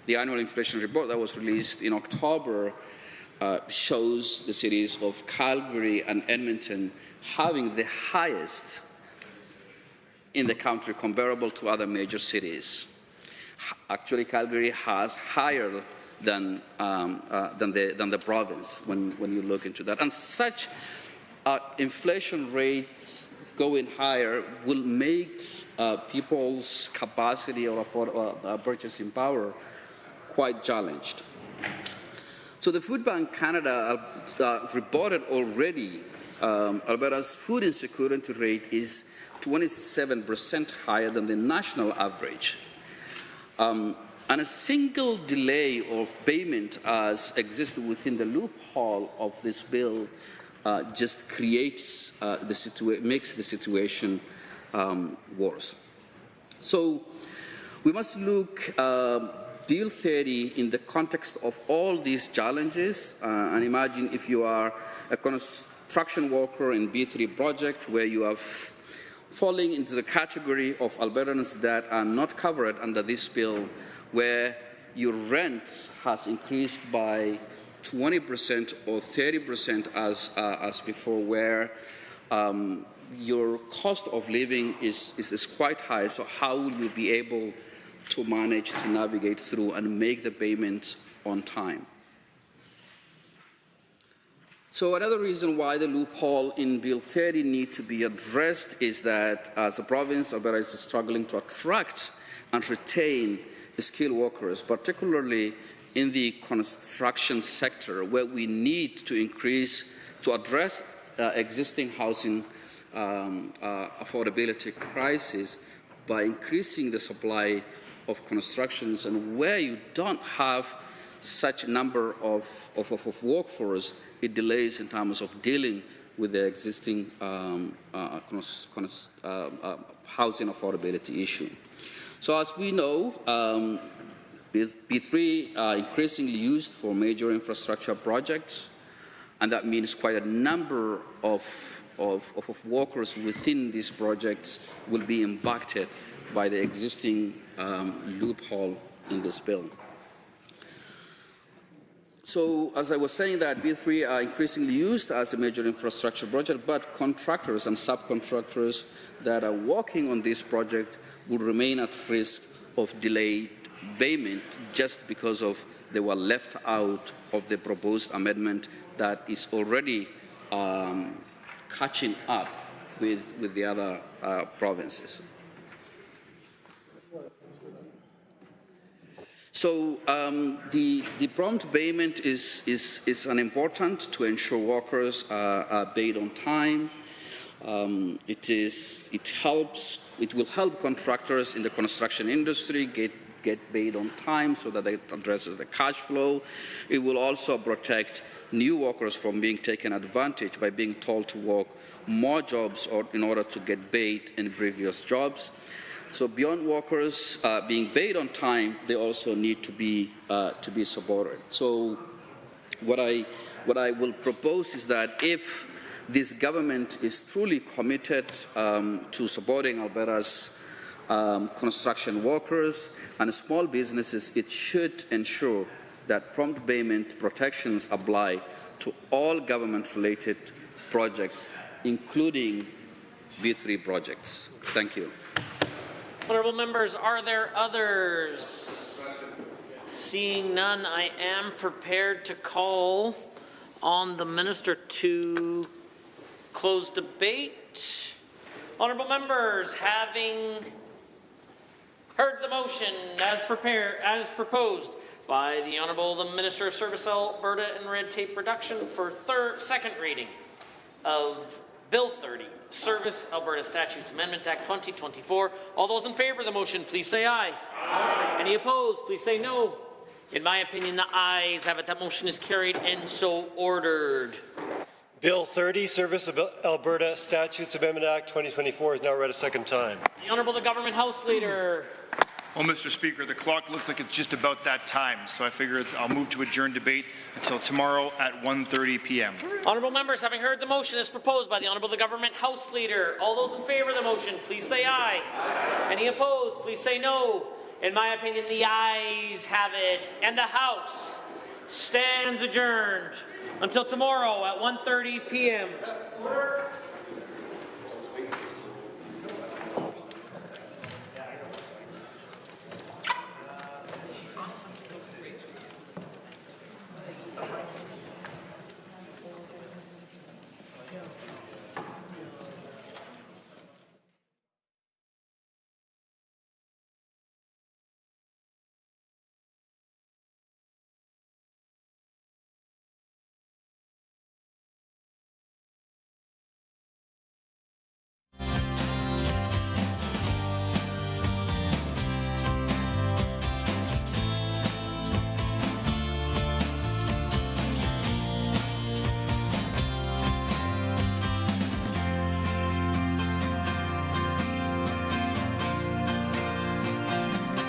annual inflation report that was released in October shows the cities of Calgary and Edmonton having the highest in the country comparable to other major cities. Actually, Calgary has higher than the province when you look into that. And such inflation rates going higher will make people's capacity or purchasing power quite challenged. So the Food Bank Canada reported already Alberta's food insecurity rate is 27% higher than the national average. And a single delay of payment as exists within the loophole of this bill just creates makes the situation worse. So we must look Bill 30 in the context of all these challenges, and imagine if you are a construction worker in B3 project where you are falling into the category of Albertans that are not covered under this bill, where your rent has increased by 20% or 30% as before, where your cost of living is quite high. So how will you be able to manage to navigate through and make the payments on time? So another reason why the loophole in Bill 30 need to be addressed is that as a province, Alberta is struggling to attract and retain skilled workers, particularly in the construction sector, where we need to increase to address existing housing affordability crisis by increasing the supply of constructions, and where you don't have such number of workforce, it delays in terms of dealing with the existing housing affordability issue. So as we know, P3 are increasingly used for major infrastructure projects, and that means quite a number of workers within these projects will be impacted by the existing loophole in this bill. So as I was saying, that B3 are increasingly used as a major infrastructure project, but contractors and subcontractors that are working on this project will remain at risk of delayed payment just because of they were left out of the proposed amendment that is already catching up with the other provinces. So the prompt payment is an important to ensure workers are paid on time. It will help contractors in the construction industry get paid on time so that it addresses the cash flow. It will also protect new workers from being taken advantage by being told to work more jobs in order to get paid in previous jobs. So beyond workers being paid on time, they also need to be supported. So what I will propose is that if this government is truly committed to supporting Alberta's construction workers, and small businesses, it should ensure that prompt payment protections apply to all government-related projects, including B3 projects. Thank you. Honourable members, are there others? Seeing none, I am prepared to call on the minister to close debate. Honourable members, having heard the motion as proposed by the Honourable the Minister of Service Alberta and Red Tape Reduction for second reading of Bill 30, Service Alberta Statutes Amendment Act 2024. All those in favour of the motion, please say aye. Aye. Any opposed, please say no. In my opinion, the ayes have it. That motion is carried and so ordered. Bill 30, Service Alberta Statutes Amendment Act 2024 is now read a second time. The Honourable the Government House Leader. Well, Mr. Speaker, the clock looks like it's just about that time, so I figure I'll move to adjourn debate until tomorrow at 1:30 p.m. Honourable members, having heard the motion as proposed by the Honourable the Government House Leader, all those in favour of the motion, please say aye. Aye. Any opposed, please say no. In my opinion, the ayes have it, and the House stands adjourned until tomorrow at 1:30 p.m.